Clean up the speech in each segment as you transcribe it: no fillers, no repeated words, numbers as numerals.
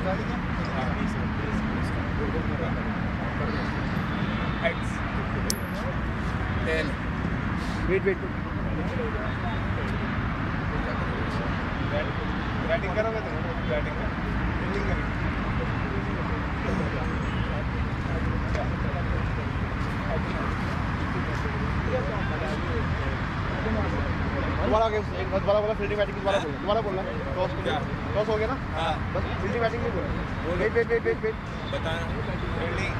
Wait batting करोगे तो batting fielding करेंगे दोबारा एक दोबारा फील्डिंग बैटिंग दोबारा बोलना टॉस हो गया ना। हाँ बस फील्डिंग बैटिंग नहीं बोला। वेट बताना फील्डिंग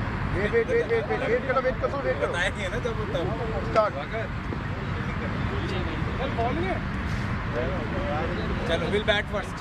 वेट करो बताएंगे ना जब स्टार्ट। चलो विल बैट फर्स्ट।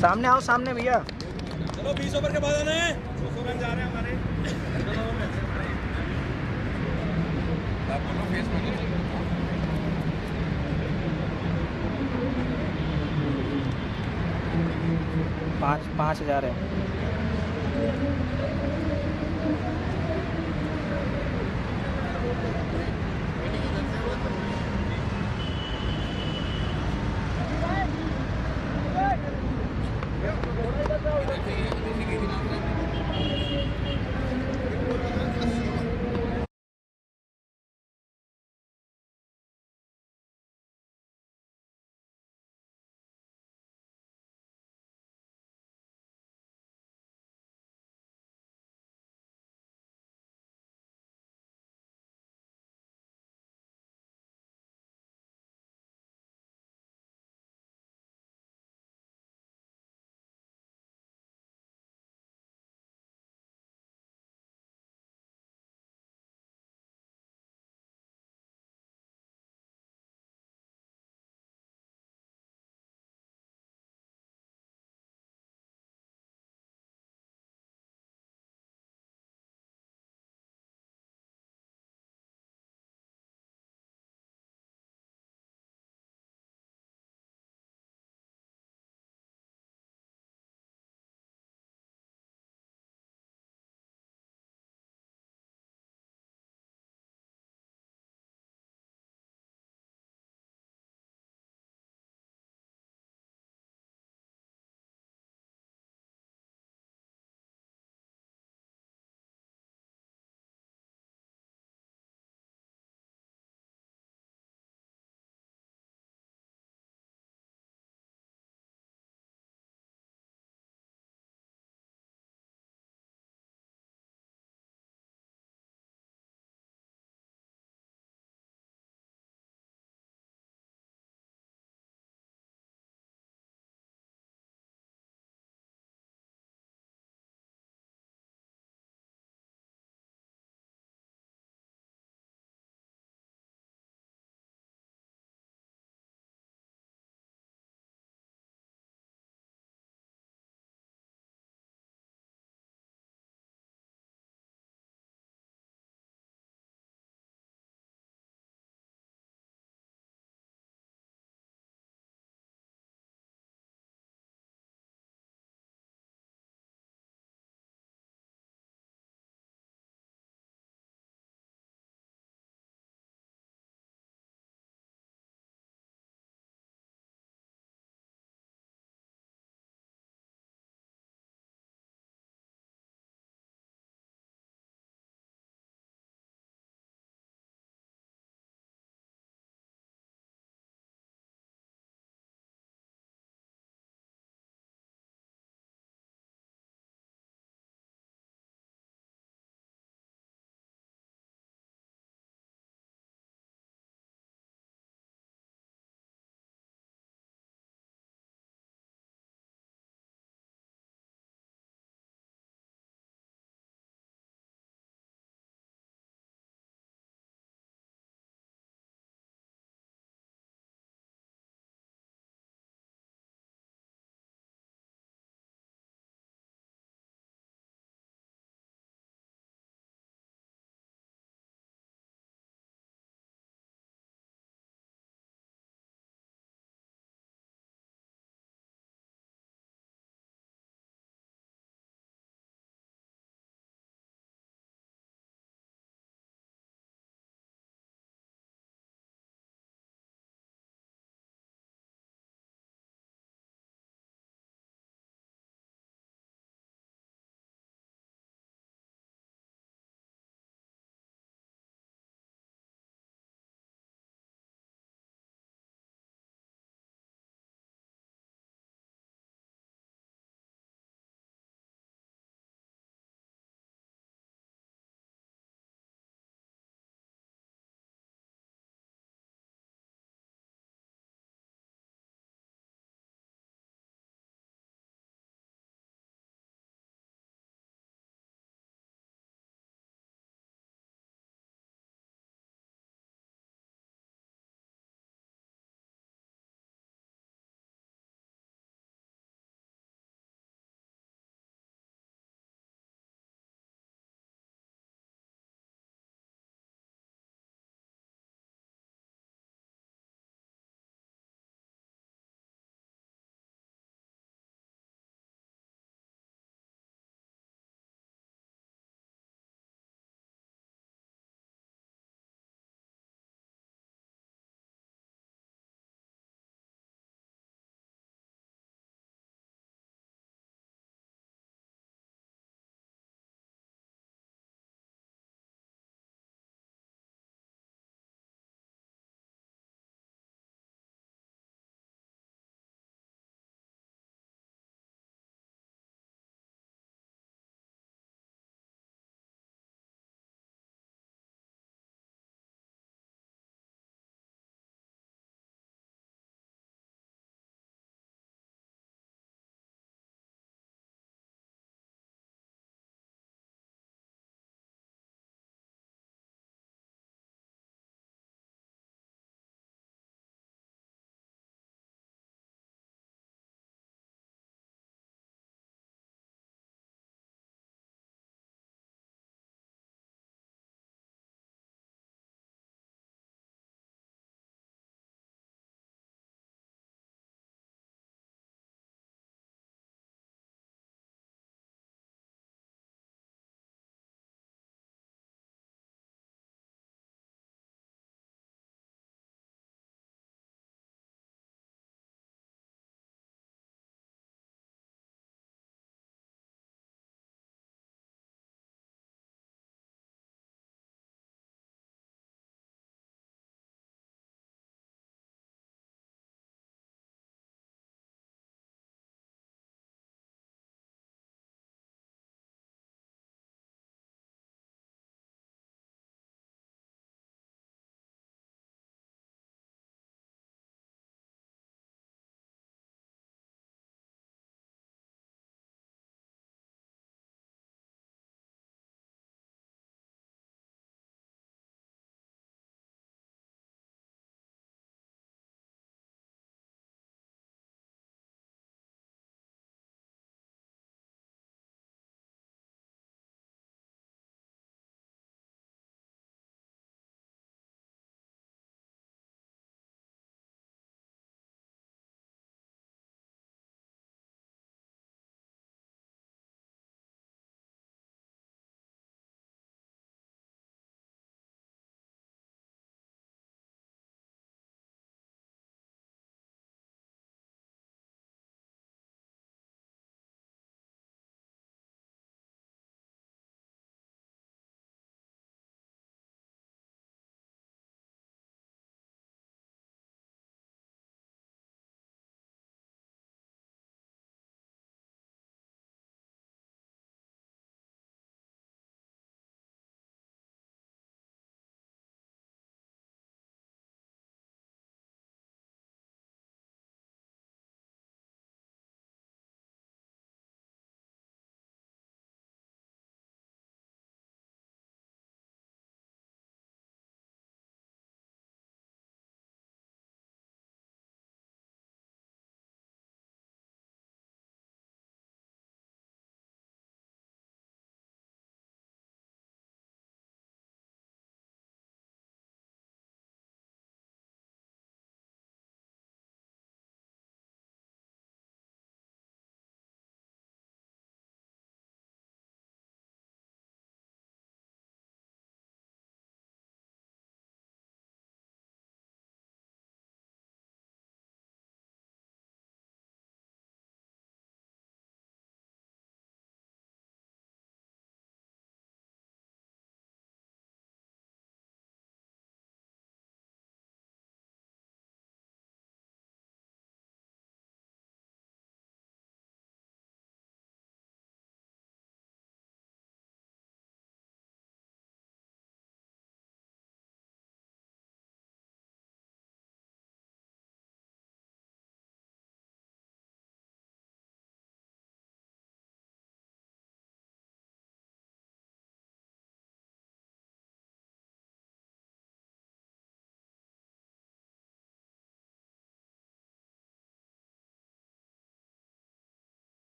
सामने आओ, सामने भैया। चलो 20 ओवर के बाद आना है। 200 रन जा रहे हैं हमारे। आप बोलो फेस में 5,000 है।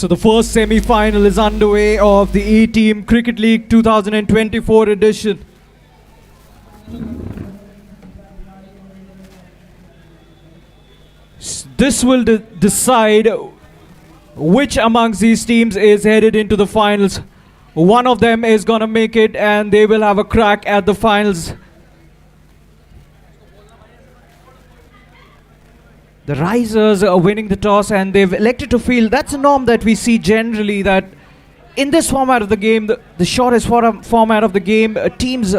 So the first semi-final is underway of the eTeam Cricket League 2024 edition. This will decide which amongst these teams is headed into the finals. One of them is gonna make it and they will have a crack at the finals. The Risers are winning the toss and they've elected to field. That's a norm that we see generally, that in this format of the game, the shortest format of the game, teams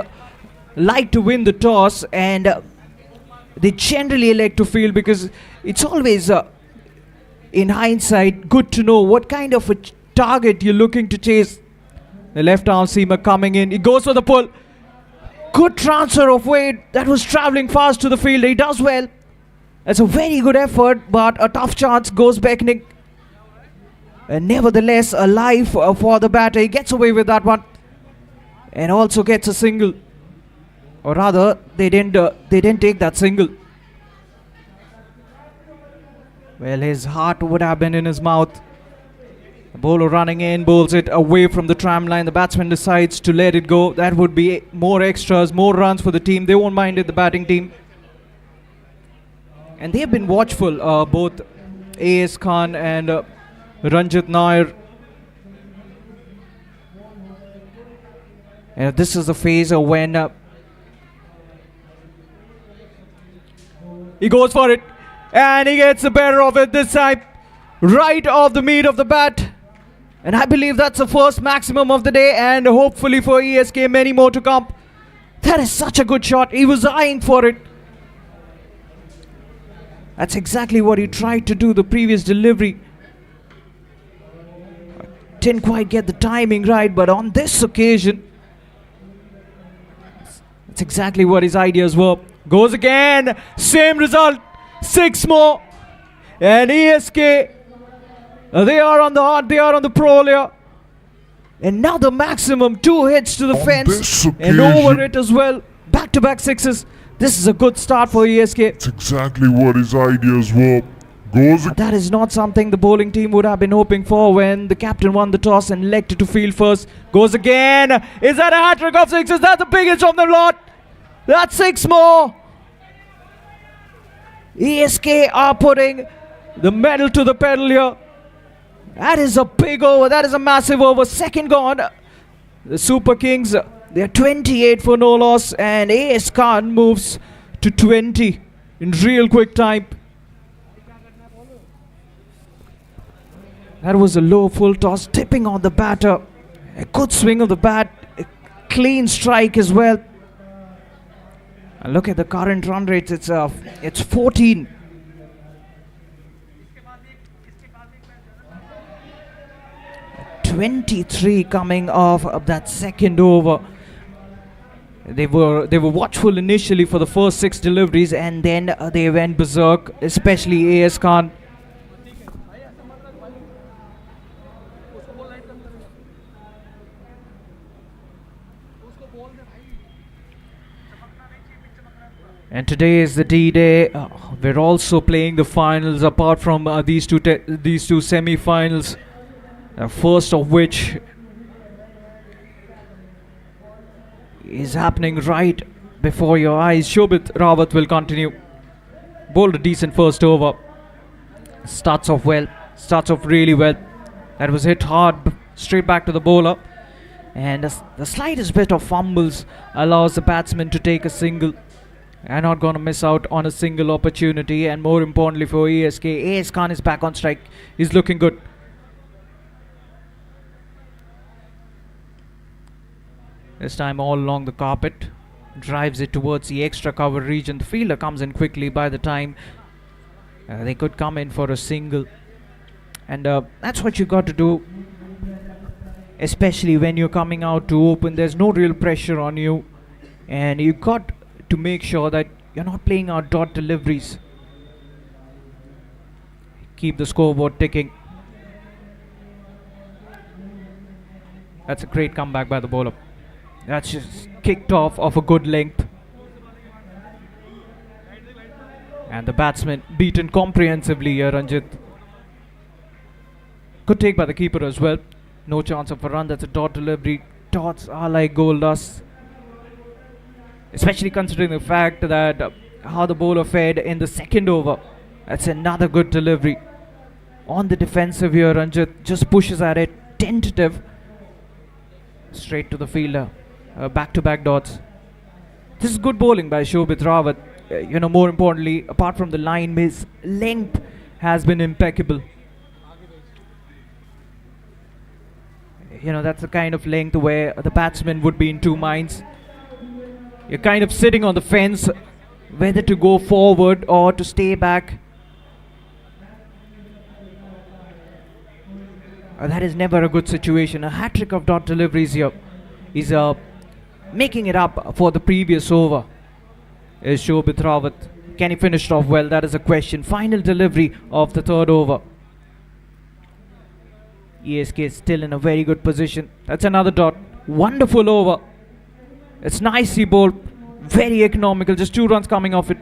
like to win the toss and they generally elect to field because it's always, in hindsight, good to know what kind of a target you're looking to chase. The left arm seamer coming in. He goes for the pull. Good transfer of weight. That was traveling fast to the field. He does well. That's a very good effort, but a tough chance goes beckoning. And nevertheless, a life for the batter. He gets away with that one, and also gets a single. Or rather, they didn't take that single. Well, his heart would have been in his mouth. The bowler running in, bowls it away from the tram line. The batsman decides to let it go. That would be more extras, more runs for the team. They won't mind it, the batting team. And they have been watchful, both A.S. Khan and Ranjit Nair. And this is the phase when he goes for it. And he gets the better of it this time. Right off the meat of the bat. And I believe that's the first maximum of the day. And hopefully for ESK, many more to come. That is such a good shot. He was eyeing for it. That's exactly what he tried to do the previous delivery. Didn't quite get the timing right, but on this occasion, that's exactly what his ideas were. Goes again, same result, 6 more. And ESK, they are on the hot, they are on the pro layer. Another maximum, 2 hits to the fence and over it as well. Back-to-back sixes. This is a good start for ESK. It's exactly what his ideas were. That is not something the bowling team would have been hoping for when the captain won the toss and elected to field first. Goes again. Is that a hat-trick of sixes? That's the biggest from the lot. That's 6 more. ESK are putting the medal to the pedal here. That is a big over. That is a massive over. Second gone. The Super Kings, they're 28 for no loss, and A.S. Khan moves to 20 in real quick time. That was a low full toss, tipping on the batter. A good swing of the bat, a clean strike as well. And look at the current run rates, it's 14. .23 coming off of that second over. They were watchful initially for the first 6 deliveries, and then they went berserk, especially A.S. Khan. And today is the D-Day. We're also playing the finals apart from these two semi-finals. First of which is happening right before your eyes. Shobit Rawat will continue. Bowled a decent first over. Starts off well. Starts off really well. That was hit hard straight back to the bowler. And the slightest bit of fumbles allows the batsman to take a single. And not going to miss out on a single opportunity. And more importantly for ESK, A.S. Khan is back on strike. He's looking good. This time all along the carpet. Drives it towards the extra cover region. The fielder comes in quickly. By the time they could come in for a single. And that's what you got to do. Especially when you're coming out to open. There's no real pressure on you. And you got to make sure that you're not playing out dot deliveries. Keep the scoreboard ticking. That's a great comeback by the bowler. That's just kicked off of a good length. And the batsman beaten comprehensively here, Ranjit. Good take by the keeper as well. No chance of a run. That's a dot delivery. Dots are like gold dust. Especially considering the fact that how the bowler fared in the second over. That's another good delivery. On the defensive here, Ranjit just pushes at it. Tentative. Straight to the fielder. Back-to-back dots. This is good bowling by Shobit Rawat. More importantly, apart from the line, his length has been impeccable. That's the kind of length where the batsman would be in two minds. You're kind of sitting on the fence whether to go forward or to stay back. That is never a good situation. A hat-trick of dot deliveries here. He's making it up for the previous over. Is Shobit Rawat. Can he finish it off well? That is a question. Final delivery of the third over. ESK is still in a very good position. That's another dot. Wonderful over. It's nicely bowled. Very economical. Just 2 runs coming off it.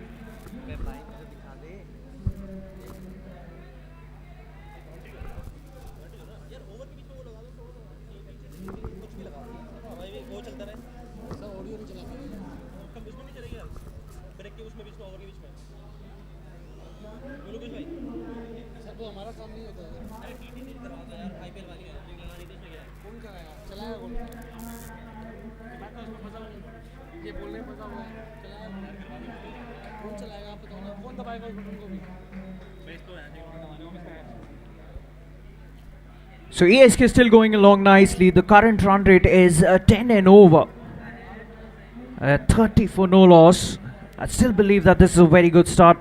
So ESK is still going along nicely. The current run rate is 10 and over. 30 for no loss. I still believe that this is a very good start.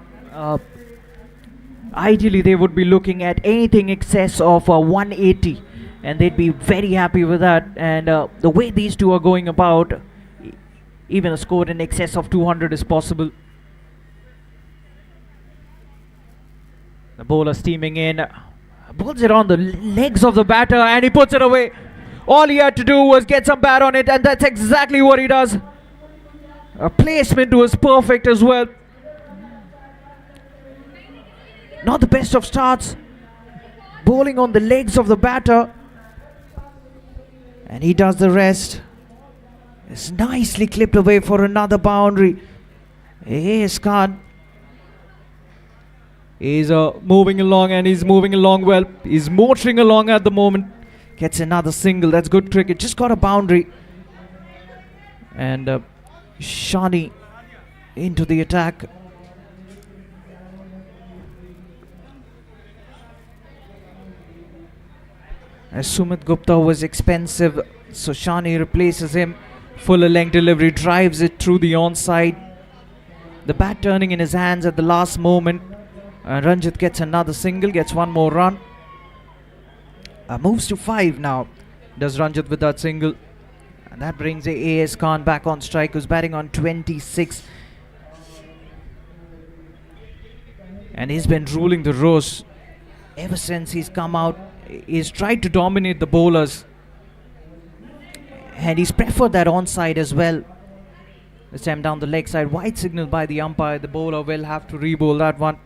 Ideally, they would be looking at anything excess of 180, and they'd be very happy with that. And the way these two are going about, even a score in excess of 200 is possible. The bowler steaming in. Bowls it on the legs of the batter and he puts it away. All he had to do was get some bat on it, and that's exactly what he does. A placement was perfect as well. Not the best of starts. Bowling on the legs of the batter. And he does the rest. It's nicely clipped away for another boundary. Yes, Khan. He's moving along, and he's moving along well. He's motoring along at the moment. Gets another single. That's good cricket. Just got a boundary. And Shani into the attack. As Sumit Gupta was expensive, so Shani replaces him. Fuller length delivery, drives it through the onside. The bat turning in his hands at the last moment. Ranjit gets another single, gets one more run. Moves to 5 now. Does Ranjit with that single. And that brings A.S. Khan back on strike, who's batting on 26. And he's been ruling the roast ever since he's come out. He's tried to dominate the bowlers. And he's preferred that onside as well. This time down the leg side. Wide signal by the umpire. The bowler will have to re-bowl that one.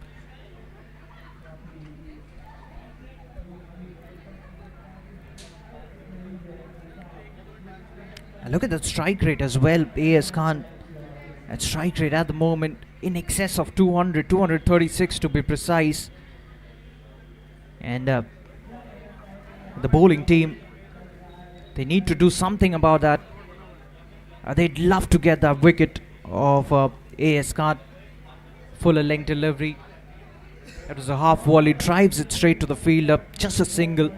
And look at that strike rate as well. A.S. Khan. That strike rate at the moment in excess of 200, 236 to be precise. And the bowling team, they need to do something about that. They'd love to get that wicket of A.S. Khan. Fuller length delivery. That was a half volley. Drives it straight to the fielder. Just a single.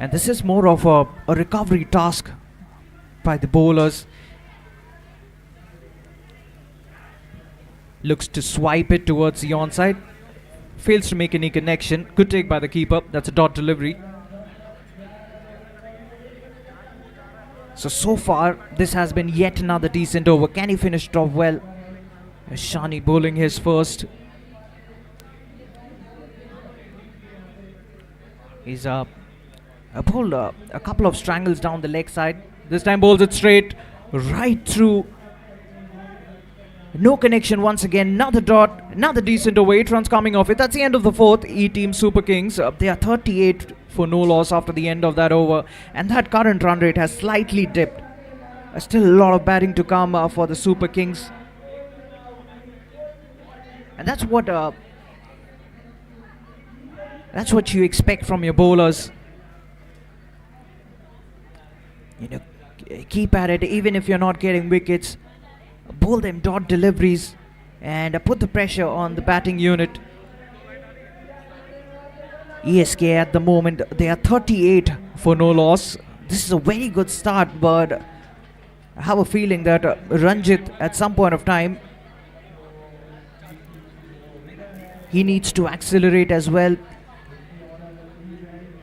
And this is more of a recovery task by the bowlers. Looks to swipe it towards the onside. Fails to make any connection. Good take by the keeper. That's a dot delivery. So far, this has been yet another decent over. Can he finish it off well? Shani bowling his first. He's bowled a couple of strangles down the leg side. This time bowls it straight right through No connection once again. Another dot. Another decent over. 8 runs coming off it. That's the end of the fourth. eTeam Super Kings. They are 38 for no loss after the end of that over. And that current run rate has slightly dipped. Still a lot of batting to come for the Super Kings. And that's what you expect from your bowlers. You know, keep at it even if you're not getting wickets. Bowl them dot deliveries and put the pressure on the batting unit. ESK at the moment, they are 38 for no loss. This is a very good start, but I have a feeling that Ranjit at some point of time, he needs to accelerate as well.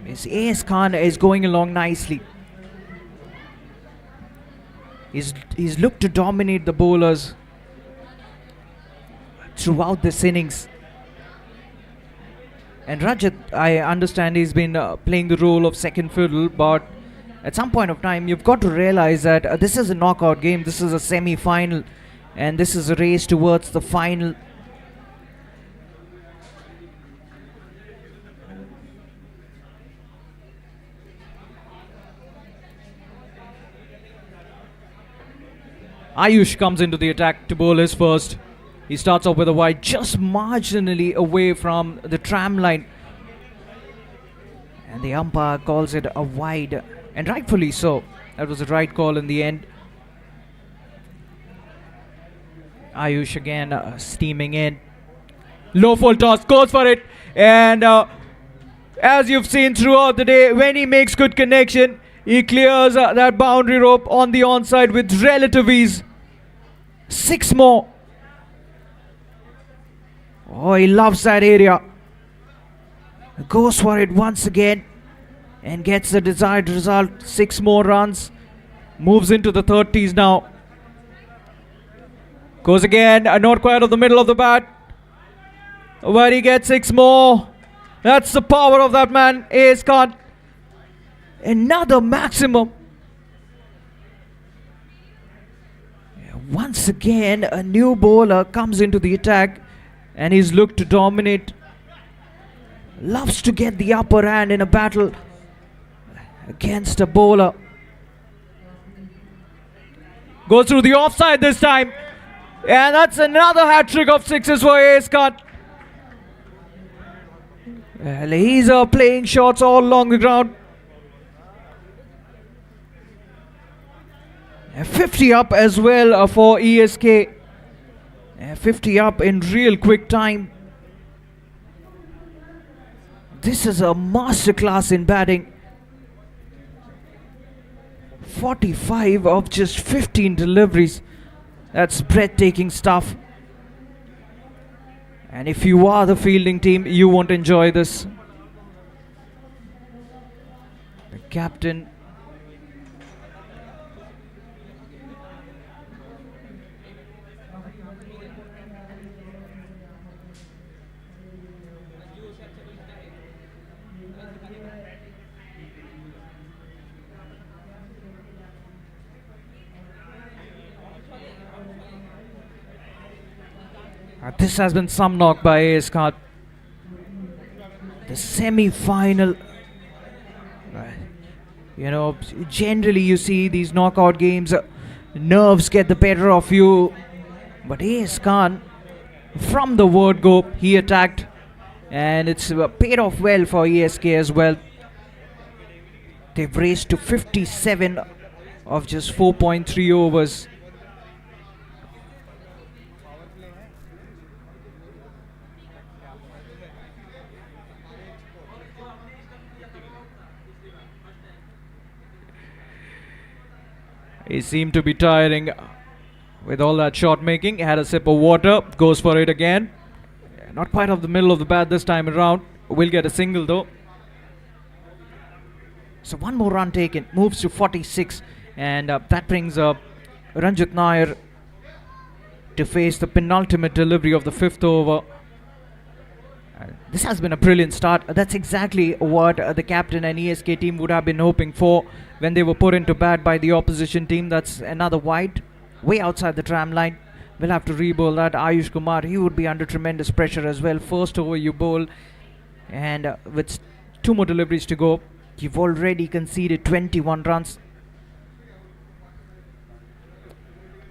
His AS Khan is going along nicely. He's looked to dominate the bowlers throughout this innings. And Rajat, I understand he's been playing the role of second fiddle, but at some point of time you've got to realize that this is a knockout game, this is a semi-final, and this is a race towards the final. Ayush comes into the attack to bowl his first. He starts off with a wide, just marginally away from the tram line. And the umpire calls it a wide, and rightfully so. That was the right call in the end. Ayush again steaming in. Low full toss, goes for it. And as you've seen throughout the day, when he makes good connection, he clears that boundary rope on the onside with relative ease. 6 more. Oh, he loves that area. Goes for it once again and gets the desired result. 6 more runs. Moves into the 30s now. Goes again, not quite of the middle of the bat. Where he gets 6 more. That's the power of that man, AS Khan. Another maximum. Once again, a new bowler comes into the attack and he's looked to dominate. Loves to get the upper hand in a battle against a bowler. Goes through the offside this time. And that's another hat-trick of 6s for AS Khan. Well, he's playing shots all along the ground. 50 up as well for ESK. 50 up in real quick time. This is a masterclass in batting. 45 of just 15 deliveries. That's breathtaking stuff. And if you are the fielding team, you won't enjoy this. The captain. This has been some knock by AS Khan. The semi-final. You know, generally you see these knockout games, nerves get the better of you. But AS Khan, from the word go, he attacked. And it's paid off well for ESK as well. They've raced to 57 of just 4.3 overs. He seemed to be tiring with all that shot making. He had a sip of water, goes for it again. Not quite off the middle of the bat this time around. Will get a single though. So 1 more run taken, moves to 46, and that brings Ranjit Nair to face the penultimate delivery of the 5th over. This has been a brilliant start. That's exactly what the captain and ESK team would have been hoping for when they were put into bat by the opposition team. That's another wide, way outside the tram line. will have to re-bowl that. Ayush Kumar, he would be under tremendous pressure as well. First over you bowl, and with 2 more deliveries to go, you've already conceded 21 runs.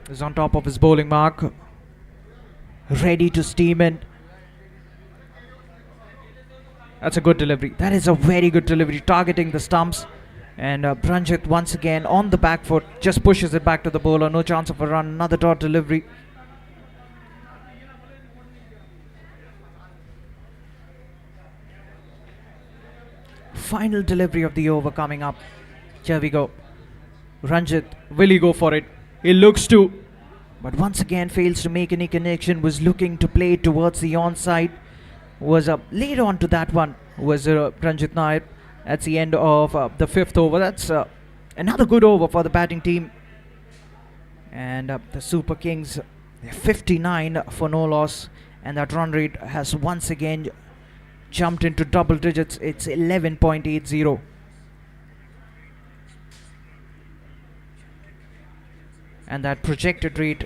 He's on top of his bowling mark, ready to steam in. That's a good delivery. That is a very good delivery, targeting the stumps. And Ranjit once again on the back foot, just pushes it back to the bowler. No chance of a run. Another dot delivery. Final delivery of the over coming up. Here we go. Ranjit, will he go for it? He looks to, but once again fails to make any connection. Was looking to play towards the onside. Was laid on to that one. Was Ranjit Nair. That's the end of the 5th over. That's another good over for the batting team. And the Super Kings, 59 for no loss. And that run rate has once again jumped into double digits. It's 11.80. And that projected rate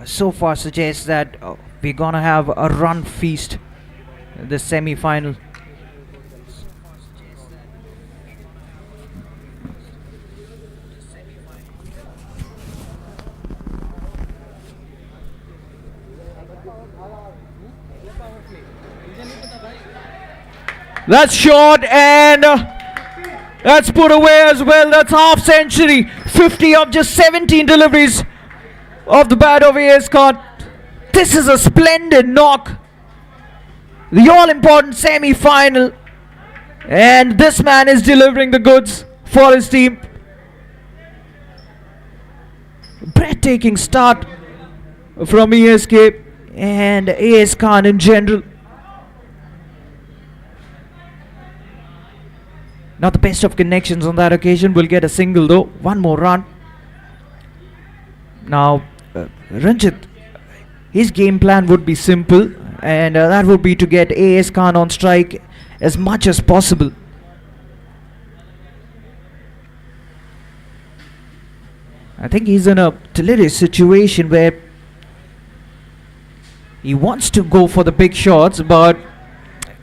so far suggests that we're gonna have a run feast in this semi-final. That's short, and that's put away as well. That's half century. 50 of just 17 deliveries of the bat of AS Khan. This is a splendid knock. The all-important semi-final. And this man is delivering the goods for his team. Breathtaking start from ESK and AS Khan in general. Not the best of connections on that occasion. Will get a single though. 1 more run. Now, Ranjit, his game plan would be simple, and that would be to get AS Khan on strike as much as possible. I think he's in a delirious situation where he wants to go for the big shots, but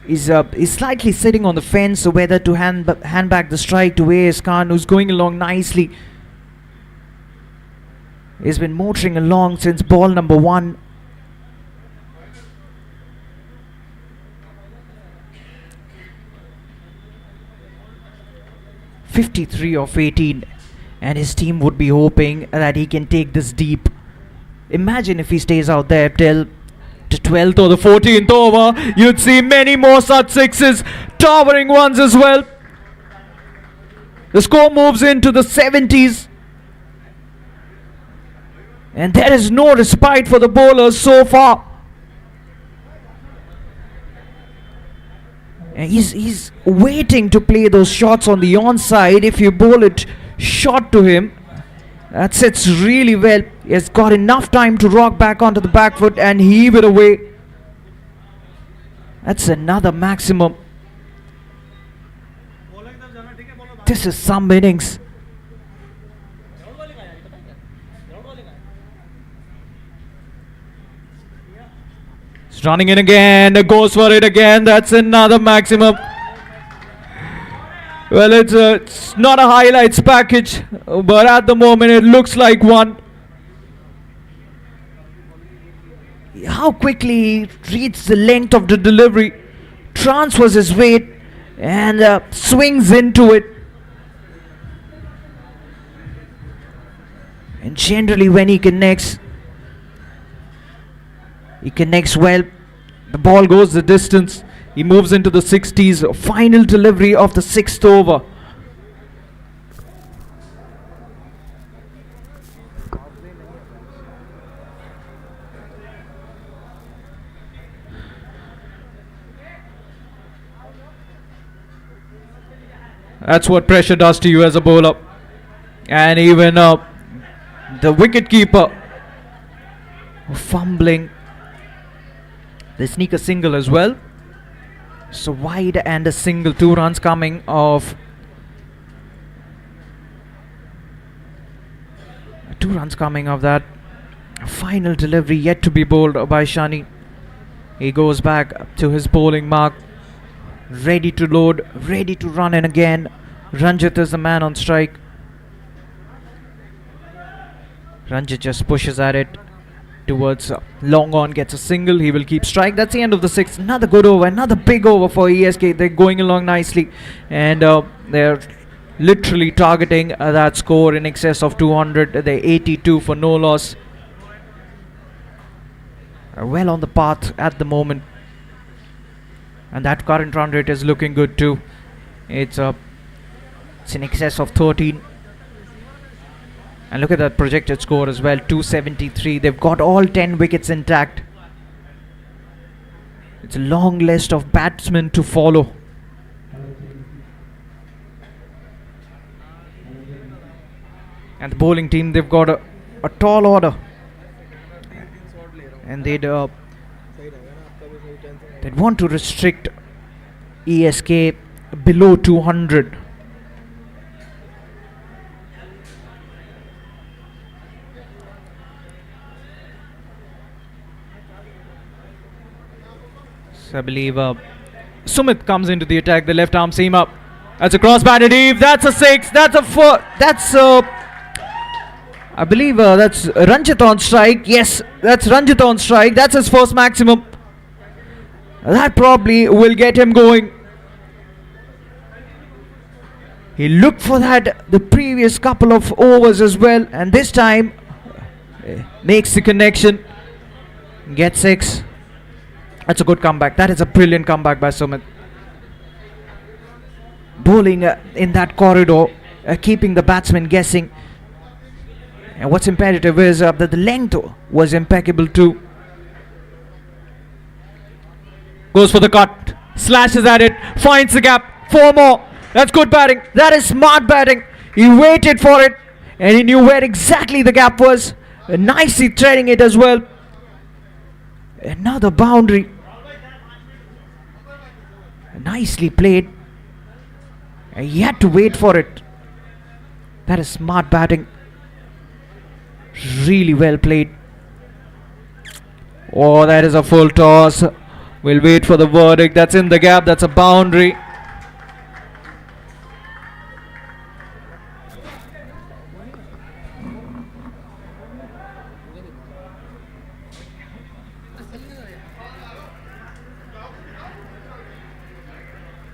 he's slightly sitting on the fence whether to hand back the strike to AS Khan, who's going along nicely. He's been motoring along since ball number 1. (53 of 18), and his team would be hoping that he can take this deep. Imagine if he stays out there till the 12th or the 14th over. You'd see many more such sixes, towering ones as well. The score moves into the 70s, and there is no respite for the bowlers so far. And he's waiting to play those shots on the onside. If you bowl it short to him, that sits really well. He has got enough time to rock back onto the back foot and heave it away. That's another maximum. This is some innings. He's running in again, goes for it again. That's another maximum. Well, it's not a highlights package, but at the moment it looks like one. How quickly he reads the length of the delivery, transfers his weight, and swings into it. And generally when he connects well. The ball goes the distance. He moves into the 60s. Final delivery of the 6th over. That's what pressure does to you as a bowler. And even the wicket keeper fumbling. They sneak a single as well. So wide and a single. 2 runs coming off. 2 runs coming off that. Final delivery yet to be bowled by Shani. He goes back to his bowling mark. Ready to load, ready to run in again. Ranjit is the man on strike. Ranjit just pushes at it towards long on, gets a single. He will keep strike. That's the end of the 6th. Another good over, another big over for ESK. They're going along nicely, and they're literally targeting that score in excess of 200. They're 82 for no loss. Well on the path at the moment, and that current run rate is looking good too. It's in excess of 13. And look at that projected score as well, 273. They've got all 10 wickets intact. It's a long list of batsmen to follow. And the bowling team, they've got a tall order. And they'd want to restrict ESK below 200. So I believe Sumit comes into the attack, the left arm seam up. That's a cross batted Eve. That's a 6. That's a 4. That's I believe that's Ranjit on strike. Yes, that's Ranjit on strike. That's his first maximum. That probably will get him going. He looked for that the previous couple of overs as well, and this time makes the connection. Gets 6. That's a good comeback. That is a brilliant comeback by Sumit. Bowling in that corridor, keeping the batsman guessing. And what's imperative is that the length was impeccable too. Goes for the cut. Slashes at it. Finds the gap. 4 more. That's good batting. That is smart batting. He waited for it, and he knew where exactly the gap was. Nicely threading it as well. Another boundary. Nicely played. He had to wait for it. That is smart batting. Really well played. Oh, that is a full toss. We'll wait for the verdict. That's in the gap. That's a boundary.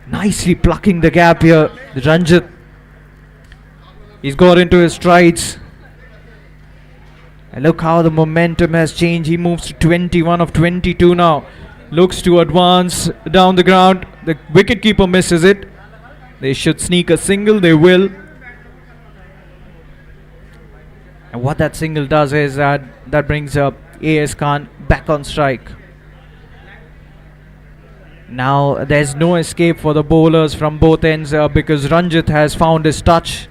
Nicely plucking the gap here, Ranjit. He's got into his strides. And look how the momentum has changed. He moves to 21 of 22 now. Looks to advance down the ground. The wicketkeeper misses it. They should sneak a single. They will. And what that single does is that brings up A.S. Khan back on strike. Now there's no escape for the bowlers from both ends because Ranjit has found his touch.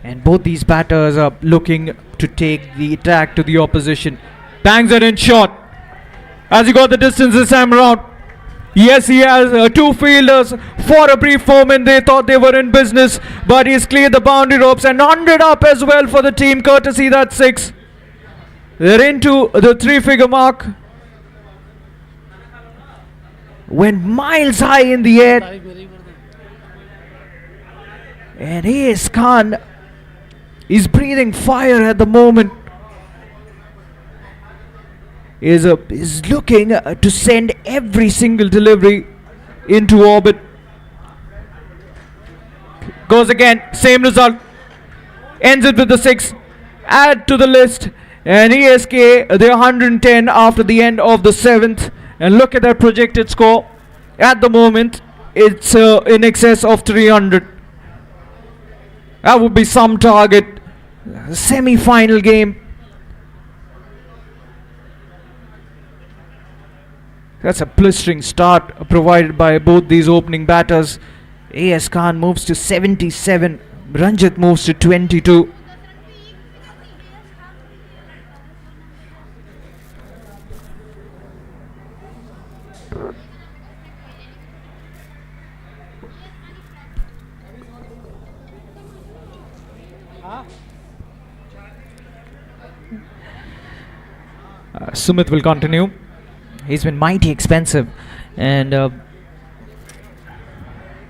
And both these batters are looking to take the attack to the opposition. Bangs it in short. Has he got the distance this time around? Yes, he has. 2 fielders. For a brief moment they thought they were in business, but he's cleared the boundary ropes and 100 up as well for the team, courtesy that 6. They're into the 3-figure mark. Went miles high in the air. And A.S. Khan is breathing fire at the moment. Is looking to send every single delivery into orbit. Goes again, same result. Ends it with the 6. Add to the list. And ESK, they're 110 after the end of the 7th. And look at that projected score. At the moment, it's in excess of 300. That would be some target. Semi-final game. That's a blistering start provided by both these opening batters. A.S. Khan moves to 77. Ranjit moves to 22. Sumit will continue. He's been mighty expensive. And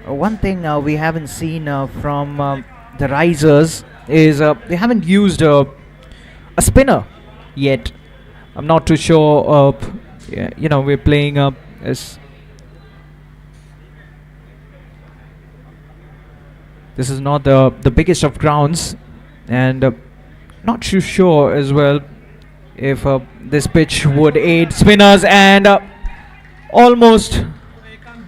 one thing we haven't seen from the risers is they haven't used a spinner yet. I'm not too sure. We're playing as this is not the biggest of grounds, and not too sure as well if this pitch would aid spinners. And almost,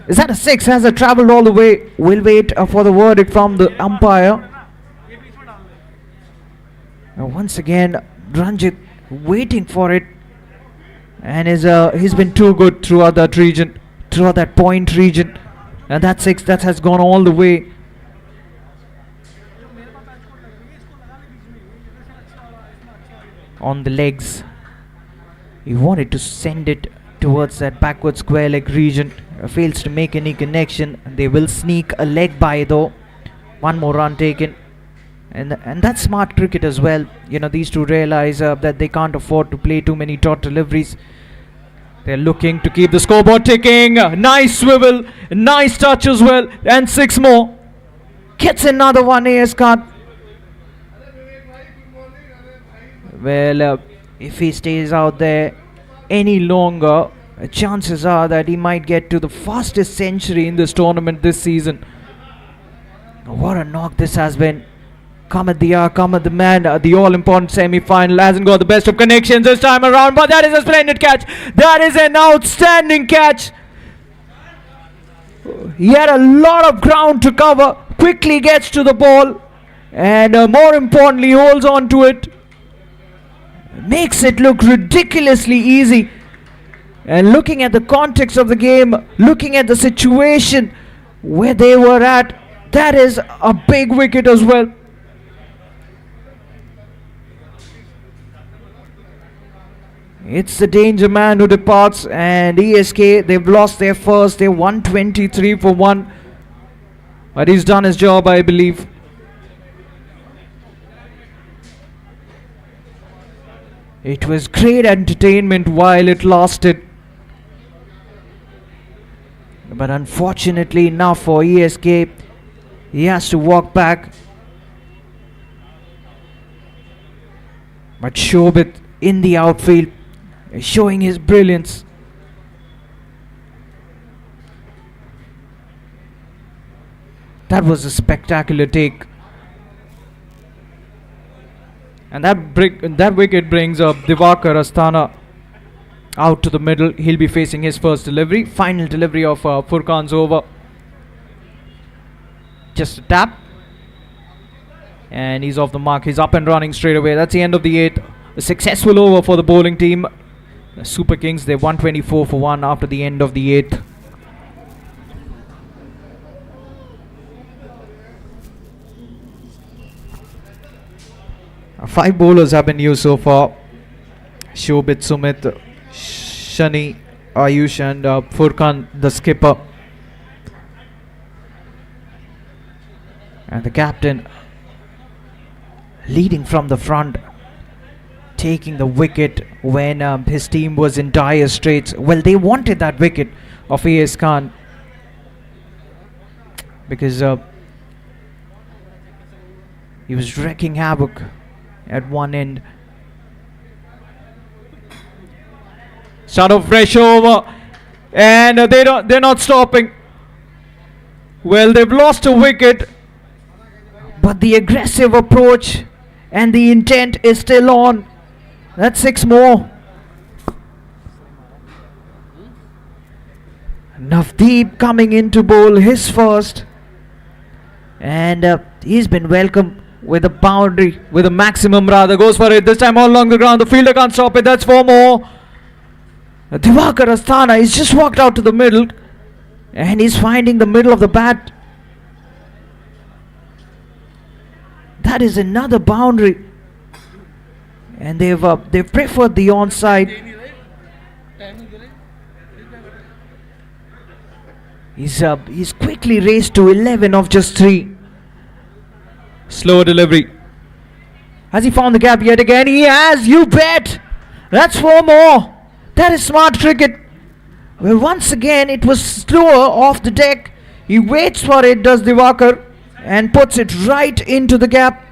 is that a 6? Has it travelled all the way? We'll wait for the verdict from the umpire. Once again, Ranjit waiting for it, and he's been too good throughout that region, throughout that point region, and that 6 that has gone all the way. On the legs, he wanted to send it towards that backward square leg region, fails to make any connection. They will sneak a leg by though. One more run taken, and that's smart cricket as well. These two realize that they can't afford to play too many dot deliveries. They're looking to keep the scoreboard ticking. Nice swivel, nice touch as well, and 6 more. Gets another one, AS Khan. Well, if he stays out there any longer, chances are that he might get to the fastest century in this tournament this season. What a knock this has been. Come at the hour, come at the man. The all-important semi-final hasn't got the best of connections this time around, but that is a splendid catch. That is an outstanding catch. He had a lot of ground to cover, quickly gets to the ball, and more importantly holds on to it. Makes it look ridiculously easy. And looking at the context of the game, looking at the situation where they were at, that is a big wicket as well. It's the danger man who departs, and ESK, they've lost their first. They're 123 for 1. But he's done his job, I believe. It was great entertainment while it lasted. But unfortunately enough for ESK, he has to walk back. But Shobit in the outfield is showing his brilliance. That was a spectacular take. And that wicket brings up Divakar Asthana out to the middle. He'll be facing his first delivery. Final delivery of Furkan's over. Just a tap. And he's off the mark. He's up and running straight away. That's the end of the 8th. A successful over for the bowling team. The Super Kings, they're 124 for 1 after the end of the 8th. Five bowlers have been used so far. Shobit, Sumit, Shani, Ayush and Furkan, the skipper. And the captain leading from the front, taking the wicket when his team was in dire straits. Well, they wanted that wicket of AS Khan because he was wreaking havoc at one end. Start of fresh over, and they're not stopping. Well, they've lost a wicket, but the aggressive approach and the intent is still on. That's 6 more. Navdeep coming in to bowl his first, and he's been welcomed with a boundary, with a maximum rather. Goes for it this time all along the ground. The fielder can't stop it. That's 4 more. Divakar Asthana, he's just walked out to the middle, and he's finding the middle of the bat. That is another boundary, and they've preferred the onside. He's quickly raced to 11 of just 3. Slow delivery. Has he found the gap yet again? He has, you bet. That's 4 more. That is smart cricket. Well, once again, it was slower off the deck. He waits for it, does Diwakar, and puts it right into the gap.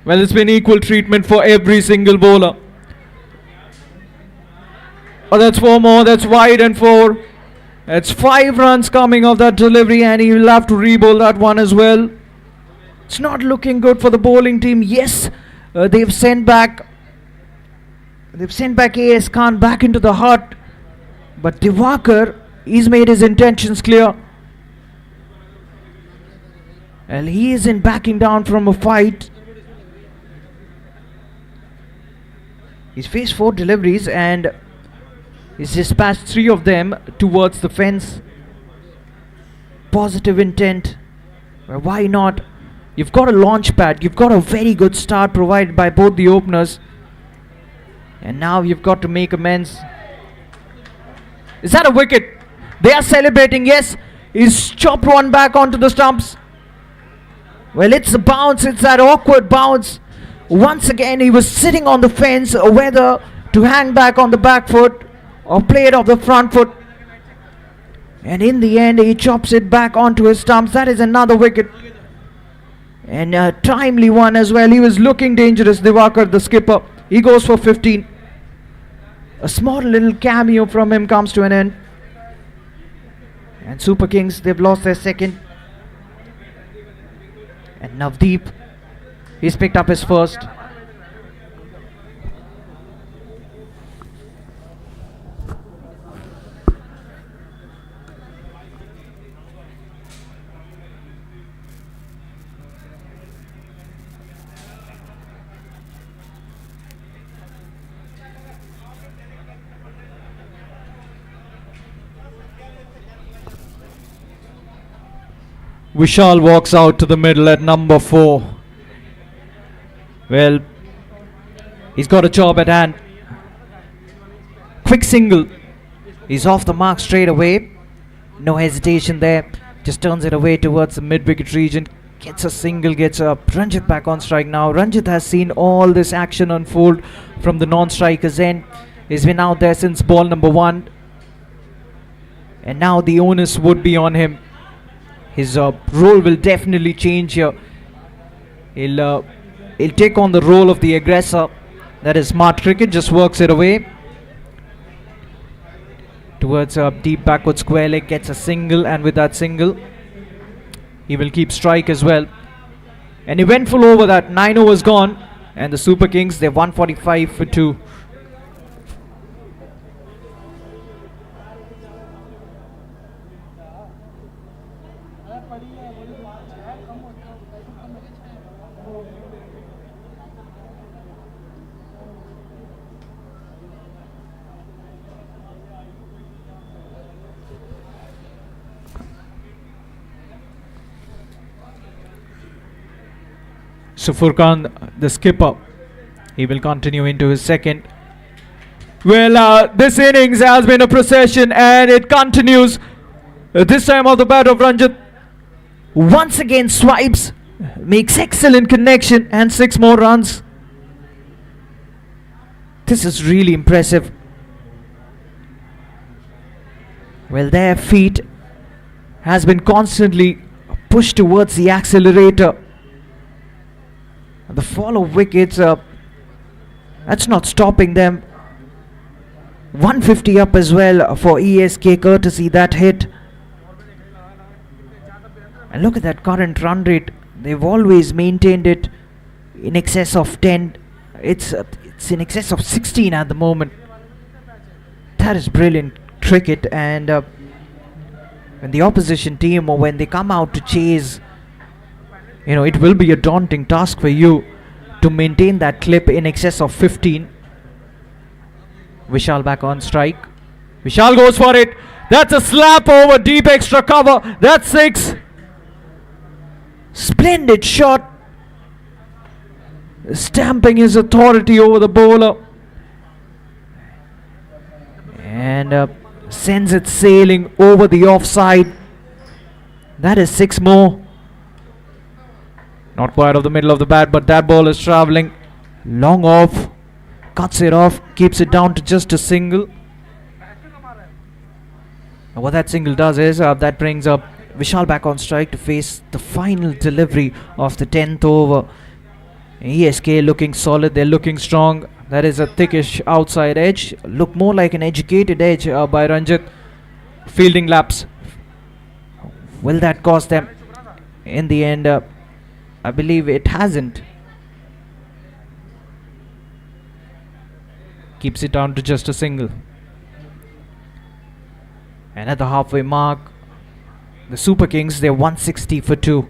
Well, it's been equal treatment for every single bowler. Oh, that's 4 more. That's wide and 4. That's 5 runs coming off that delivery, and he will have to re-bowl that one as well. It's not looking good for the bowling team. Yes, they've sent back A.S. Khan back into the hut, but Diwakar, he's made his intentions clear. Well, he isn't backing down from a fight. He's faced 4 deliveries and he's dispatched 3 of them towards the fence. Positive intent. Well, why not? You've got a launch pad. You've got a very good start provided by both the openers. And now you've got to make amends. Is that a wicket? They are celebrating. Yes, he's chopped one back onto the stumps. Well, it's a bounce. It's that awkward bounce. Once again, he was sitting on the fence, whether to hang back on the back foot or play it off the front foot. And in the end, he chops it back onto his stumps. That is another wicket. And a timely one as well. He was looking dangerous, Diwakar, the skipper. He goes for 15. A small little cameo from him comes to an end. And Super Kings, they've lost their second. And Navdeep, he's picked up his first. Vishal walks out to the middle at number 4. Well, he's got a job at hand. Quick single. He's off the mark straight away. No hesitation there. Just turns it away towards the mid-wicket region. Gets a single, gets up. Ranjit back on strike now. Ranjit has seen all this action unfold from the non-striker's end. He's been out there since ball number 1. And now the onus would be on him. His role will definitely change here. He'll take on the role of the aggressor. That is smart cricket, just works it away. Towards a deep backward square leg, gets a single, and with that single, he will keep strike as well. And he went full over that. 9 overs gone, and the Super Kings, they're 145 for 2. So Furkan, the skipper, he will continue into his second. Well, this innings has been a procession and it continues. This time off the bat of Ranjit. Once again swipes, makes excellent connection and 6 more runs. This is really impressive. Well, their feet has been constantly pushed towards the accelerator. The fall of wickets, that's not stopping them. 150 up as well for ESK, courtesy that hit. And look at that current run rate. They've always maintained it in excess of 10. It's in excess of 16 at the moment. That is brilliant cricket. And when the opposition team, or when they come out to chase, it will be a daunting task for you to maintain that clip in excess of 15. Vishal back on strike. Vishal goes for it. That's a slap over deep extra cover. That's 6. Splendid shot. Stamping his authority over the bowler. And sends it sailing over the offside. That is 6 more. Not quite of the middle of the bat, but that ball is travelling long off. Cuts it off, keeps it down to just a single. And what that single does is that brings up Vishal back on strike to face the final delivery of the 10th over. ESK looking solid, they're looking strong. That is a thickish outside edge. Look more like an educated edge by Ranjit. Fielding laps. Will that cost them? In the end, I believe it hasn't. Keeps it down to just a single. And at the halfway mark, the Super Kings, they're 160 for 2.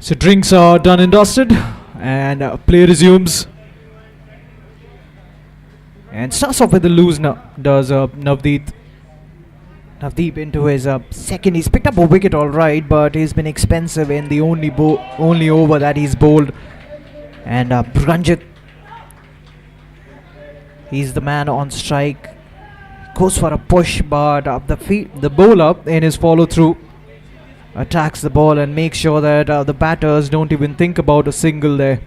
So drinks are done and dusted. And play resumes. And starts off with the loose does Navdeep. Navdeep into his second. He's picked up a wicket all right, but he's been expensive in the only over that he's bowled. And Ranjit, he's the man on strike. Goes for a push, but the bowler in his follow through attacks the ball and makes sure that the batters don't even think about a single there.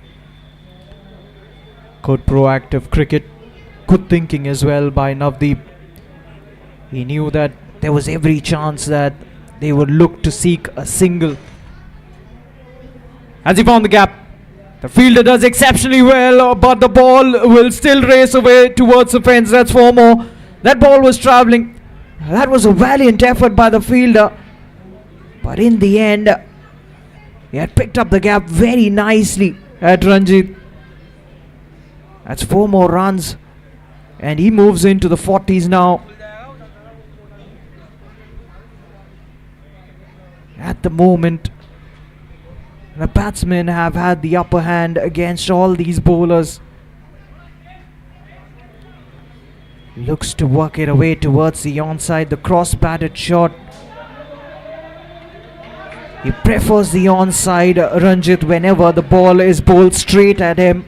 Good proactive cricket. Good thinking as well by Navdeep. He knew that there was every chance that they would look to seek a single. As he found the gap, the fielder does exceptionally well, but the ball will still race away towards the fence. That's 4 more. That ball was travelling. That was a valiant effort by the fielder, but in the end, he had picked up the gap very nicely at Ranjit. That's 4 more runs. And he moves into the 40s now. At the moment, the batsmen have had the upper hand against all these bowlers. Looks to work it away towards the onside, the cross-batted shot. He prefers the onside, Ranjit, whenever the ball is bowled straight at him.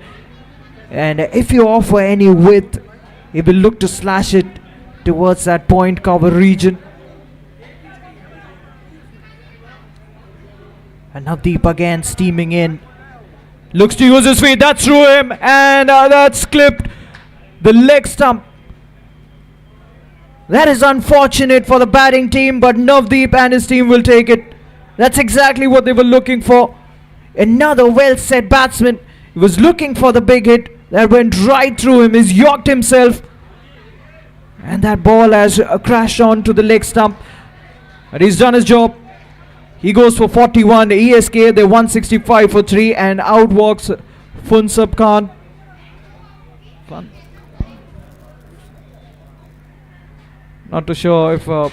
And if you offer any width, he will look to slash it towards that point cover region. And Navdeep again steaming in. Looks to use his feet. That's through him. And that's clipped the leg stump. That is unfortunate for the batting team, but Navdeep and his team will take it. That's exactly what they were looking for. Another well set batsman. He was looking for the big hit. That went right through him. He's yorked himself. And that ball has crashed onto the leg stump. But he's done his job. He goes for 41. ESK, they're 165 for 3. And out walks Funsab Khan. Not too sure if...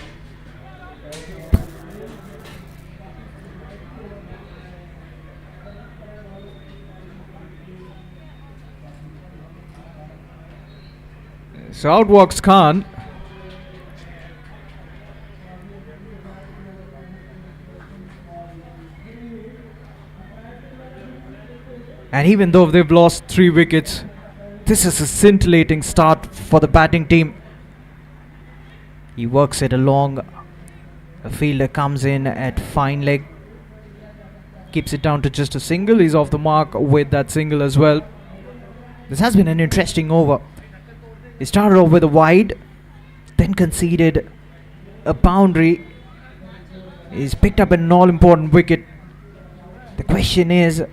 So out walks Khan. And even though they've lost 3 wickets, this is a scintillating start for the batting team. He works it along. The fielder comes in at fine leg. Keeps it down to just a single. He's off the mark with that single as well. This has been an interesting over. He started off with a wide, then conceded a boundary. He's picked up an all-important wicket. The question is,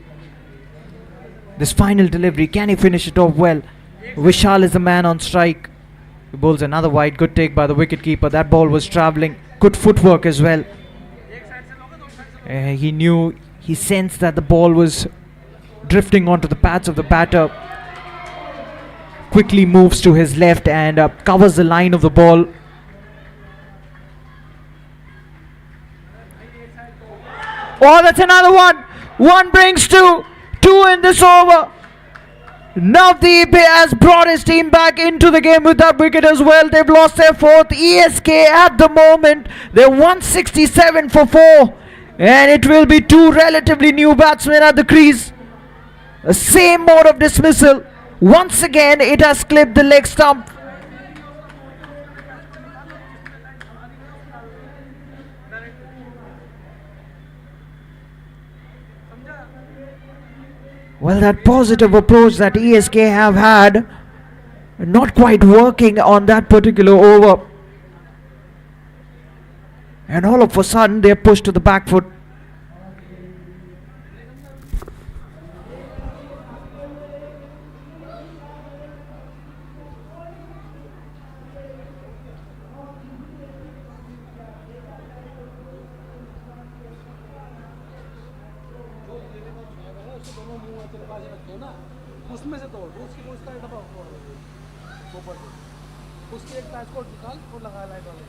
this final delivery, can he finish it off well? Vishal is the man on strike. He bowls another wide. Good take by the wicketkeeper. That ball was travelling. Good footwork as well. He sensed that the ball was drifting onto the pads of the batter. Quickly moves to his left and covers the line of the ball. Oh, that's another one. One brings 2. 2 in this over. Navdeep has brought his team back into the game with that wicket as well. They've lost their 4th. ESK at the moment, they're 167 for 4. And it will be 2 relatively new batsmen at the crease. The same mode of dismissal. Once again, it has clipped the leg stump. Well, that positive approach that ESK have had, not quite working on that particular over. And all of a sudden, they're pushed to the back foot. उसमें से तोड़ उसकी वो उसका दबा वो पर उसकी एक पैच को निकाल और लगा लाइट वाले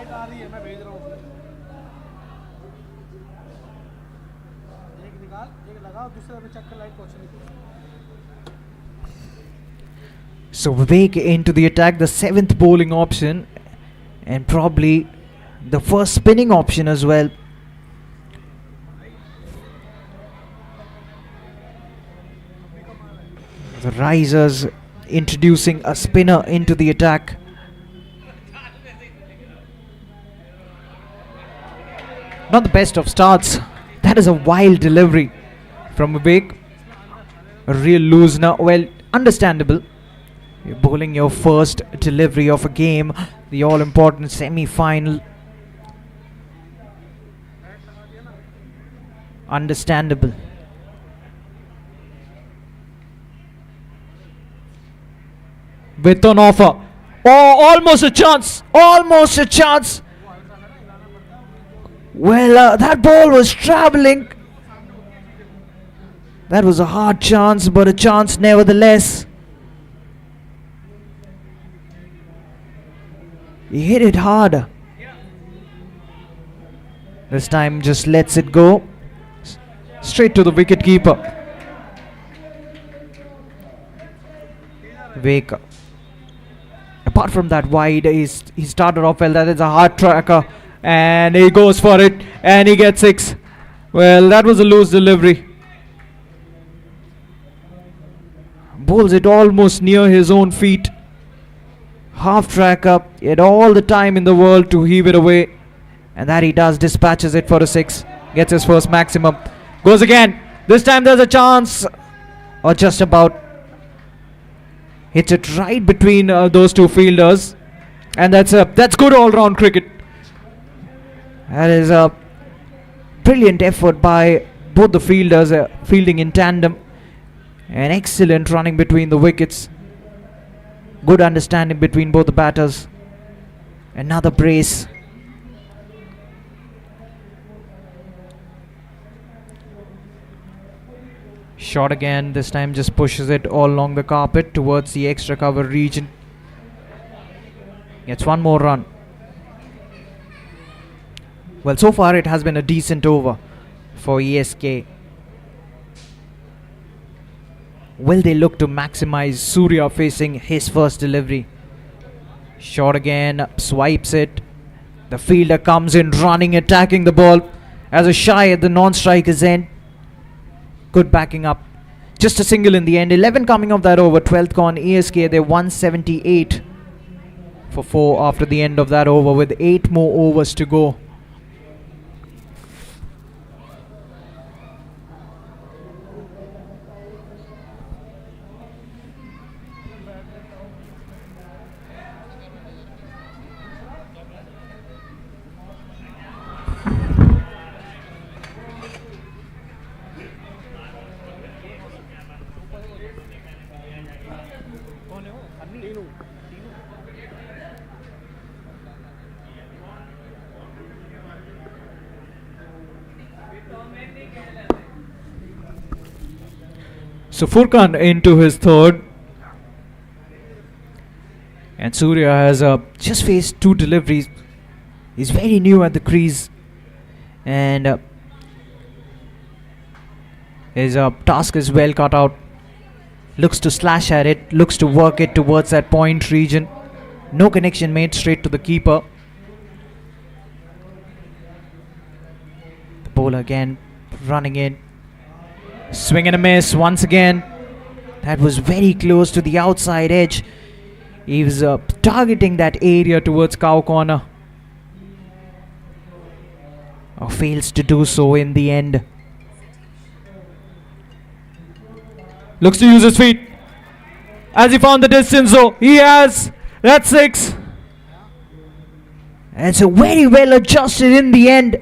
लाइट आ रही है, मैं भेज रहा हूँ उसमें। एक निकाल, एक लगा, दूसरे में चेक कर लाइट पहुँचनी चाहिए। So Vivek into the attack, the 7th bowling option, and probably the first spinning option as well. The Risers introducing a spinner into the attack. Not the best of starts. That is a wild delivery from Vivek. A real loosener. Well, understandable. You're bowling your first delivery of a game, the all-important semi-final. Understandable. With an offer. Oh, almost a chance. Almost a chance. Well, that ball was travelling. That was a hard chance, but a chance nevertheless. He hit it hard. This time just lets it go. Straight to the wicket keeper. Wake up. Apart from that wide, he started off well. That is a hard tracker. And he goes for it. And he gets 6. Well, that was a loose delivery. Bowls it almost near his own feet. Half track up. He had all the time in the world to heave it away. And that he does. Dispatches it for a 6. Gets his first maximum. Goes again. This time there's a chance. Or just about. Hits it right between those two fielders. And that's good all-round cricket. That is a brilliant effort by both the fielders, fielding in tandem. And excellent running between the wickets. Good understanding between both the batters. Another brace. Shot again, this time just pushes it all along the carpet towards the extra cover region. Gets one more run. Well, so far it has been a decent over for ESK. Will they look to maximize Surya facing his first delivery? Shot again, swipes it. The fielder comes in running, attacking the ball as a shy at the non-striker's end. Good backing up. Just a single in the end. 11 coming off that over. 12th gone. ESK, they're 178 for 4 after the end of that over with 8 more overs to go. So Furkan into his third. And Surya has just faced 2 deliveries. He's very new at the crease. And his task is well cut out. Looks to slash at it. Looks to work it towards that point region. No connection made, straight to the keeper. The bowler again running in. Swing and a miss once again. That was very close to the outside edge. He was targeting that area towards cow corner. Or fails to do so in the end. Looks to use his feet. As he found the distance though. He has. That's 6. And so very well adjusted in the end.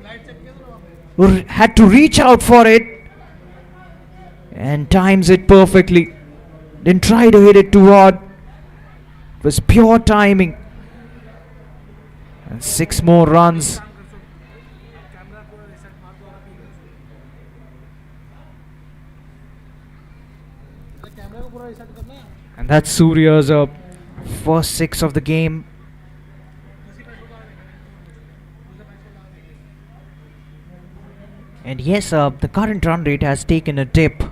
Had to reach out for it. And times it perfectly. Didn't try to hit it too hard. It was pure timing. And 6 more runs. And that's Surya's first 6 of the game. And yes, the current run rate has taken a dip,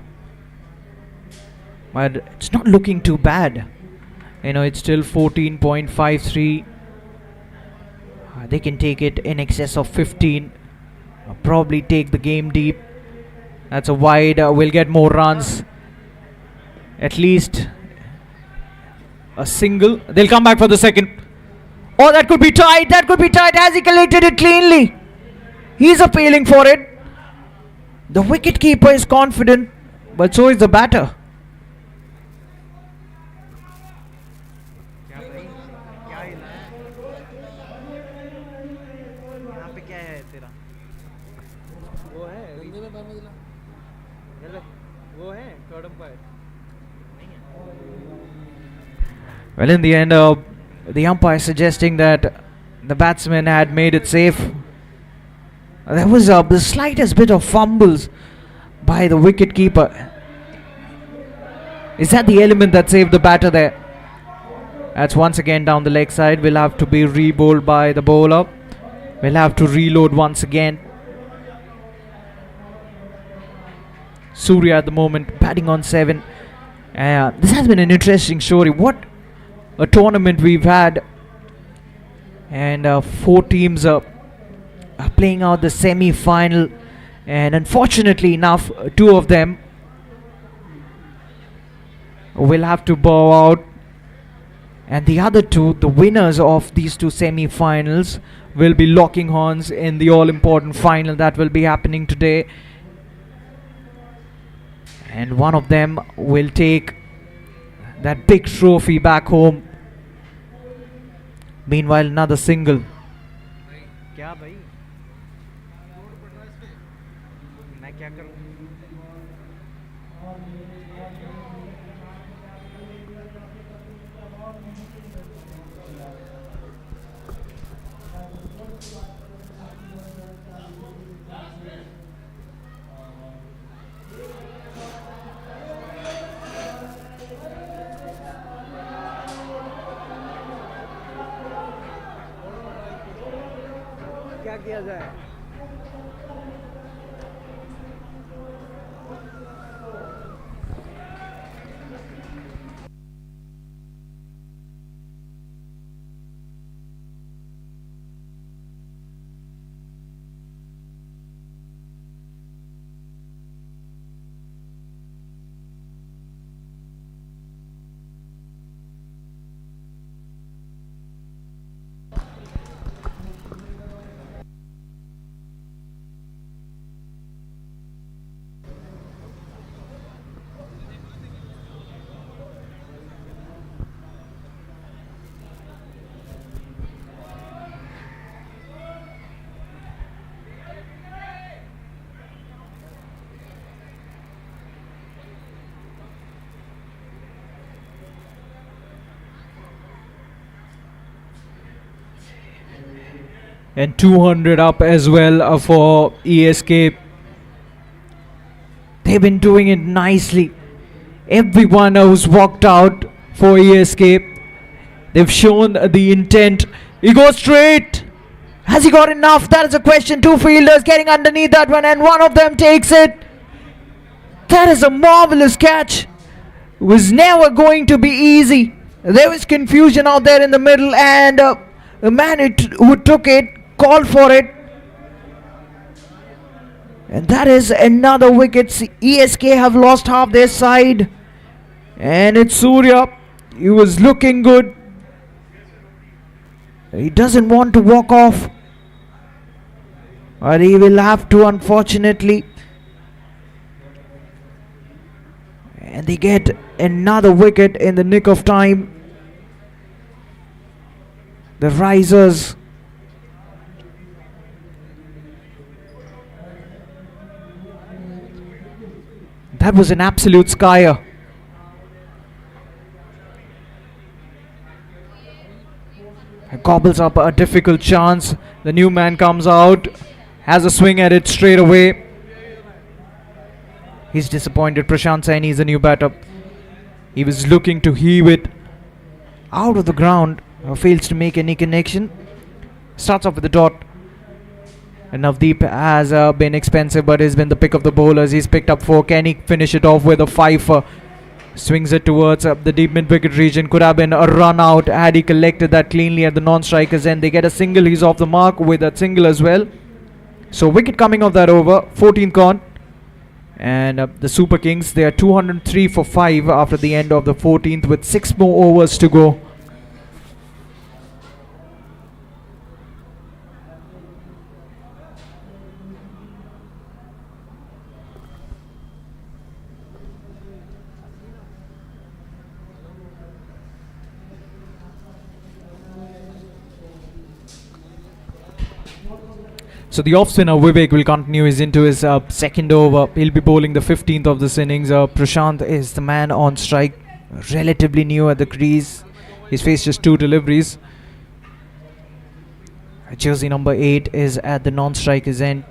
but it's not looking too bad. You know, it's still 14.53. They can take it in excess of 15. Probably take the game deep. That's a wide. We'll get more runs. At least a single. They'll come back for the second. Oh, that could be tight. That could be tight. Has he collected it cleanly? He's appealing for it. The wicketkeeper is confident, but so is the batter. Well, in the end, the umpire suggesting that the batsman had made it safe. There was the slightest bit of fumbles by the wicketkeeper. Is that the element that saved the batter there? That's once again down the leg side. Will have to be re-bowled by the bowler. We'll have to reload once again. Surya at the moment batting on 7. This has been an interesting story. What a tournament we've had. And 4 teams are playing out the semi-final. And unfortunately enough, 2 of them will have to bow out. And the other 2, the winners of these 2 semi-finals, will be locking horns in the all-important final that will be happening today. And one of them will take that big trophy back home. Meanwhile, another single. क्या किया जाए? And 200 up as well for ESK. They've been doing it nicely. Everyone who's walked out for ESK, they've shown the intent. He goes straight. Has he got enough? That is a question. 2 fielders getting underneath that one, and one of them takes it. That is a marvelous catch. It was never going to be easy. There was confusion out there in the middle, and the man who took it called for it. And that is another wicket. ESK have lost half their side. And it's Surya. He was looking good. He doesn't want to walk off, but he will have to, unfortunately. And they get another wicket in the nick of time. The Risers. That was an absolute skyer. Gobbles up a difficult chance. The new man comes out, has a swing at it straight away. He's disappointed. Prashant Saini is the new batter. He was looking to heave it out of the ground. Fails to make any connection. Starts off with the dot. And Navdeep has been expensive, but has been the pick of the bowlers. He's picked up 4. Can he finish it off with a 5? Swings it towards the deep mid-wicket region. Could have been a run out had he collected that cleanly at the non-strikers end. They get a single. He's off the mark with that single as well. So wicket coming off that over. 14th gone. And the Super Kings, they are 203 for 5 after the end of the 14th with 6 more overs to go. So the off-spinner Vivek will continue into his second over. He'll be bowling the 15th of this innings. Prashant is the man on strike, relatively new at the crease. He's faced just 2 deliveries. Jersey number 8 is at the non-strikers end.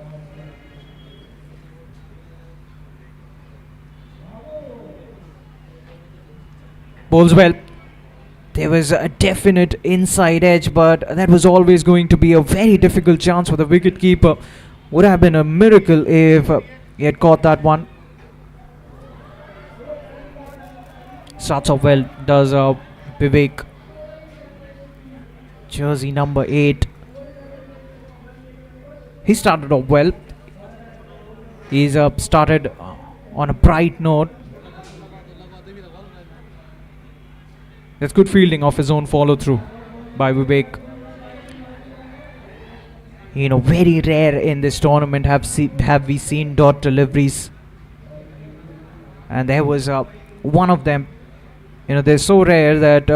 Bowls well. There was a definite inside edge, but that was always going to be a very difficult chance for the wicket-keeper. Would have been a miracle if he had caught that one. Starts off well, does Vivek. Jersey number 8. He started off well. He's started on a bright note. That's good fielding off his own follow-through by Vivek. You know, very rare in this tournament have we seen dot deliveries. And there was one of them. You know, they're so rare that,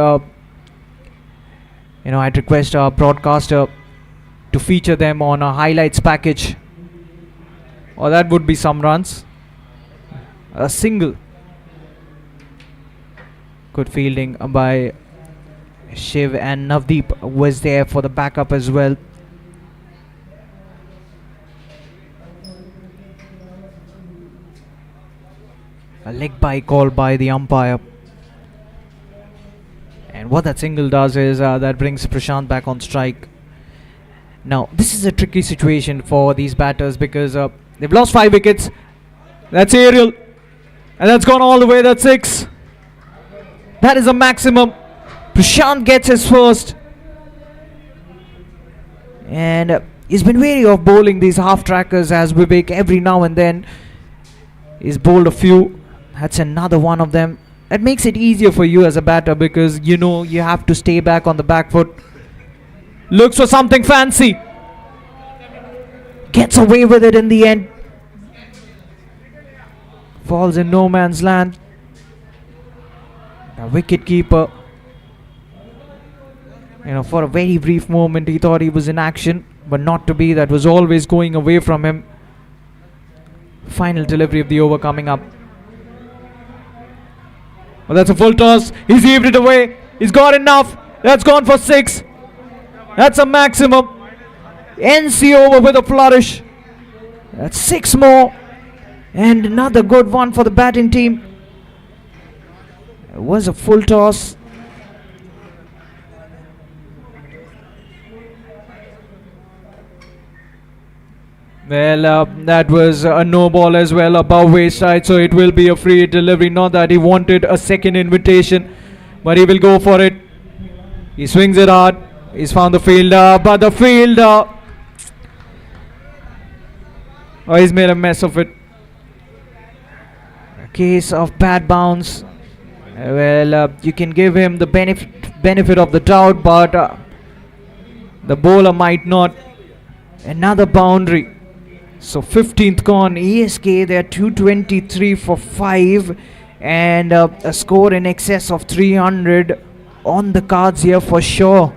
you know, I'd request our broadcaster to feature them on a highlights package. Or that would be some runs. A single. Good fielding by Shiv, and Navdeep was there for the backup as well. A leg by call by the umpire. And what that single does is that brings Prashant back on strike. Now, this is a tricky situation for these batters because they've lost 5 wickets. That's aerial. And that's gone all the way. That's 6. That is a maximum. Prashant gets his first. And he's been wary of bowling these half-trackers as Vivek every now and then. He's bowled a few. That's another one of them. That makes it easier for you as a batter because you know you have to stay back on the back foot. Looks for something fancy. Gets away with it in the end. Falls in no man's land. The wicket keeper, you know, for a very brief moment he thought he was in action, but not to be. That was always going away from him. Final delivery of the over coming up. Well, that's a full toss. He's heaved it away. He's got enough. That's gone for 6. That's a maximum. NC over with a flourish. That's 6 more. And another good one for the batting team. It was a full toss. Well, that was a no ball as well, above waist side, so it will be a free delivery. Not that he wanted a second invitation, but he will go for it. He swings it hard. He's found the fielder, but the fielder, oh, he's made a mess of it. A case of bad bounce. Well, you can give him the benefit of the doubt, but the bowler might not. Another boundary. So 15th gone. ESK, they're 223 for 5, and a score in excess of 300 on the cards here for sure.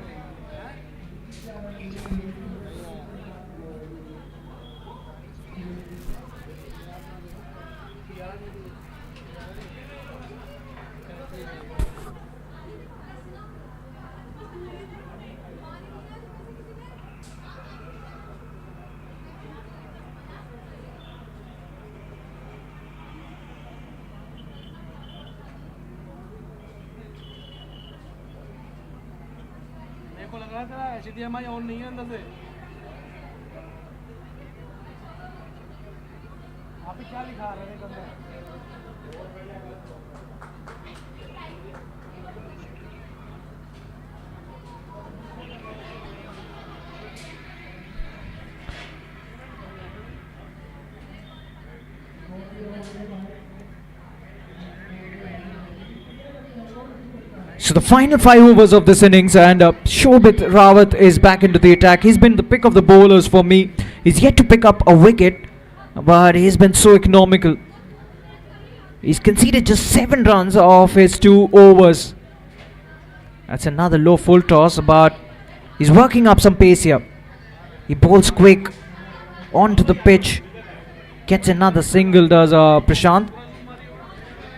HDMI on नहीं है अंदर से पे क्या लिखा रहा है अंदर? So the final 5 overs of this innings, and Shobit Rawat is back into the attack. He's been the pick of the bowlers for me. He's yet to pick up a wicket, but he's been so economical. He's conceded just 7 runs off his 2 overs. That's another low full toss, but he's working up some pace here. He bowls quick onto the pitch. Gets another single, does Prashant.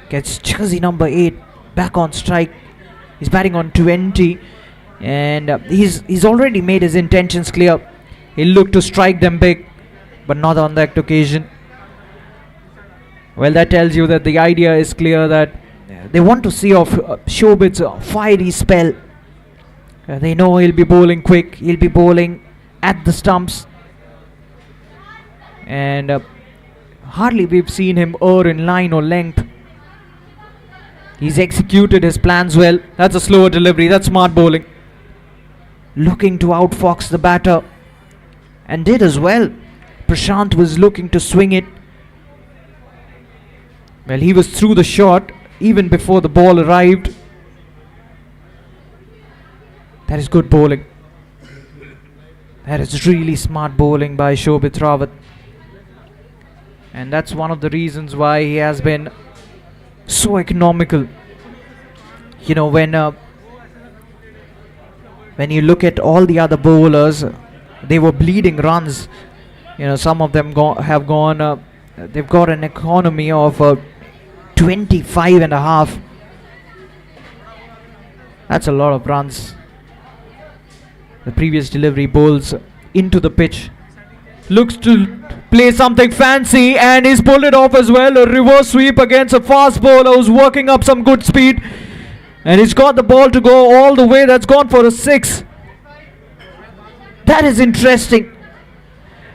Gets jersey number 8 back on strike. He's batting on 20, and he's already made his intentions clear. He'll look to strike them big, but not on that occasion. Well, that tells you that the idea is clear, that they want to see off Shobit's fiery spell. They know he'll be bowling quick, he'll be bowling at the stumps, and hardly we've seen him err in line or length. He's executed his plans well. That's a slower delivery. That's smart bowling. Looking to outfox the batter, and did as well. Prashant was looking to swing it. Well, he was through the shot even before the ball arrived. That is good bowling. That is really smart bowling by Shobit Rawat. And that's one of the reasons why he has been so economical. You know, when you look at all the other bowlers, they were bleeding runs. You know, some of them have gone. They've got an economy of 25 and a half. That's a lot of runs. The previous delivery bowls into the pitch. Looks to play something fancy, and he's pulled it off as well. A reverse sweep against a fast bowler who's working up some good speed, and he's got the ball to go all the way. That's gone for a 6. That is interesting,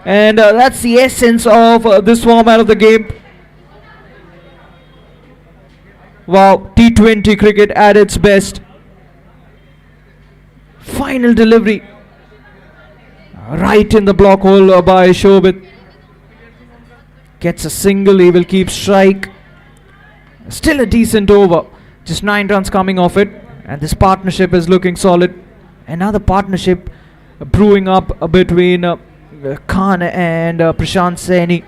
and that's the essence of this format of the game. Wow, T20 cricket at its best. Final delivery right in the block hole by Shobit. Gets a single, he will keep strike. Still a decent over. Just 9 runs coming off it, and this partnership is looking solid. Another partnership brewing up between Khan and Prashant Saini.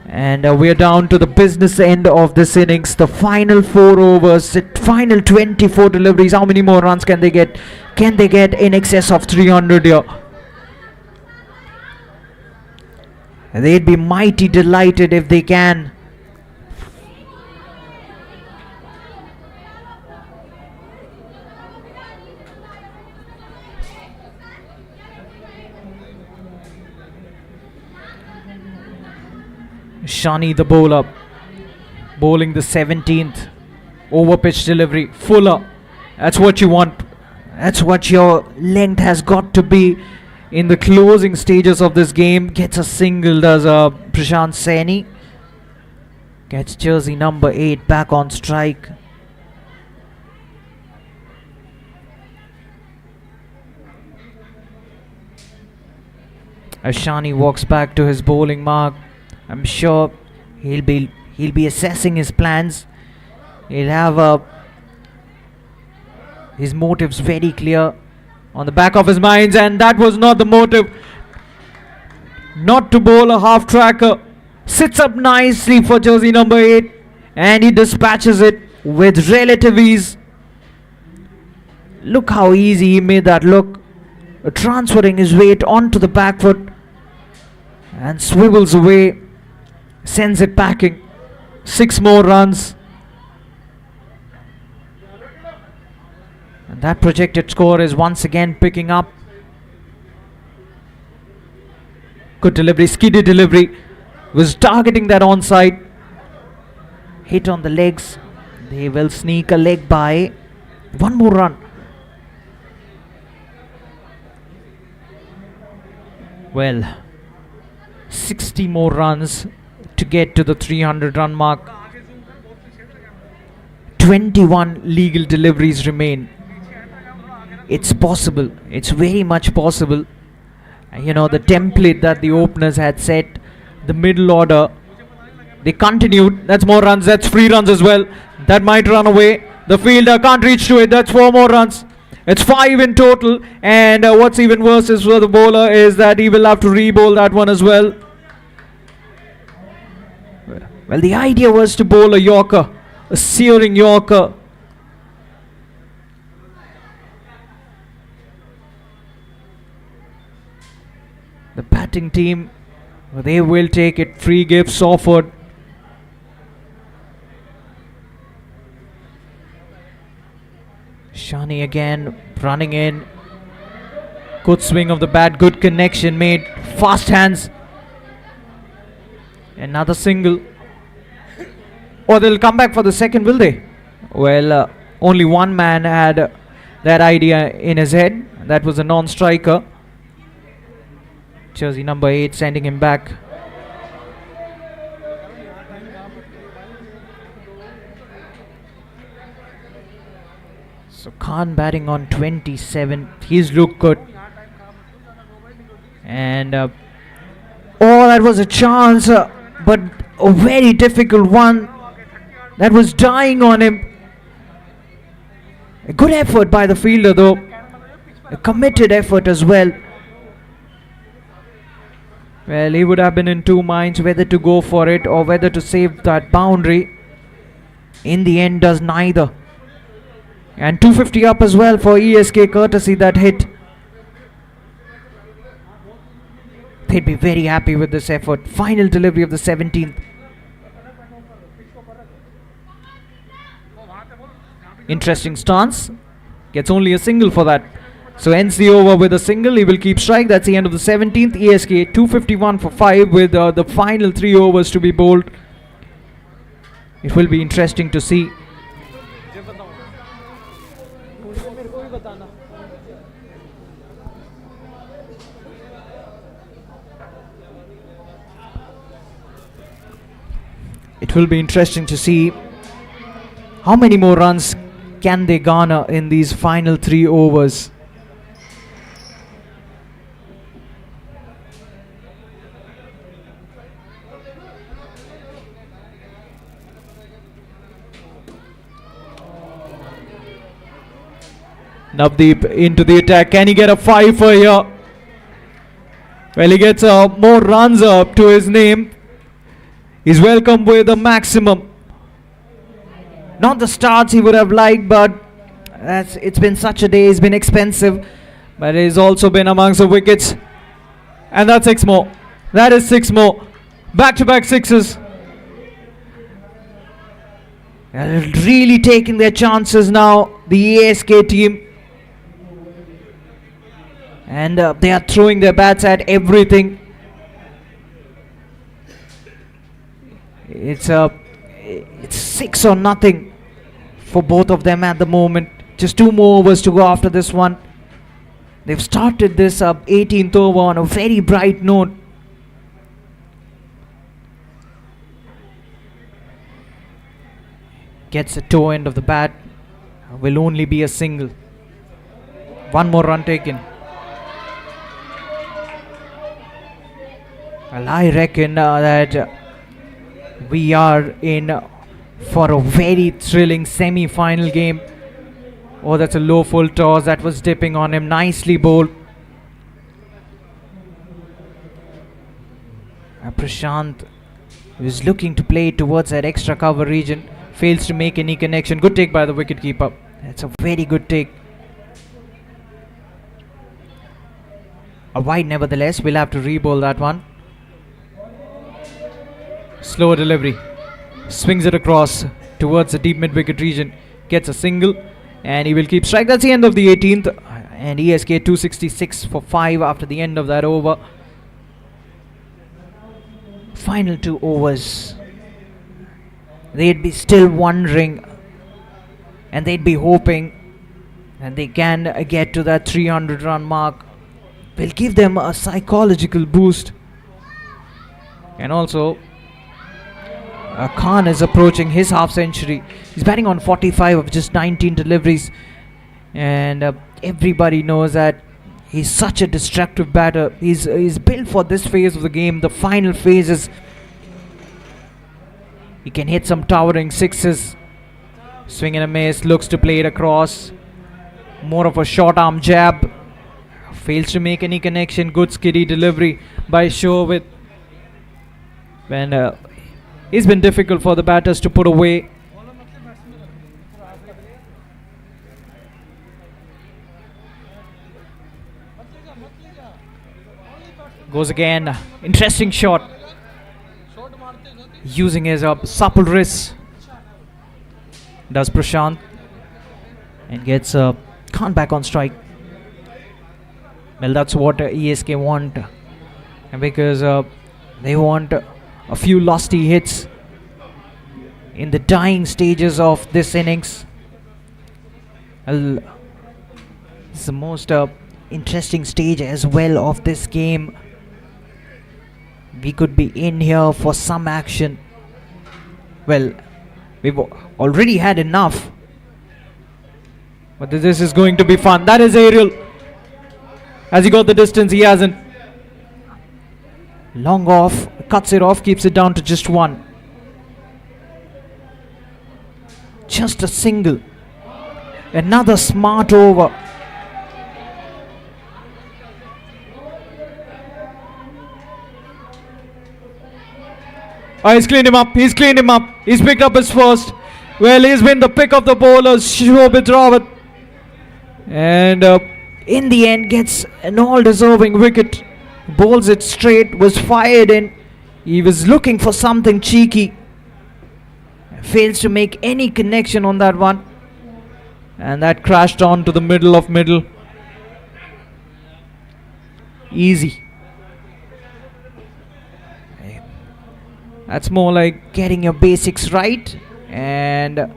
And we're down to the business end of this innings. The final 4 overs, the final 24 deliveries. How many more runs can they get? Can they get in excess of 300 here? They'd be mighty delighted if they can. Shani, the bowler, bowling the 17th over pitch delivery. Fuller, that's what you want. That's what your length has got to be in the closing stages of this game. Gets a single, does Prashant Saini. Gets jersey number 8 back on strike. As Shani walks back to his bowling mark, I'm sure he'll be assessing his plans. He'll have his motives very clear on the back of his minds, and that was not the motive. Not to bowl a half tracker. Sits up nicely for jersey number 8, and he dispatches it with relative ease. Look how easy he made that look, transferring his weight onto the back foot, and swivels away, sends it packing. 6 more runs, and that projected score is once again picking up. Good delivery, skiddy delivery, was targeting that onside. Hit on the legs. They will sneak a leg by. 1 more run. Well, 60 more runs to get to the 300 run mark. 21 legal deliveries remain. It's possible. It's very much possible. You know, the template that the openers had set, the middle order, they continued. That's more runs. That's 3 runs as well. That might run away. The fielder can't reach to it. That's 4 more runs. It's 5 in total. And what's even worse is for the bowler is that he will have to re-bowl that one as well. Well, the idea was to bowl a Yorker, a searing Yorker. The batting team, they will take it. Free gifts offered. Shani again running in. Good swing of the bat, good connection made. Fast hands. Another single. Or they'll come back for the second, will they? Well, only one man had that idea in his head. That was a non-striker. Jersey number 8 sending him back. So Khan batting on 27. He's looked good. And that was a chance, but a very difficult one. That was dying on him. A good effort by the fielder though. A committed effort as well. Well, he would have been in 2 minds whether to go for it or whether to save that boundary. In the end, does neither. And 250 up as well for ESK courtesy that hit. They'd be very happy with this effort. Final delivery of the 17th. Interesting stance. Gets only a single for that. So ends the over with a single. He will keep strike. That's the end of the 17th. ESK 251 for 5 with the final 3 overs to be bowled. It will be interesting to see. It will be interesting to see how many more runs can they garner in these final 3 overs. Navdeep into the attack. Can he get a 5 here? Well, he gets more runs up to his name. He's welcome with a maximum. Not the starts he would have liked, but it's been such a day. It's been expensive, but he's also been amongst the wickets. And that's 6 more. That is 6 more. Back-to-back 6s. Really taking their chances now, the ASK team. And they are throwing their bats at everything. It's 6 or nothing for both of them at the moment. Just 2 more overs to go after this one. They've started this 18th over on a very bright note. Gets the toe end of the bat. Will only be a single. 1 more run taken. Well, I reckon that we are in for a very thrilling semi-final game. Oh, that's a low full toss. That was dipping on him. Nicely bowled. Prashant is looking to play towards that extra cover region. Fails to make any connection. Good take by the wicketkeeper. That's a very good take. A wide nevertheless. We'll have to re-bowl that one. Slower delivery. Swings it across towards the deep mid-wicket region. Gets a single. And he will keep strike. That's the end of the 18th. And ESK 266 for 5 after the end of that over. Final 2 overs. They'd be still wondering. And they'd be hoping. And they can get to that 300 run mark. Will give them a psychological boost. And also Khan is approaching his half century. He's batting on 45 of just 19 deliveries, and everybody knows that he's such a destructive batter. He's built for this phase of the game, the final phases. He can hit some towering sixes. Swing and a miss, looks to play it across. More of a short arm jab. Fails to make any connection. Good skiddy delivery by Shovit. And it's been difficult for the batters to put away. Goes again. Interesting shot. Using his supple wrist. Does Prashant. And gets Khan back on strike. Well, that's what ESK want. And because they want a few lofty hits in the dying stages of this innings. Well, it's the most interesting stage as well of this game. We could be in here for some action. Well, we've already had enough. But this is going to be fun. That is Ariel. Has he got the distance? He hasn't. Long off. Cuts it off. Keeps it down to just one. Just a single. Another smart over. Oh, he's cleaned him up. He's cleaned him up. He's picked up his first. Well, he's been the pick of the bowlers, Shobit Rawat. And in the end, gets an all-deserving wicket. Bowls it straight. Was fired in. He was looking for something cheeky. Fails to make any connection on that one. And that crashed on to the middle of middle. Easy. That's more like getting your basics right and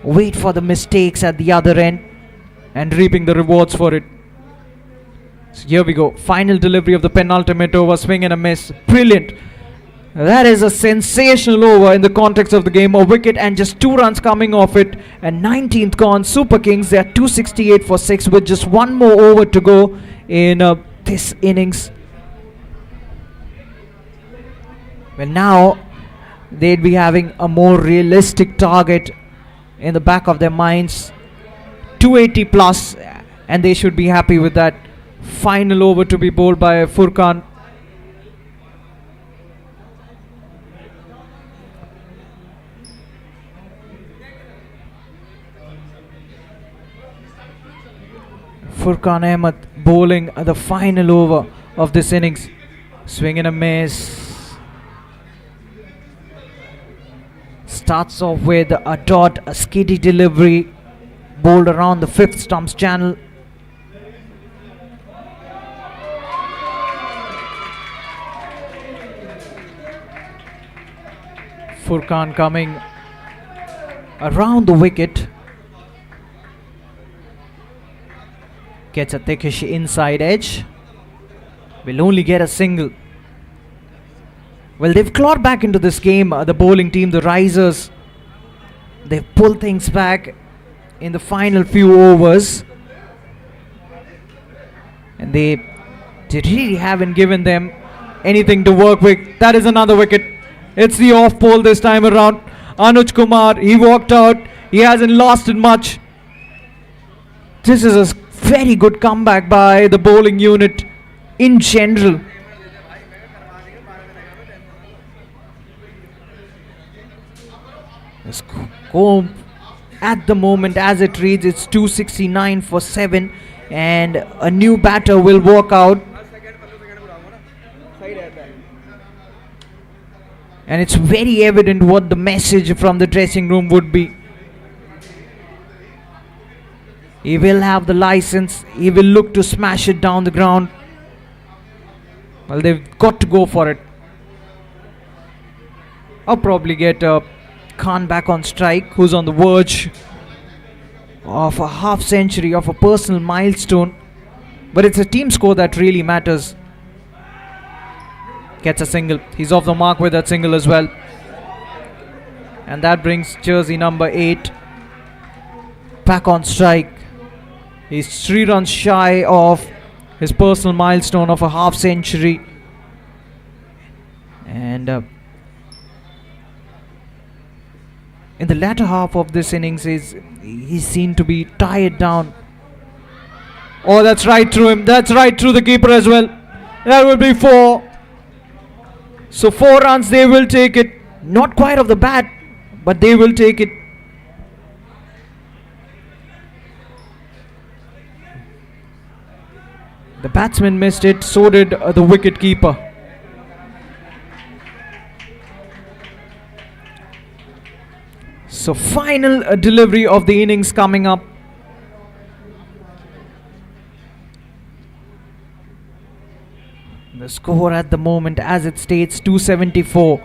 wait for the mistakes at the other end and reaping the rewards for it. So here we go. Final delivery of the penultimate over. Swing and a miss. Brilliant. That is a sensational over in the context of the game. A wicket and just 2 runs coming off it. And 19th gone. Super Kings, they are 268 for 6 with just 1 more over to go in this innings. Well, now they'd be having a more realistic target in the back of their minds. 280 plus, and they should be happy with that. Final over to be bowled by Furkan. Furkan Ahmed bowling the final over of this innings. Swing and a miss. Starts off with a dot, a skiddy delivery, bowled around the 5th stumps channel. Furkan coming around the wicket. Gets a thickish inside edge. Will only get a single. Well, they've clawed back into this game, the bowling team, the Risers. They've pulled things back in the final few overs. And they really haven't given them anything to work with. That is another wicket. It's the off pole this time around. Anuj Kumar, he walked out. He hasn't lost it much. This is a very good comeback by the bowling unit in general. Go at the moment as it reads, it's 269 for 7 and a new batter will walk out. And it's very evident what the message from the dressing room would be. He will have the license. He will look to smash it down the ground. Well, they've got to go for it. I'll probably get Khan back on strike, who's on the verge of a half century, of a personal milestone. But it's a team score that really matters. Gets a single. He's off the mark with that single as well. And that brings jersey number 8 back on strike. He's 3 runs shy of his personal milestone of a half century. And in the latter half of this innings, he's seen to be tired down. Oh, that's right through him. That's right through the keeper as well. That will be 4. So 4 runs, they will take it. Not quite off the bat, but they will take it. The batsman missed it, so did the wicket keeper. So final delivery of the innings coming up. The score at the moment, as it states, 274.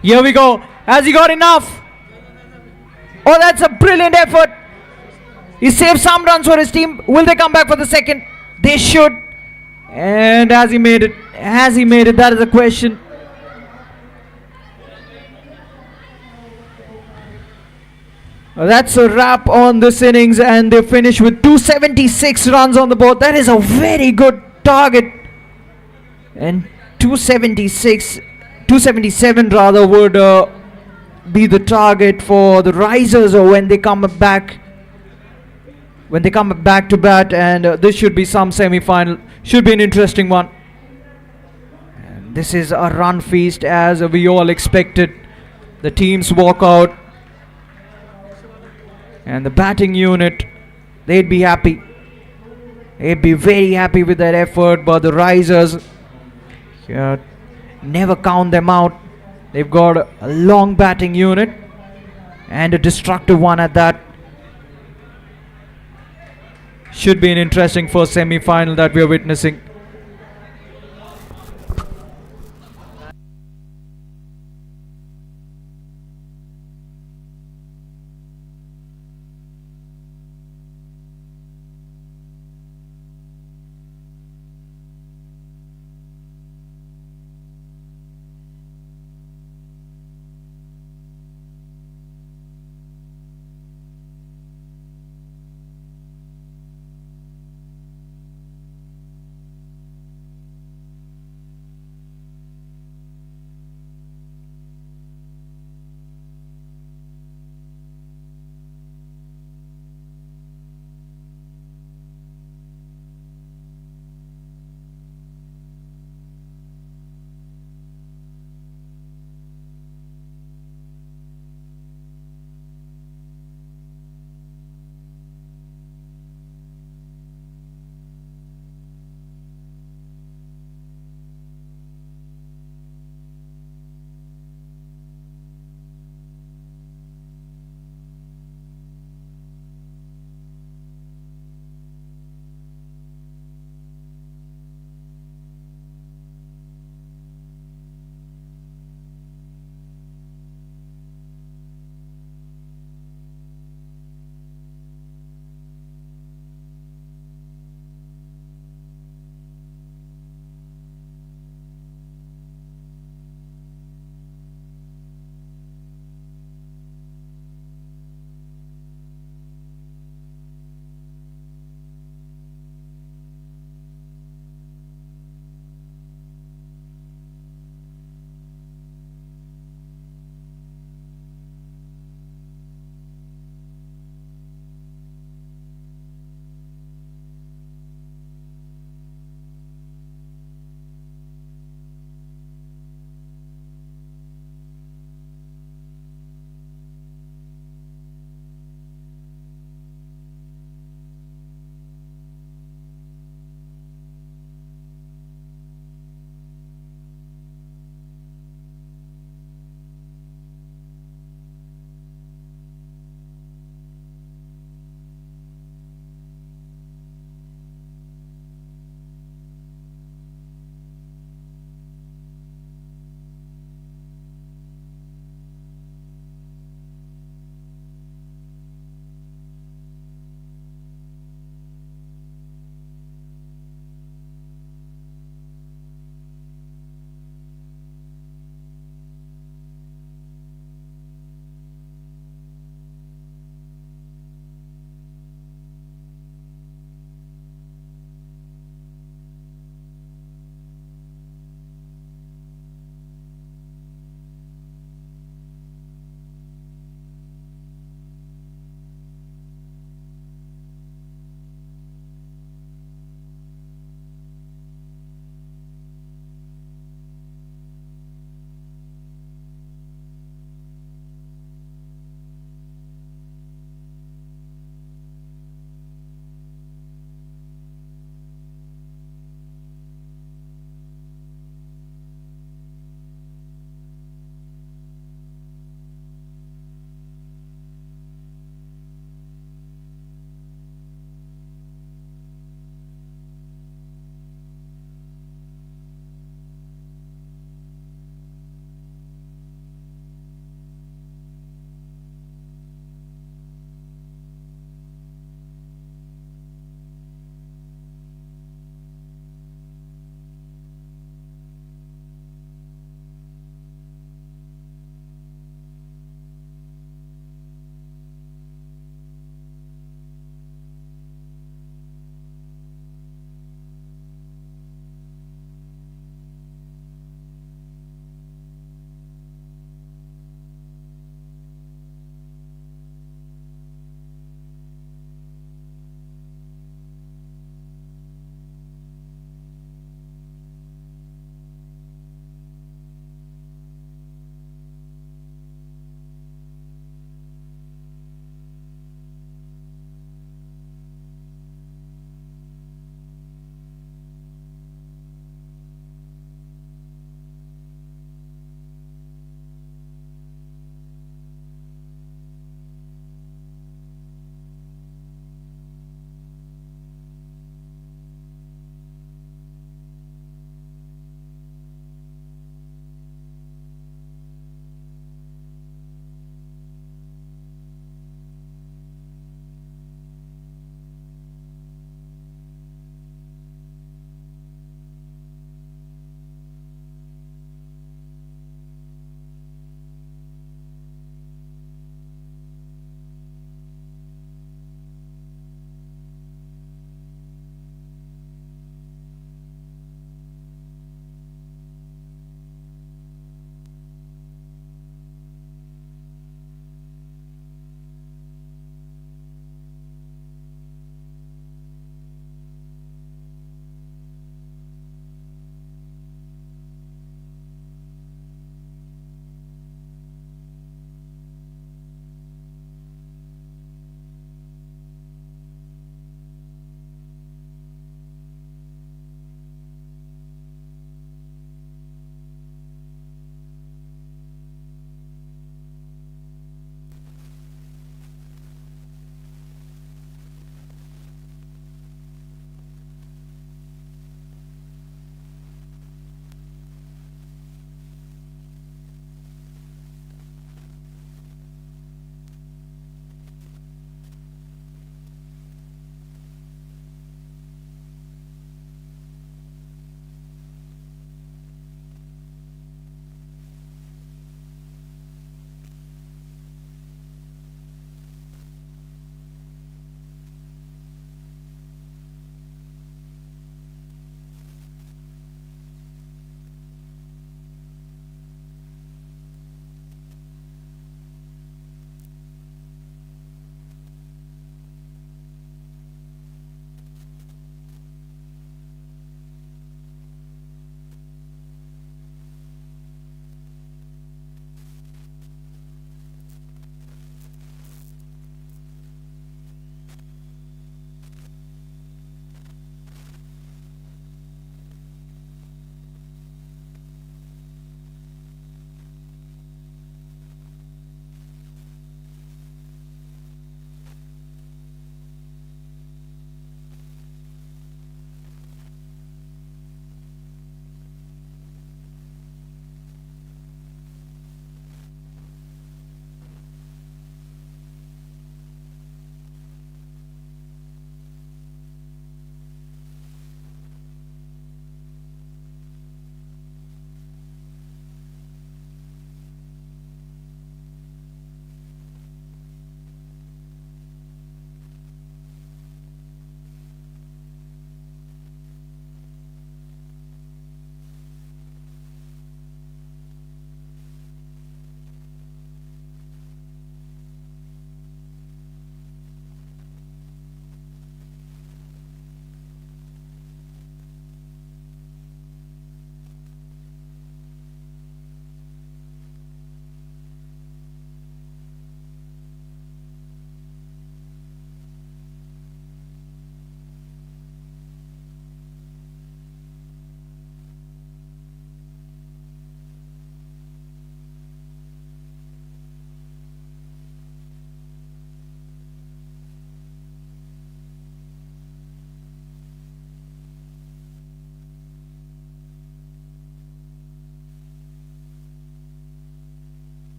Here we go. Has he got enough? Oh, that's a brilliant effort. He saved some runs for his team. Will they come back for the second? They should. And has he made it? Has he made it? That is the question. That's a wrap on this innings, and they finish with 276 runs on the board. That is a very good target. And 277 rather would be the target for the Risers when they come back. When they come back to bat, and this should be some semi-final. Should be an interesting one. And this is a run feast as we all expected. The teams walk out. And the batting unit, they'd be happy. They'd be very happy with that effort, but the Risers, never count them out. They've got a long batting unit and a destructive one at that. Should be an interesting first semi-final that we are witnessing.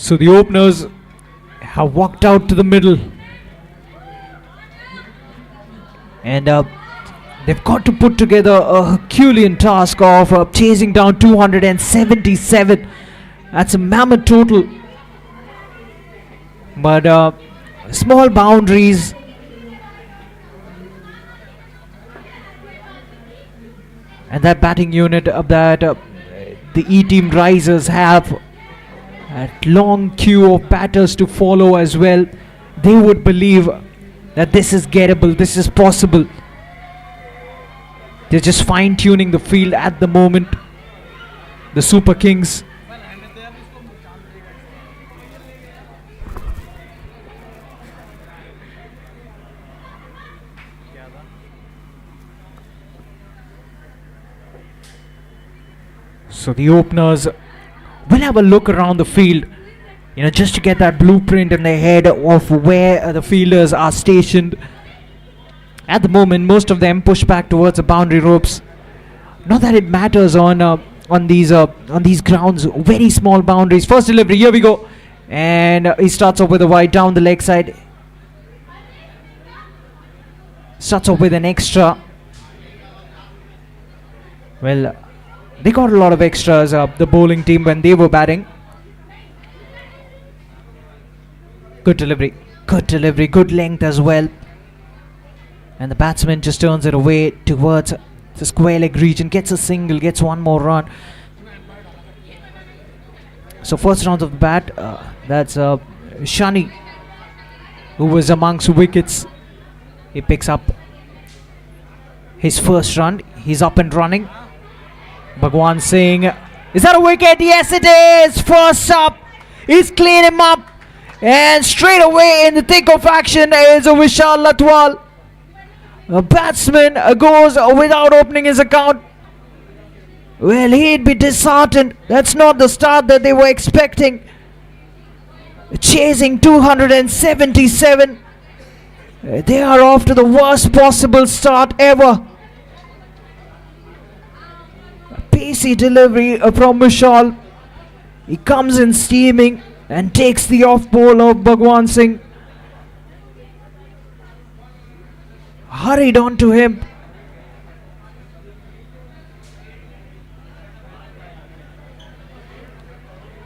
So the openers have walked out to the middle. And they've got to put together a Herculean task of chasing down 277. That's a mammoth total. But small boundaries. And that batting unit that the eTeam risers have a long queue of batters to follow as well. They would believe that this is gettable, this is possible. They're just fine-tuning the field at the moment. The Super Kings. So the openers will have a look around the field, just to get that blueprint in their head of where the fielders are stationed. At the moment, most of them push back towards the boundary ropes. Not that it matters on these grounds. Very small boundaries. First delivery. Here we go, and he starts off with a wide down the leg side. Starts off with an extra. Well, they got a lot of extras, the bowling team, when they were batting. Good delivery, good length as well. And the batsman just turns it away towards the square leg region, gets a single, gets one more run. So first round of the bat, that's Shani, who was amongst wickets. He picks up his first run. He's up and running. Bhagwan Singh, is that a wicket? Yes it is. First up, he's cleaned him up, and straight away in the thick of action is Vishal Latwal. The batsman goes without opening his account. Well, he'd be disheartened. That's not the start that they were expecting. Chasing 277. They are off to the worst possible start ever. Pacey delivery from Vishal. He comes in steaming and takes the off ball of Bhagwan Singh. Hurried on to him.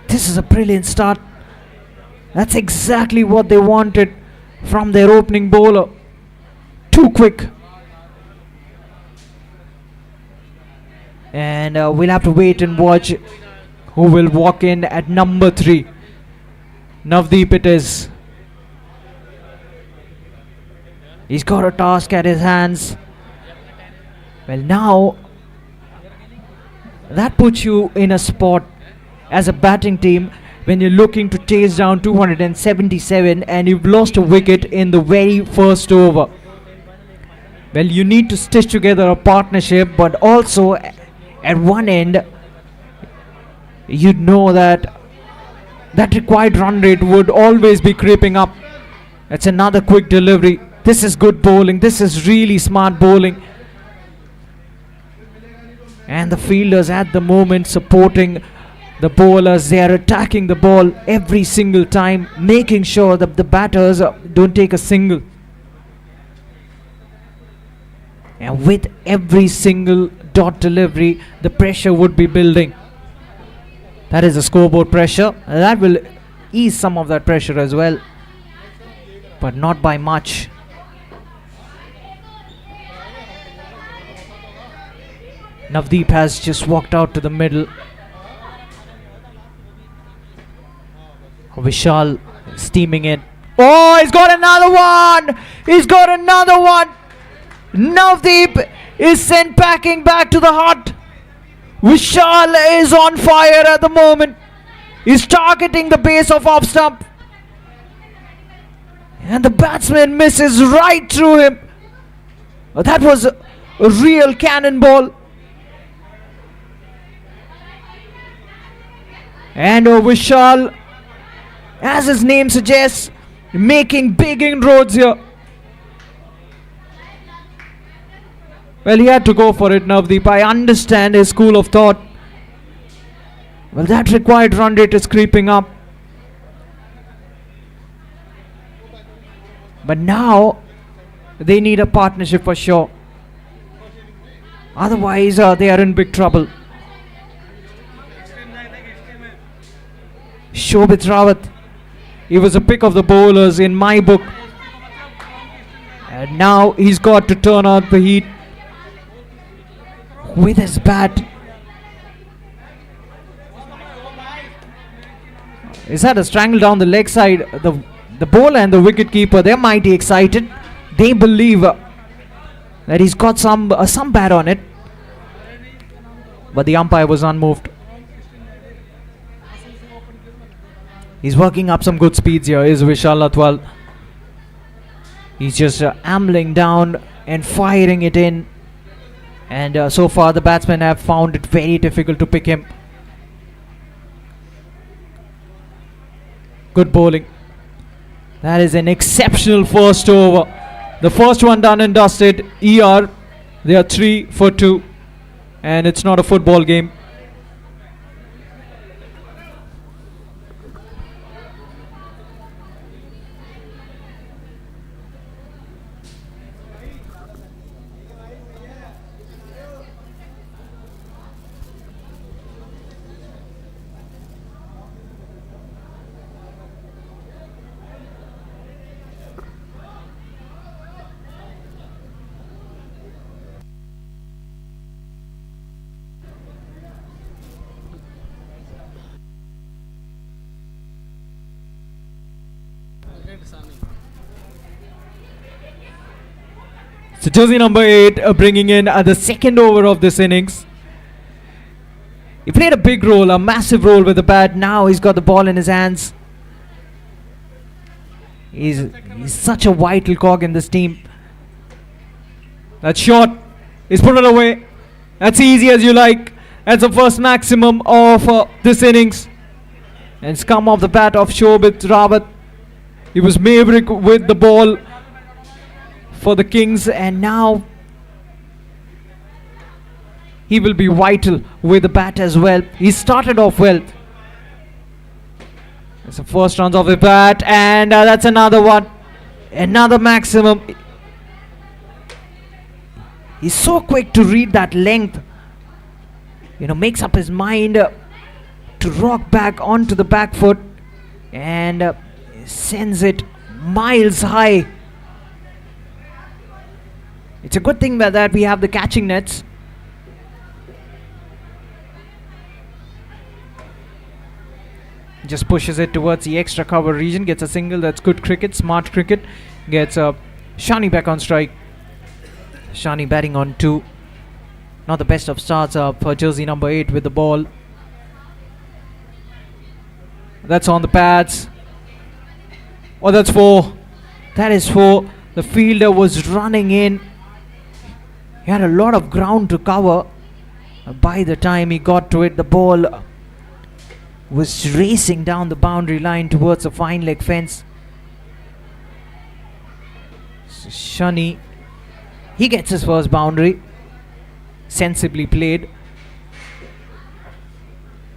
This is a brilliant start. That's exactly what they wanted from their opening bowler. Too quick. And we'll have to wait and watch who will walk in at number 3. Navdeep it is. He's got a task at his hands. Well, now that puts you in a spot as a batting team when you're looking to chase down 277 and you've lost a wicket in the very first over. Well, you need to stitch together a partnership, but also at one end, you'd know that required run rate would always be creeping up. That's another quick delivery. This is good bowling. This is really smart bowling. And the fielders at the moment supporting the bowlers. They are attacking the ball every single time, making sure that the batters don't take a single. And with every single dot delivery, the pressure would be building. That is the scoreboard pressure. That will ease some of that pressure as well, but not by much. Navdeep has just walked out to the middle. Vishal steaming in. Oh, he's got another one! He's got another one! Navdeep is sent packing back to the hut. Vishal is on fire at the moment. He's targeting the base of off stump. And the batsman misses right through him. That was a real cannonball. And Vishal, as his name suggests, making big inroads here. Well, he had to go for it, Navdeep. I understand his school of thought. Well, that required run rate is creeping up. But now they need a partnership for sure. Otherwise, they are in big trouble. Shobit Rawat, he was a pick of the bowlers in my book. And now he's got to turn out the heat with his bat. He's had a strangle down the leg side. The bowler and the wicket keeper, they're mighty excited. They believe that he's got some bat on it. But the umpire was unmoved. He's working up some good speeds here, is Vishal Latwal. He's just ambling down and firing it in. And so far the batsmen have found it very difficult to pick him. Good bowling. That is an exceptional first over. The first one done and dusted. ER, they are 3 for 2. And it's not a football game. So jersey number 8 bringing in the second over of this innings. He played a big role, a massive role with the bat. Now he's got the ball in his hands. He's such a vital cog in this team. That shot is put it away. That's easy as you like. That's the first maximum of this innings. And it's come off the bat of Shobit Rawat. He was maverick with the ball for the Kings, and now he will be vital with the bat as well. He started off well. It's the first runs of the bat, and that's another one. Another maximum. He's so quick to read that length. Makes up his mind to rock back onto the back foot and sends it miles high. It's a good thing that we have the catching nets. Just pushes it towards the extra cover region. Gets a single. That's good cricket. Smart cricket. Gets Shani back on strike. Shani batting on 2. Not the best of starts for jersey number 8 with the ball. That's on the pads. Oh, that's 4. That is 4. The fielder was running in. He had a lot of ground to cover. By the time he got to it, the ball was racing down the boundary line towards the fine leg fence. So Shani, he gets his first boundary. Sensibly played.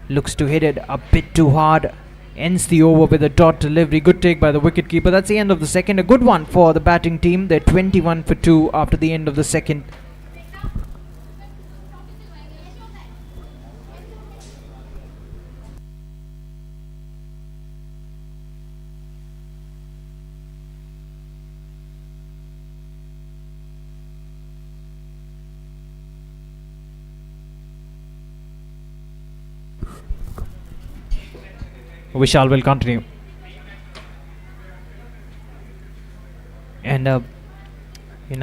Looks to hit it a bit too hard. Ends the over with a dot delivery. Good take by the wicketkeeper. That's the end of the second. A good one for the batting team. They're 21 for 2 after the end of the second. Vishal will continue. And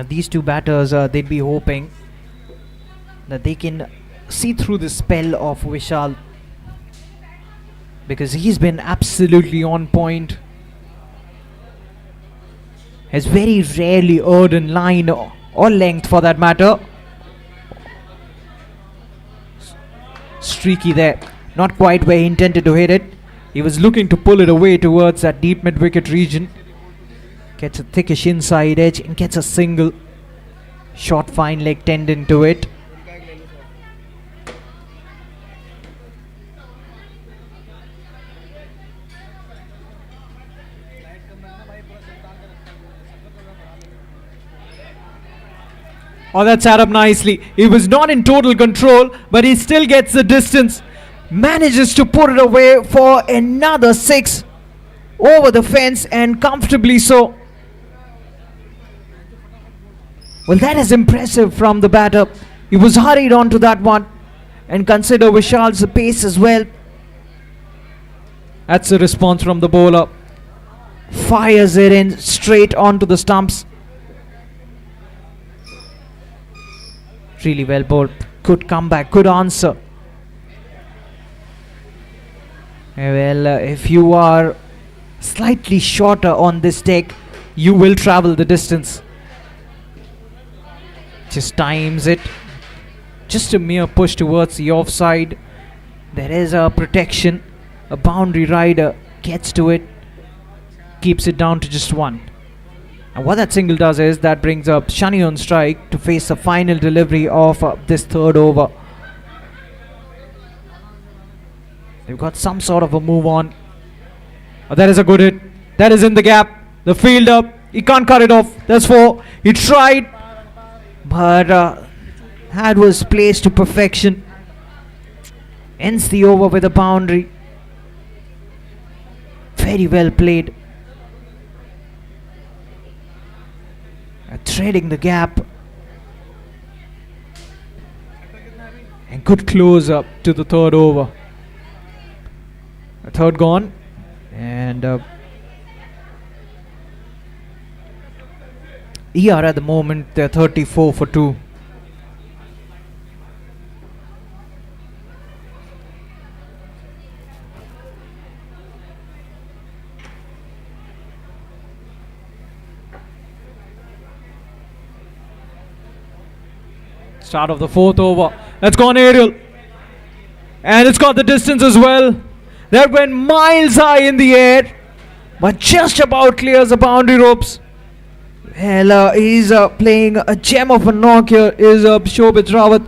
these two batters, they'd be hoping that they can see through the spell of Vishal, because he's been absolutely on point. Has very rarely erred in line or length for that matter. Streaky there. Not quite where he intended to hit it. He was looking to pull it away towards that deep mid-wicket region. Gets a thickish inside edge and gets a single. Short fine leg tendon to it. Oh, that's set up nicely. He was not in total control, but he still gets the distance. Manages to put it away for another 6 over the fence, and comfortably so. Well, that is impressive from the batter. He was hurried onto that one, and consider Vishal's pace as well. That's a response from the bowler. Fires it in straight onto the stumps. Really well bowled. Good comeback, good answer. Well, if you are slightly shorter on this deck, you will travel the distance. Just times it. Just a mere push towards the offside. There is a protection. A boundary rider gets to it. Keeps it down to just 1. And what that single does is that brings up Shani on strike to face the final delivery of this 3rd over. They've got some sort of a move on. Oh, that is a good hit. That is in the gap. The fielder, he can't cut it off. That's 4. He tried, but that was placed to perfection. Ends the over with a boundary. Very well played. Threading the gap. And good close up to the 3rd over. A 3rd gone. And ER at the moment, they're 34 for 2. Start of the 4th over. That's gone aerial. And it's got the distance as well. That went miles high in the air, but just about clears the boundary ropes. Well, he's playing a gem of a knock here, is Shobit Rawat.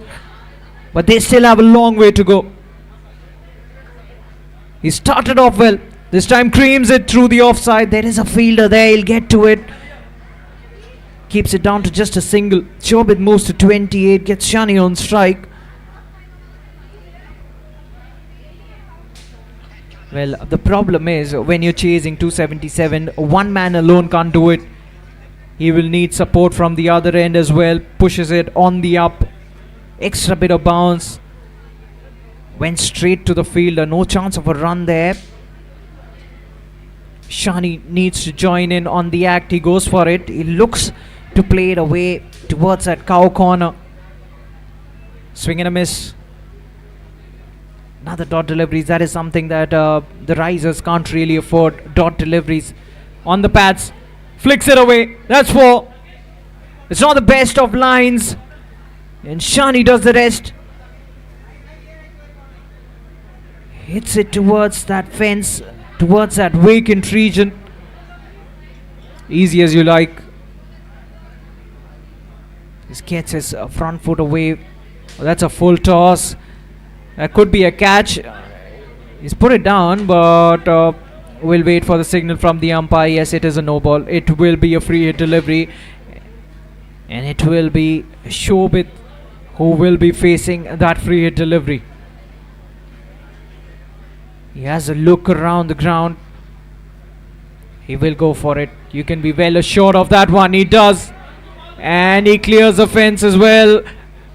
But they still have a long way to go. He started off well. This time creams it through the offside. There is a fielder there. He'll get to it. Keeps it down to just a single. Shobit moves to 28. Gets Shani on strike. Well, the problem is when you're chasing 277, one man alone can't do it. He will need support from the other end as well. Pushes it on the up. Extra bit of bounce. Went straight to the fielder. No chance of a run there. Shani needs to join in on the act. He goes for it. He looks to play it away towards that cow corner. Swing and a miss. Another dot deliveries. That is something that the risers can't really afford. Dot deliveries on the pads. Flicks it away. That's 4. It's not the best of lines. And Shani does the rest. Hits it towards that fence, towards that vacant region. Easy as you like. This gets his front foot away. Oh, that's a full toss. That could be a catch. He's put it down, but we'll wait for the signal from the umpire. Yes, it is a no ball. It will be a free hit delivery. And it will be Shobit who will be facing that free hit delivery. He has a look around the ground. He will go for it. You can be well assured of that one. He does. And he clears the fence as well.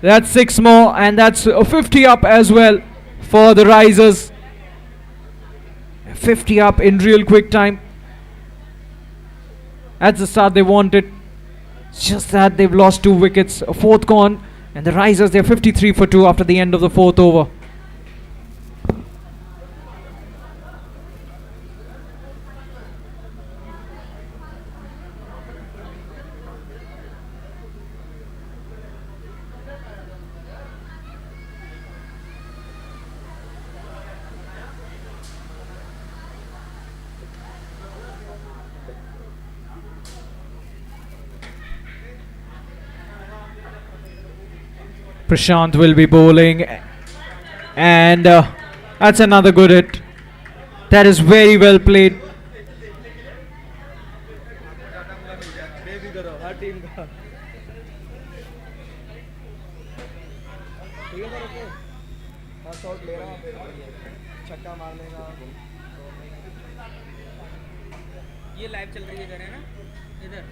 That's 6 more, and that's 50 up as well for the risers. 50 up in real quick time. That's the start they wanted. It's just that they've lost 2 wickets. A 4th gone, and the risers, they're 53 for 2 after the end of the 4th over. Prashant will be bowling, and that's another good hit. That is very well played. ठीक है sir okay हाँ shot ले रहा हूँ छक्का मार लेगा ये लाइव चल रही है इधर है ना इधर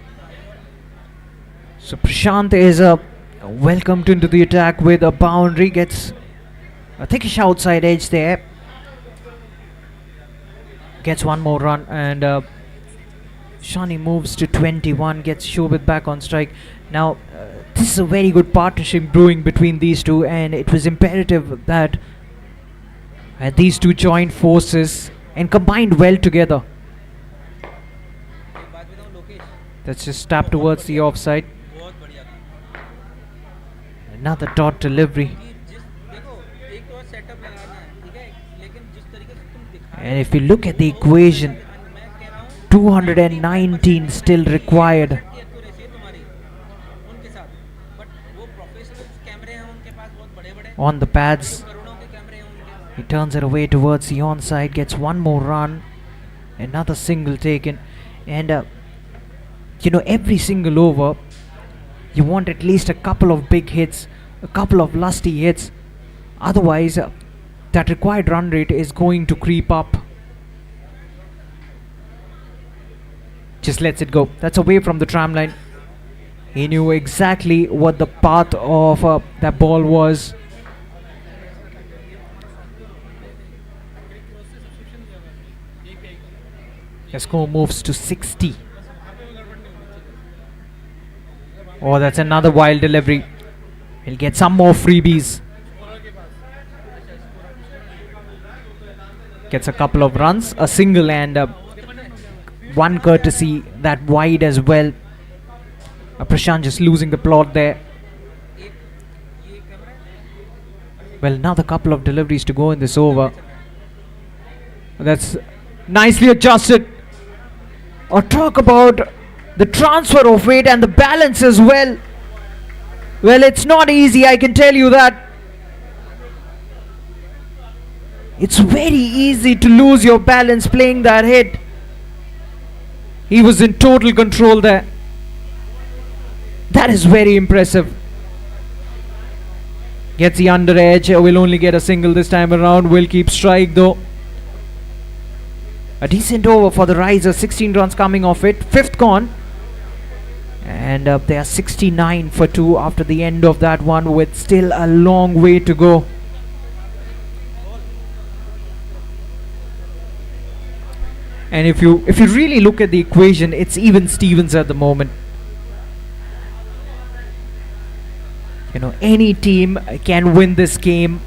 So Prashant is welcomed into the attack with a boundary, gets a thickish outside edge there. Gets one more run and Shani moves to 21, gets Shobit back on strike. Now this is a very good partnership brewing between these two, and it was imperative that these two joined forces and combined well together. एक बात बताऊं Lokesh That's just tap towards the offside. बहुत बढ़िया था Another dot delivery. कि जिस देखो एक तो सेटअप लगाना है ठीक है लेकिन जिस तरीके से तुम दिखा And if you look at the equation, मैं कह रहा हूँ 219 still required की एक्यूरेसी है तुम्हारी उनके साथ बट वो प्रोफेशनल कैमरे हैं उनके पास बहुत बड़े बड़े on the pads. करोड़ों के कैमरे हैं उनके He turns it away towards the onside, gets one more run, another single taken, and every single over, you want at least a couple of big hits, a couple of lusty hits. Otherwise, that required run rate is going to creep up. Just lets it go. That's away from the tram line. He knew exactly what the path of that ball was. The score moves to 60. Oh, that's another wild delivery. He'll get some more freebies. Gets a couple of runs, a single and one courtesy that wide as well. Prashant just losing the plot there. Well, another couple of deliveries to go in this over. That's nicely adjusted. Or talk about the transfer of weight and the balance as well. Well, it's not easy, I can tell you that. It's very easy to lose your balance playing that hit. He was in total control there. That is very impressive. Gets the under edge. Will only get a single this time around. Will keep strike though. A decent over for the Risers. 16 runs coming off it. Fifth gone. And they are 69 for 2 after the end of that one, with still a long way to go. And if you really look at the equation, it's even Stevens at the moment. Any team can win this game,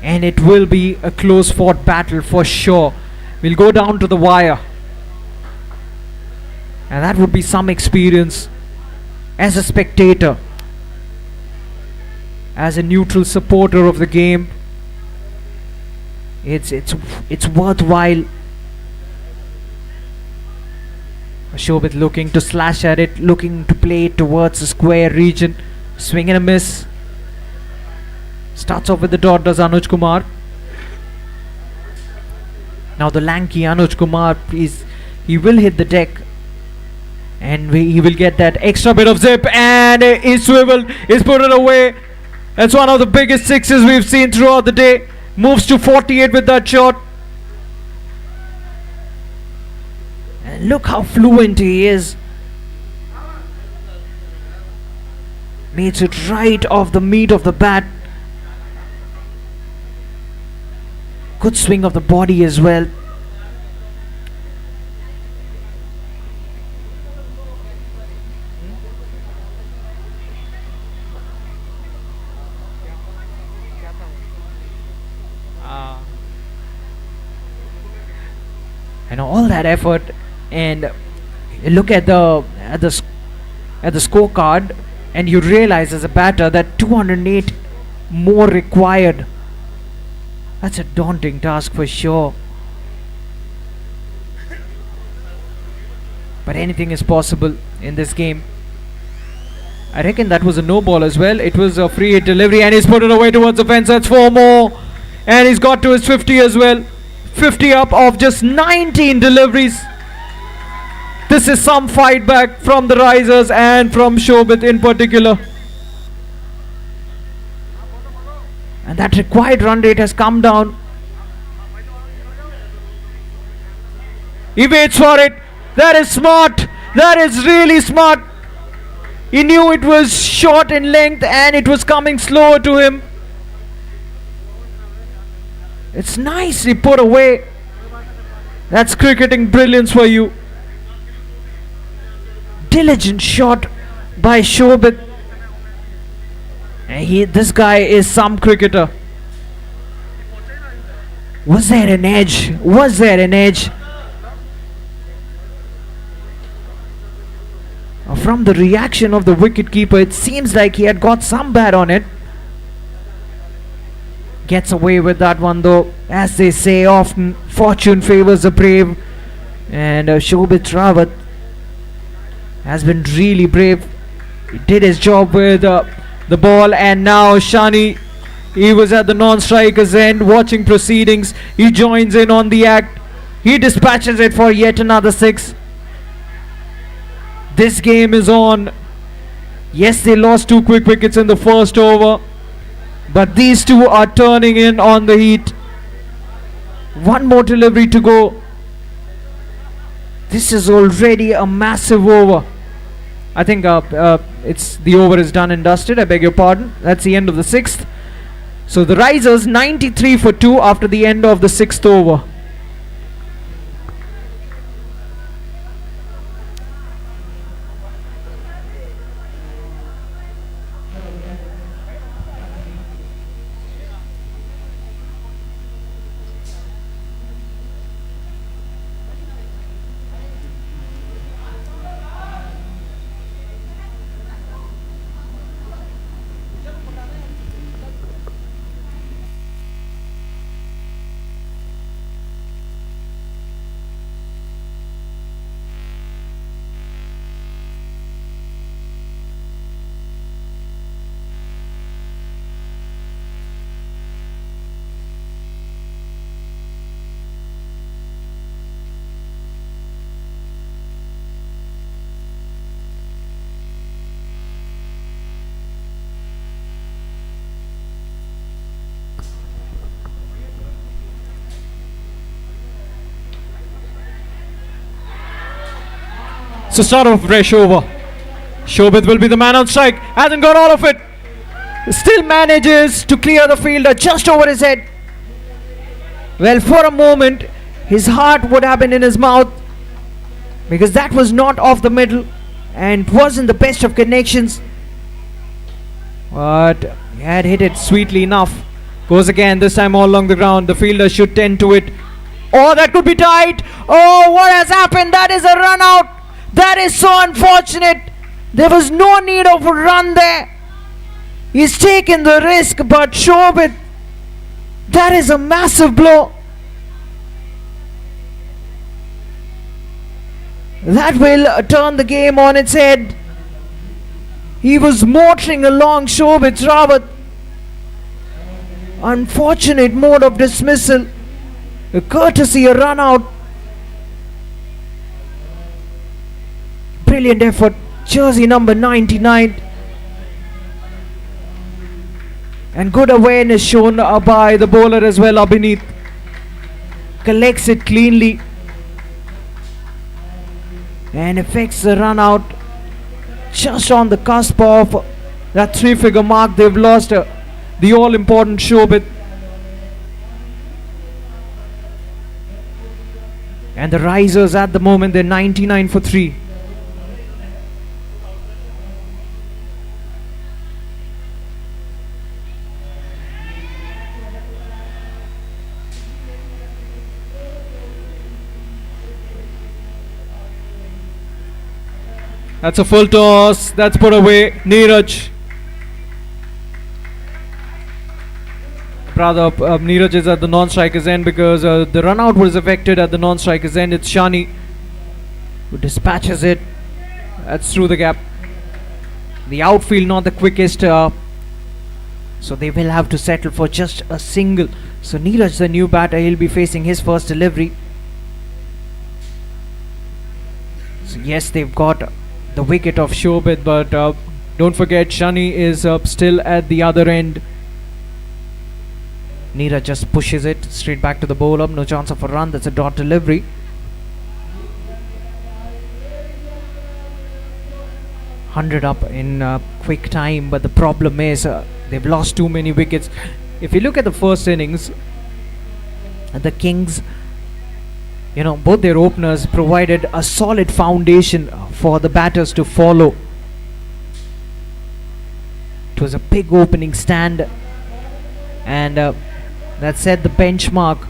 and it will be a close fought battle for sure. We'll go down to the wire, and that would be some experience as a spectator, as a neutral supporter of the game. It's worthwhile. Shobit looking to slash at it, looking to play it towards the square region. Swing and a miss. Starts off with the dot, does Anuj Kumar. Now the lanky Anuj Kumar, he will hit the deck, and he will get that extra bit of zip, and he swiveled, he's put it away. That's one of the biggest sixes we've seen throughout the day. Moves to 48 with that shot. And look how fluent he is. Meets it right off the meat of the bat. Good swing of the body as well. And all that effort, and you look at the scorecard, and you realize as a batter that 208 more required. That's a daunting task for sure. But anything is possible in this game. I reckon that was a no ball as well. It was a free hit delivery, and he's put it away towards the fence. That's 4 more, and he's got to his 50 as well. 50 up of just 19 deliveries. This is some fight back from the Risers and from Shobit in particular. And that required run rate has come down. He waits for it. That is smart. That is really smart. He knew it was short in length and it was coming slower to him. It's nicely put away. That's cricketing brilliance for you. Diligent shot by Shobit. And this guy is some cricketer. Was there an edge? Was there an edge? From the reaction of the wicketkeeper, it seems like he had got some bat on it. Gets away with that one though. As they say often, fortune favors the brave. And Shobit Rawat has been really brave. He did his job with the ball, and now Shani, he was at the non-striker's end watching proceedings. He joins in on the act. He dispatches it for yet another 6. This game is on. Yes, they lost 2 quick wickets in the first over, but these two are turning in on the heat. One more delivery to go. This is already a massive over. I think it's the over is done and dusted. I beg your pardon. That's the end of the 6th. So the Risers 93 for 2 after the end of the 6th over. So start of a fresh over. Shobit will be the man on strike. Hasn't got all of it. Still manages to clear the fielder just over his head. Well, for a moment, his heart would have been in his mouth, because that was not off the middle and wasn't the best of connections. But he had hit it sweetly enough. Goes again, this time all along the ground. The fielder should tend to it. Oh, that could be tight. Oh, what has happened? That is a run out. That is so unfortunate. There was no need of a run there. He's taken the risk, but Shobit, that is a massive blow. That will turn the game on its head. He was motoring along Shobit Rawat. Unfortunate mode of dismissal. A courtesy, a run out. Brilliant effort. Jersey number 99. And good awareness shown by the bowler as well up beneath. Collects it cleanly. And effects the run out. Just on the cusp of that 3-figure mark. They've lost the all-important Shobit. And the Risers at the moment, they're 99 for 3. That's a full toss. That's put away. Neeraj. Rather, Neeraj is at the non-striker's end, because the run out was affected at the non-striker's end. It's Shani who dispatches it. That's through the gap. The outfield not the quickest, so they will have to settle for just a single. So Neeraj, the new batter, he'll be facing his first delivery. So yes, they've got the wicket of Shobit, but don't forget Shani is still at the other end. Neera just pushes it straight back to the bowler. No chance of a run. That's a dot delivery. Hundred up in quick time, but the problem is they've lost too many wickets. If you look at the first innings, the Kings, both their openers provided a solid foundation for the batters to follow. It was a big opening stand, and that set the benchmark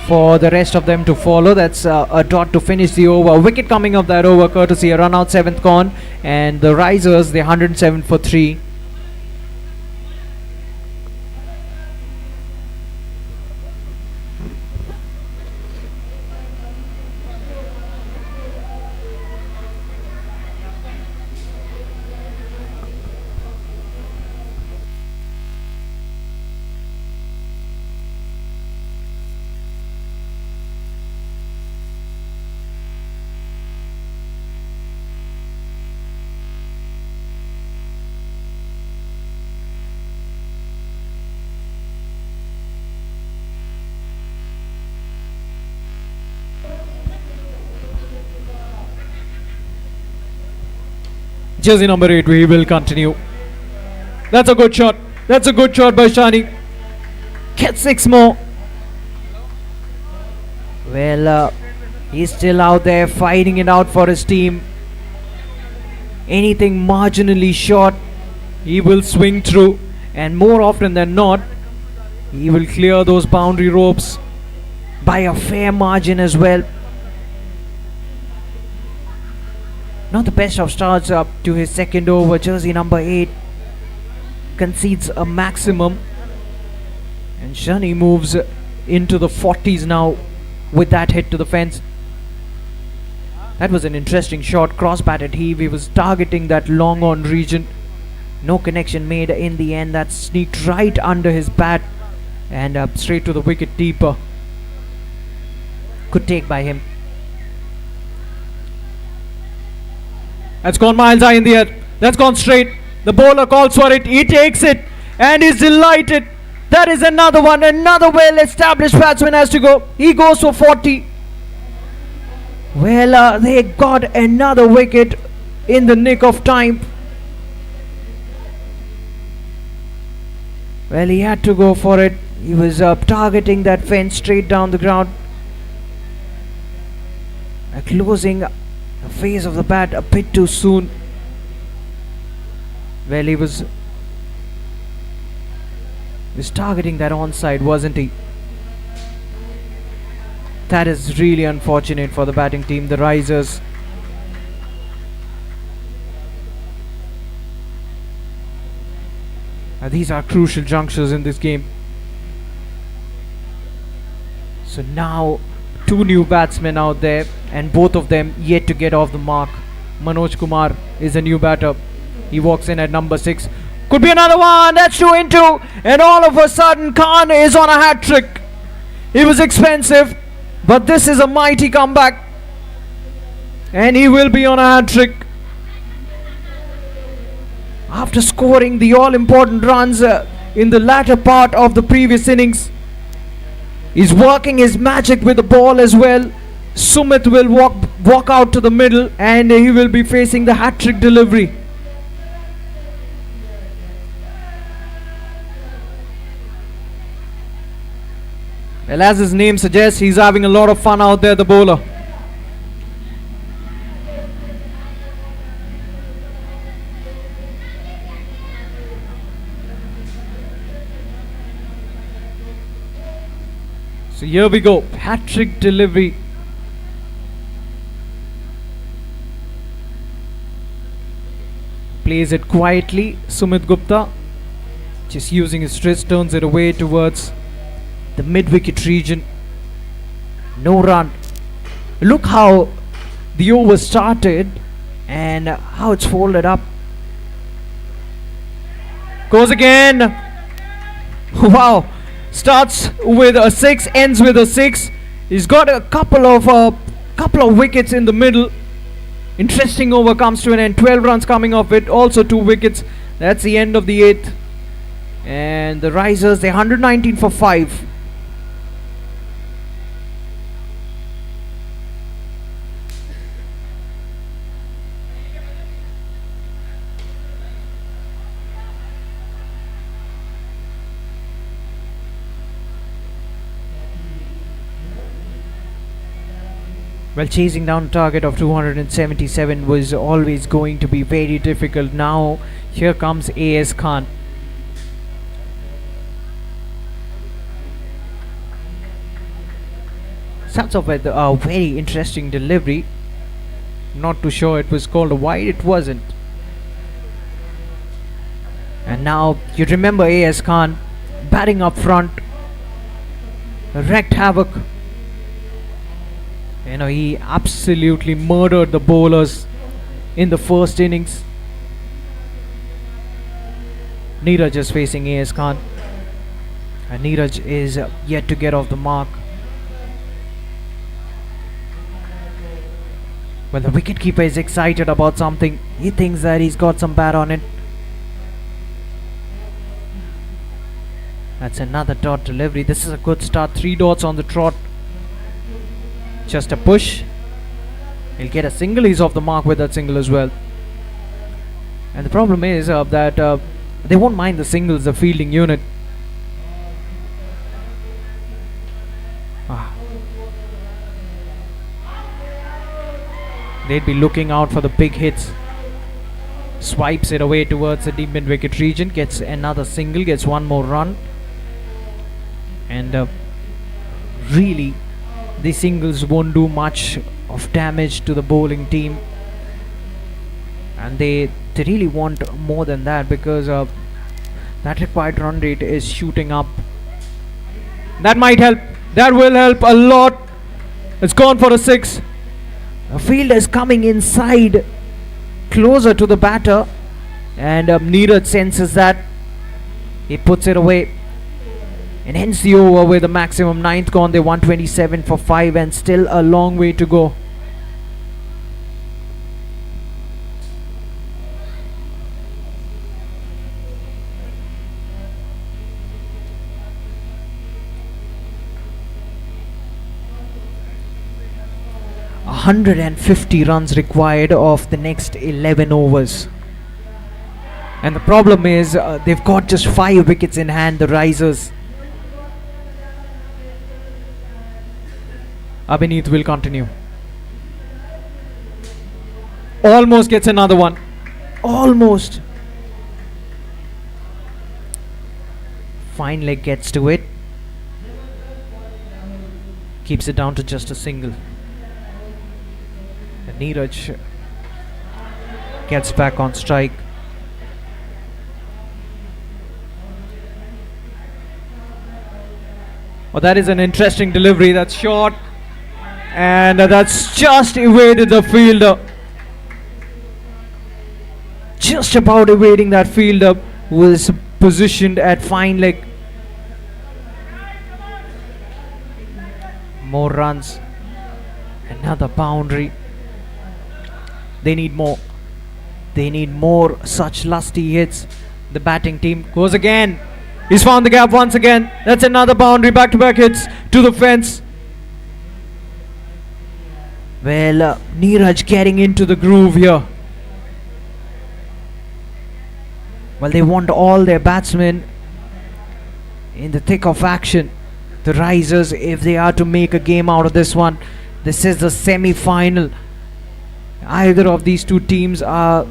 for the rest of them to follow. That's a dot to finish the over. Wicket coming up that over, courtesy a run out, 7th gone, and the Risers, they're 107 for 3. Jersey number 8, we will continue. That's a good shot. That's a good shot by Shani. Get 6 more. Well, he's still out there fighting it out for his team. Anything marginally short, he will swing through, and more often than not, he will clear those boundary ropes by a fair margin as well. Not the best of starts up to his second over. Jersey number 8 concedes a maximum, and Shani moves into the 40s now with that hit to the fence. That was an interesting shot, cross-batted heave. He was targeting that long on region. No connection made in the end. That sneaked right under his bat and straight to the wicket keeper. Good take by him. That's gone miles high in the air. That's gone straight. The bowler calls for it. He takes it and is delighted. That is another one. Another well-established batsman has to go. He goes for 40. Well, they got another wicket in the nick of time. Well, he had to go for it. He was targeting that fence straight down the ground. Closing the face of the bat a bit too soon. Well, he was targeting that onside, wasn't he? That is really unfortunate for the batting team, the Risers. These are crucial junctures in this game. So now 2 new batsmen out there, and both of them yet to get off the mark. Manoj Kumar is a new batter. He walks in at number 6. Could be another one. That's 2 in 2. And all of a sudden Khan is on a hat trick. He was expensive, but this is a mighty comeback, and he will be on a hat trick. After scoring the all-important runs in the latter part of the previous innings, he's working his magic with the ball as well. Sumit will walk out to the middle, and he will be facing the hat-trick delivery. Well, as his name suggests, he's having a lot of fun out there, the bowler. So here we go, hat-trick delivery. Plays it quietly. Sumit Gupta, just using his wrist, turns it away towards the mid-wicket region. No run. Look how the over started and how it's folded up. Goes again. Wow. Starts with a 6, ends with a 6. He's got a couple of wickets in the middle. Interesting over comes to an end. 12 runs coming off it. Also 2 wickets. That's the end of the 8th. And the Risers, they're 119 for 5. Well, chasing down a target of 277 was always going to be very difficult. Now, here comes A.S. Khan. Starts off with a very interesting delivery. Not too sure it was called a wide, it wasn't. And now, you remember A.S. Khan batting up front, wreaked havoc. You know, he absolutely murdered the bowlers in the first innings. Neeraj is facing A.S. Khan. And Neeraj is yet to get off the mark. Well, the wicketkeeper is excited about something. He thinks that he's got some bat on it. That's another dot delivery. This is a good start. 3 dots on the trot. Just a push. He'll get a single. He's off the mark with that single as well. And the problem is that they won't mind the singles, the fielding unit. They'd be looking out for the big hits. Swipes it away towards the deep mid-wicket region. Gets another single. Gets one more run. And really, these singles won't do much of damage to the bowling team. And they really want more than that, because that required run rate is shooting up. That might help. That will help a lot. It's gone for a 6. The fielder is coming inside, closer to the batter, and Neeraj senses that. He puts it away, and hence the over with a maximum 9th gone. They 127 for 5 and still a long way to go. A 150 runs required of the next 11 overs. And the problem is they've got just 5 wickets in hand, the Risers. Abhineet will continue. Almost gets another one. Almost. Fine leg gets to it. Keeps it down to just a single. And Neeraj gets back on strike. Well, that is an interesting delivery. That's short. And that's just evaded the fielder. Just about evading that fielder who was positioned at fine leg. More runs. Another boundary. They need more. They need more such lusty hits. The batting team goes again. He's found the gap once again. That's another boundary. Back-to-back hits to the fence. Well, Neeraj getting into the groove here. Well, they want all their batsmen in the thick of action. The Risers, if they are to make a game out of this one, this is the semi-final. Either of these two teams are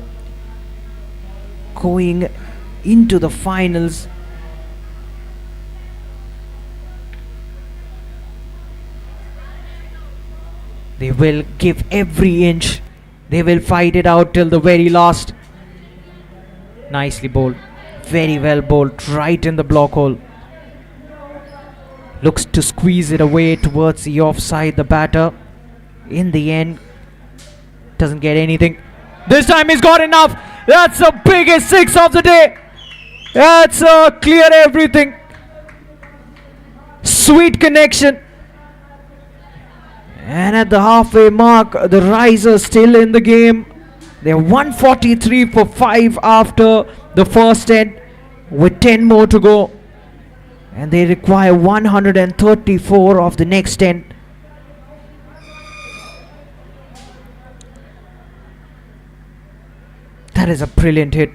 going into the finals. They will give every inch. They will fight it out till the very last. Nicely bowled. Very well bowled. Right in the block hole. Looks to squeeze it away towards the offside, the batter. In the end, doesn't get anything. This time he's got enough. That's the biggest 6 of the day. That's clear everything. Sweet connection. And at the halfway mark, the Risers still in the game. They're 143 for 5 after the first end. with 10 more to go. And they require 134 of the next 10. That is a brilliant hit.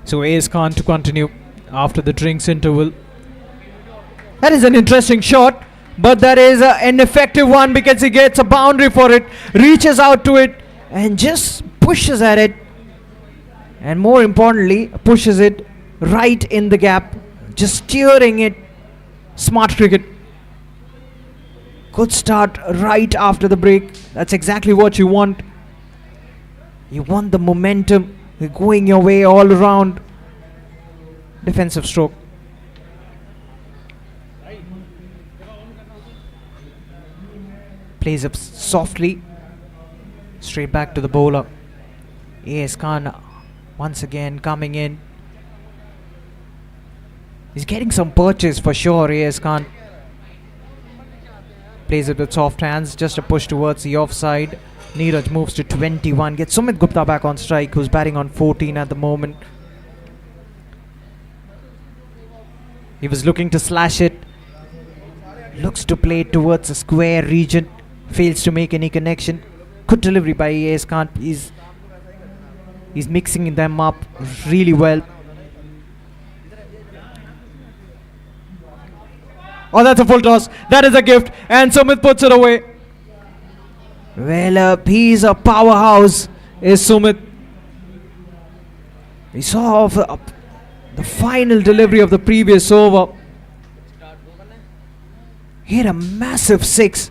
So Ace Khan to continue after the drinks interval. That is an interesting shot, but that is an effective one because he gets a boundary for it, reaches out to it and just pushes at it, and more importantly pushes it right in the gap, just steering it. Smart cricket. Good start right after the break. That's exactly what you want. You want the momentum going your way all around. Defensive stroke. Plays up softly. Straight back to the bowler. AS Khan once again coming in. He's getting some purchase for sure, AS Khan. Plays it with soft hands, just a push towards the offside. Neeraj moves to 21, gets Sumit Gupta back on strike, who's batting on 14 at the moment. He was looking to slash it. Looks to play it towards the square region. Fails to make any connection. Good delivery by AS Khan. He's mixing them up really well. Oh, that's a full toss. That is a gift. And Sumit puts it away. Well, he's a powerhouse, is Sumit. We saw the final delivery of the previous over. Hit a massive 6.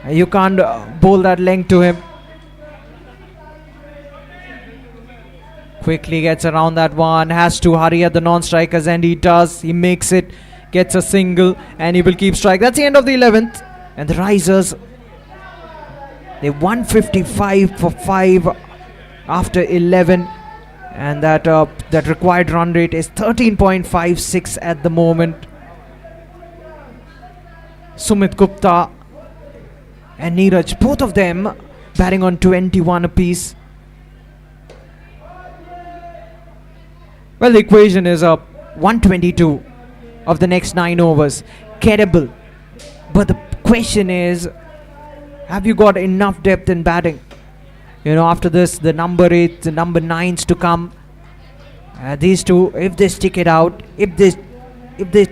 You can't bowl that length to him. Quickly gets around that one. Has to hurry at the non-strikers, and he does. He makes it. Gets a single, and he will keep strike. That's the end of the 11th. And the Risers, they 155 for 5 after 11. And that required run rate is 13.56 at the moment. Sumit Gupta and Neeraj, both of them batting on 21 apiece. Well, the equation is 122 of the next 9 overs. Credible. But the question is, have you got enough depth in batting? You know, after this, the number 8s, the number 9s to come. These two, if they stick it out, if they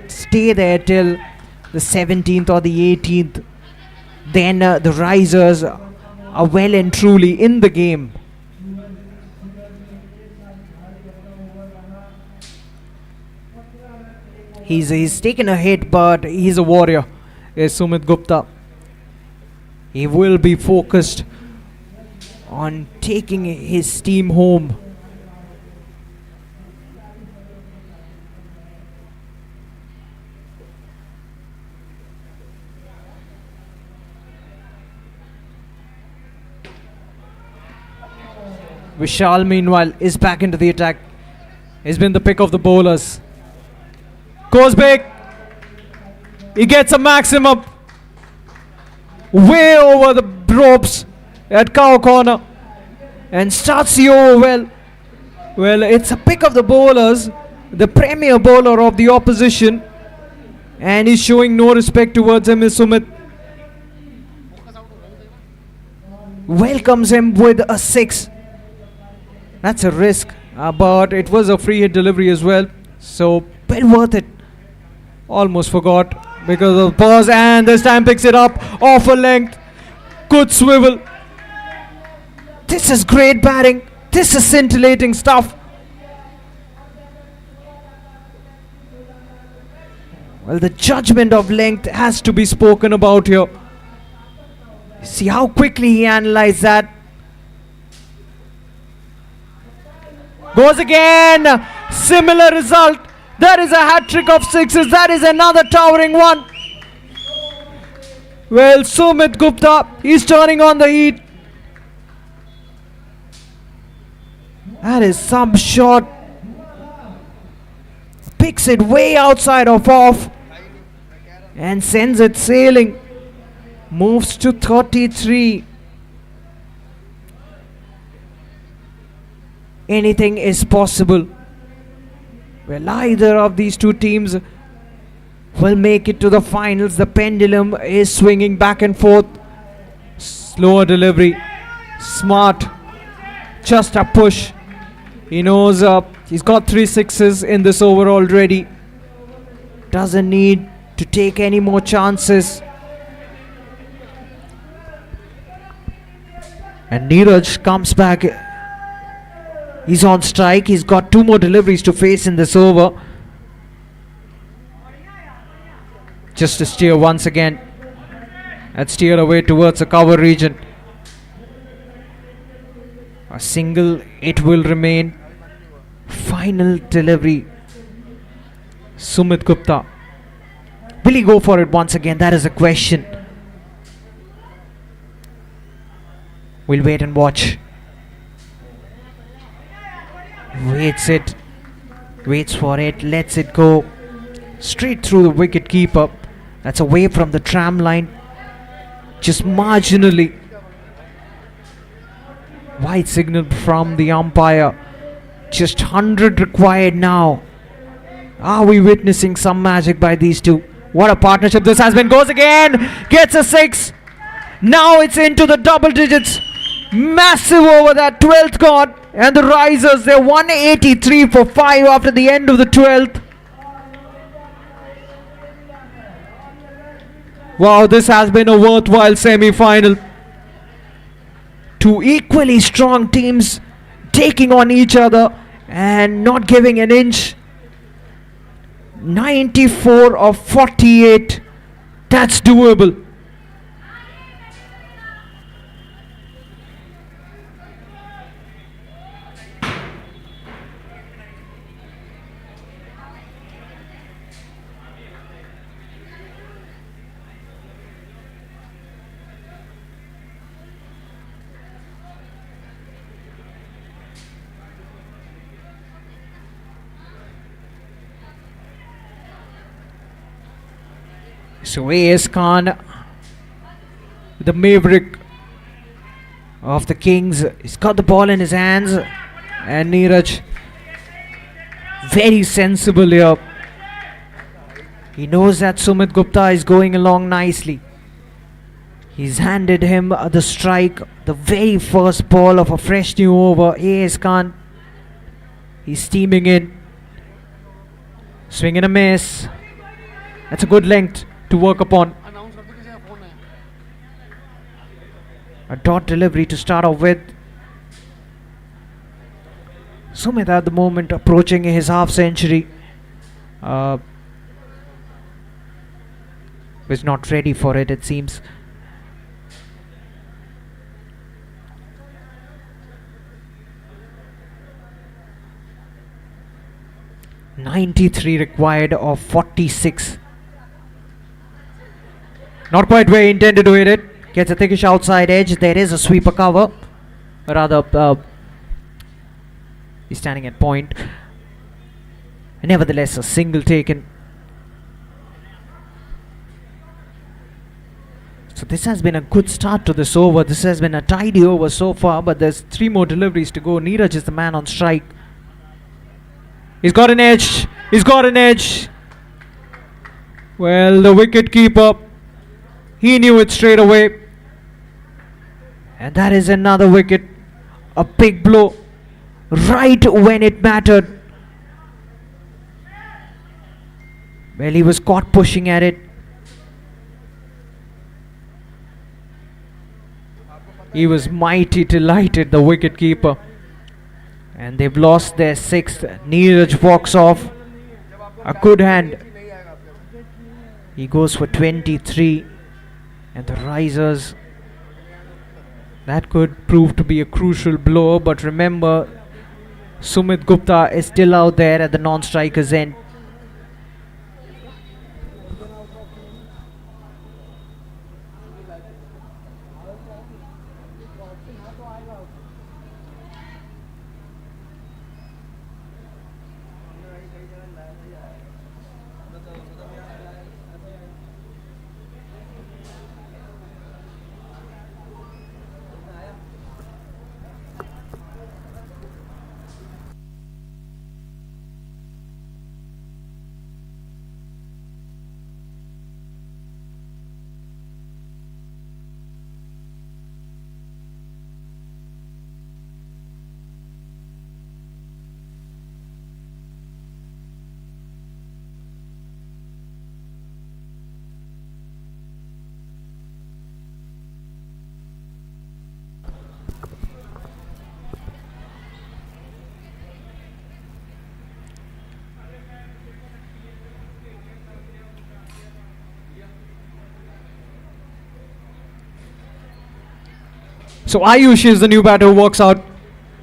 stay there till the 17th or the 18th, then the Risers are well and truly in the game. He's taken a hit, but he's a warrior. Is Sumit Gupta. He will be focused on taking his team home. Vishal, meanwhile, is back into the attack. He's been the pick of the bowlers. Goes big. He gets a maximum. Way over the ropes at cow corner. And starts the over well. Well, it's a pick of the bowlers. The premier bowler of the opposition. And he's showing no respect towards him, is Sumit. Welcomes him with a 6. That's a risk, but it was a free hit delivery as well, so well worth it. Almost forgot because of pause, and this time picks it up off a length. Good swivel. This is great batting. This is scintillating stuff. Well, the judgment of length has to be spoken about here. See how quickly he analyzed that. Goes again. Similar result. That is a hat-trick of 6s. That is another towering one. Well, Sumit Gupta, he's turning on the heat. That is some shot. Picks it way outside of off. And sends it sailing. Moves to 33. Anything is possible. Well, either of these two teams will make it to the finals. The pendulum is swinging back and forth. Slower delivery. Smart. Just a push. He knows he's got 3 6s in this over already. Doesn't need to take any more chances. And Neeraj comes back. He's on strike. He's got 2 more deliveries to face in this over. Just to steer once again. And steer away towards the cover region. A single, it will remain. Final delivery. Sumit Gupta. Will he go for it once again? That is a question. We'll wait and watch. Waits it. Waits for it. Lets it go. Straight through the wicket keeper. That's away from the tram line. Just marginally. Wide signal from the umpire. Just 100 required now. Are we witnessing some magic by these two? What a partnership this has been. Goes again. Gets a 6. Now it's into the double digits. Massive over that 12th card. And the Risers, they're 183 for 5 after the end of the 12th. Wow, this has been a worthwhile semi-final. 2 equally strong teams taking on each other. and not giving an inch. 94 of 48. That's doable. So A.S. Khan, the maverick of the Kings, he's got the ball in his hands, and Neeraj very sensible here. He knows that Sumit Gupta is going along nicely. He's handed him the strike, the very first ball of a fresh new over. A.S. Khan, he's steaming in, swing and a miss. That's a good length to work upon. Announce कर दो किसी का phone है. A dot delivery to start off with. Sumit at the moment approaching his half century. Was not ready for it, it seems. .93 required of 46. Not quite where he intended to hit it. Gets a thickish outside edge. There is a sweeper cover. Rather, he's standing at point. Nevertheless, a single taken. So this has been a good start to this over. This has been a tidy over so far, but there's 3 more deliveries to go. Neeraj is the man on strike. He's got an edge. He's got an edge. Well, the wicket keeper, he knew it straight away. And that is another wicket. A big blow. Right when it mattered. Well, he was caught pushing at it. He was mighty delighted, the wicket keeper. And they've lost their 6th. Neeraj walks off. A good hand. He goes for 23. And the risers, that could prove to be a crucial blow. But remember, Sumit Gupta is still out there at the non-striker's end. So Ayush is the new batter who walks out,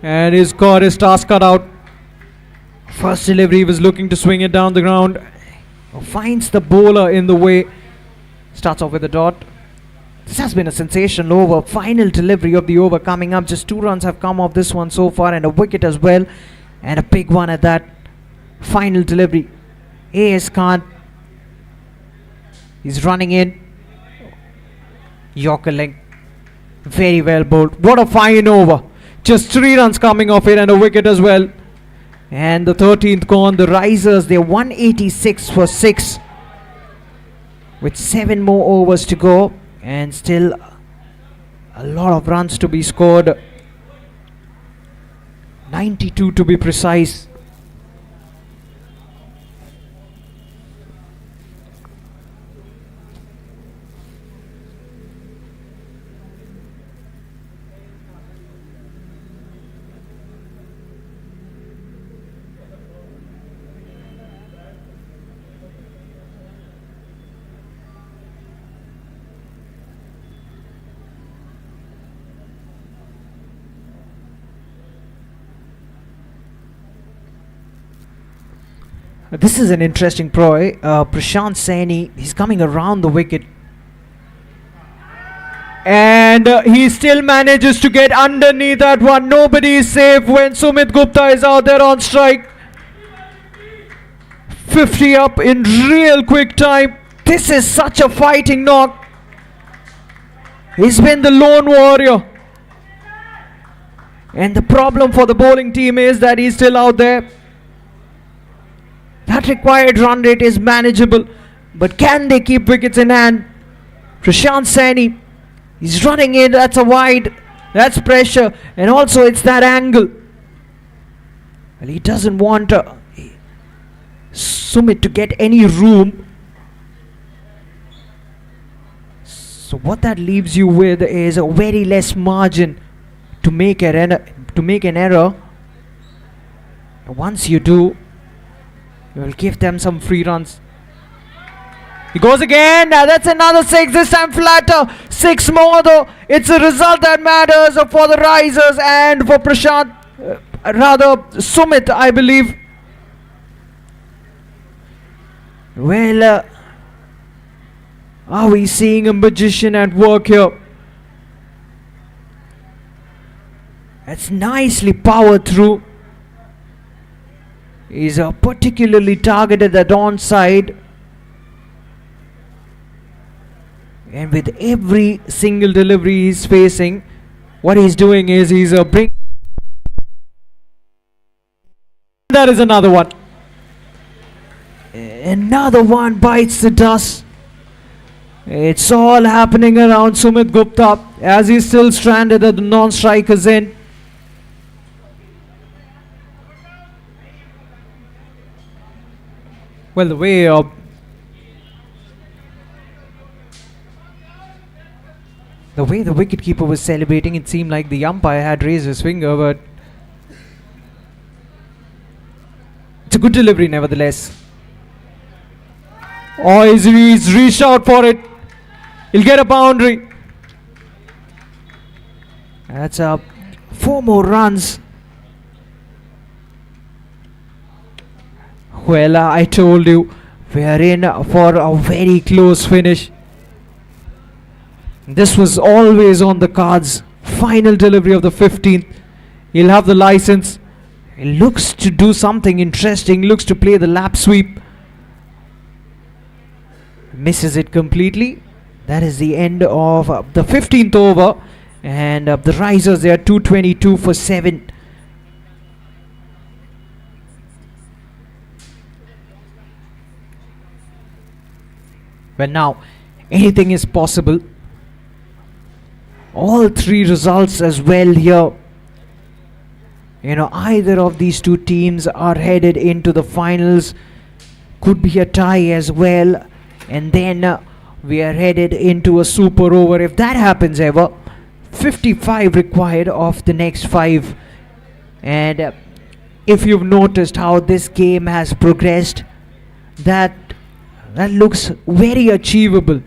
and he's got his task cut out. First delivery, was looking to swing it down the ground. Finds the bowler in the way. Starts off with a dot. This has been a sensational over. Final delivery of the over coming up. Just 2 runs have come off this one so far, and a wicket as well. And a big one at that. Final delivery. A.S. Khan. He's running in. Yorker length. Very well bowled. What a fine over. Just 3 runs coming off it and a wicket as well. And the 13th gone. The risers, they're 186 for 6. With 7 more overs to go. And still a lot of runs to be scored. 92 to be precise. This is an interesting ploy. Prashant Saini, he's coming around the wicket. And he still manages to get underneath that one. Nobody is safe when Sumit Gupta is out there on strike. 50 up in real quick time. This is such a fighting knock. He's been the lone warrior. And the problem for the bowling team is that he's still out there. That required run rate is manageable. But can they keep wickets in hand? Prashant Saini, he's running in. That's a wide. That's pressure. And also it's that angle. Well, he doesn't want Sumit to get any room. So what that leaves you with is a very less margin to make an error. Once you do, you will give them some free runs. He goes again. That's another 6. This time flatter. 6 more though. It's a result that matters for the risers and for Prashant. Rather Sumit, I believe. Well, are we seeing a magician at work here? That's nicely powered through. He's particularly targeted at onside. And with every single delivery he's facing, what he's doing is he's bringing. That is another one. Another one bites the dust. It's all happening around Sumit Gupta as he's still stranded at the non-striker's end. Well, the way the wicketkeeper was celebrating, it seemed like the umpire had raised his finger, but it's a good delivery nevertheless. Oh, he's reached out for it. He'll get a boundary. That's 4 more runs. Well, I told you, we are in for a very close finish. This was always on the cards. Final delivery of the 15th. He'll have the license. He looks to do something interesting. Looks to play the lap sweep. Misses it completely. That is the end of the 15th over. And the risers, they are 222 for 7. Well, now anything is possible. All 3 results as well here. You know, either of these 2 teams are headed into the finals. Could be a tie as well. And then we are headed into a super over. If that happens ever, 55 required of the next 5. And if you've noticed how this game has progressed, that looks very achievable.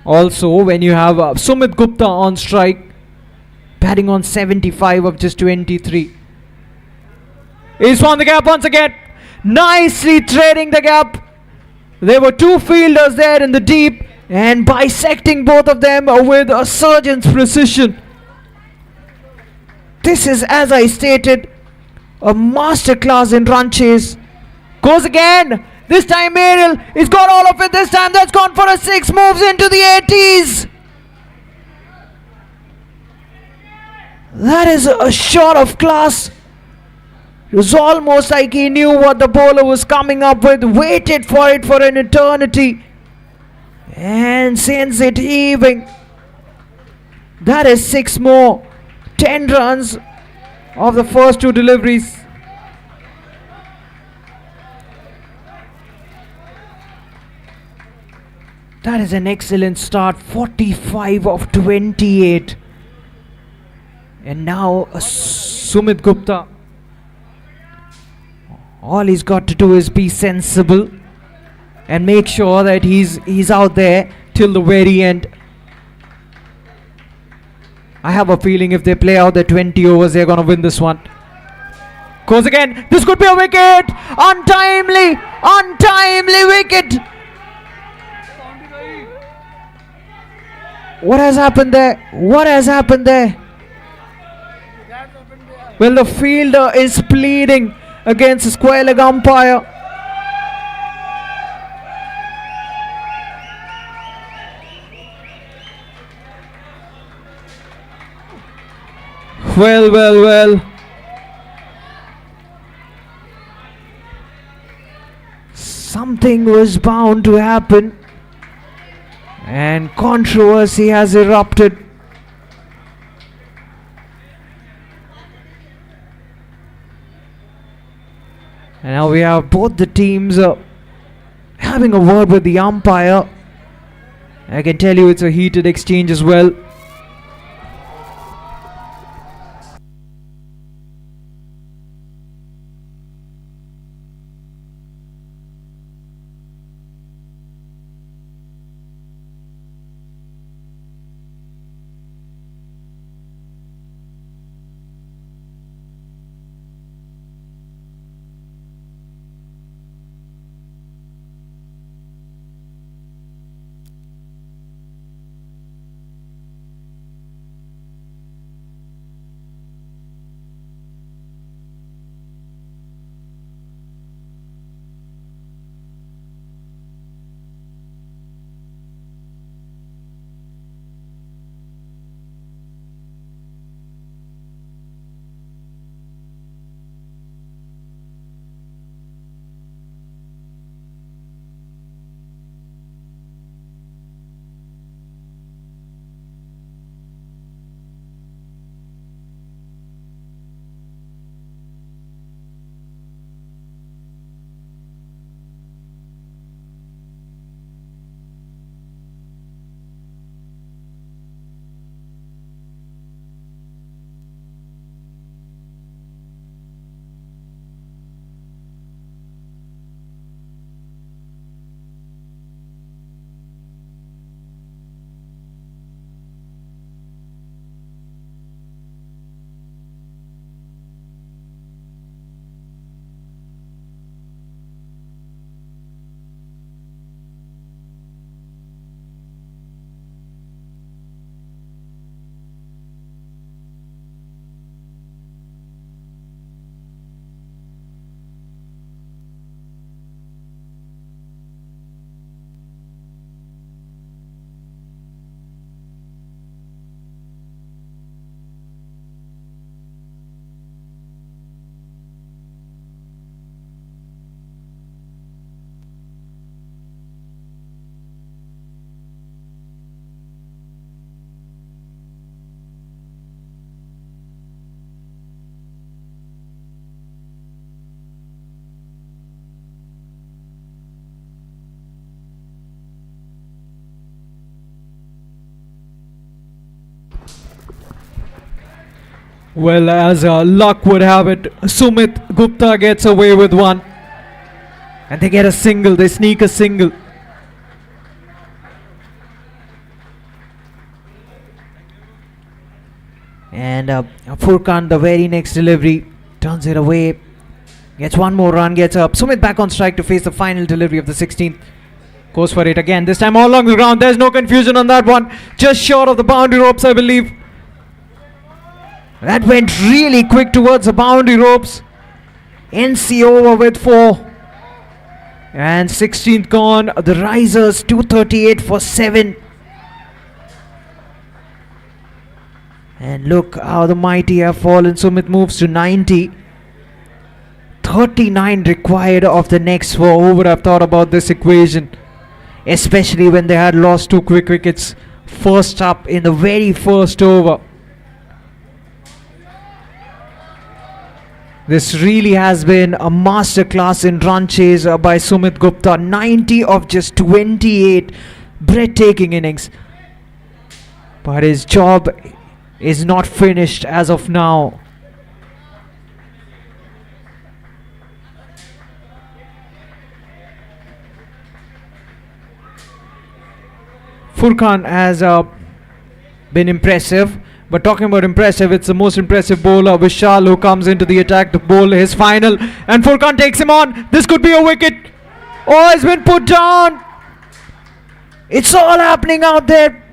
Also, when you have Sumit Gupta on strike, batting on 75 of just 23. He's found the gap once again. Nicely threading the gap. There were 2 fielders there in the deep and bisecting both of them with a surgeon's precision. This is, as I stated, a masterclass in run chase. Goes again. This time Ariel, he's got all of it this time. That's gone for a 6. Moves into the 80s. That is a shot of class. It was almost like he knew what the bowler was coming up with. Waited for it for an eternity. And sends it heaving. That is 6 more. 10 runs of the first 2 deliveries. That is an excellent start. 45 of 28. And now Sumit Gupta. All he's got to do is be sensible and make sure that he's out there till the very end. I have a feeling if they play out the 20 overs, they're going to win this one. Goes again. This could be a wicket. Untimely. Untimely wicket. What has happened there? What has happened there? Well, the fielder is pleading against a square leg umpire. Well. Something was bound to happen, and controversy has erupted. And now we have both the teams having a word with the umpire. I can tell you it's a heated exchange as well. Well, as luck would have it, Sumit Gupta gets away with one. And they get a single, they sneak a single. And Furkan, the very next delivery, turns it away. Gets one more run, gets up. Sumit back on strike to face the final delivery of the 16th. Goes for it again, this time all along the ground. There's no confusion on that one. Just short of the boundary ropes, I believe. That went really quick towards the boundary ropes. NC over with 4. And 16th gone. The Risers 238 for 7. And look how the mighty have fallen. Sumit moves to 90. 39 required of the next 4. Who would have thought about this equation? Especially when they had lost 2 quick wickets first up in the very first over. This really has been a masterclass in run chase by Sumit Gupta. 90 of just 28. Breathtaking innings. But his job is not finished as of now. Furkan has been impressive, But talking about impressive, it's the most impressive bowler, Vishal, who comes into the attack to bowl his final. And Furkan takes him on. This could be a wicket. Oh, it's been put down. It's all happening out there.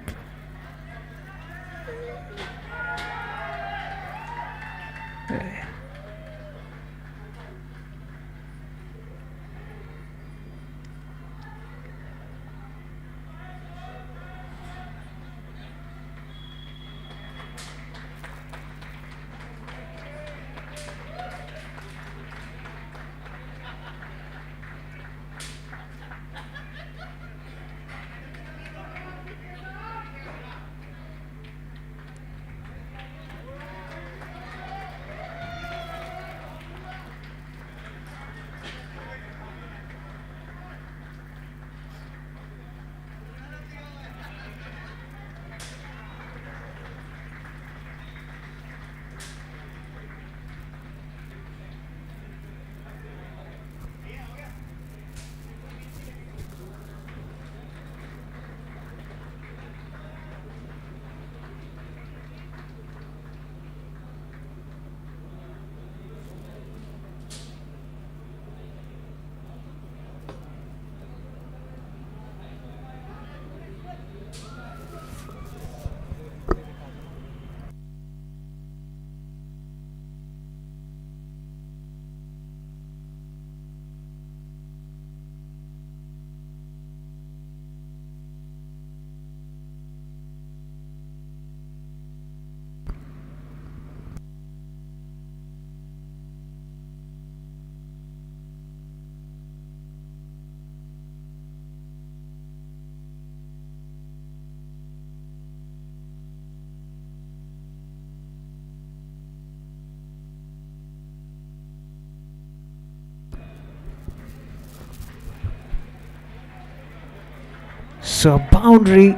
So boundary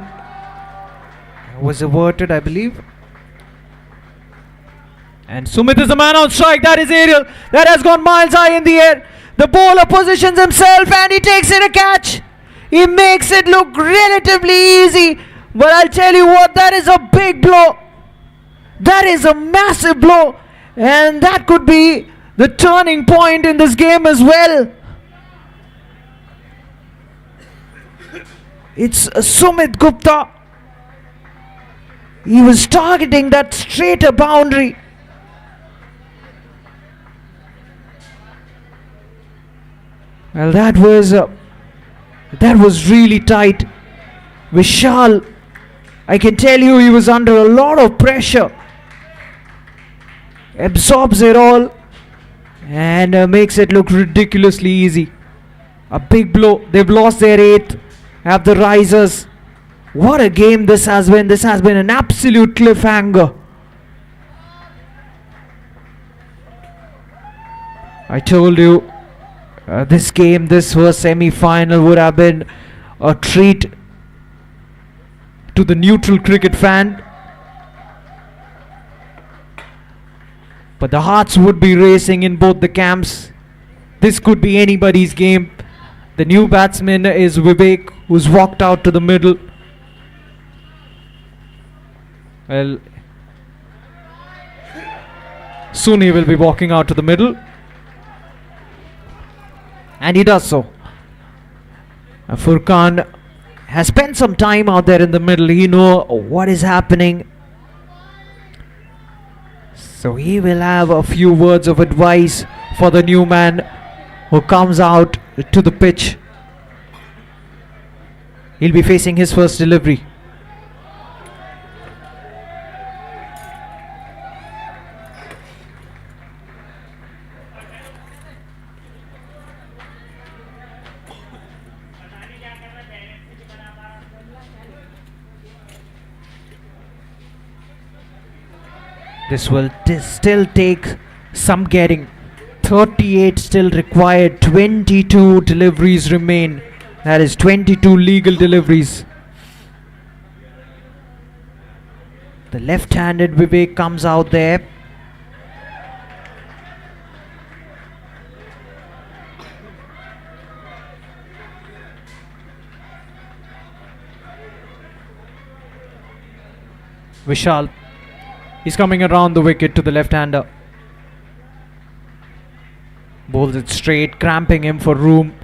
was averted, I believe. And Sumit is the man on strike. That is aerial. That has gone miles high in the air. The bowler positions himself and he takes in a catch. He makes it look relatively easy. But I'll tell you what, that is a big blow. That is a massive blow. And that could be the turning point in this game as well. It's Sumit Gupta. He was targeting that straighter boundary. Well, that was really tight. Vishal, I can tell you, he was under a lot of pressure. Absorbs it all and makes it look ridiculously easy. A big blow. They've lost their 8th. Have the risers. What a game this has been. This has been an absolute cliffhanger. I told you, this game, this first semi-final would have been a treat to the neutral cricket fan. But the hearts would be racing in both the camps. This could be anybody's game. The new batsman is Vivek, who's walked out to the middle. Well, soon he will be walking out to the middle. And he does so. Furkan has spent some time out there in the middle. He knows what is happening. So he will have a few words of advice for the new man who comes out to the pitch. He'll be facing his first delivery. This will still take some getting. 38 still required. 22 deliveries remain. That is 22 legal deliveries. The left-handed Vivek comes out there. Vishal He's coming around the wicket to the left-hander. Bowls it straight, cramping him for room.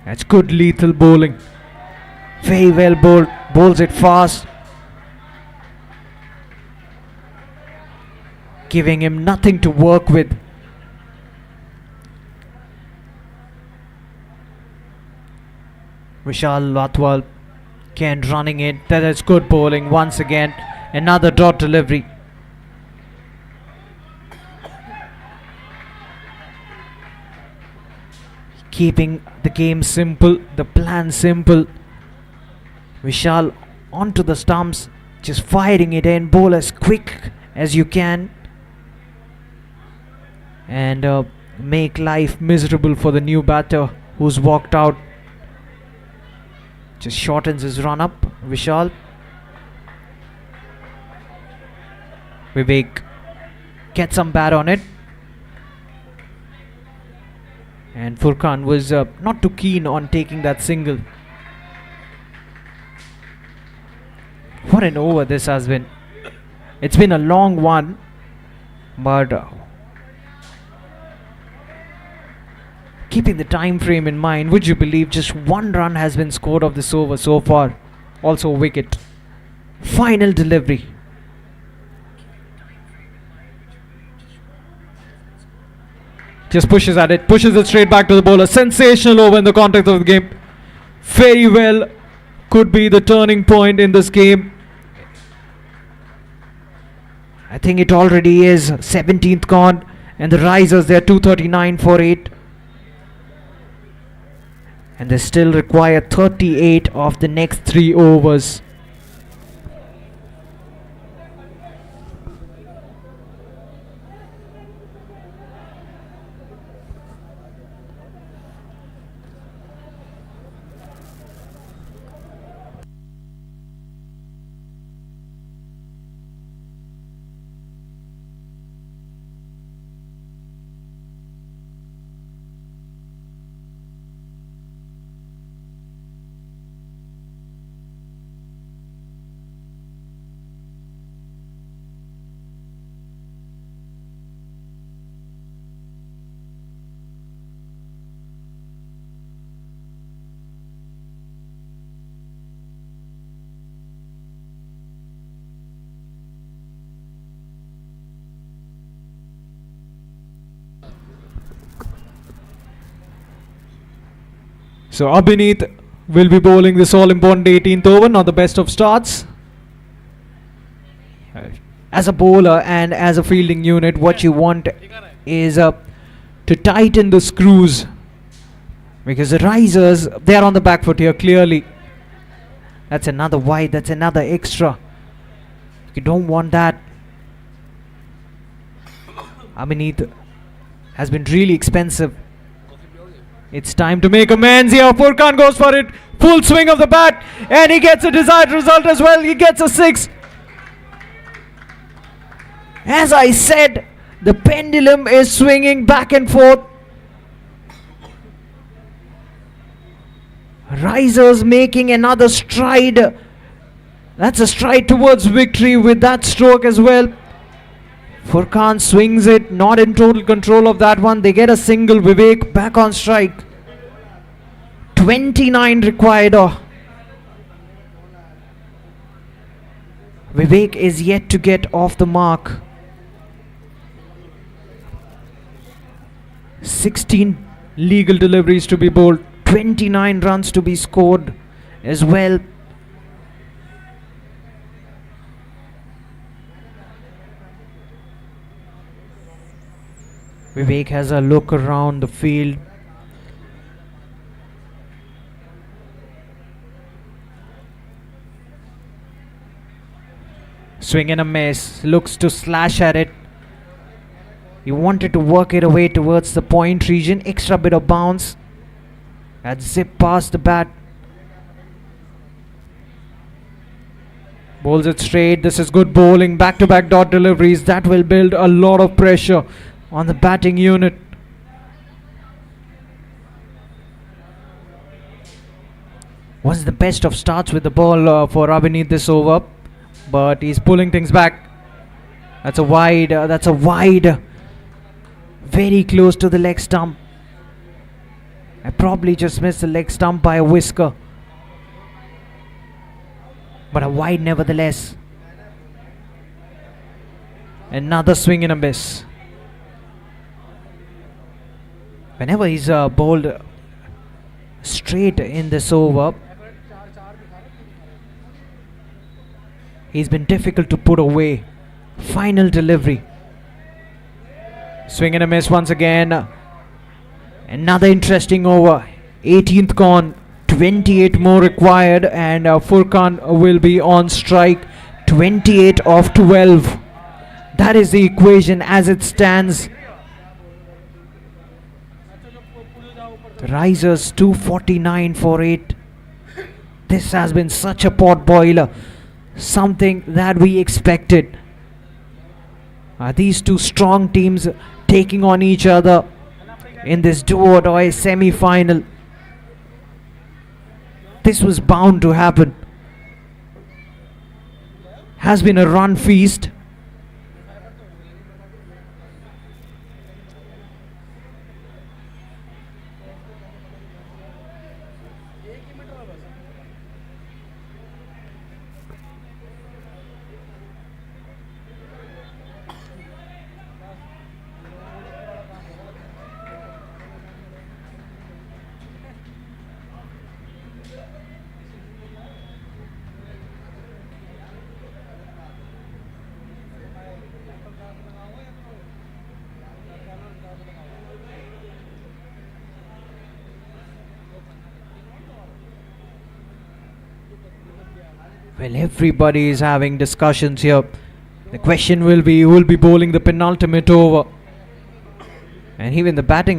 That's good lethal bowling. Very well bowled. Bowls it fast, giving him nothing to work with. Vishal Latwal again running it. That is good bowling once again. Another dot delivery. Keeping the game simple, the plan simple. Vishal onto the stumps, just firing it in. Bowl as quick as you can, and make life miserable for the new batter who's walked out. Just shortens his run up. Vishal. Vivek gets some bat on it. And Furkan was not too keen on taking that single. What an over this has been. It's been a long one, but keeping the time frame in mind, would you believe just one run has been scored of this over so far? Also a wicket. Final delivery. Just pushes at it, pushes it straight back to the bowler. Sensational over in the context of the game. Very well could be the turning point in this game. I think it already is. 17th gone, and the Risers, they're 239 for 8. And they still require 38 of the next 3 overs. So Abhineet will be bowling this all-important 18th over, not the best of starts. As a bowler and as a fielding unit, what you want is to tighten the screws, because the Risers, they're on the back foot here clearly. That's another wide, that's another extra. You don't want that. Abhineet has been really expensive. It's time to make amends here. Furkan goes for it. Full swing of the bat, and he gets a desired result as well. He gets a 6. As I said, the pendulum is swinging back and forth. Risers making another stride. That's a stride towards victory with that stroke as well. Furkan swings it, not in total control of that one. They get a single. Vivek back on strike. 29 required. Vivek is yet to get off the mark. 16 legal deliveries to be bowled. 29 runs to be scored as well. Vivek has a look around the field. Swing and a miss. Looks to slash at it. He wanted to work it away towards the point region. Extra bit of bounce. That zip past the bat. Bowls it straight. This is good bowling. Back-to-back dot deliveries. That will build a lot of pressure on the batting unit. Was the best of starts with the ball for Abhineet this over, but he's pulling things back. That's a wide. That's a wide. Very close to the leg stump. I probably just missed the leg stump by a whisker. But a wide nevertheless. Another swing and a miss. Whenever he's bowled straight in this over, he's been difficult to put away. Final delivery. Swing and a miss once again. Another interesting over. 18th gone. 28 more required, and Furkan will be on strike. 28 of 12. That is the equation as it stands. The Risers 249 for 8. This has been such a pot boiler. Something that we expected. These two strong teams taking on each other in this do or die semi-final. This was bound to happen. Has been a run feast. Well, everybody is having discussions here. The question will be who will be bowling the penultimate over. And even the batting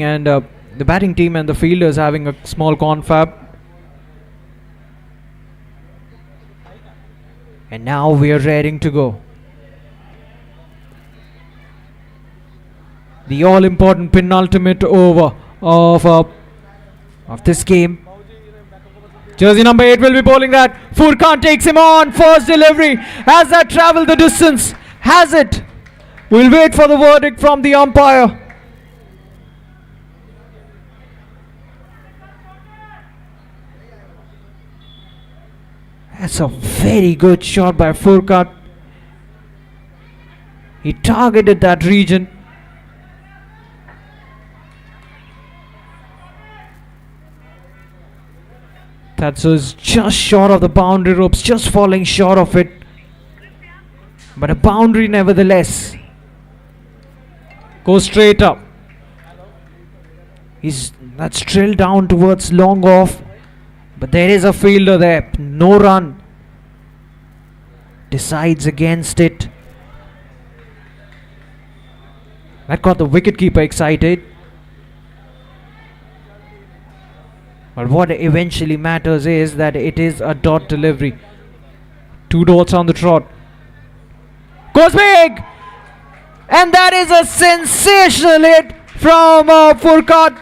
team and the fielders having a small confab. And now we are raring to go. The all-important penultimate over of this game. Jersey number 8 will be bowling that. Furkan takes him on. First delivery. Has that travelled the distance? Has it? We'll wait for the verdict from the umpire. That's a very good shot by Furkan. He targeted that region. That was just short of the boundary ropes, just falling short of it. But a boundary nevertheless. Goes straight up. That's drilled down towards long off. But there is a fielder there. No run. Decides against it. That got the wicketkeeper excited. But what eventually matters is that it is a dot delivery. 2 dots on the trot. Goes big! And that is a sensational hit from Furkan.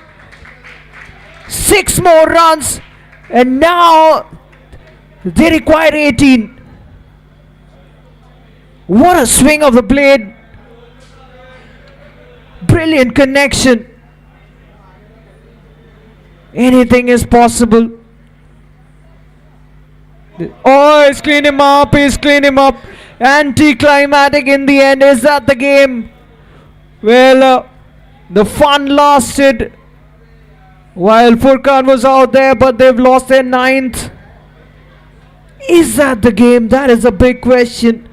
6 more runs. And now they require 18. What a swing of the blade. Brilliant connection. Anything is possible. Oh, he's cleaned him up. He's cleaned him up. Anticlimactic in the end. Is that the game? Well, the fun lasted while Furkan was out there, but they've lost their 9th. Is that the game? That is a big question.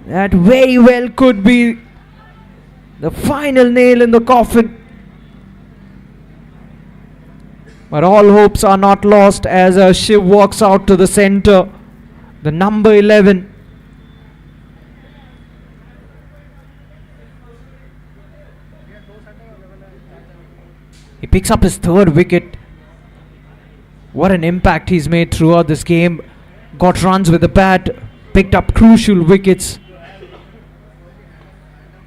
That very well could be the final nail in the coffin. But all hopes are not lost as Shiv walks out to the center. The number 11. He picks up his 3rd wicket. What an impact he's made throughout this game. Got runs with the bat. Picked up crucial wickets.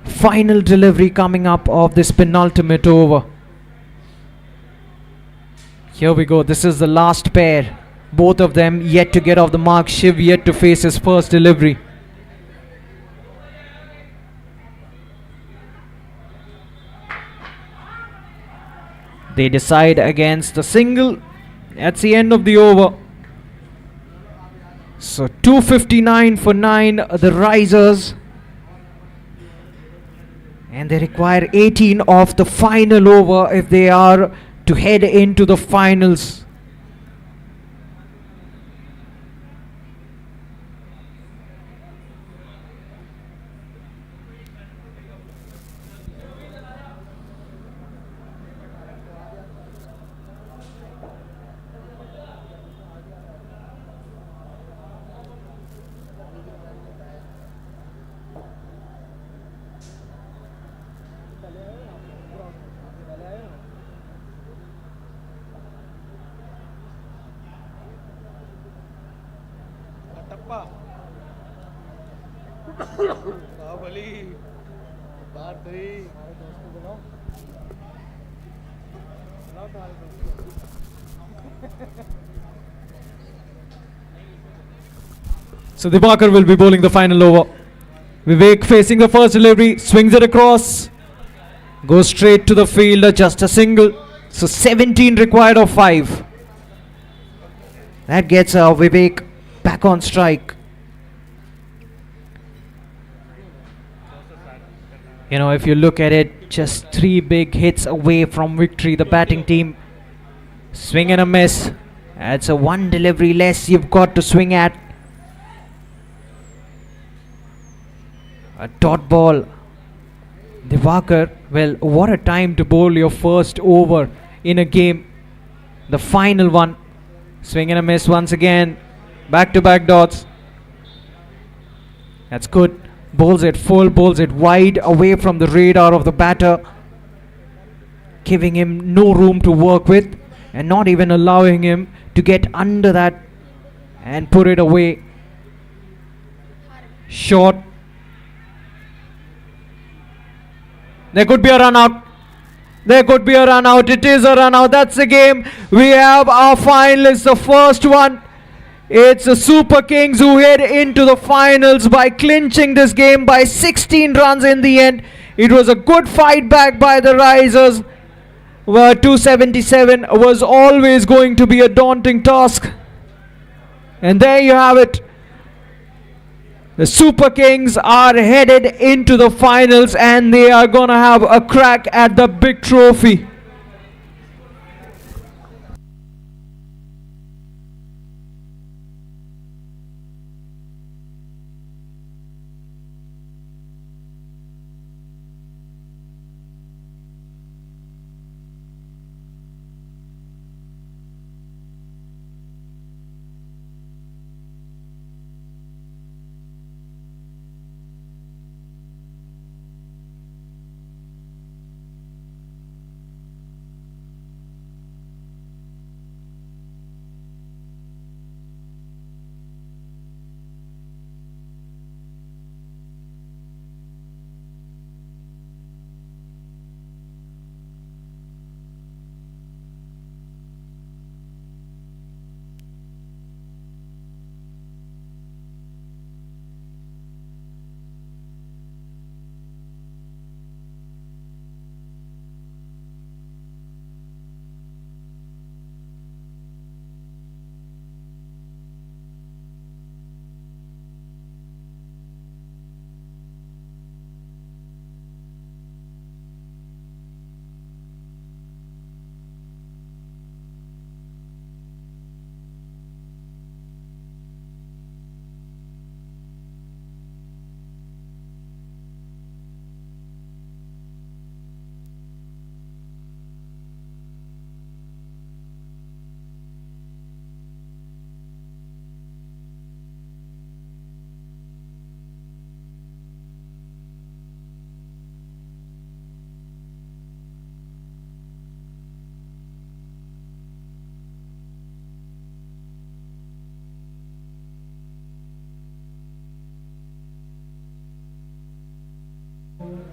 Final delivery coming up of this penultimate over. Here we go. This is the last pair. Both of them yet to get off the mark. Shiv yet to face his first delivery. They decide against the single. That's the end of the over. So 259 for 9, the Risers. And they require 18 of the final over if they are to head into the finals. टप्पा बाहुबली बार 3 So Diwakar will be bowling the final over. Vivek facing the first delivery, swings it across, goes straight to the fielder, just a single. So 17 required of 5. That gets Vivek back on strike. You know, if you look at it, just 3 big hits away from victory, the batting team. Swing and a miss. That's a 1 delivery less you've got to swing at. A dot ball. Diwakar, well, what a time to bowl your first over in a game. The final one. Swing and a miss once again. Back-to-back dots. That's good. Bowls it full, bowls it wide, away from the radar of the batter, giving him no room to work with and not even allowing him to get under that and put it away. Short. There could be a run out. There could be a run out. It is a run out. That's the game. We have our finalists. The first one. It's the Super Kings who head into the finals by clinching this game by 16 runs in the end. It was a good fight back by the Risers. Where 277 was always going to be a daunting task. And there you have it. The Super Kings are headed into the finals and they are gonna have a crack at the big trophy.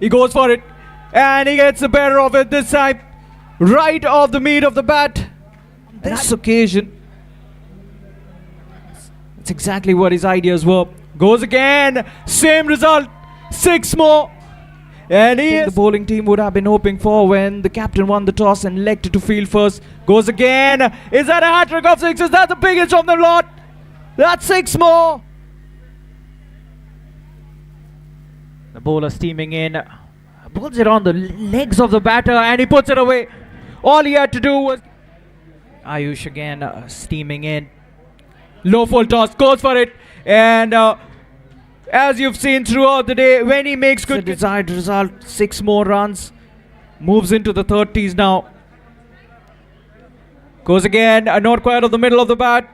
He goes for it and he gets the better of it this time. Right off the meat of the bat. This occasion. That's exactly what his ideas were. Goes again. Same result. 6 more. And the bowling team would have been hoping for when the captain won the toss and elected to field first. Goes again. Is that a hat-trick of sixes? That's the biggest of the lot. That's 6 more. The bowler steaming in. Pulls it on the legs of the batter and he puts it away. All he had to do was... Ayush again steaming in. Low full toss. Goes for it. And... as you've seen throughout the day, when he makes good desired result, 6 more runs, moves into the 30s now. Goes again, not quite of the middle of the bat,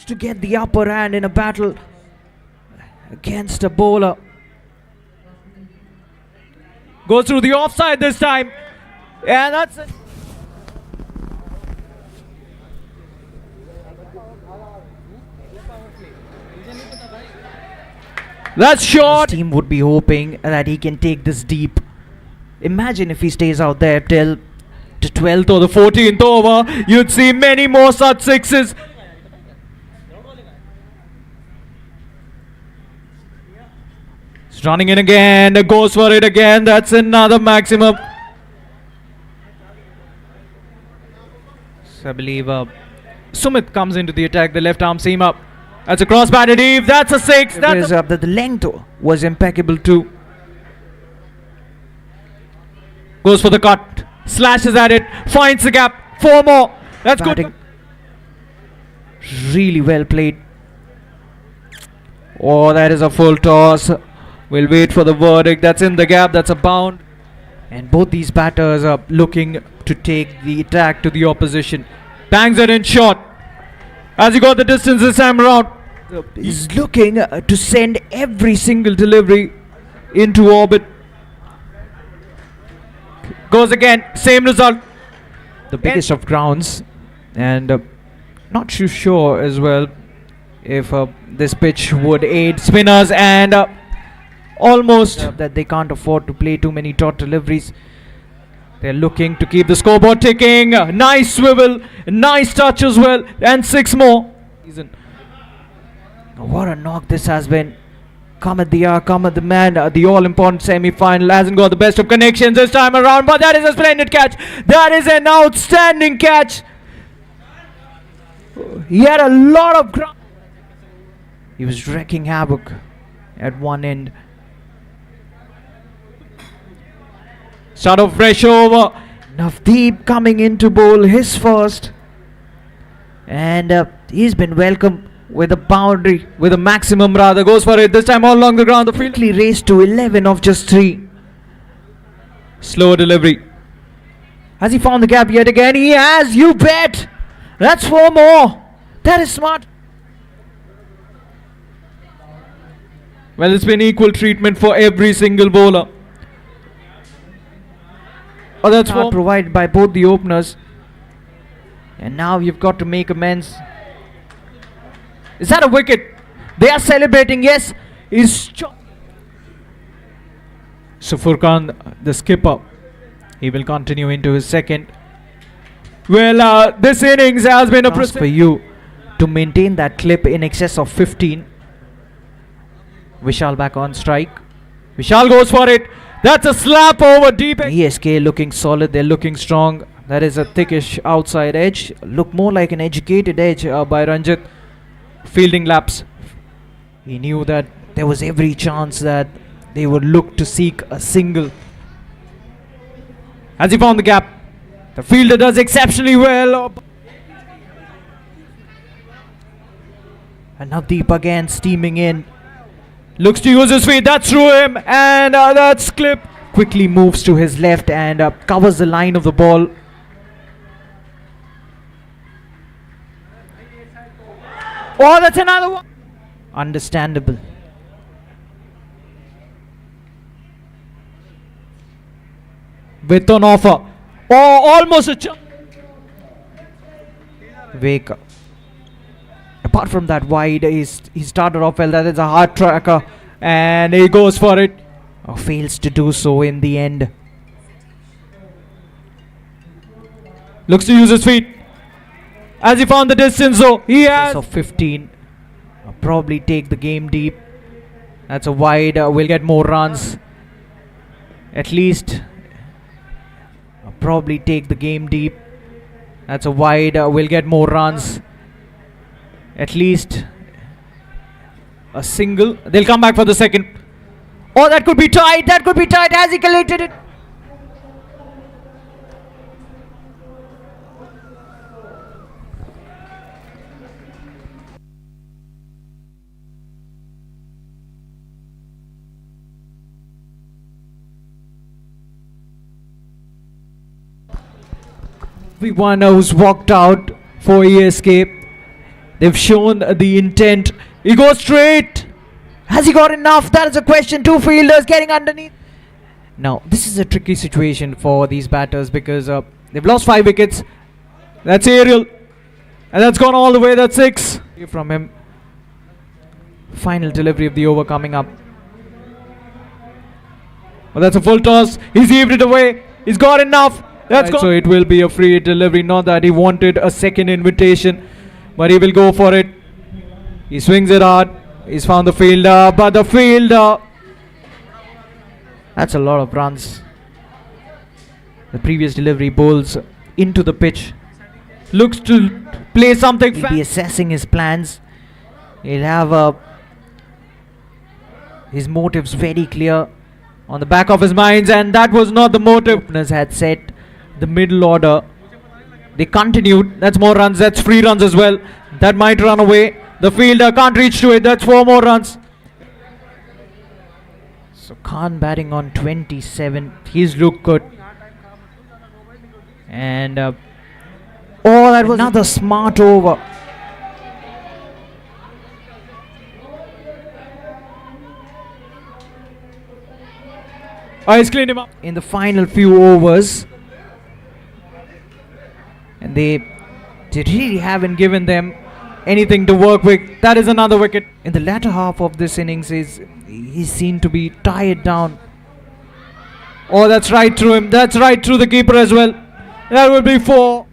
to get the upper hand in a battle against a bowler. Goes through the offside this time, and that's it. That's short. His team would be hoping that he can take this deep. Imagine if he stays out there till the 12th or the 14th over. You'd see many more such sixes. He's running in again. Goes for it again. That's another maximum. So I believe Sumit comes into the attack. The left arm seam up. That's a cross batted Eve. That's a 6. That's the length was impeccable too. Goes for the cut. Slashes at it. Finds the gap. 4 more. That's batting. Good. Really well played. Oh, that is a full toss. We'll wait for the verdict. That's in the gap. That's a bound. And both these batters are looking to take the attack to the opposition. Bangs it in short. As he got the distance this time around, he's looking to send every single delivery into orbit. Goes again, same result. The biggest of grounds, and not too sure as well if this pitch would aid spinners, and almost that they can't afford to play too many taut deliveries. They're looking to keep the scoreboard ticking. Nice swivel, nice touch as well, and 6 more. What a knock this has been. Come at the hour, come at the man. The all-important semi-final hasn't got the best of connections this time around, but that is a splendid catch. That is an outstanding catch. He had a lot of ground. He was wreaking havoc at one end. Start of fresh over. Navdeep coming in to bowl his first. And he's been welcomed with a boundary, with a maximum rather. Goes for it this time all along the ground. The field raced to 11 of just 3. Slow delivery. Has he found the gap yet again? He has, you bet. That's 4 more. That is smart. Well, it's been equal treatment for every single bowler. Oh, that's what provided by both the openers. And now you've got to make amends. Is that a wicket? They are celebrating, yes. So Furkan, the skipper, he will continue into his second. Well, this innings has been a process for you to maintain that clip in excess of 15. Vishal back on strike. Vishal goes for it. That's a slap over deep. ESK looking solid. They're looking strong. That is a thickish outside edge. Look more like an educated edge by Ranjit. Fielding laps. He knew that there was every chance that they would look to seek a single. As he found the gap, the fielder does exceptionally well. And Navdeep again steaming in. Looks to use his feet. That's through him. And that's clip. Quickly moves to his left and covers the line of the ball. Oh, that's another one. Understandable. With an offer. Oh, almost a jump. Wake up. Apart from that wide, he started off well. That is a hard tracker. And he goes for it. Oh, fails to do so in the end. Looks to use his feet. As he found the distance, though, he has of 15. Probably take the game deep. That's a wide. We'll get more runs. at least probably take the game deep. That's a wide. We'll get more runs. At least a single. They'll come back for the second. Oh, that could be tight. That could be tight. Has he collected it? Everyone who's walked out for escape. They've shown the intent. He goes straight. Has he got enough? That is a question. Two fielders getting underneath. Now, this is a tricky situation for these batters because they've lost 5 wickets. That's aerial. And that's gone all the way. That's 6 from him. Final delivery of the over coming up. Well, that's a full toss. He's heaved it away. He's got enough. That's right, so it will be a free delivery. Not that he wanted a second invitation, but he will go for it. He swings it hard. He's found the fielder, but the fielder. That's a lot of runs. The previous delivery bowls into the pitch. Looks to play something. He'll be assessing his plans. He'll have his motives very clear on the back of his minds, and that was not the motive. Openers had set the middle order. They continued. That's more runs. That's free runs as well. That might run away. The fielder can't reach to it. That's 4 more runs. So Khan batting on 27. He's looked good. And oh, that was another smart over. Oh, he's cleaned him up in the final few overs. And they really haven't given them anything to work with. That is another wicket. In the latter half of this innings, he's seen to be tired down. Oh, that's right through him. That's right through the keeper as well. That will be 4.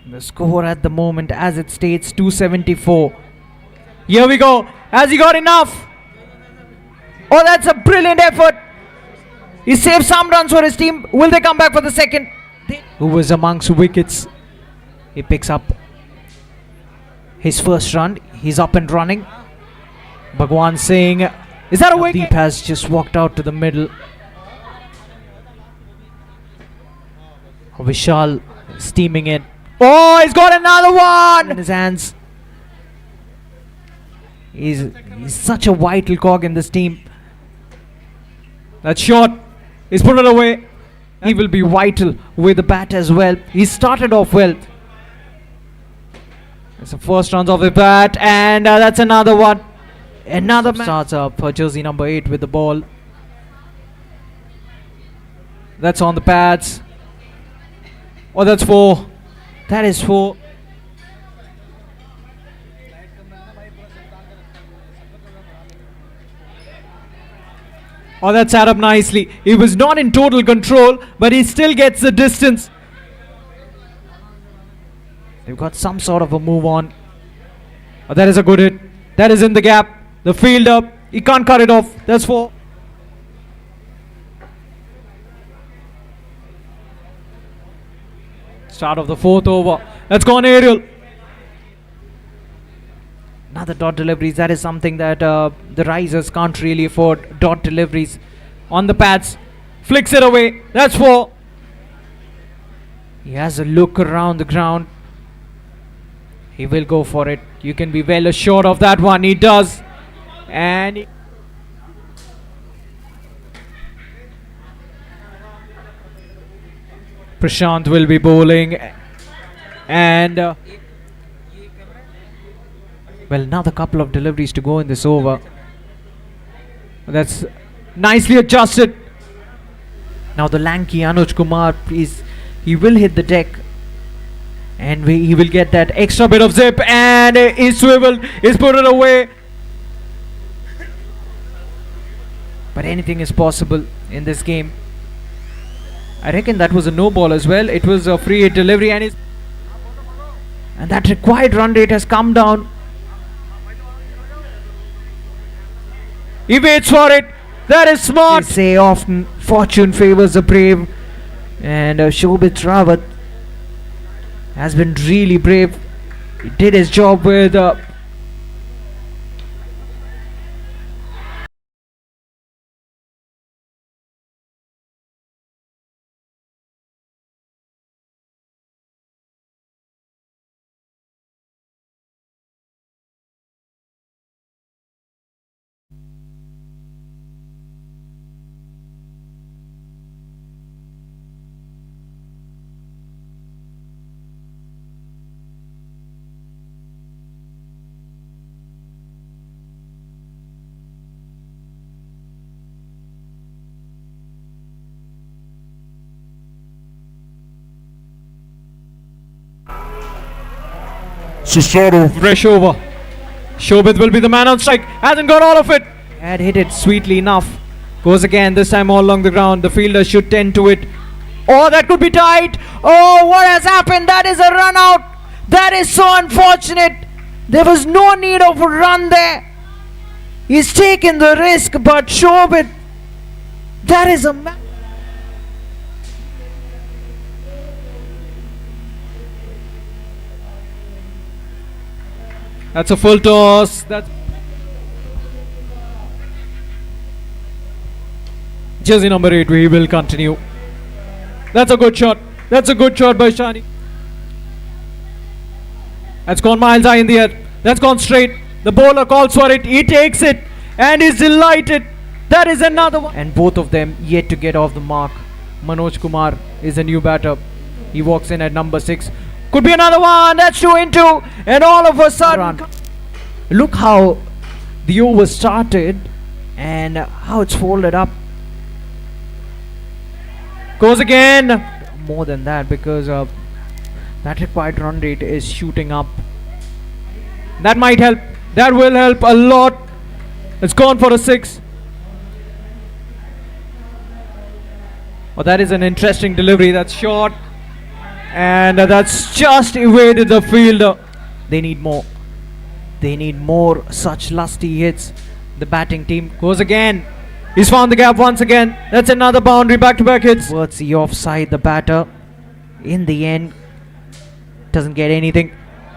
The score at the moment, as it states, 274. Here we go. Has he got enough? Oh, that's a brilliant effort. He saved some runs for his team. Will they come back for the second? Who was amongst wickets? He picks up his first run. He's up and running. Bhagwan Singh. Is that a wicket? Deep has just walked out to the middle. Vishal steaming it. Oh, he's got another one in his hands. He's such a vital cog in this team. That's short. He's put it away. He will be vital with the bat as well. He started off well. It's the first runs of the bat, and that's another one. Another man starts up for jersey number 8 with the ball. That's on the pads. Oh, that's 4. That is 4. Oh, that sat up nicely. He was not in total control, but he still gets the distance. They've got some sort of a move on. Oh, that is a good hit. That is in the gap. The fielder, he can't cut it off. That's 4. Start of the 4th over. That's gone aerial. Another dot deliveries. That is something that the risers can't really afford. Dot deliveries on the pads. Flicks it away. That's 4. He has a look around the ground. He will go for it. You can be well assured of that one. He does. And Prashant will be bowling. And well, another couple of deliveries to go in this over. That's nicely adjusted. Now the lanky Anuj Kumar, he will hit the deck. And he will get that extra bit of zip. And he swiveled. He's put it away. But anything is possible in this game. I reckon that was a no ball as well. It was a free hit delivery. And that required run rate has come down. He waits for it. That is smart. They say often fortune favors the brave, and Shobit Rawat has been really brave. He did his job with Cesaro. fresh over. Shobit will be the man on strike. Hasn't got all of it. Had hit it sweetly enough. Goes again, this time all along the ground. The fielder should tend to it. Oh, that could be tight. Oh, what has happened? That is a run out. That is so unfortunate. There was no need of a run there. He's taken the risk, but Shobit, that is a That's a full toss. That's jersey number 8. We will continue. That's a good shot. That's a good shot by Shani. That's gone miles high in the air. That's gone straight. The bowler calls for it. He takes it and is delighted. That is another one. And both of them yet to get off the mark. Manoj Kumar is a new batter. He walks in at number 6. Could be another one. That's 2 into. And all of a sudden, look how the over started and how it's folded up. Goes again. More than that, because that required run rate is shooting up. That might help. That will help a lot. It's gone for a 6. Oh, that is an interesting delivery. That's short. And that's just evaded the fielder. They need more. They need more such lusty hits. The batting team goes again. He's found the gap once again. That's another boundary. Back-to-back hits. Towards the offside, the batter in the end doesn't get anything.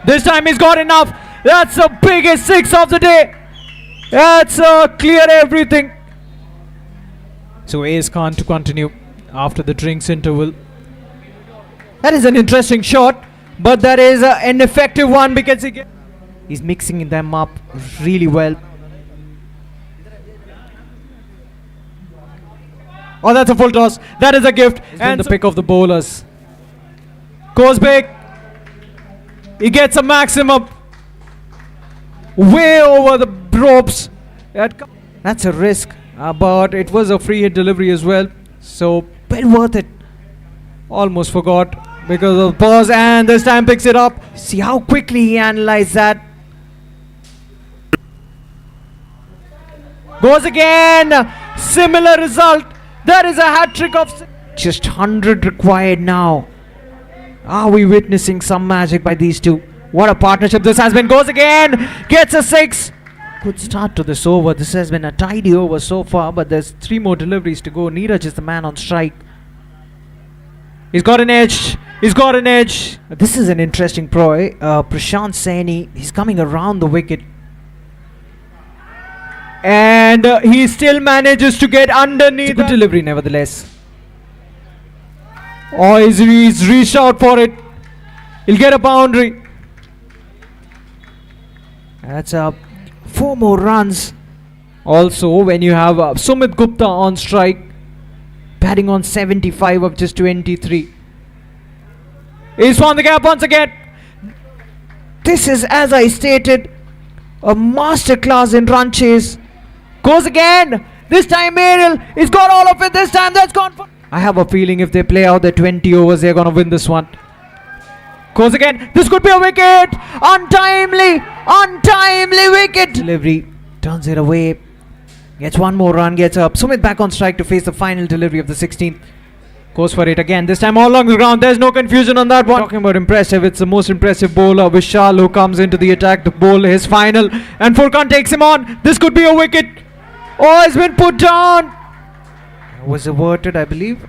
This time he's got enough. That's the biggest 6 of the day. That's clear everything. So Ace Khan to continue after the drinks interval. That is an interesting shot, but that is an effective one because he's mixing them up really well. Oh, that's a full toss. That is a gift. And the pick of the bowlers. Goes big. He gets a maximum. Way over the ropes. That's a risk, but it was a free hit delivery as well. So, well worth it. Almost forgot because of the pause, and this time picks it up. See how quickly he analyzed that. Goes again. Similar result. That is a hat-trick of just 100 required now. Are we witnessing some magic by these two? What a partnership this has been. Goes again. Gets a 6. Good start to this over. This has been a tidy over so far, but there's 3 more deliveries to go. Neeraj is the man on strike. He's got an edge. He's got an edge. This is an interesting ploy. Prashant Saini, he's coming around the wicket. And he still manages to get underneath. Good delivery nevertheless. Oh, he's reached out for it. He'll get a boundary. That's 4 more runs. Also, when you have Sumit Gupta on strike, batting on 75 of just 23. He's found the gap once again. This is, as I stated, a masterclass in run chase. Goes again. This time Ariel. He's got all of it this time. That's gone for. I have a feeling if they play out their 20 overs, they're going to win this one. Goes again. This could be a wicket. Untimely. Untimely wicket. Delivery. Turns it away. Gets 1 more run. Gets up. Sumit back on strike to face the final delivery of the 16th. Goes for it again. This time all along the ground. There's no confusion on that one. Talking about impressive. It's the most impressive bowler, Vishal, who comes into the attack to bowl his final. And Furkan takes him on. This could be a wicket. Oh, it's been put down. Was averted, I believe.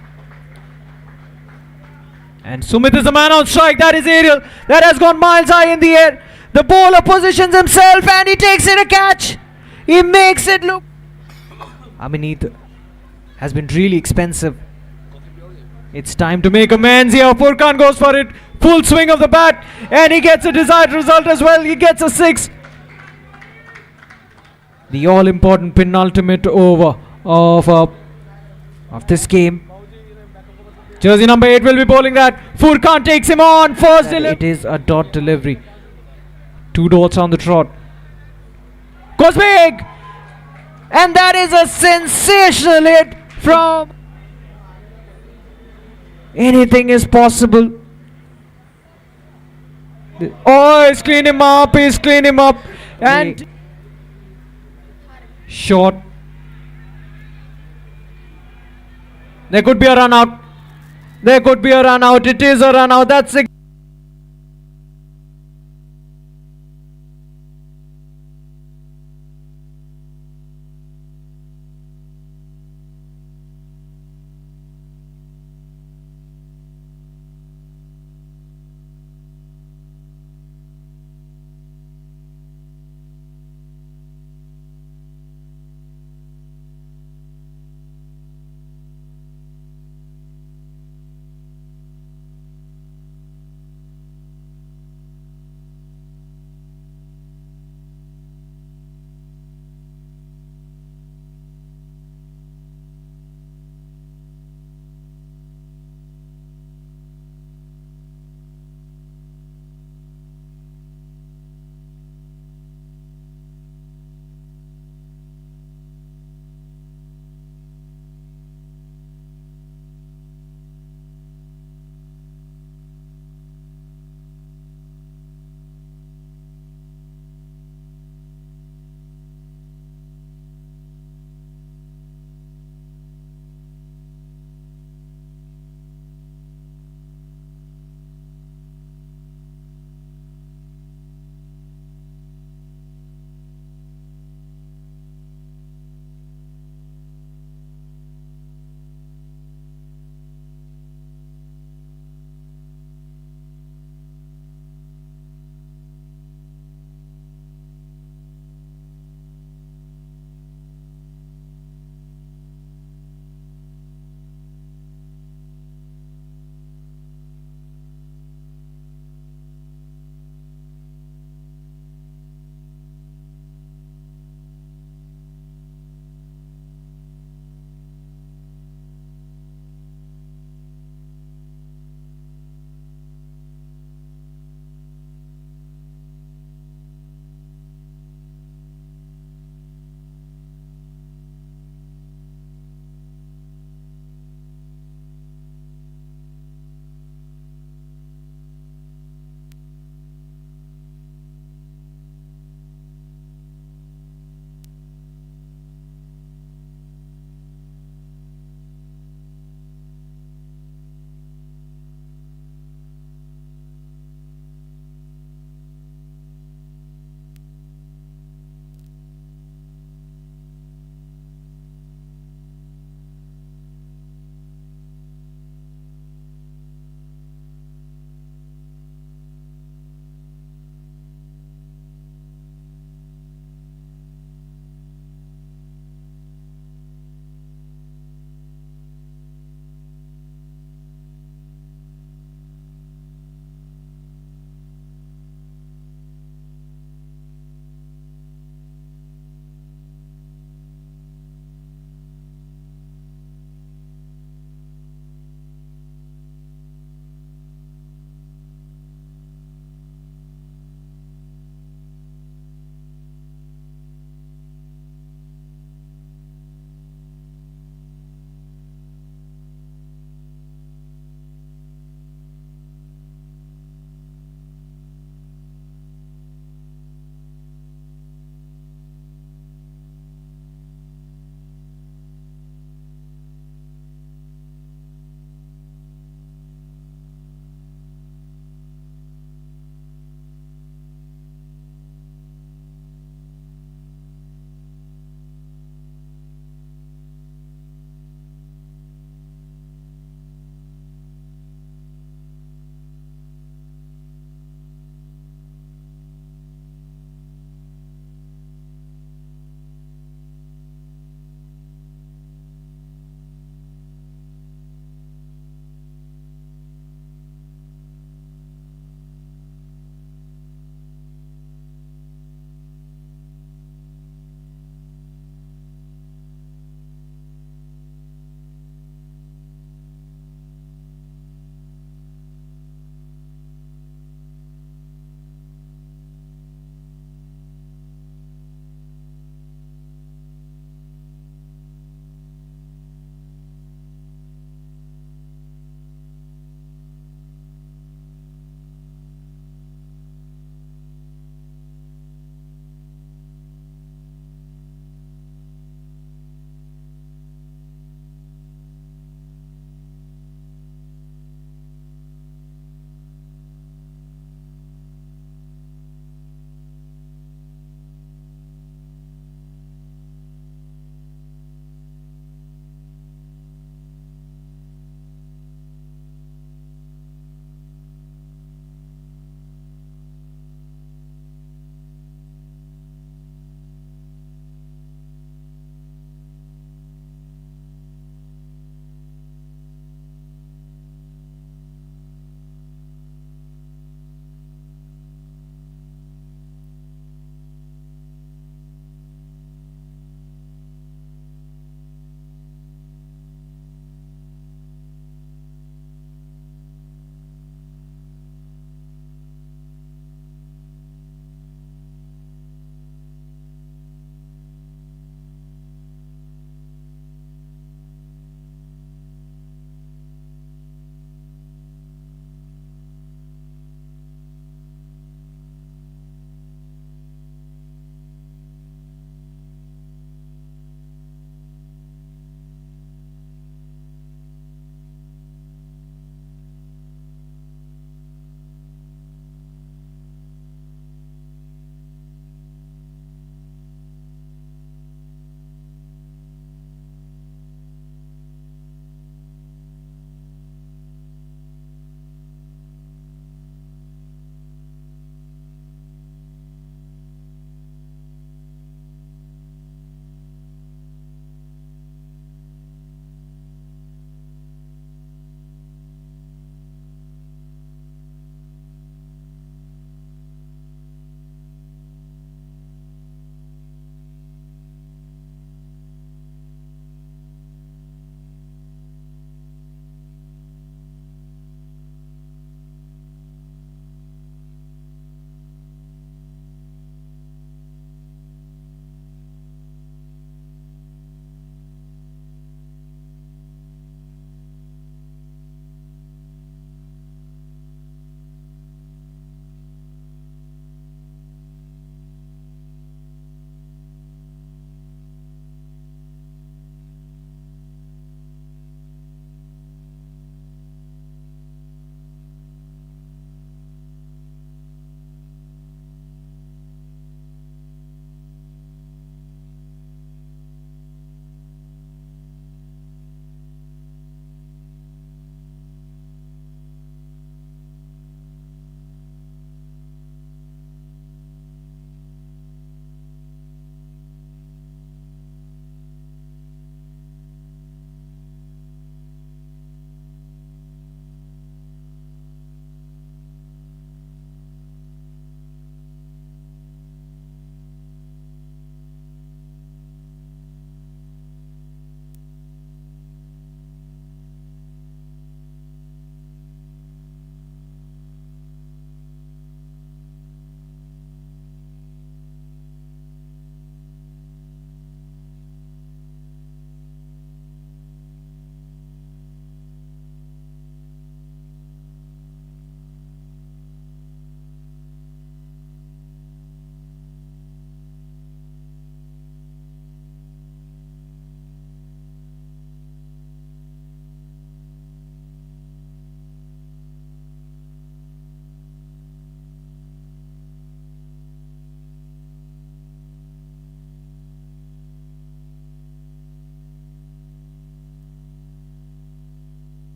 And Sumit is the man on strike. That is aerial. That has gone miles high in the air. The bowler positions himself and he takes it a catch. He makes it look. I mean, it has been really expensive. It's time to make amends here. Furkan goes for it. Full swing of the bat. And he gets a desired result as well. He gets a 6. The all-important penultimate over of this game. Jersey number 8 will be bowling that. Furkan takes him on. First delivery. It is a dot delivery. 2 dots on the trot. Goes big. And that is a sensational hit from... Anything is possible. Oh, he's cleaned him up. He's cleaned him up. And... Short. There could be a run out. There could be a run out. It is a run out. That's it.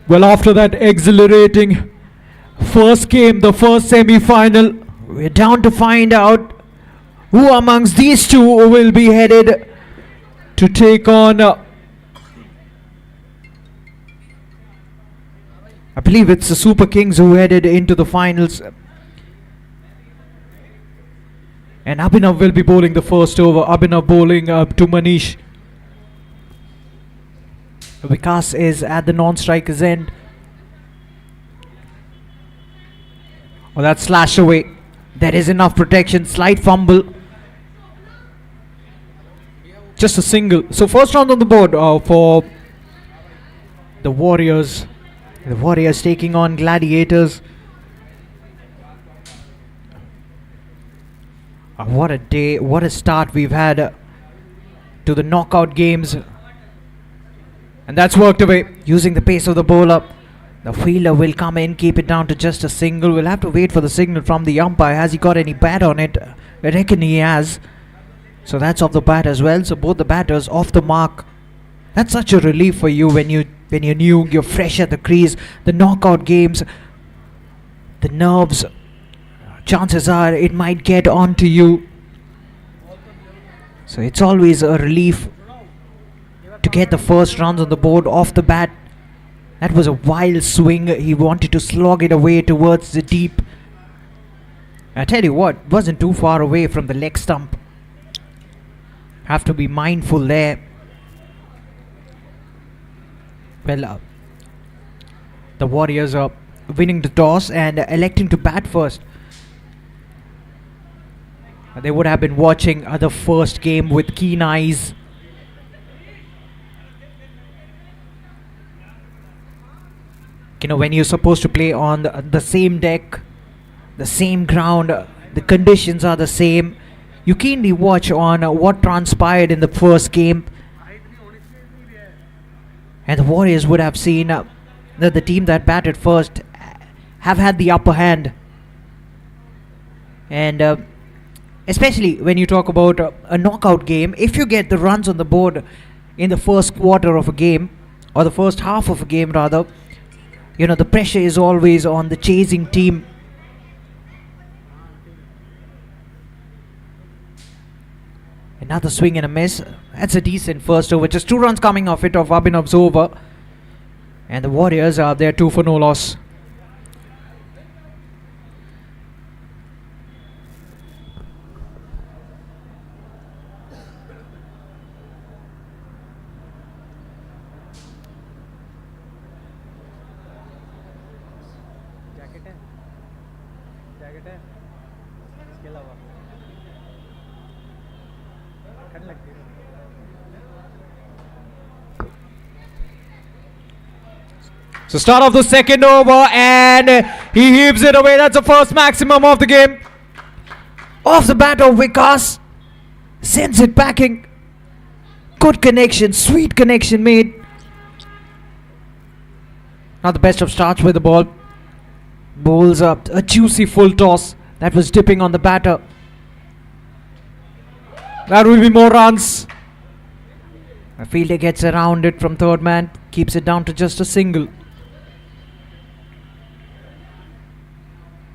Well, after that exhilarating first game, the first semi-final, we're down to find out who amongst these two will be headed to take on I believe it's the Super Kings who headed into the finals. And Abhinav will be bowling the first over. Abhinav bowling to Manish. Vikas is at the non-striker's end. Oh, that's slashed away. There is enough protection. Slight fumble. Just a single. So first round on the board for the Warriors. The Warriors taking on Gladiators. What a day, what a start we've had to the knockout games. And that's worked away using the pace of the bowler. The fielder will come in, keep it down to just a single. We'll have to wait for the signal from the umpire. Has he got any bat on it? I reckon he has. So that's off the bat as well. So both the batters off the mark. That's such a relief for you when you're new, you're fresh at the crease. The knockout games, the nerves, chances are it might get onto you. So it's always a relief to get the first runs on the board off the bat. That was a wild swing. He wanted to slog it away towards the deep. I tell you what, wasn't too far away from the leg stump. Have to be mindful there. Well, the Warriors are winning the toss and electing to bat first. They would have been watching the first game with keen eyes. You know, when you're supposed to play on the same deck, the same ground, the conditions are the same. You keenly watch on what transpired in the first game. And the Warriors would have seen that the team that batted first have had the upper hand. And especially when you talk about a knockout game, if you get the runs on the board in the first quarter of a game, or the first half of a game rather, you know, the pressure is always on the chasing team. Another swing and a miss. That's a decent first over. Just 2 runs coming off it of Abhinav's over. And the Warriors are there 2 for no loss. So start off the second over and he heaves it away. That's the first maximum of the game. Off the bat of Vikas. Sends it backing. Good connection. Sweet connection made. Not the best of starts with the ball. Bowls up a juicy full toss. That was dipping on the batter. That will be more runs. A fielder gets around it from third man. Keeps it down to just a single.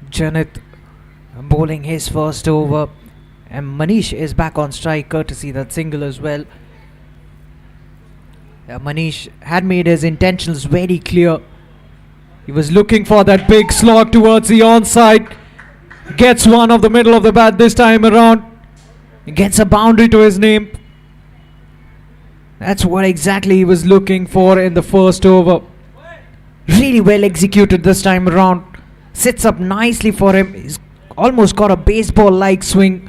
Janit bowling his first over, and Manish is back on strike courtesy that single as well. Manish had made his intentions very clear. He was looking for that big slog towards the onside. Gets one of the middle of the bat this time around. He gets a boundary to his name. That's what exactly he was looking for in the first over. Really well executed this time around. Sits up nicely for him. He's almost got a baseball-like swing.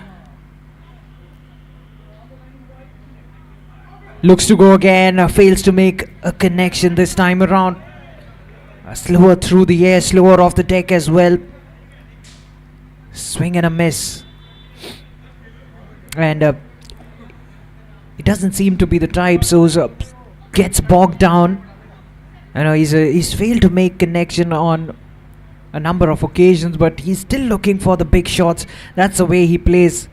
Looks to go again. Fails to make a connection this time around. Slower through the air. Slower off the deck as well. Swing and a miss. And it doesn't seem to be the type. So gets bogged down. I know he's failed to make connection on a number of occasions, but he's still looking for the big shots. That's the way he plays.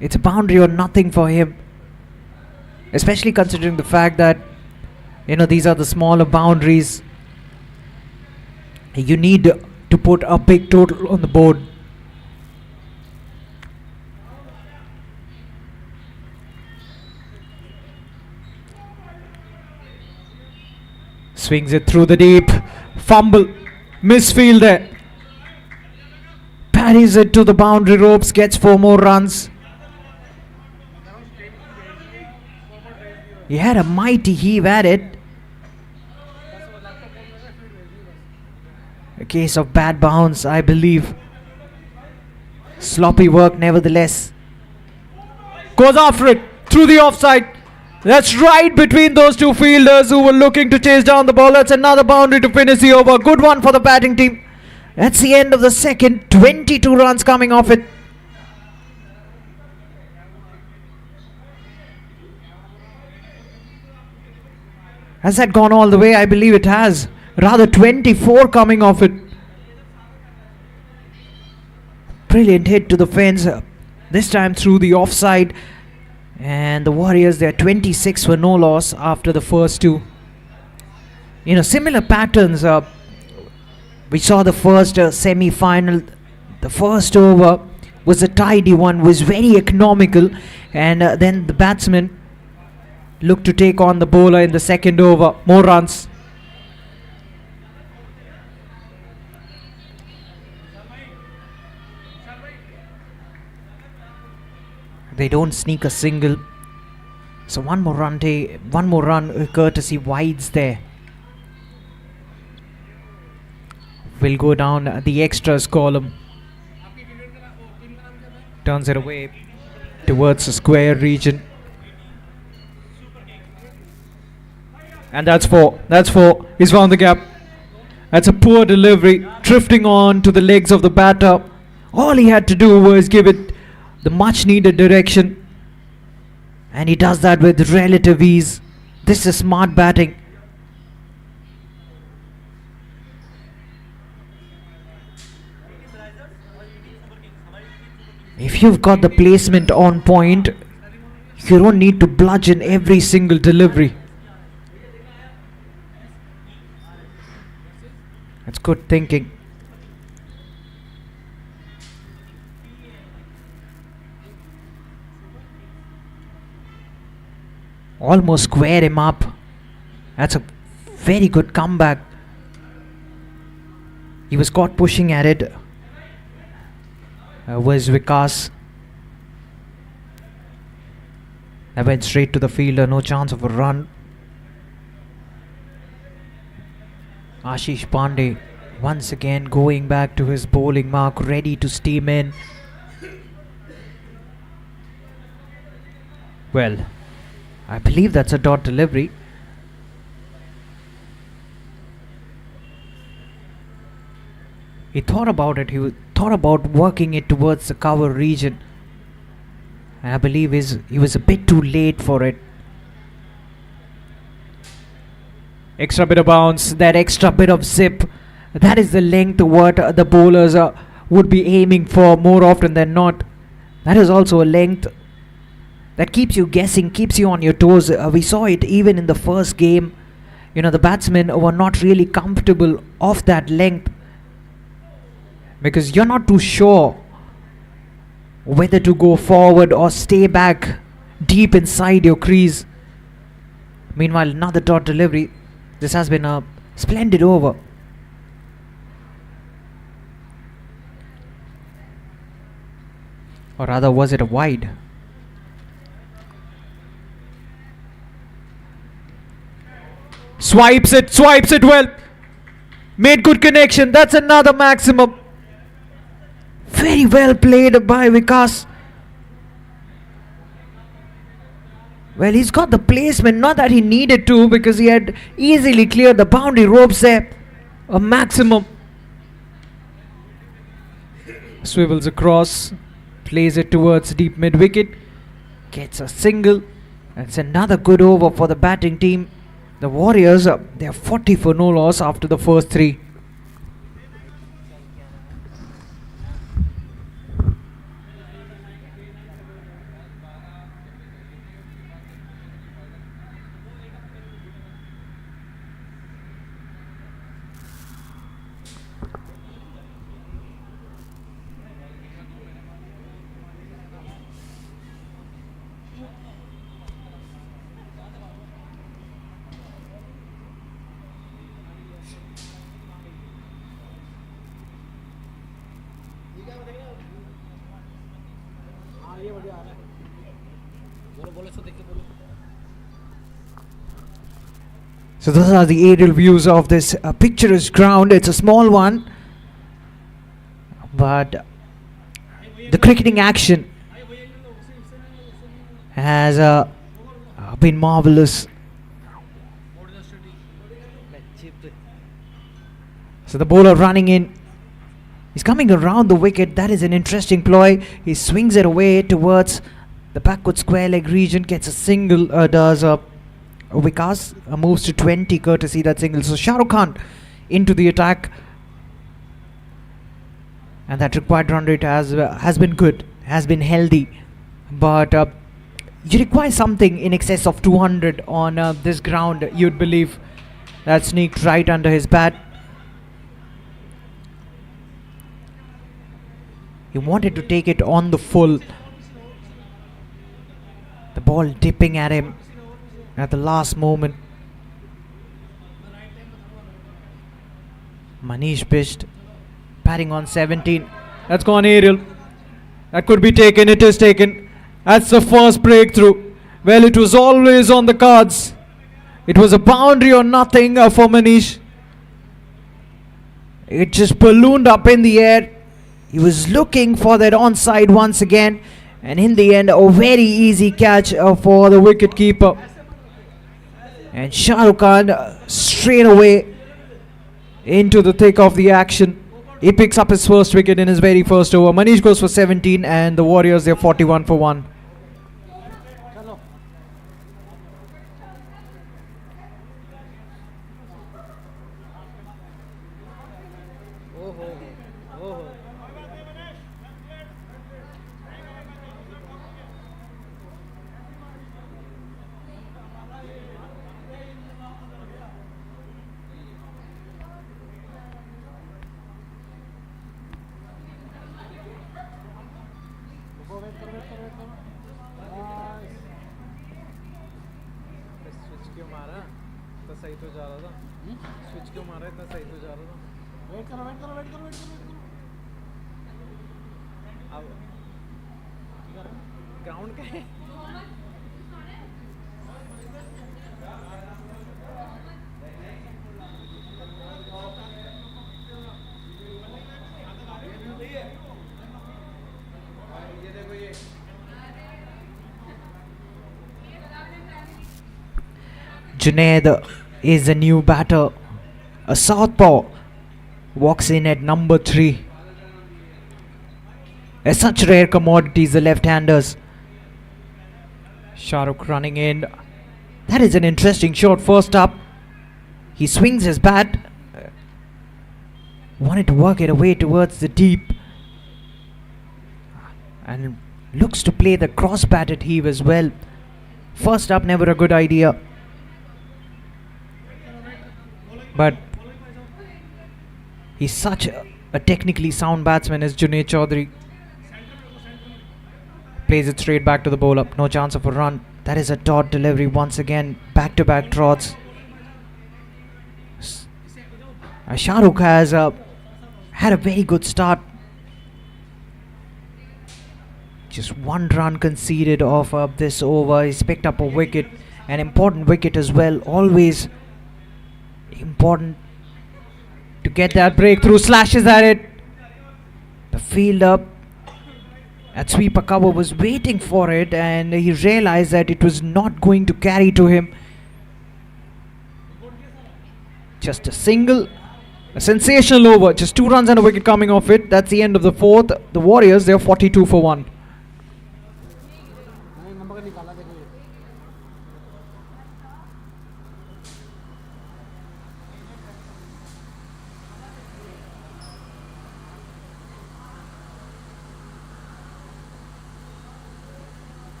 It's a boundary or nothing for him, especially considering the fact that, you know, these are the smaller boundaries. You need to put a big total on the board. Swings it through the deep. Fumble. Misfield there. Parries it to the boundary ropes. Gets 4 more runs. He had a mighty heave at it. A case of bad bounce, I believe. Sloppy work nevertheless. Goes after it. Through the offside. That's right between those two fielders who were looking to chase down the ball. That's another boundary to finish the over. Good one for the batting team. That's the end of the second. 22 runs coming off it. Has that gone all the way? I believe it has. Rather 24 coming off it. Brilliant hit to the fence. This time through the offside. And the Warriors, they're 26 for no loss after the first two. Similar patterns. We saw the first semi-final. The first over was a tidy one, was very economical. And then the batsman looked to take on the bowler in the second over. More runs. They don't sneak a single. So one more run courtesy wides there. Will go down the extras column. Turns it away towards the square region. And that's 4. He's found the gap. That's a poor delivery. Drifting on to the legs of the batter. All he had to do was give it the much needed direction. And he does that with relative ease. This is smart batting. If you've got the placement on point, you don't need to bludgeon every single delivery. That's good thinking. Almost square him up. That's a very good comeback. He was caught pushing at it. Was Vikas. That went straight to the fielder. No chance of a run. Ashish Pandey once again going back to his bowling mark, ready to steam in. Well, I believe that's a dot delivery. He thought about it. He thought about working it towards the cover region. And I believe he was a bit too late for it. Extra bit of bounce, that extra bit of zip. That is the length what the bowlers would be aiming for more often than not. That is also a length that keeps you guessing, keeps you on your toes. We saw it even in the first game. The batsmen were not really comfortable off that length because you're not too sure whether to go forward or stay back deep inside your crease. Meanwhile, another dot delivery. This has been a splendid over. Or rather, was it a wide? Swipes it well. Made good connection. That's another maximum. Very well played by Vikas. Well, he's got the placement, not that he needed to, because he had easily cleared the boundary ropes there. A maximum. Swivels across, plays it towards deep mid wicket, gets a single. That's another good over for the batting team. The Warriors, they are 40 for no loss after the first 3. So those are the aerial views of this picturesque ground. It's a small one, but the cricketing action has been marvelous. So the bowler running in. He's coming around the wicket. That is an interesting ploy. He swings it away towards the backward square leg region. Gets a single. Does Vikas moves to 20 courtesy that single. So Shah Rukh Khan into the attack. And that required run rate has been good. Has been healthy. But you require something in excess of 200 on this ground, you'd believe. That sneaked right under his bat. He wanted to take it on the full. The ball dipping at him at the last moment. Manish pitched, batting on 17. That's gone aerial. That could be taken. It is taken. That's the first breakthrough. Well, it was always on the cards. It was a boundary or nothing for Manish. It just ballooned up in the air. He was looking for that onside once again, and in the end a very easy catch for the wicket keeper. And Shah Rukh Khan straight away into the thick of the action. He picks up his first wicket in his very first over. Manish goes for 17 and the Warriors, they're 41 for 1. Junaid is the new batter. A southpaw walks in at number 3. Such rare commodities, the left-handers. Shah Rukh running in. That is an interesting shot. First up, he swings his bat. Wanted to work it away towards the deep. And looks to play the cross-batted heave as well. First up, never a good idea. But he's such a technically sound batsman as Junaid Chaudhary. Plays it straight back to the bowler. No chance of a run. That is a dot delivery once again. Back-to-back trots. Shah Rukh has had a very good start. Just 1 run conceded off this over. He's picked up a wicket. An important wicket as well. Always important to get that breakthrough. Slashes at it. The fielder at sweeper cover was waiting for it, and he realized that it was not going to carry to him. Just a single. A sensational over. Just 2 runs and a wicket coming off it. That's the end of the 4th. The Warriors, they're 42 for 1.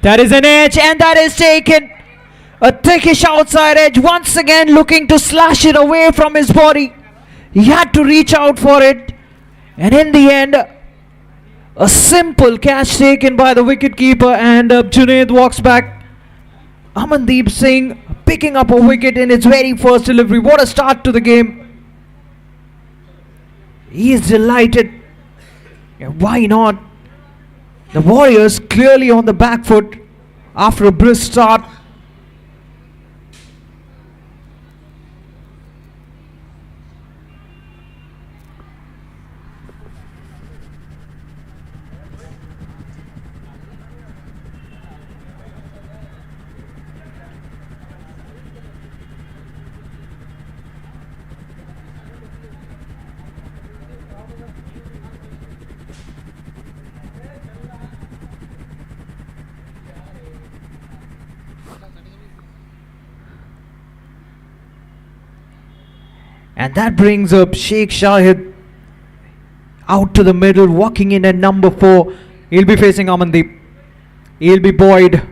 That is an edge, and that is taken. A thickish outside edge, once again looking to slash it away from his body. He had to reach out for it, and in the end, a simple catch taken by the wicketkeeper, and Junaid walks back. Amandeep Singh picking up a wicket in its very first delivery. What a start to the game. He is delighted. Why not? The Warriors clearly on the back foot after a brisk start. And that brings up Sheikh Shahid out to the middle, walking in at number 4. He'll be facing Amandeep. He'll be buoyed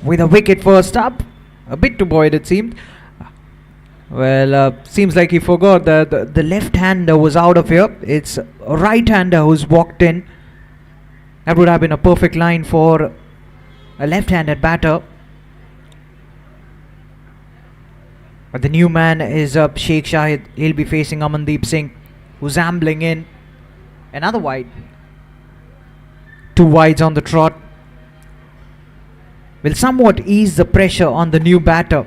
with a wicket first up. A bit too buoyed, it seemed. Well, seems like he forgot that the left-hander was out of here. It's a right-hander who's walked in. That would have been a perfect line for a left-handed batter. But the new man is Sheikh Shahid. He'll be facing Amandeep Singh, who's ambling in. Another wide. 2 wides on the trot. Will somewhat ease the pressure on the new batter.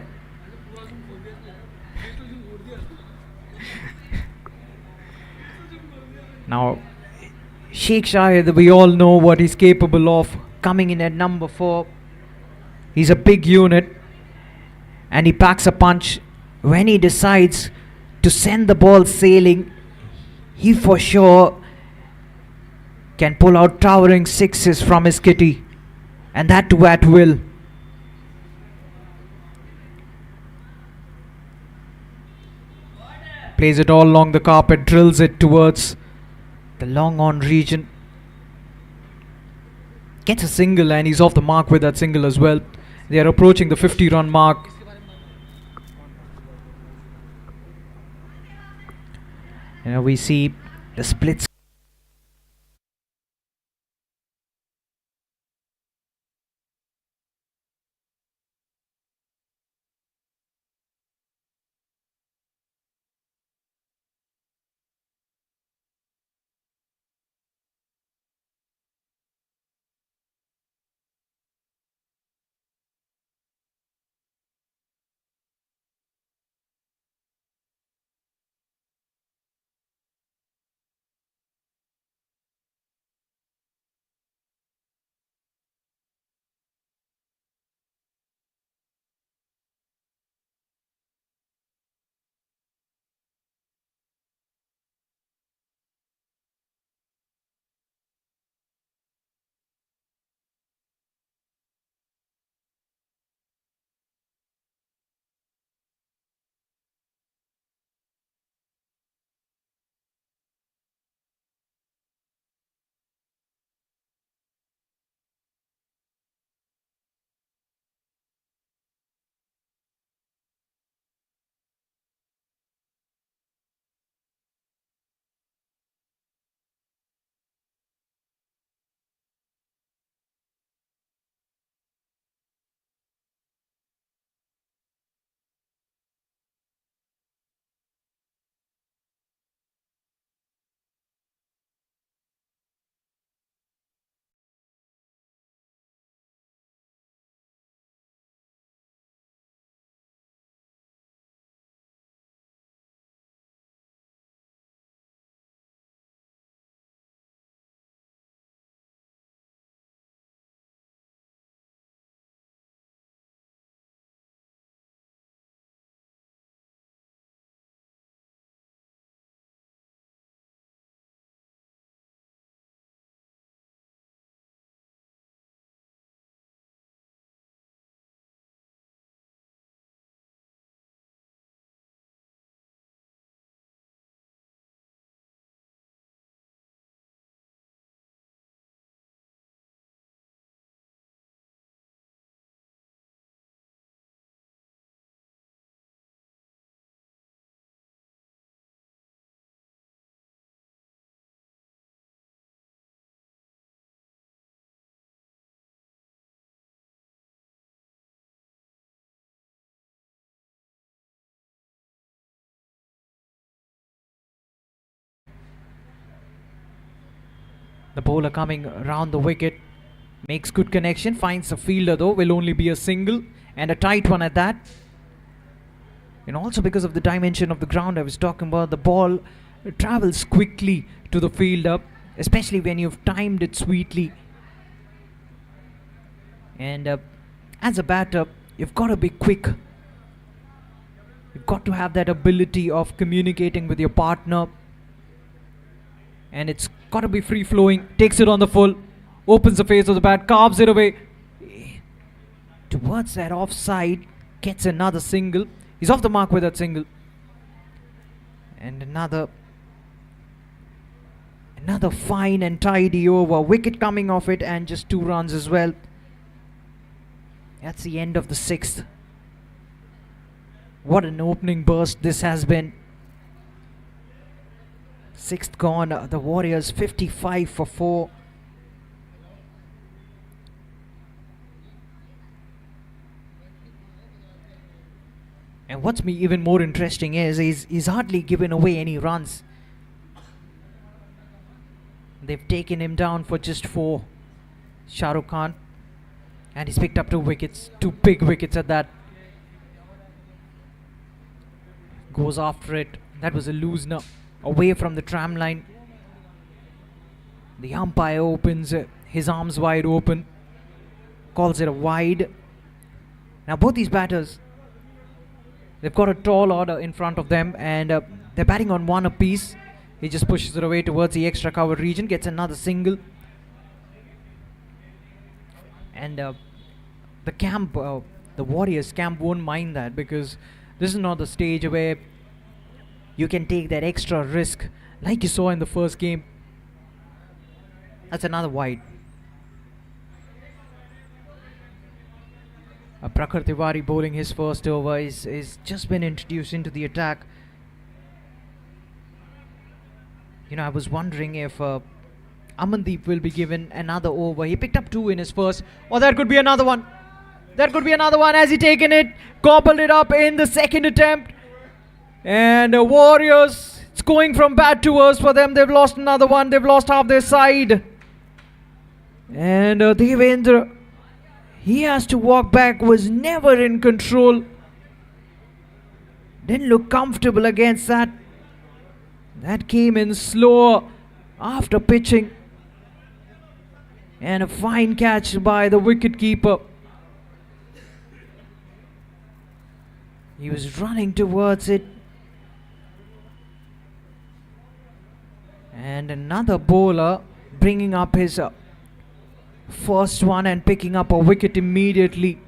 Now, Sheikh Shahid, we all know what he's capable of. Coming in at number 4. He's a big unit. And he packs a punch. When he decides to send the ball sailing, he for sure can pull out towering sixes from his kitty, and that too at will. Plays it all along the carpet, drills it towards the long on region. Gets a single, and he's off the mark with that single as well. They are approaching the 50-run mark. We see the splits The bowler coming around the wicket makes good connection, finds the fielder though, will only be a single and a tight one at that. And also because of the dimension of the ground I was talking about, the ball travels quickly to the fielder, especially when you've timed it sweetly. And as a batter, you've got to be quick. You've got to have that ability of communicating with your partner. And it's got to be free flowing. Takes it on the full, opens the face of the bat, carves it away towards that offside, gets another single. He's off the mark with that single. And another fine and tidy over. Wicket coming off it and just 2 runs as well. That's the end of the 6th. What an opening burst this has been. 6th gone. The Warriors 55 for 4. And what's even more interesting is he's hardly given away any runs. They've taken him down for just 4. Shah Rukh Khan. And he's picked up 2 wickets. 2 big wickets at that. Goes after it. That was a loosener. Away from the tram line. The umpire opens his arms wide open. Calls it a wide. Now both these batters, they've got a tall order in front of them and they're batting on 1 apiece. He just pushes it away towards the extra cover region. Gets another single. And the camp, the Warriors camp won't mind that, because this is not the stage where you can take that extra risk like you saw in the first game. That's another wide. Prakhar Tiwari bowling his first over. Is just been introduced into the attack. You know, I was wondering if Amandeep will be given another over. He picked up 2 in his first. Or that could be another one. That could be another one. Has he taken it? Gobbled it up in the second attempt. And the Warriors, it's going from bad to worse for them. They've lost another one. They've lost half their side. And Devendra, he has to walk back. Was never in control. Didn't look comfortable against that. That came in slower after pitching. And a fine catch by the wicketkeeper. He was running towards it. And another bowler bringing up his first one and picking up a wicket immediately.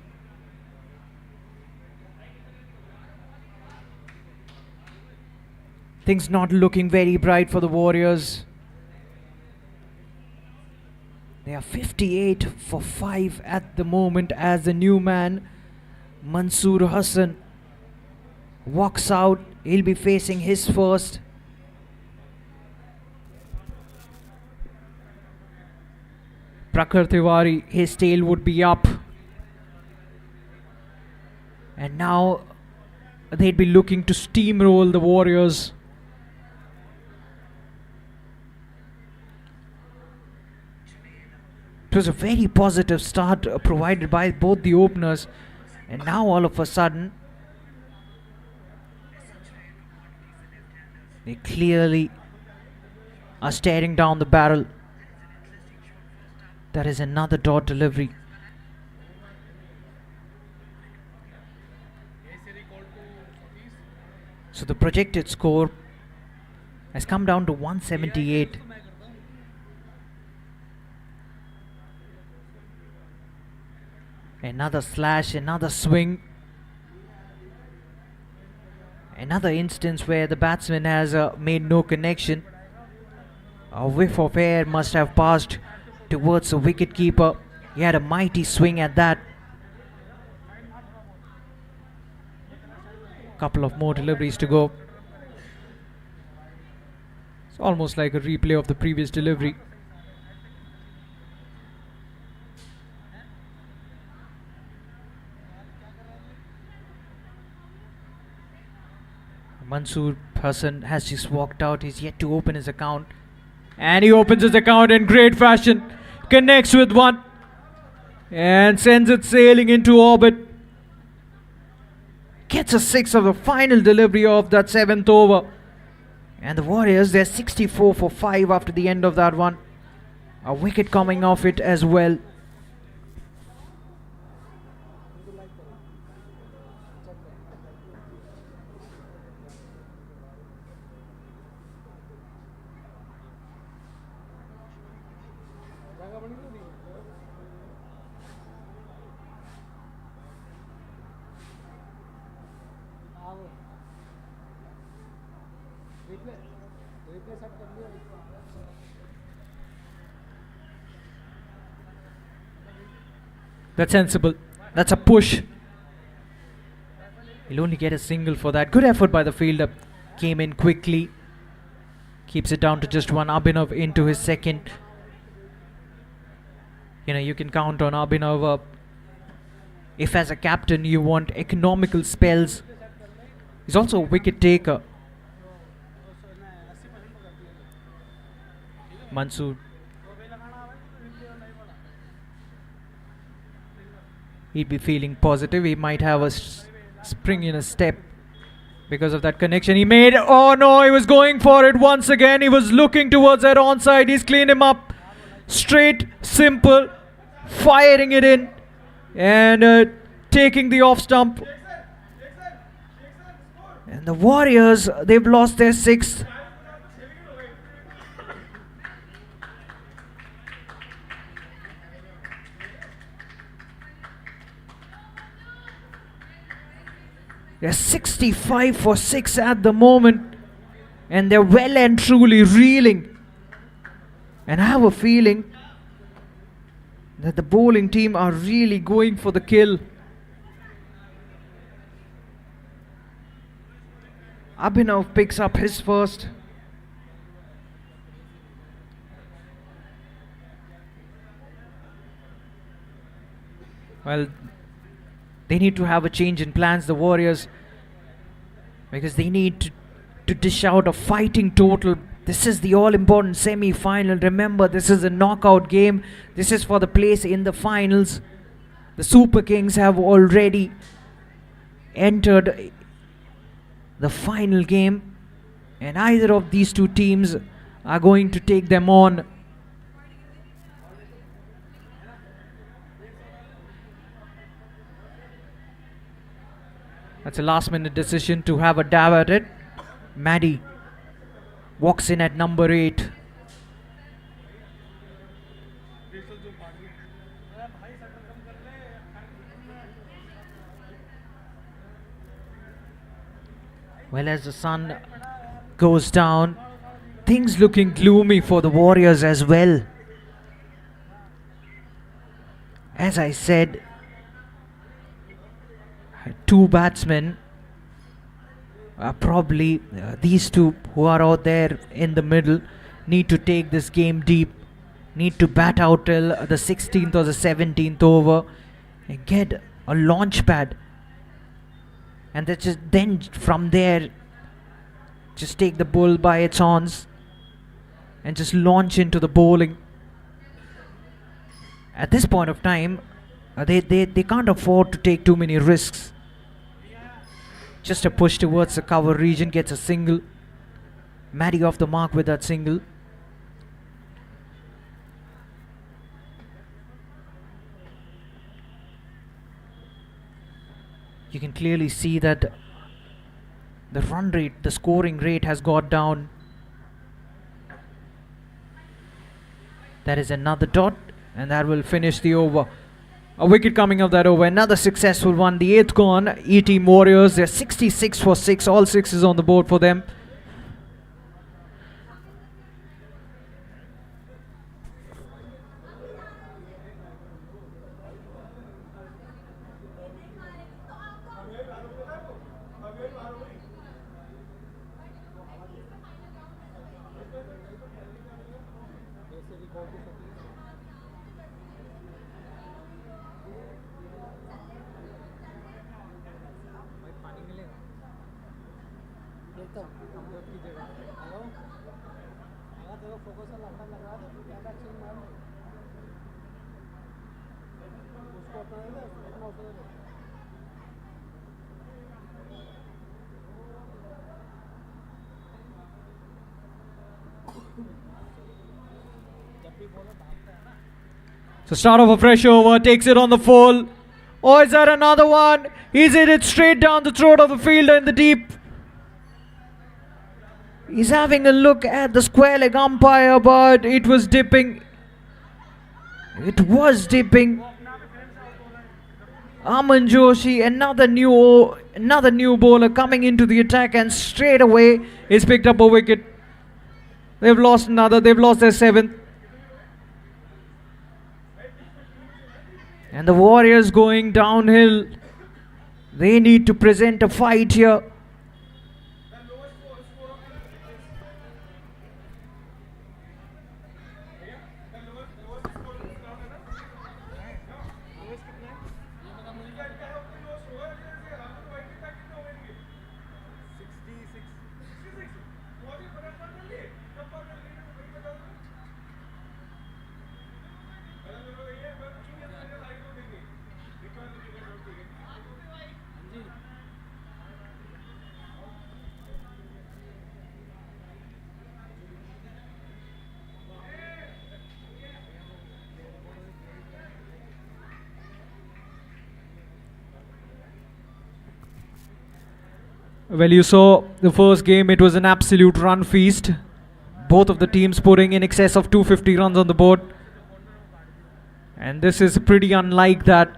Things not looking very bright for the Warriors. They are 58 for 5 at the moment as the new man, Mansoor Hassan, walks out. He'll be facing his first. Prakhar Tiwari, his tail would be up. And now they'd be looking to steamroll the Warriors. It was a very positive start provided by both the openers. And now all of a sudden, they clearly are staring down the barrel. That is another dot delivery. So the projected score has come down to 178. Another slash, another swing. Another instance where the batsman has made no connection. A whiff of air must have passed towards the wicketkeeper. He had a mighty swing at that. Couple of more deliveries to go. It's almost like a replay of the previous delivery. Mansoor Hassan has just walked out. He's yet to open his account. And he opens his account in great fashion. Connects with one. And sends it sailing into orbit. Gets a 6 of the final delivery of that 7th over. And the Warriors, they're 64 for 5 after the end of that one. A wicket coming off it as well. That's sensible. That's a push. He'll only get a single for that. Good effort by the fielder. Came in quickly. Keeps it down to just one. Abhinav into his second. You know, you can count on Abhinav. If as a captain you want economical spells. He's also a wicket taker. Mansoor. He'd be feeling positive. He might have a spring in a step because of that connection he made. Oh no, he was going for it once again. He was looking towards that onside. He's cleaned him up. Straight, simple, firing it in and taking the off stump. And the Warriors, they've lost their 6th. They're 65 for 6 at the moment. And they're well and truly reeling. And I have a feeling that the bowling team are really going for the kill. Abhinav picks up his first. Well, they need to have a change in plans, the Warriors, because they need to dish out a fighting total. This is the all-important semi-final. Remember, this is a knockout game. This is for the place in the finals. The Super Kings have already entered the final game, and either of these two teams are going to take them on. That's a last-minute decision to have a dab at it. Maddie walks in at number 8. Well, as the sun goes down, things looking gloomy for the Warriors as well. As I said, 2 batsmen, probably these two who are out there in the middle, need to take this game deep, need to bat out till the 16th or the 17th over and get a launch pad, and then from there just take the bull by its horns and just launch into the bowling. At this point of time, they can't afford to take too many risks. Just a push towards the cover region, gets a single. Maddie off the mark with that single. You can clearly see that the run rate, the scoring rate has got down. That is another dot, and that will finish the over. A wicket coming of that over. Another successful one. The 8th gone. eTeam Warriors. They're 66 for 6. All 6s on the board for them. देखो focus लगा लगा दे फिर camera change मार दे उसको अपना दे अपना उसको दे So start of a fresh over, takes it on the full. Oh, is that another one? He's hit it straight down the throat of the fielder in the deep. He's having a look at the square leg umpire, but it was dipping. It was dipping. Aman Joshi, another new bowler coming into the attack, and straight away he's picked up a wicket. They've lost another. They've lost their 7th. And the Warriors going downhill. They need to present a fight here. Well, you saw the first game, it was an absolute run feast. Both of the teams putting in excess of 250 runs on the board. And this is pretty unlike that.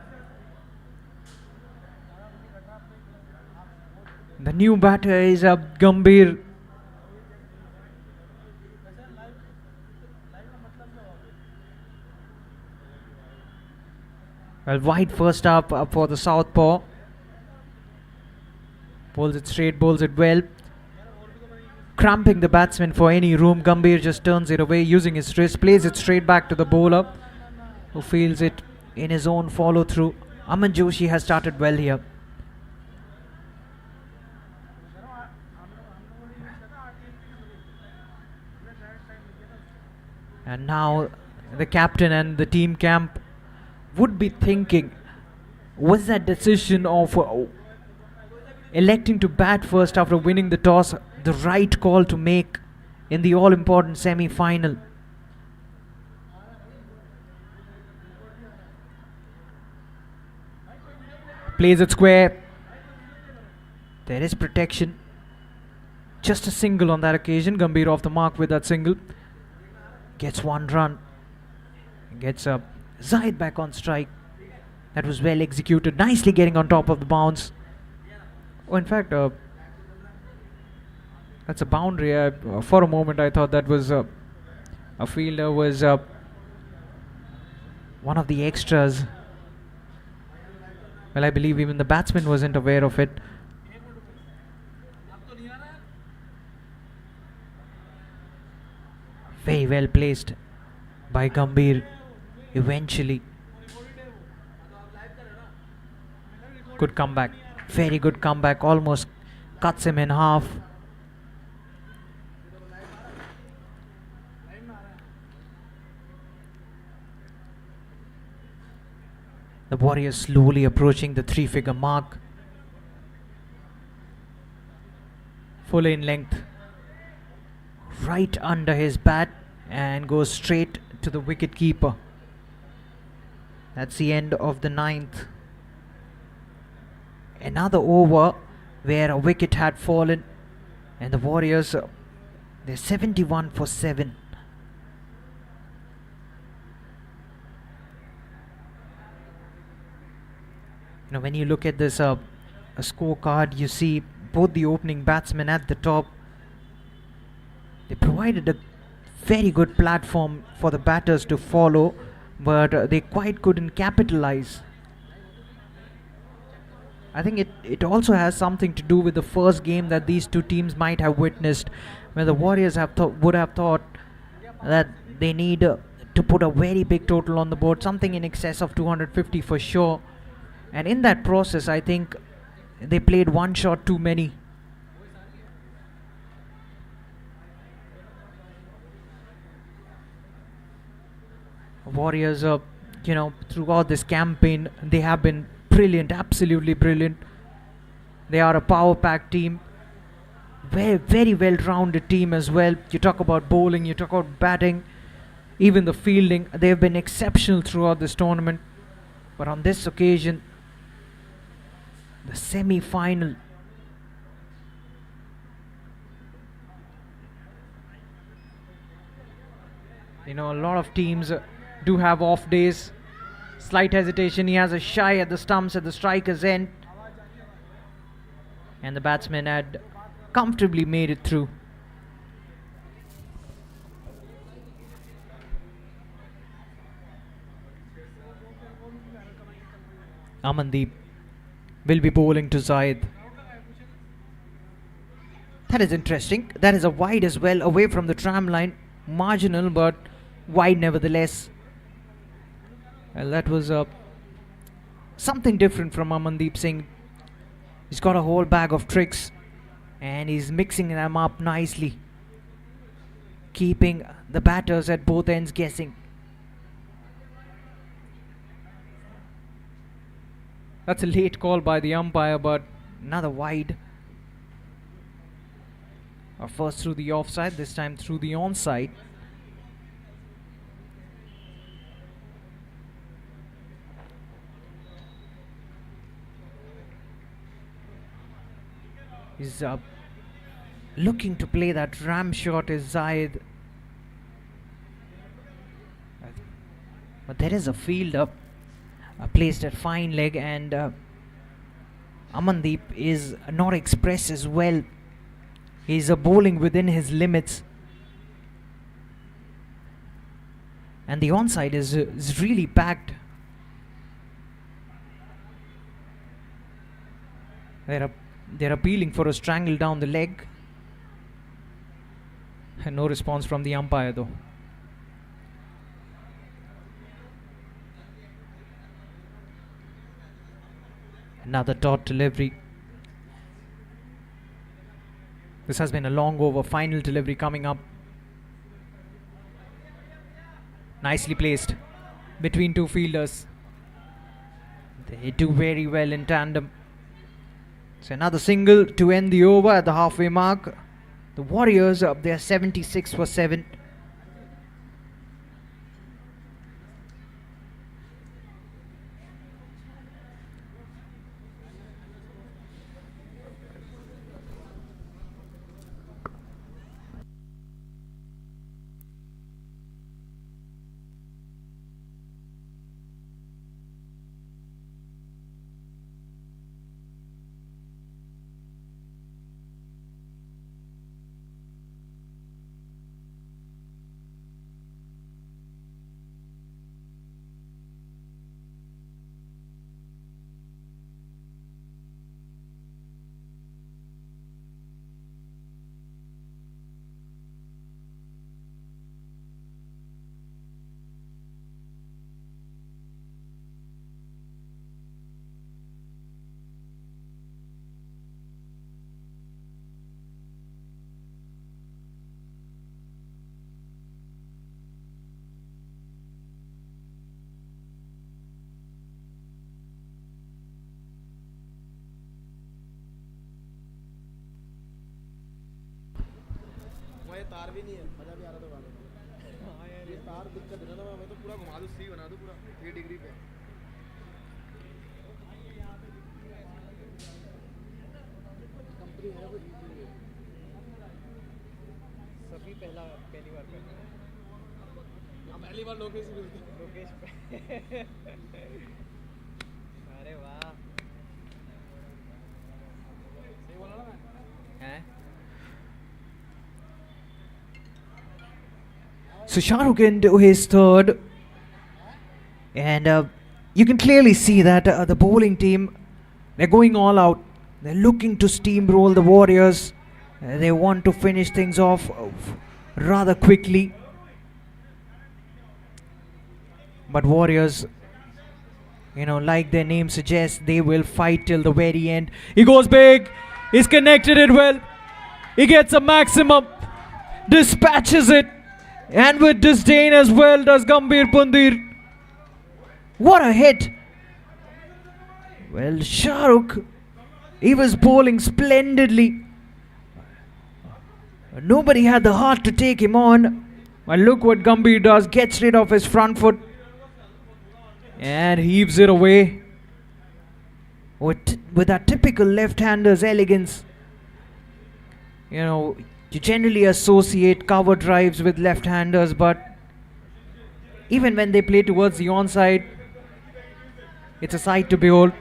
The new batter is Gambhir. Well, wide first up for the southpaw. Bowls it straight, bowls it well. Cramping the batsman for any room. Gambhir just turns it away using his wrist, plays it straight back to the bowler, who feels it in his own follow through. Aman Joshi has started well here. And now the captain and the team camp would be thinking, was that decision of electing to bat first after winning the toss the right call to make in the all-important semi-final? Plays it square. There is protection. Just a single on that occasion. Gambhir off the mark with that single. Gets 1 run. Gets Zahid back on strike. That was well executed. Nicely getting on top of the bounce. Oh, in fact, that's a boundary. For a moment, I thought that was a fielder was one of the extras. Well, I believe even the batsman wasn't aware of it. Very well placed by Gambhir eventually. Good comeback. Very good comeback. Almost cuts him in half. The Warriors slowly approaching the 3-figure mark. Full in length. Right under his bat and goes straight to the wicket keeper. That's the end of the 9th. Another over where a wicket had fallen, and the Warriors, they're 71 for 7. You know, when you look at this a scorecard, you see both the opening batsmen at the top. They provided a very good platform for the batters to follow, but they quite couldn't capitalize. I think it also has something to do with the first game that these two teams might have witnessed, where the Warriors would have thought that they need to put a very big total on the board, something in excess of 250 for sure. And in that process, I think they played one shot too many. Warriors, throughout this campaign, they have been brilliant, absolutely brilliant. They are a power pack team, very, very well rounded team as well. You talk about bowling, you talk about batting, even the fielding. They have been exceptional throughout this tournament. But on this occasion, the semi final, a lot of teams do have off days. Slight hesitation, he has a shy at the stumps at the striker's end, and the batsman had comfortably made it through. Amandeep will be bowling to Zaid. That is interesting. That is a wide as well, away from the tram line. Marginal, but wide nevertheless. Well, that was something different from Amandeep Singh. He's got a whole bag of tricks and he's mixing them up nicely, keeping the batters at both ends guessing. That's a late call by the umpire, but another wide. First through the offside, this time through the onside. He's looking to play that ram shot is Zaid. But there is a fielder placed at fine leg, and Amandeep is not expressed as well. He's bowling within his limits. And the onside is really packed. They're appealing for a strangle down the leg. And no response from the umpire though. Another dot delivery. This has been a long over. Final delivery coming up. Nicely placed between two fielders. They do very well in tandem. It's another single to end the over at the halfway mark. The Warriors up there 76 for 7. ये तार भी नहीं है, मजा भी आ रहा था वाले में। हाँ यार ये तार दिक्कत है ना, मैं तो पूरा घुमा दूँ, सी बना दूँ पूरा 3 डिग्री पे। कंपनी है वो इजी है। सभी पहली बार कर रहे हैं। हम पहली बार लोकेश पे। अरे वाह। सही बोला ना मैं? हैं? So Shahrukh into his third, and you can clearly see that the bowling team, they're going all out. They're looking to steamroll the Warriors. They want to finish things off rather quickly. But Warriors, like their name suggests, they will fight till the very end. He goes big. He's connected it well. He gets a maximum. Dispatches it. And with disdain as well does Gambhir Pundir. What a hit! Well, Shahrukh, he was bowling splendidly. Nobody had the heart to take him on. Well, look what Gambhir does. Gets rid of his front foot and heaves it away with that typical left-hander's elegance. You know, you generally associate cover drives with left-handers, but even when they play towards the onside, it's a sight to behold.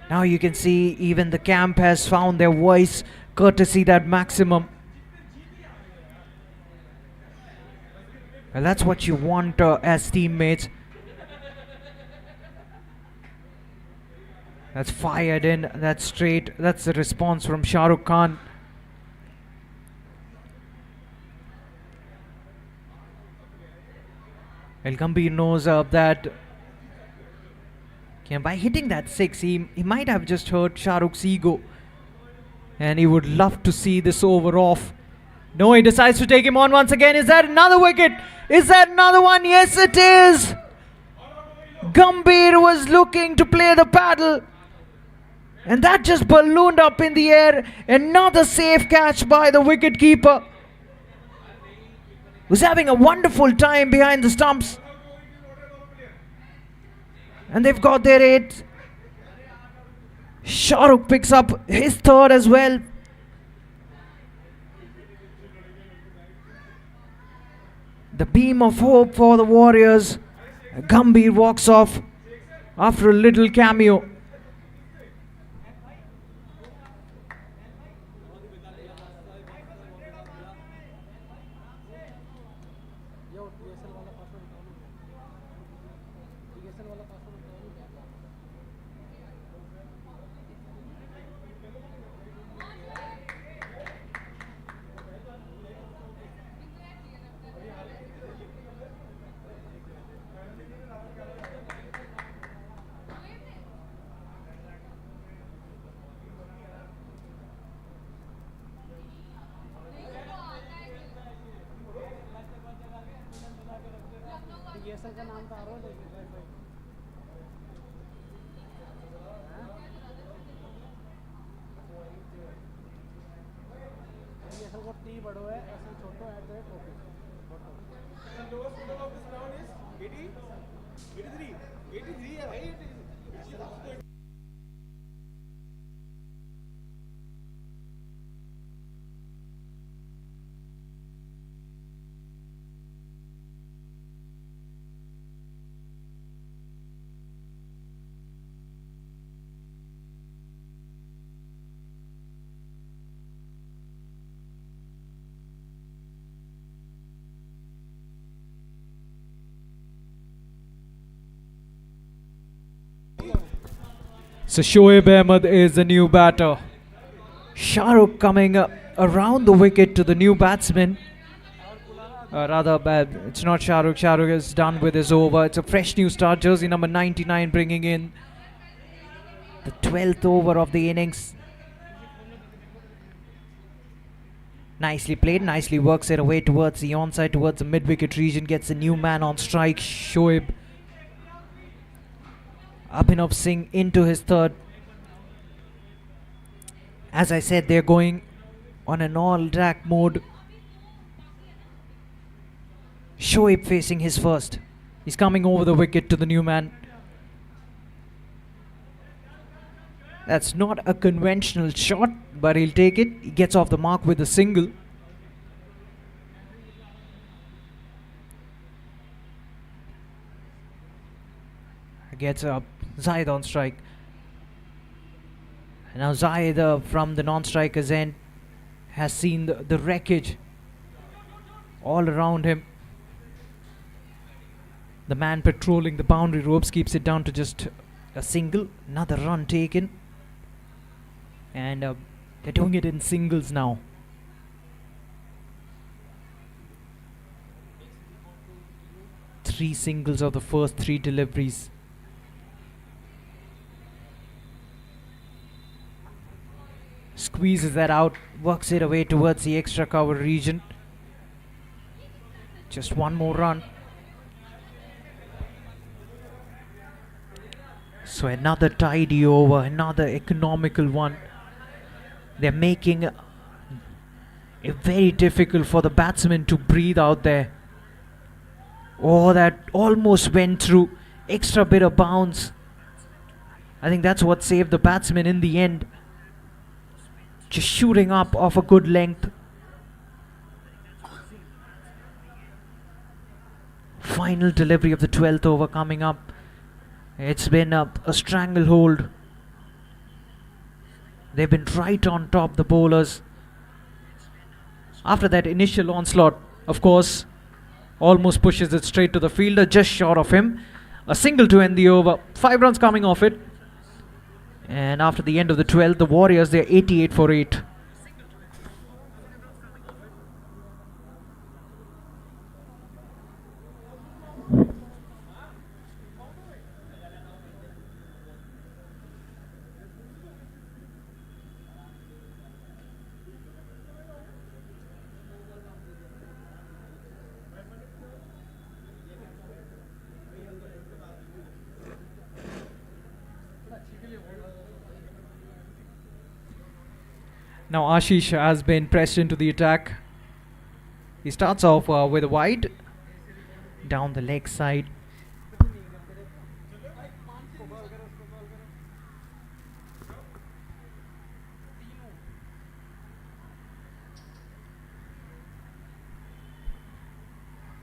Now you can see even the camp has found their voice, courtesy that maximum. Well, that's what you want as teammates. That's fired in, that's straight, that's the response from Shah Rukh Khan. Well, Gambhir knows that by hitting that 6, he might have just hurt Shah Rukh's ego. And he would love to see this over off. No, he decides to take him on once again. Is that another wicket? Is that another one? Yes, it is. Gambhir was looking to play the paddle. And that just ballooned up in the air. Another safe catch by the wicket-keeper. Was having a wonderful time behind the stumps. And they've got their 8. Shah Rukh picks up his 3rd as well. The beam of hope for the Warriors. Gambhir walks off after a little cameo. So Shoaib Ahmed is the new batter. Shah Rukh coming around the wicket to the new batsman. It's not Shah Rukh. Shah Rukh is done with his over. It's a fresh new start. Jersey number 99 bringing in the 12th over of the innings. Nicely played. Nicely works it away towards the onside, towards the mid-wicket region. Gets a new man on strike. Shoaib. Abhinav Singh into his 3rd. As I said, they're going on an all-attack mode. Shoaib facing his 1st. He's coming over the wicket to the new man. That's not a conventional shot, but he'll take it. He gets off the mark with a single. Gets up. Zahid on strike. Now Zahid from the non-striker's end has seen the wreckage all around him. The man patrolling the boundary ropes keeps it down to just a single. Another run taken. And they're doing it in singles now. Three singles of the first 3 deliveries. squeezes that out, works it away towards the extra cover region. Just one more run. So another tidy over, another economical one. They're making it very difficult for the batsman to breathe out there. Oh, that almost went through. Extra bit of bounce. I think that's what saved the batsman in the end. Just shooting up off a good length. Final delivery of the 12th over coming up. It's been a stranglehold. They've been right on top, the bowlers. After that initial onslaught, of course, almost pushes it straight to the fielder, just short of him. A single to end the over. 5 runs coming off it. And after the end of the 12th, the Warriors, they're 88 for 8. Now Ashish has been pressed into the attack. He starts off with a wide down the leg side.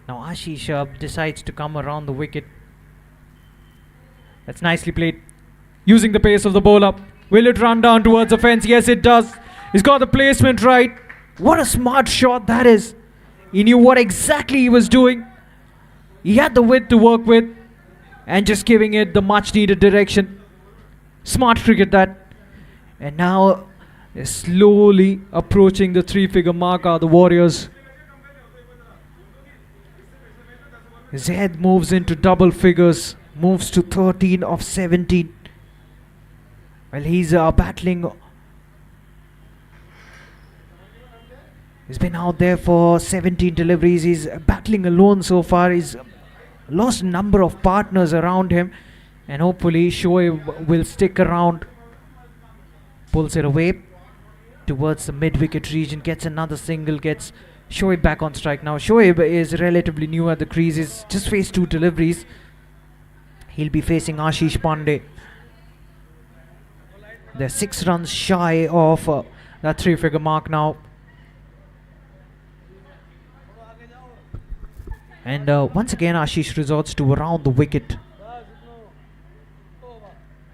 Now Ashish decides to come around the wicket. That's nicely played. Using the pace of the bowler. Will it run down towards the fence? Yes, it does. He's got the placement right. What a smart shot that is. He knew what exactly he was doing. He had the width to work with and just giving it the much needed direction. Smart cricket that. And now they're slowly approaching the 3-figure mark are the Warriors. Zaid moves into double figures. Moves to 13 of 17. Well, he's battling. He's been out there for 17 deliveries. He's battling alone so far. He's lost a number of partners around him. And hopefully Shoaib will stick around. Pulls it away towards the mid-wicket region. Gets another single. Gets Shoaib back on strike. Now Shoaib is relatively new at the crease. He's just faced 2 deliveries. He'll be facing Ashish Pandey. They're 6 runs shy of that 3-figure mark now. And once again Ashish resorts to around the wicket.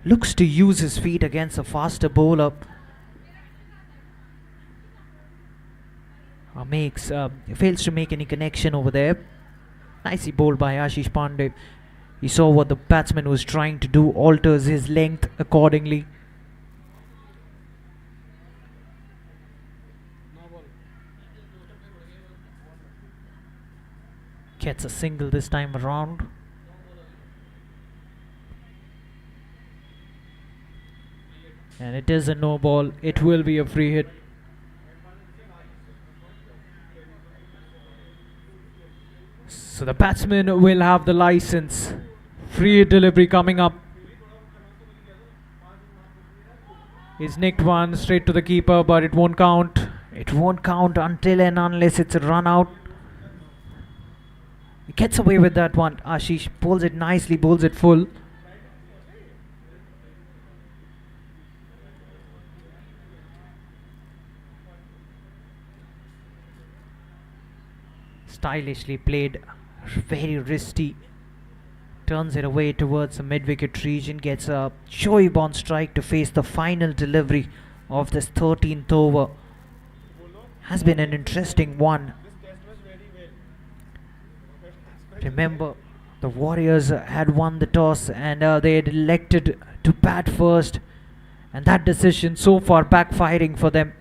Looks to use his feet against a faster bowler. Fails to make any connection over there. Nicely bowled by Ashish Pandey. He saw what the batsman was trying to do. Alters his length accordingly. Gets a single this time around. And it is a no ball. It will be a free hit. So the batsman will have the license. Free hit delivery coming up. He's nicked one straight to the keeper, but it won't count. It won't count until and unless it's a run out. He gets away with that one. Ashish pulls it nicely, bowls it full. Stylishly played, very wristy. Turns it away towards the mid-wicket region. Gets a Shoaib on strike to face the final delivery of this 13th over. Has been an interesting one. Remember, the Warriors had won the toss and they had elected to bat first. And that decision so far backfiring for them.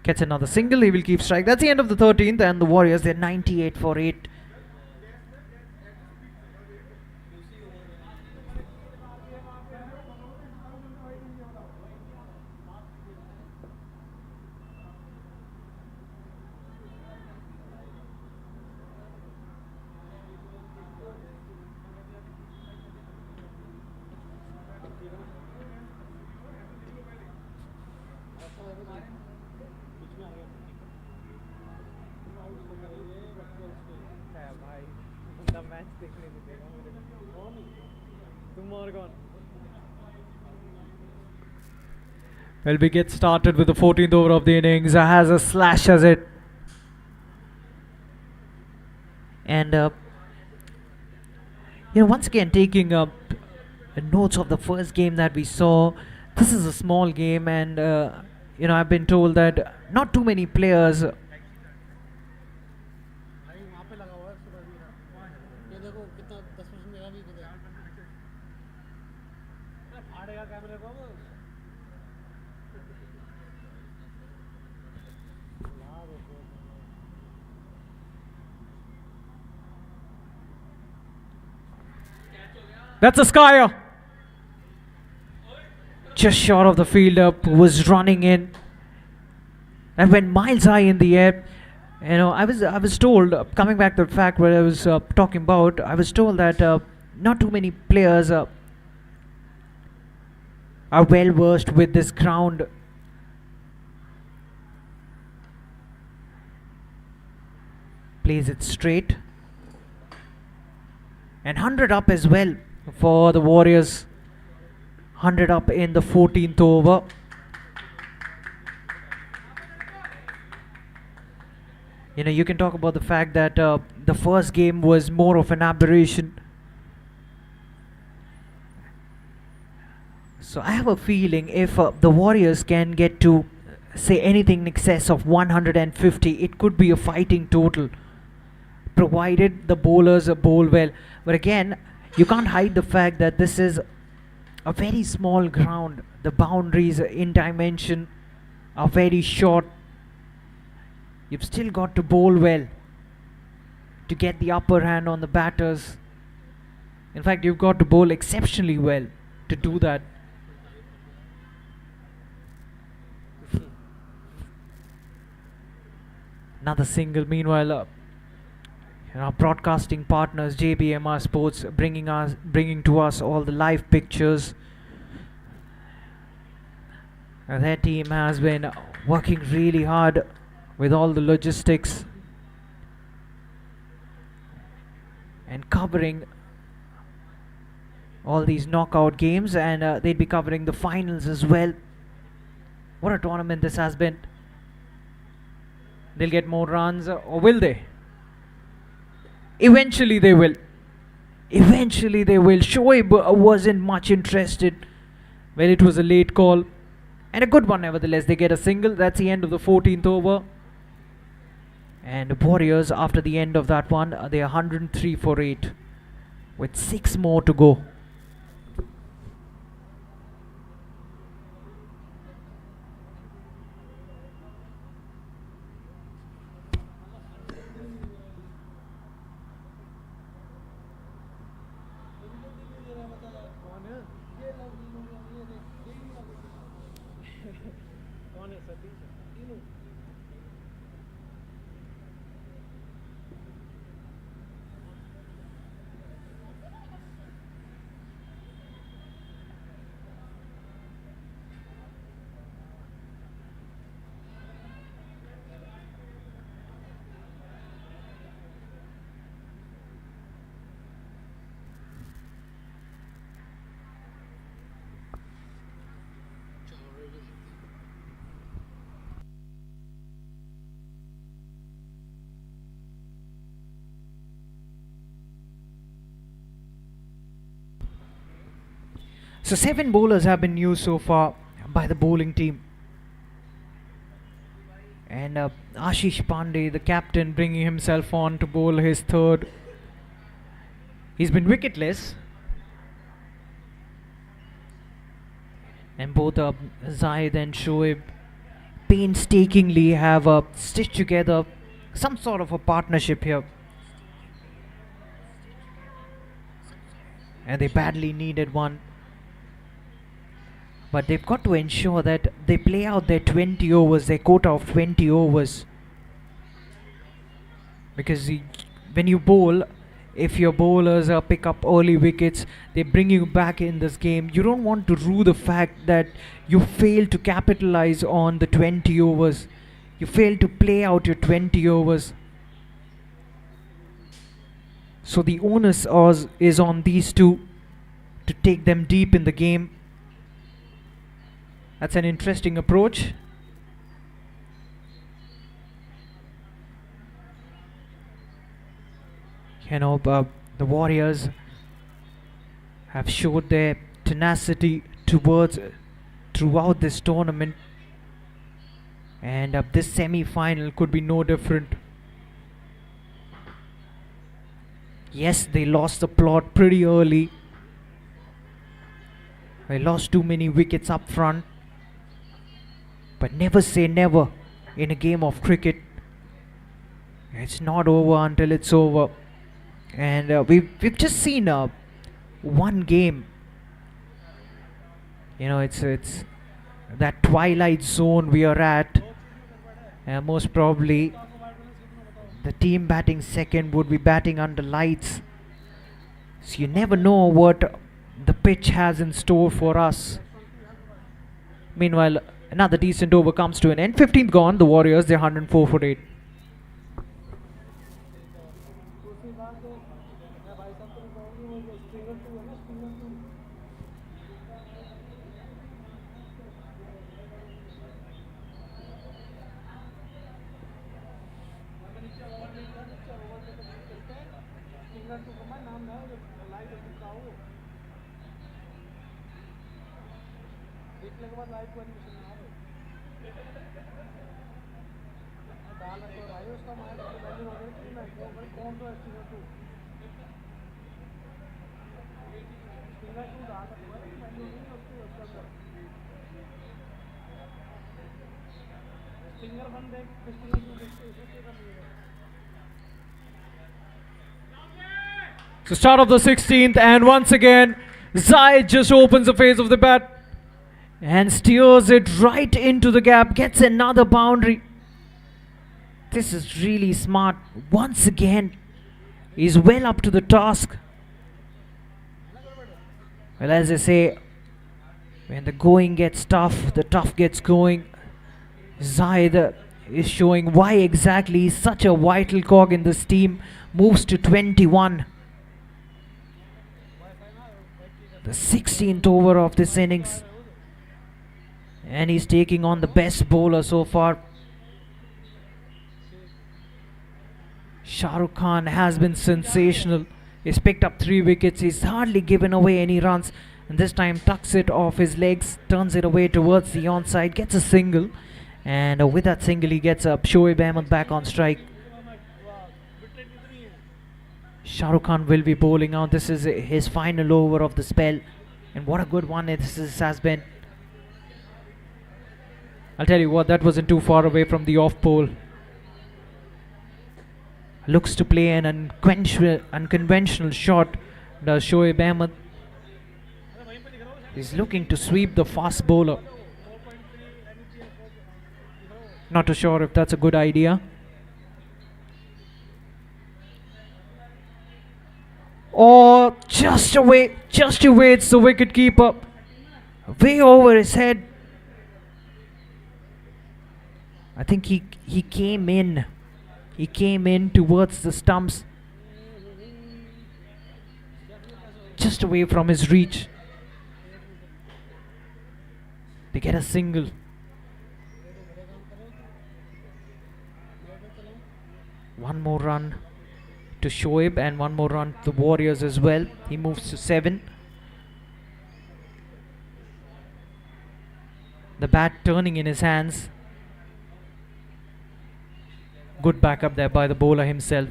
Gets another single, he will keep strike. That's the end of the 13th and the Warriors, they're 98 for 8. Well, we get started with the 14th over of the innings. Has a slash as it. And, once again taking up notes of the first game that we saw. This is a small game, and, I've been told that not too many players. भाई वहाँ पे लगा हुआ है सुबह भी ये देखो कितना 10% मेरा भी खुद फाड़ेगा कैमरे को That's a skyer. Just short of the fielder who was running in and went miles high in the air. I was told, coming back to the fact where I was talking about, I was told that not too many players are well versed with this ground. Plays it straight. And 100 up as well for the Warriors. 100 up in the 14th over. You can talk about the fact that the first game was more of an aberration. So I have a feeling if the Warriors can get to say anything in excess of 150, it could be a fighting total, provided the bowlers bowl well. But again, you can't hide the fact that this is a very small ground. The boundaries in dimension are very short. You've still got to bowl well to get the upper hand on the batters. In fact, you've got to bowl exceptionally well to do that. Another single. Meanwhile, our broadcasting partners JBMR Sports bringing to us all the live pictures. Their team has been working really hard with all the logistics and covering all these knockout games, and they'll be covering the finals as well. What a tournament this has been. They'll get more runs, or will they? Eventually they will. Eventually they will. Shoaib wasn't much interested. Well, it was a late call. And a good one nevertheless. They get a single. That's the end of the 14th over. And the Warriors, after the end of that one, they are 103 for 8. With 6 more to go. So 7 bowlers have been used so far by the bowling team. And Ashish Pandey, the captain, bringing himself on to bowl his third. He's been wicketless. And both Zahid and Shoaib painstakingly have stitched together some sort of a partnership here. And they badly needed one. But they've got to ensure that they play out their 20 overs, their quota of 20 overs. Because when you bowl, if your bowlers pick up early wickets, they bring you back in this game. You don't want to rue the fact that you failed to capitalize on the 20 overs. You failed to play out your 20 overs. So the onus is on these two to take them deep in the game. That's an interesting approach. You know, the Warriors have showed their tenacity throughout this tournament, and this semi-final could be no different. Yes, they lost the plot pretty early. They lost too many wickets up front. But never say never in a game of cricket. It's not over until it's over. And we've just seen one game. You know, it's that twilight zone we are at. Most probably the team batting second would be batting under lights. So you never know what the pitch has in store for us. Meanwhile, another decent over comes to an end. 15th gone. The Warriors, they're 104 for 8. So start of the 16th, and once again Zaid just opens the face of the bat and steers it right into the gap, gets another boundary. This is really smart. Once again, he's well up to the task. Well, as I say, when the going gets tough, the tough gets going. Zaid is showing why exactly he's such a vital cog in this team. Moves to 21. The 16th over of this innings. And he's taking on the best bowler so far. Shah Rukh Khan has been sensational. He's picked up 3 wickets. He's hardly given away any runs. And this time tucks it off his legs, turns it away towards the onside, gets a single. And with that single, he gets Shoaib Ahmed back on strike. Shah Rukh Khan will be bowling out. This is his final over of the spell. And what a good one this has been. I'll tell you what, that wasn't too far away from the off pole. Looks to play an unconventional shot. Does Shoaib Ahmed. He's looking to sweep the fast bowler. Not too sure if that's a good idea. Or just away, it's the wicket keeper. Way over his head. I think he came in. He came in towards the stumps. Just away from his reach. They get a single. One more run to Shoaib and one more run to the Warriors as well. He moves to 7. The bat turning in his hands. Good backup there by the bowler himself.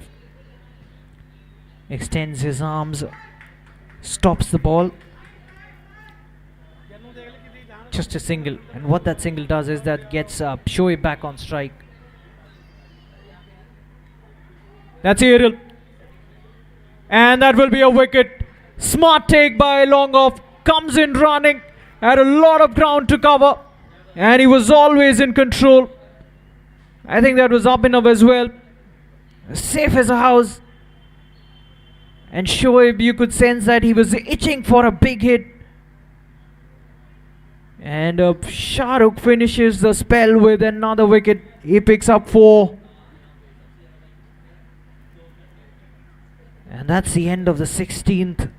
Extends his arms. Stops the ball. Just a single. And what that single does is that gets Shoaib back on strike. That's aerial. And that will be a wicket. Smart take by long off. Comes in running. Had a lot of ground to cover. And he was always in control. I think that was Abhinav as well. Safe as a house. And Shoaib, you could sense that he was itching for a big hit. And Shah Rukh finishes the spell with another wicket. He picks up 4. And that's the end of the 16th.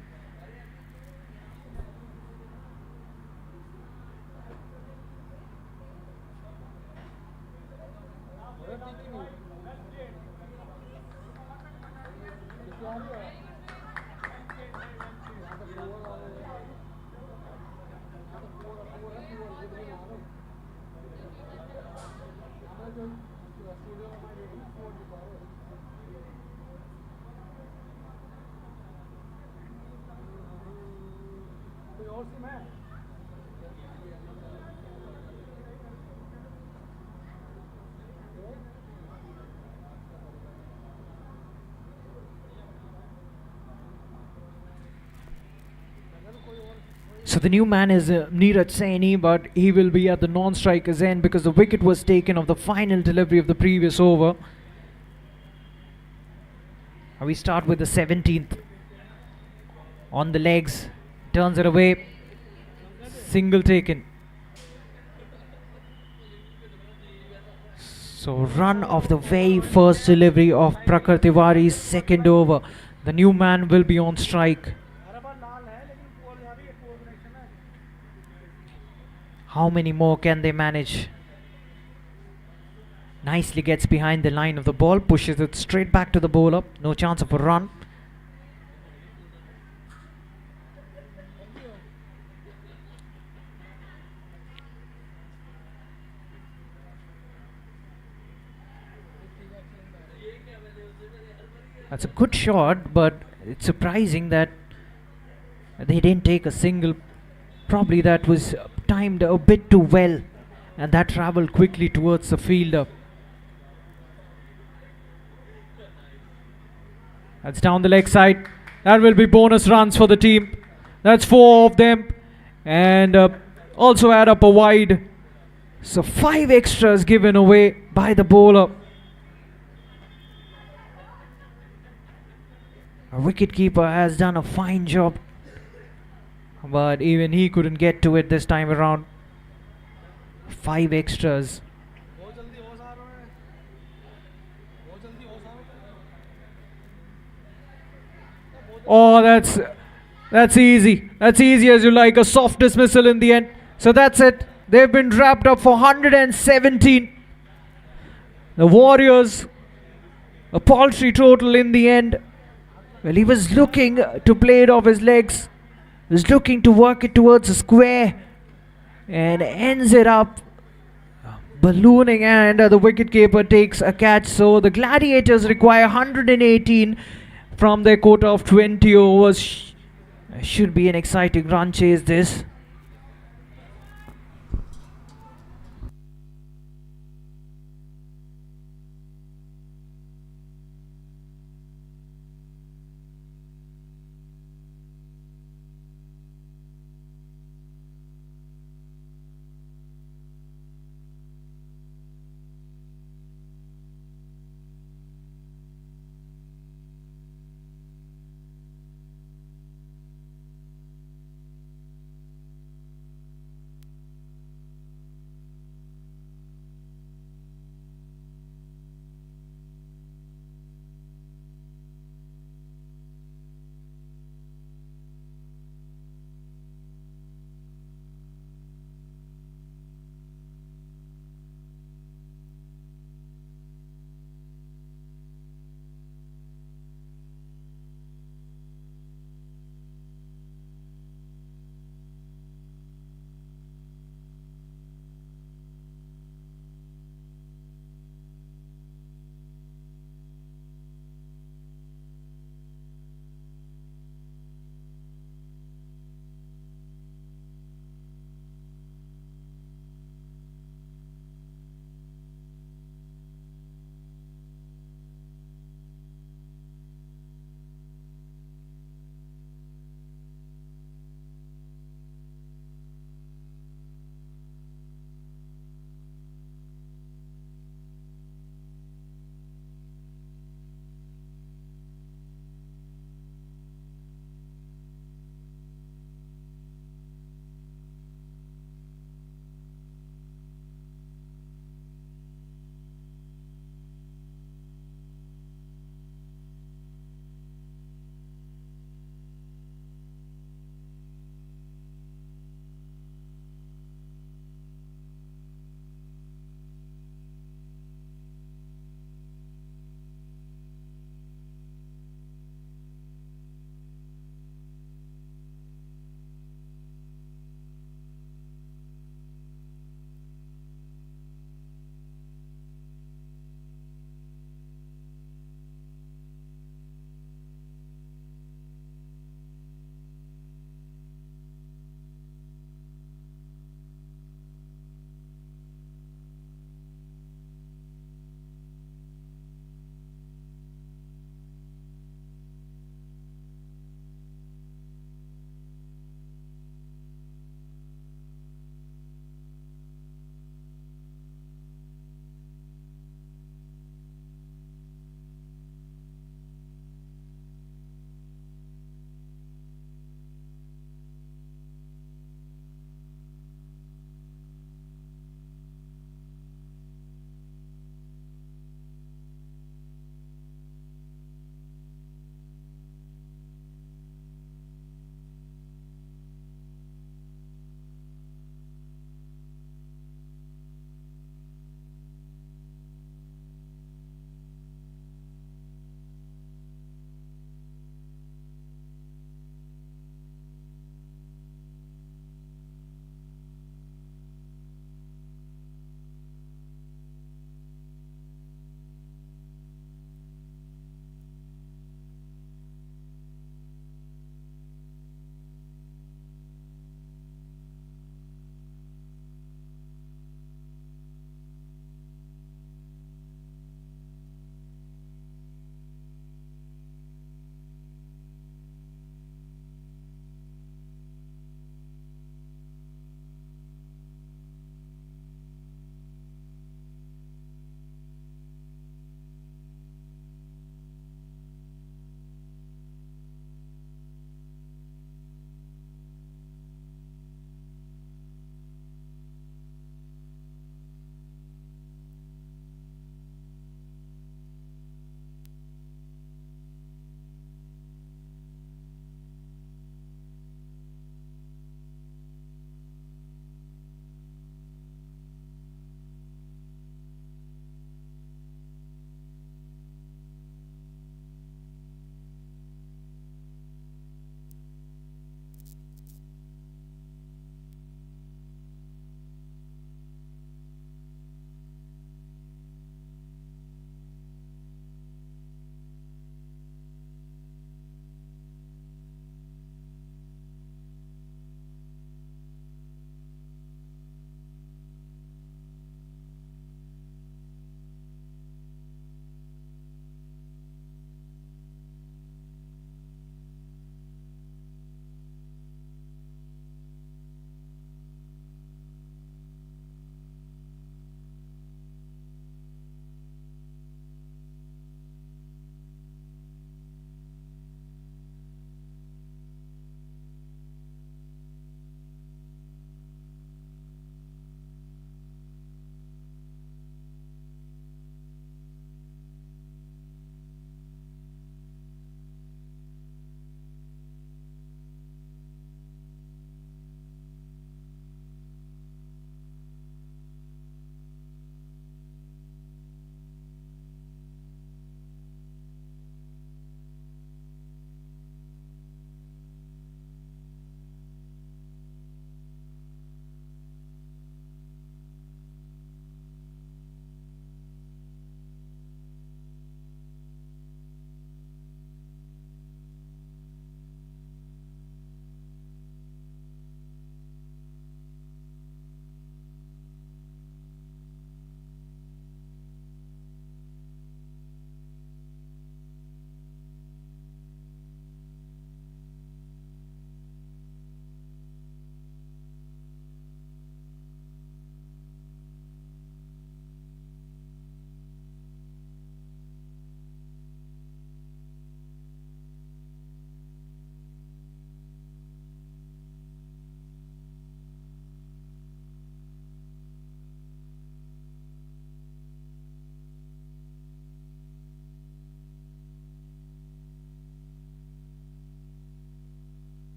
So the new man is Neeraj Saini, but he will be at the non-striker's end because the wicket was taken of the final delivery of the previous over. We start with the 17th. On the legs, turns it away, single taken. So run of the very first delivery of Prakhar Tiwari's second over. The new man will be on strike. How many more can they manage? Nicely gets behind the line of the ball, pushes it straight back to the bowler. No chance of a run. That's a good shot, but it's surprising that they didn't take a single. Probably that was timed a bit too well, and that travelled quickly towards the fielder. That's down the leg side. That will be bonus runs for the team. That's 4 of them, and also add up a wide. So 5 extras given away by the bowler. Our wicketkeeper has done a fine job, but even he couldn't get to it this time around. 5 extras. Oh, that's easy. That's easy as you like. A soft dismissal in the end. So that's it. They've been wrapped up for 117. The Warriors, a paltry total in the end. Well, he was looking to play it off his legs. Was looking to work it towards a square, and ends it up ballooning, and the wicketkeeper takes a catch. So the Gladiators require 118 from their quota of 20 overs. Should be an exciting run chase this.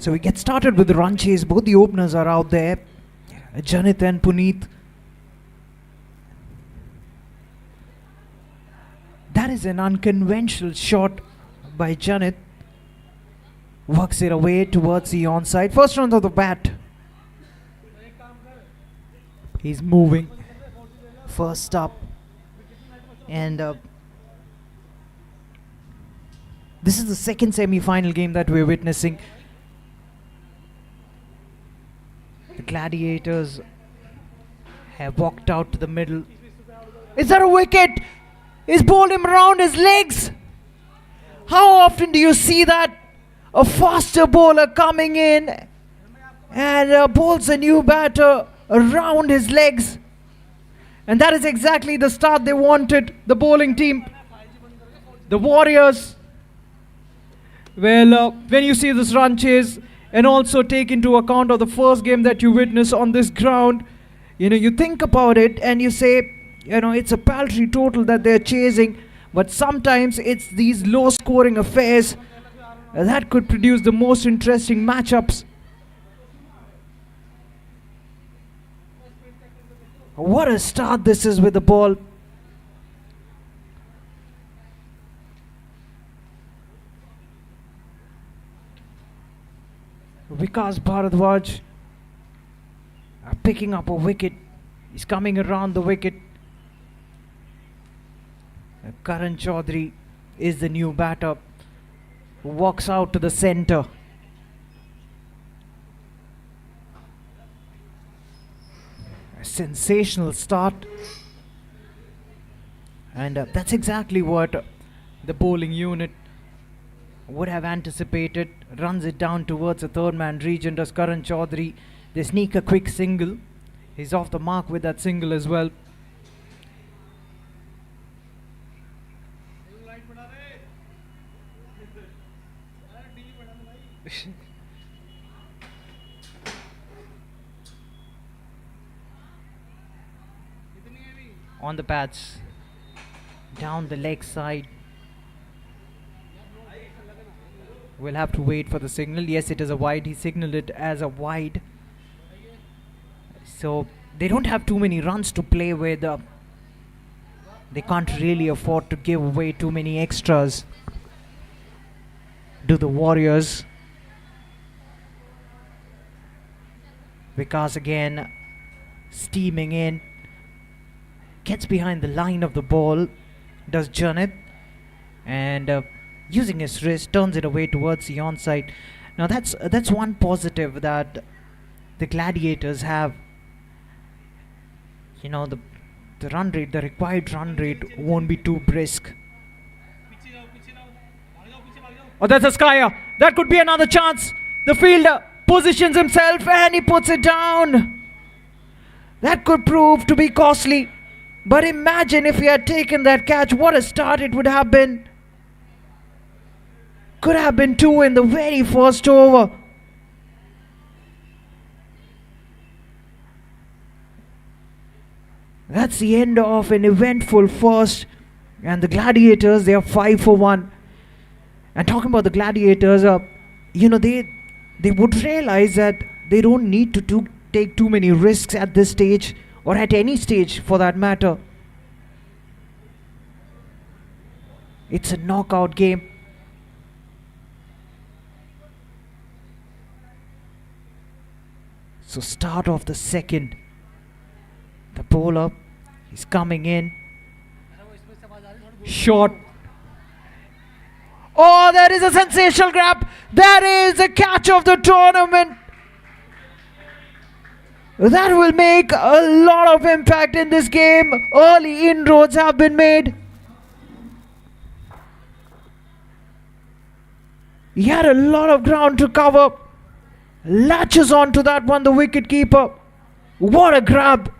So we get started with the run chase. Both the openers are out there, Janit and Puneet. That is an unconventional shot by Janit. Works it away towards the onside. First round of the bat. He's moving. First up. And this is the second semi-final game that we're witnessing. The Gladiators have walked out to the middle. Is that a wicket? He's bowled him around his legs. How often do you see that? A faster bowler coming in and bowls a new batter around his legs. And that is exactly the start they wanted, the bowling team. The Warriors. Well, when you see this run chase and also take into account of the first game that you witness on this ground, you think about it and you say, it's a paltry total that they're chasing, but sometimes it's these low scoring affairs that could produce the most interesting matchups. What a start this is with the ball. Vikas Bharadwaj picking up a wicket. He's coming around the wicket. Karan Chaudhary is the new batter who walks out to the center. A sensational start. And that's exactly what the bowling unit would have anticipated. Runs it down towards the third man region. Does Karan Chaudhary. They sneak a quick single. He's off the mark with that single as well. On the pads, down the leg side. We'll have to wait for the signal. Yes, it is a wide. He signaled it as a wide. So they don't have too many runs to play with. They can't really afford to give away too many extras. Do the Warriors. Vikas again steaming in. Gets behind the line of the ball. Does Janit. And using his wrist turns it away towards the onside. Now that's one positive that the Gladiators have. The run rate, the required run rate won't be too brisk. Oh, that's a skyer. That could be another chance. The fielder positions himself and he puts it down. That could prove to be costly. But imagine if he had taken that catch, what a start it would have been. Could have been 2 in the very first over. That's the end of an eventful first. And the Gladiators, they are 5 for 1. And talking about the Gladiators, they would realize that they don't need to take too many risks at this stage, or at any stage for that matter. It's a knockout game. So start of the second. The bowler is coming in. Short. Oh, that is a sensational grab. That is a catch of the tournament. That will make a lot of impact in this game. Early inroads have been made. He had a lot of ground to cover. Latches onto that one, the wicket keeper. What a grab.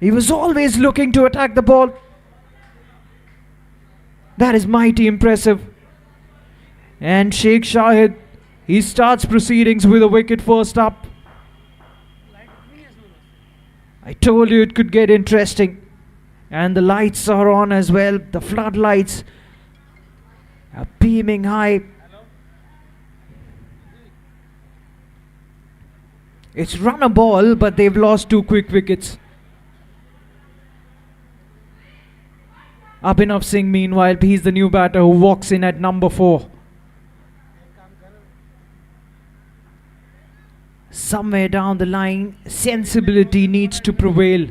He was always looking to attack the ball. That is mighty impressive. And Sheikh Shahid, he starts proceedings with a wicket first up. I told you it could get interesting. And the lights are on as well. The floodlights are beaming high. It's run a ball, but they've lost 2 quick wickets. Abhinav Singh, meanwhile, he's the new batter who walks in at number 4. Somewhere down the line, sensibility needs to prevail.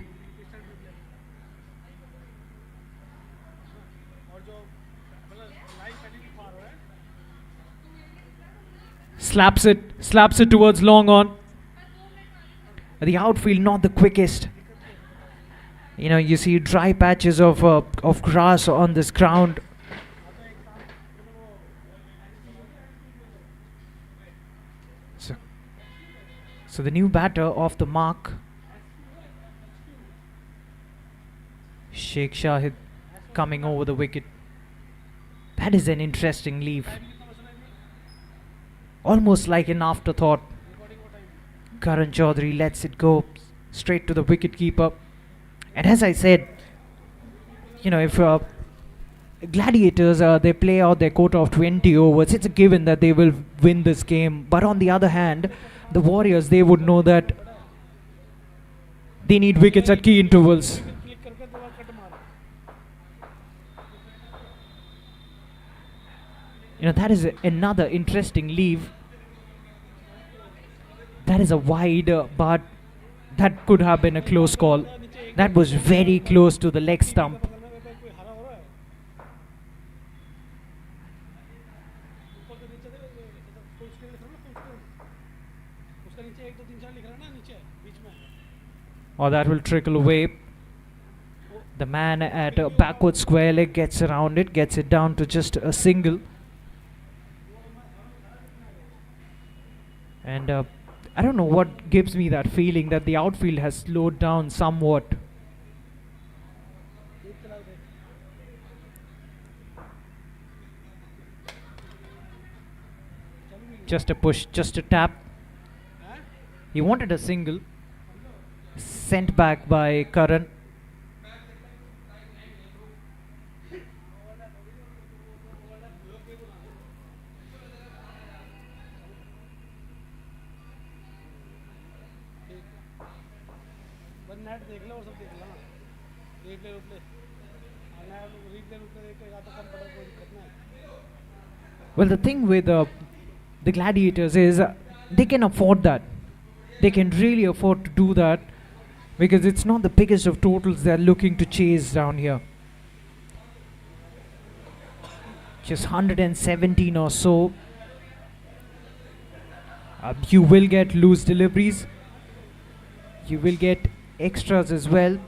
Slaps it towards long on. The outfield not the quickest. You see dry patches of grass on this ground. So the new batter off the mark. Sheikh Shahid coming over the wicket. That is an interesting leave. Almost like an afterthought. Karan Chaudhary lets it go straight to the wicket keeper. And as I said, if Gladiators they play out their quota of 20 overs, it's a given that they will win this game. But on the other hand, the Warriors, they would know that they need wickets at key intervals. That is another interesting leave. That is a wide, but that could have been a close call. That was very close to the leg stump. Or that will trickle away. The man at a backward square leg gets around it, gets it down to just a single. And I don't know what gives me that feeling that the outfield has slowed down somewhat. Just a push, just a tap. He wanted a single. Sent back by Karan. Well, the thing with the Gladiators is they can afford that. They can really afford to do that because it's not the biggest of totals they're looking to chase down here. Just 117 or so. You will get loose deliveries. You will get extras as well.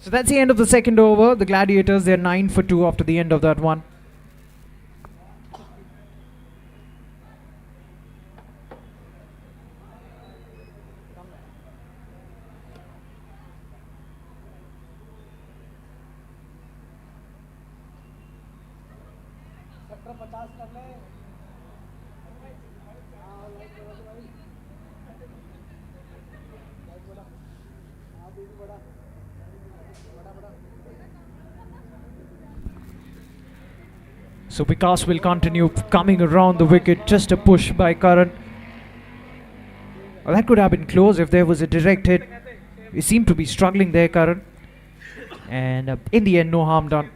So that's the end of the second over. The Gladiators, they're 9 for 2 after the end of that one. So Vikas will continue coming around the wicket. Just a push by Karan. Well, that could have been close if there was a direct hit. He seemed to be struggling there, Karan. And in the end, no harm done.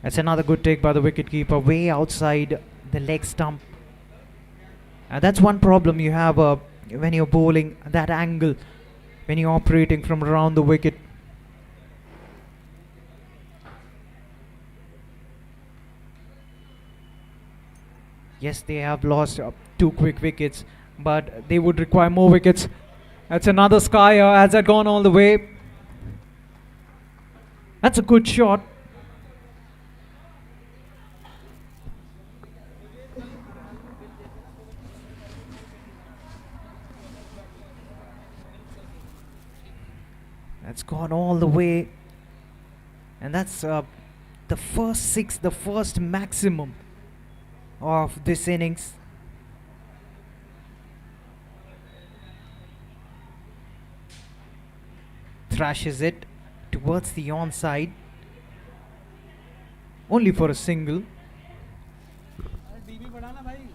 That's another good take by the wicketkeeper, way outside the leg stump. And that's one problem you have when you're bowling, that angle, when you're operating from around the wicket. Yes, they have lost 2 quick wickets, but they would require more wickets. That's another skyer. Has that gone all the way? That's a good shot. That's gone all the way, and that's the first 6, the first maximum of this innings. Thrashes it towards the onside, only for a single. DB बढ़ाना भाई.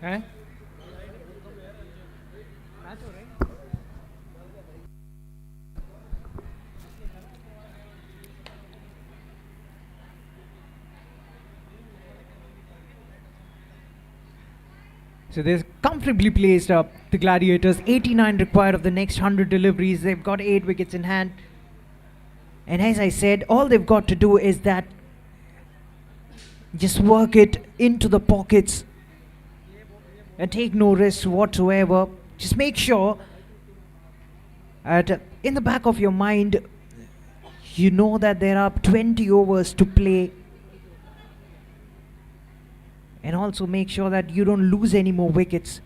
हैं? So they're comfortably placed up, the Gladiators. 89 required of the next 100 deliveries. They've got 8 wickets in hand. And as I said, all they've got to do is that just work it into the pockets and take no risks whatsoever. Just make sure that in the back of your mind, you know that there are 20 overs to play. And also make sure that you don't lose any more wickets,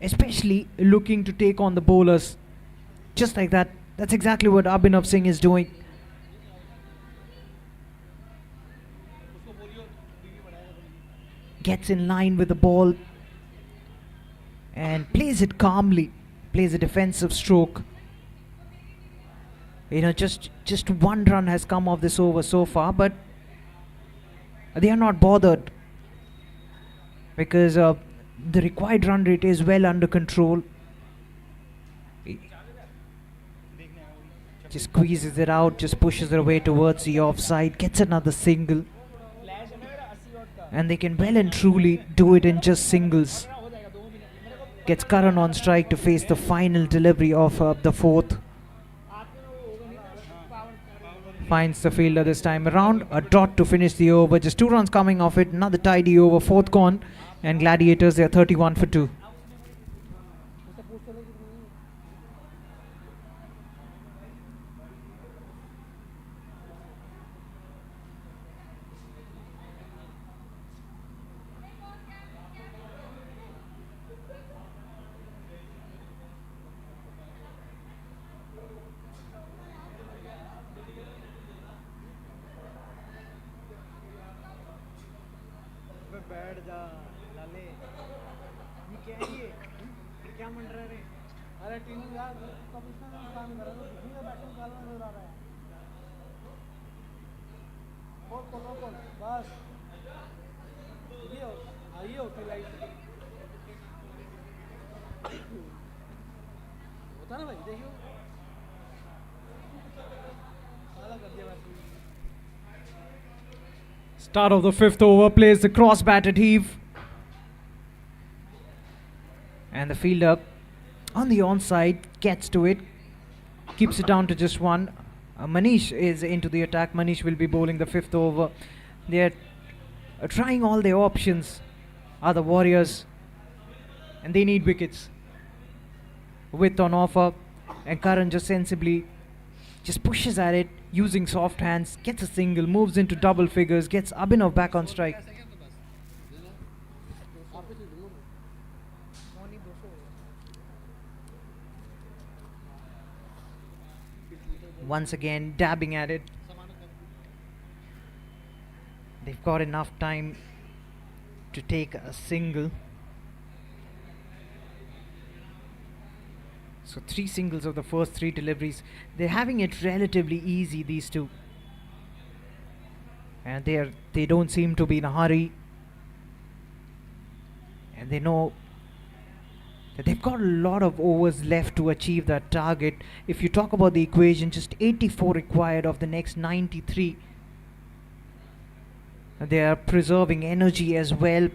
especially looking to take on the bowlers. Just like that. That's exactly what Abhinav Singh is doing. Gets in line with the ball. and plays it calmly, plays a defensive stroke. Just one run has come off this over so far, but they are not bothered because the required run rate is well under control. Just squeezes it out, just pushes it away towards the offside, gets another single. And they can well and truly do it in just singles. Gets Karan on strike to face the final delivery of the fourth. Finds the fielder this time around. A dot to finish the over. Just 2 runs coming off it. Another tidy over. Fourth gone. And Gladiators, they are 31 for 2. बैठ जा लाले ये क्या है ये क्या मंडरा रे अरे टीम यार कब इसने काम कर रहा है दूसरी बैटिंग डालना नजर आ रहा है कॉल बस ये होती लाइट होता ना भाई देखियो साला कर दिया बात Start of the 5th over, plays the cross batted heave. And the fielder on the onside gets to it, keeps it down to just 1. Manish is into the attack. Manish will be bowling the 5th over. They're trying all their options, are the Warriors, and they need wickets. Width on offer, and Karan just sensibly just pushes at it using soft hands, gets a single, moves into double figures, gets Abhinav back on strike. Once again dabbing at it. They've got enough time to take a single. So 3 singles of the first 3 deliveries. They're having it relatively easy, these two. And they don't seem to be in a hurry. And they know that they've got a lot of overs left to achieve that target. If you talk about the equation, just 84 required of the next 93. They are preserving energy as well,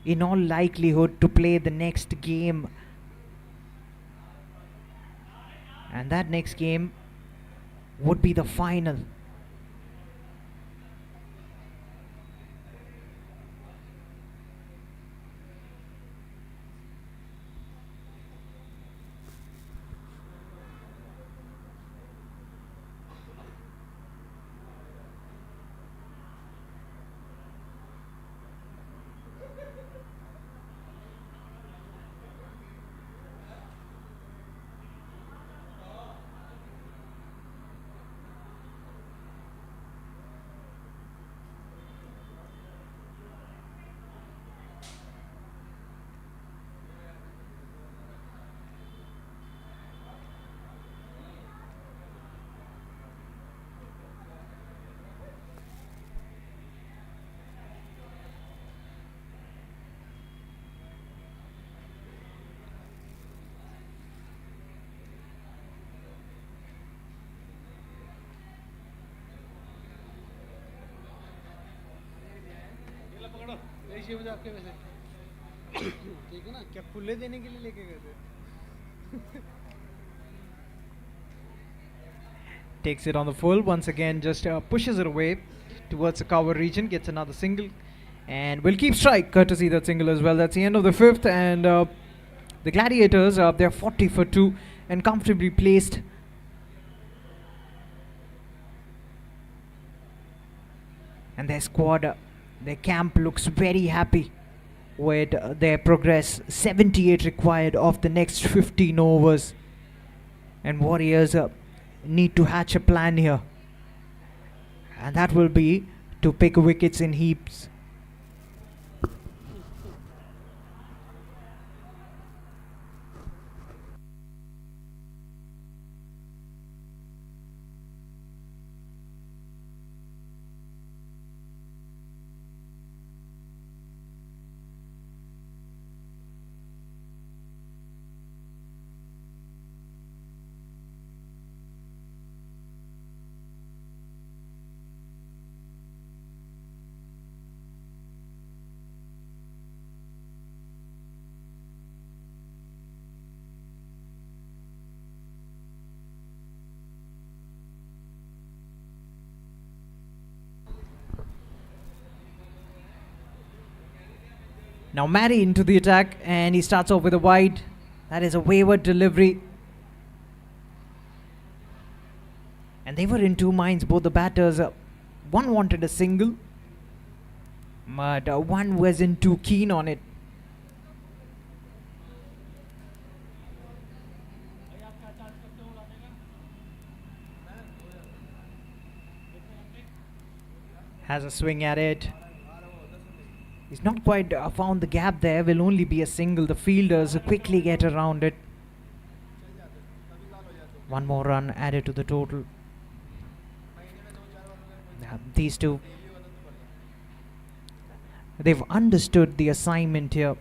in all likelihood, to play the next game. And that next game would be the final. छह बजे आपके वैसे ठीक है ना क्या खुले देने के लिए लेके गए थे Takes it on the full once again, just pushes it away towards the cover region, gets another single, and will keep strike courtesy that single as well. That's the end of the 5th, and the Gladiators they're 40 for 2 and comfortably placed. And their squad, their camp looks very happy with their progress. 78 required of the next 15 overs, and Warriors need to hatch a plan here, and that will be to pick wickets in heaps. Now Matty into the attack, and he starts off with a wide. That is a wayward delivery. And they were in two minds, both the batters. One wanted a single, but one wasn't too keen on it. Has a swing at it. He's not quite found the gap there. Will only be a single. The fielders quickly get around it. One more run added to the total. These two, they've understood the assignment here.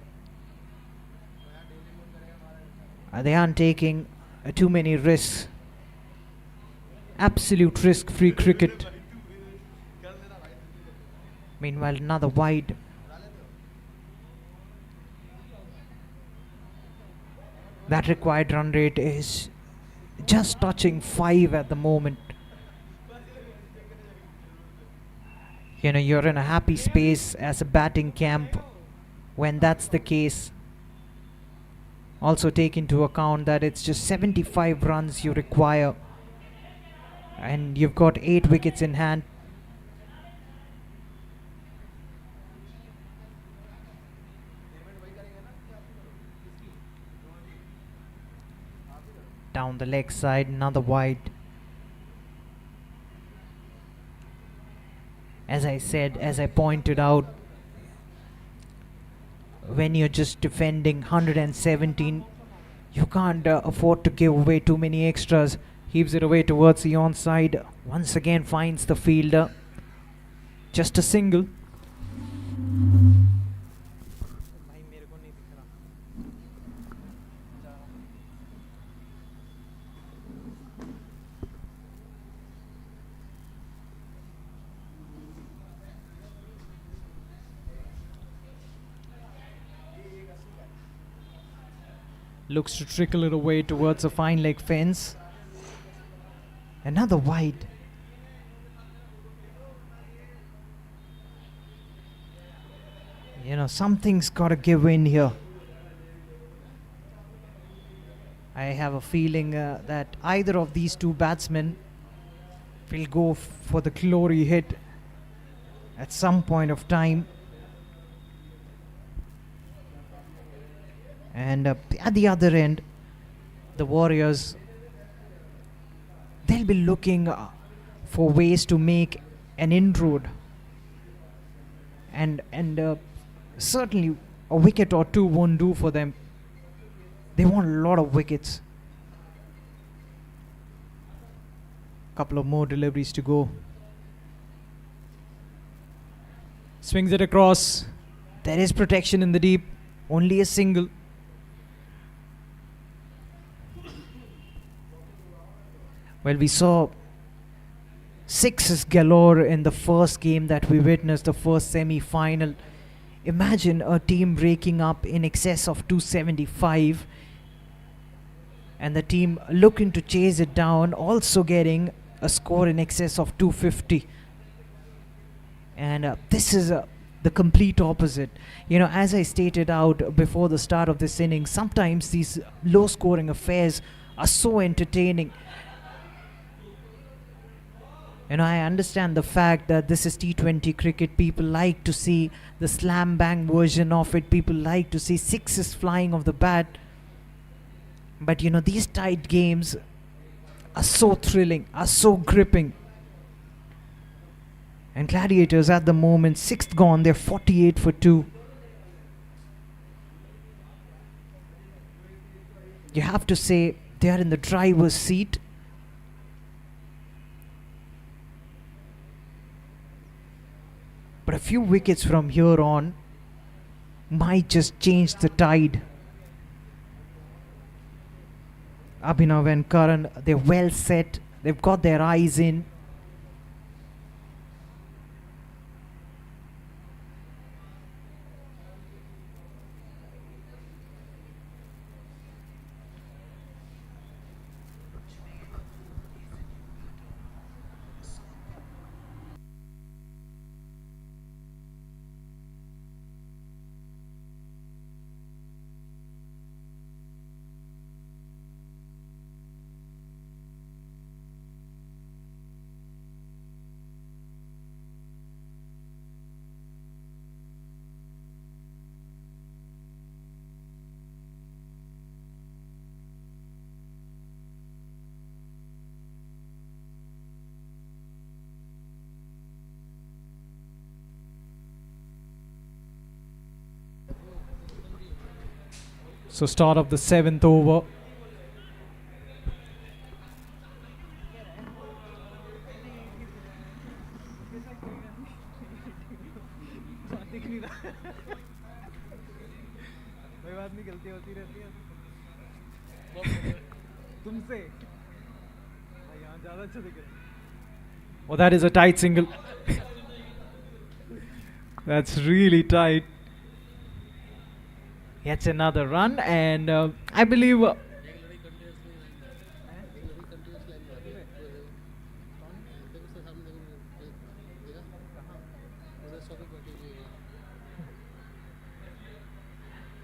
They aren't taking too many risks. Absolute risk-free cricket. Meanwhile, another wide. That required run rate is just touching 5 at the moment. You know, you're in a happy space as a batting camp when that's the case. Also take into account that it's just 75 runs you require, and you've got 8 wickets in hand. Down the leg side, another wide. As I said, as I pointed out, when you're just defending 117, you can't afford to give away too many extras. Heaves it away towards the onside. Once again finds the fielder. Just a single. Looks to trickle it away towards a fine leg fence. Another wide. You know, something's got to give in here. I have a feeling that either of these two batsmen will go for the glory hit at some point of time. And at the other end, the Warriors, they'll be looking for ways to make an inroad. And certainly a wicket or two won't do for them. They want a lot of wickets. Couple of more deliveries to go. Swings it across. There is protection in the deep. Only a single. Well, we saw sixes galore in the first game that we witnessed, the first semi-final. Imagine a team breaking up in excess of 275 and the team looking to chase it down, also getting a score in excess of 250. And this is the complete opposite. You know, as I stated out before the start of this inning, sometimes these low-scoring affairs are so entertaining. You know, I understand the fact that this is T20 cricket. People like to see the slam bang version of it. People like to see sixes flying off the bat. But you know, these tight games are so thrilling, are so gripping. And Gladiators at the moment, 6th gone, they're 48 for 2. You have to say they are in the driver's seat. But a few wickets from here on might just change the tide. Abhinav and Karan, they're well set. They've got their eyes in. So start of the 7th over. दिख नहीं रहा कोई बात नहीं, गलती होती रहती है तुमसे यहाँ ज़्यादा अच्छा दिख रहा है. Oh, that is a tight single. That's really tight. Gets another run, and I believe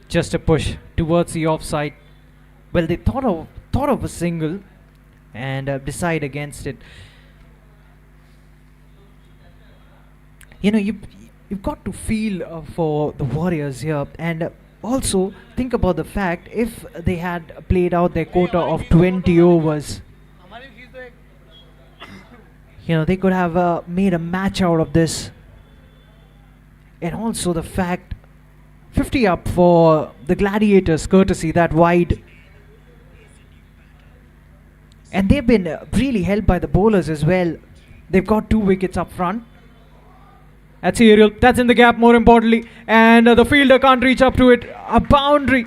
just a push towards the offside. Well, they thought of a single and decide against it. You know, you've got to feel for the Warriors here, and also think about the fact if they had played out their quota of 20 overs, you know, they could have made a match out of this. And also the fact 50 up for the Gladiators, courtesy that wide. And they've been really helped by the bowlers as well. They've got 2 wickets up front. That's aerial. That's in the gap, more importantly. And the fielder can't reach up to it. A boundary.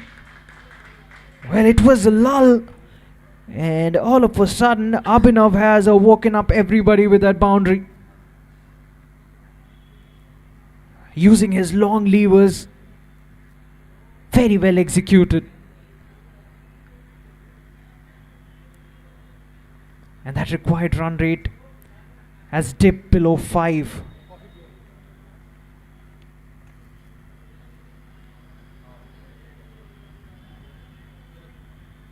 Well, it was a lull. And all of a sudden, Abhinav has woken up everybody with that boundary. Using his long levers. Very well executed. And that required run rate has dipped below 5.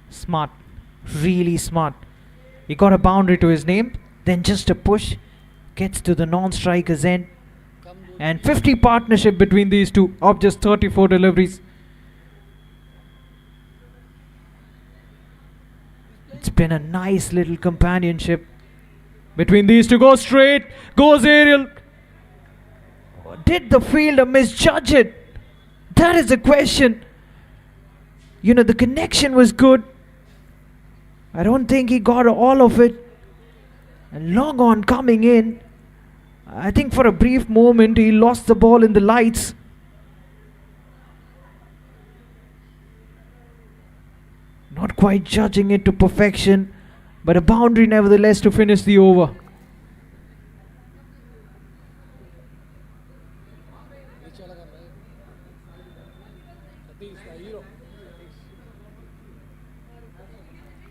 Smart, really smart. He got a boundary to his name, then just a push, gets to the non-striker's end, and 50 partnership between these two of just 34 deliveries. It's been a nice little companionship between these two. Goes straight, goes aerial. Did the fielder misjudge it? That is the question. You know, the connection was good. I don't think he got all of it. And long on coming in, I think for a brief moment he lost the ball in the lights. Not quite judging it to perfection, but a boundary nevertheless to finish the over.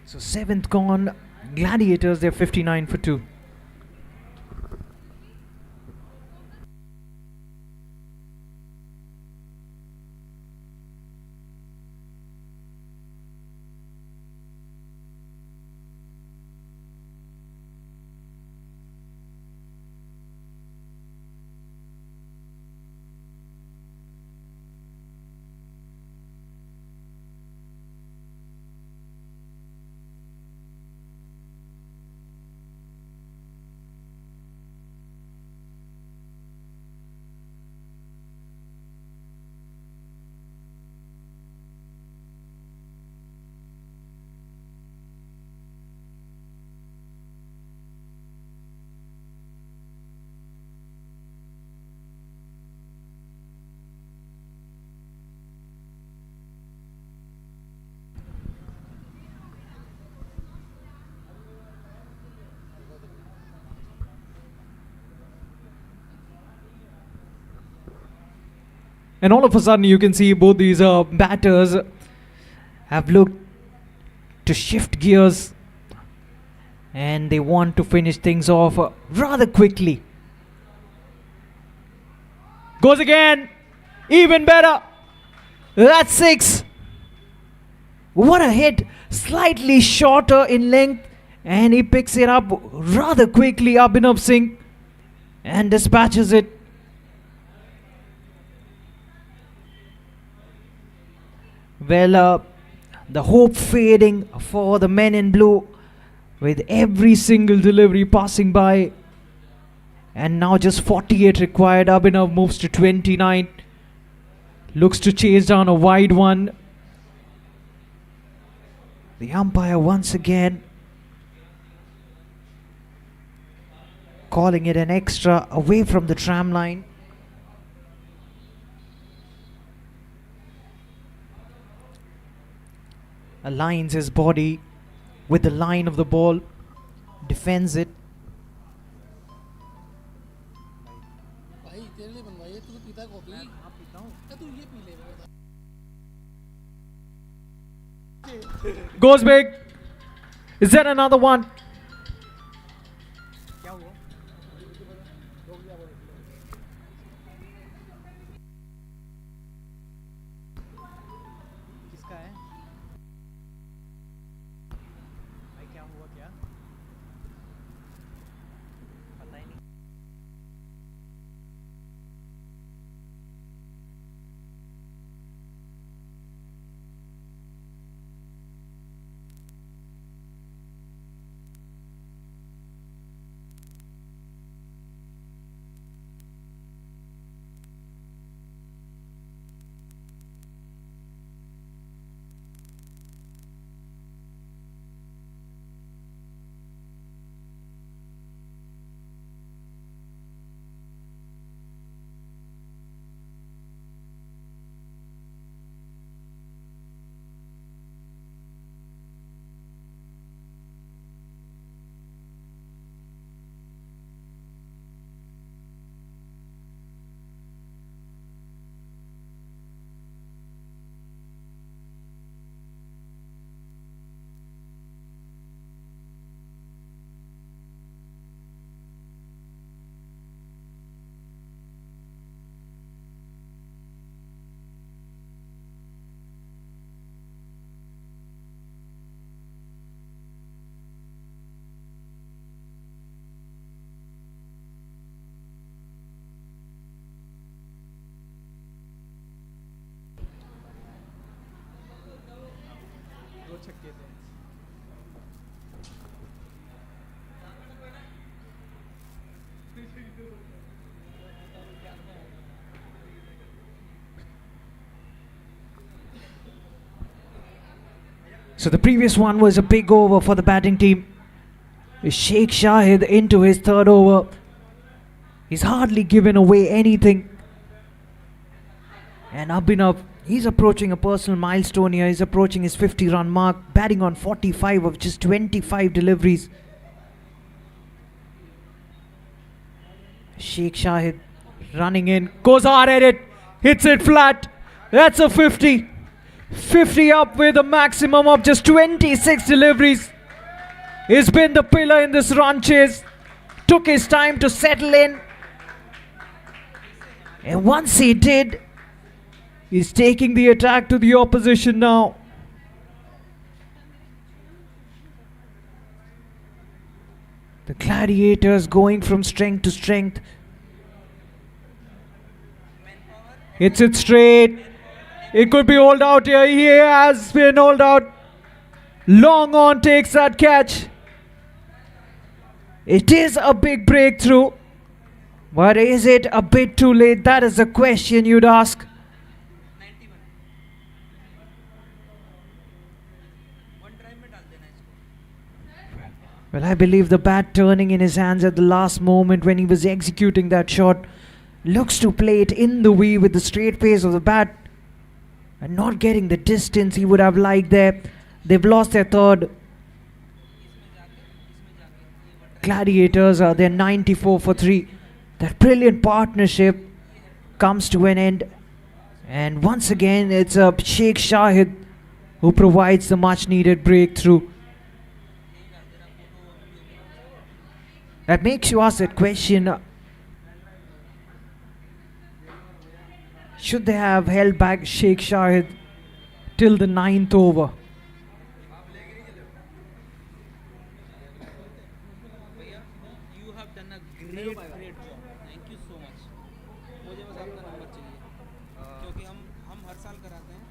So 7th gone, Gladiators, they're 59 for 2. And all of a sudden you can see both these batters have looked to shift gears and they want to finish things off rather quickly. Goes again, even better. That's 6. What a hit, slightly shorter in length, and he picks it up rather quickly, Abhinav Singh, and dispatches it. Well, the hope fading for the men in blue with every single delivery passing by. And now just 48 required. Abhinav moves to 29. Looks to chase down a wide one. The umpire once again calling it an extra away from the tram line. Aligns his body with the line of the ball, defends it. भाई तेरे लिए बनवाई है, तू तो पीता है coffee. हाँ पीता हूँ। तू ये पी ले बता। Goes big. Is that another one? क्या हुआ? किसका है? भाई क्या हुआ क्या? पता ही नहीं। दो छक्के थे। So the previous one was a big over for the batting team. Sheikh Shahid into his third over. He's hardly given away anything. And Abhinav, he's approaching a personal milestone here. He's approaching his 50-run mark, batting on 45 of just 25 deliveries. Sheikh Shahid running in, goes hard at it, hits it flat. That's a 50. 50 up with a maximum of just 26 deliveries. He's been the pillar in this run chase. Took his time to settle in. And once he did, he's taking the attack to the opposition now. The Gladiators going from strength to strength. Hits it straight. It could be hauled out here. He has been hauled out. Long on takes that catch. It is a big breakthrough. But is it a bit too late? That is the question you'd ask. 91 one try में डाल देना इसको। Well, I believe the bat turning in his hands at the last moment when he was executing that shot looks to play it in the way with the straight face of the bat and not getting the distance he would have liked there. They've lost their third. Gladiators are their 94 for 3. That brilliant partnership comes to an end. And once again, it's a Sheikh Shahid who provides the much needed breakthrough. That makes you ask that question. Should they have held back Sheikh Shahid till the 9th over? भैया, you have done a great job. Thank you so much. मुझे बस आपका number चाहिए, क्योंकि हम हर साल कराते हैं।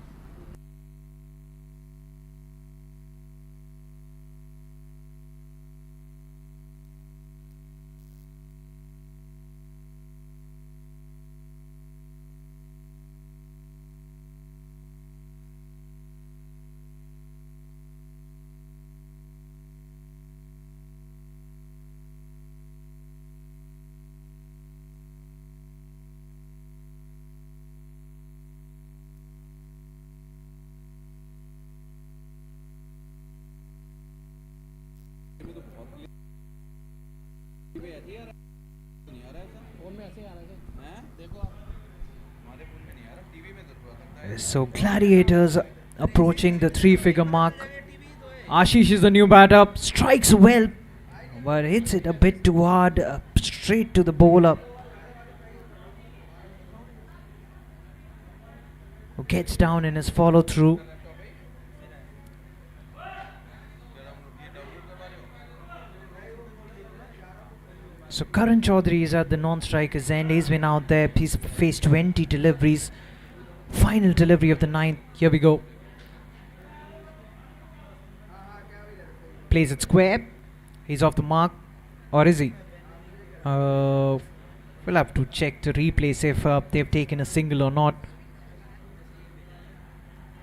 फोन में ऐसे ही आ रहे थे So Gladiators approaching the 3-figure mark. Ashish is the new batter, strikes well, but hits it a bit too hard, straight to the bowler, who gets down in his follow through. So Karan Chaudhary is at the non-striker's end. He's been out there. He's faced 20 deliveries. Final delivery of the 9th. Here we go. Plays it square. He's off the mark. Or is he? We'll have to check the replay, see if they've taken a single or not.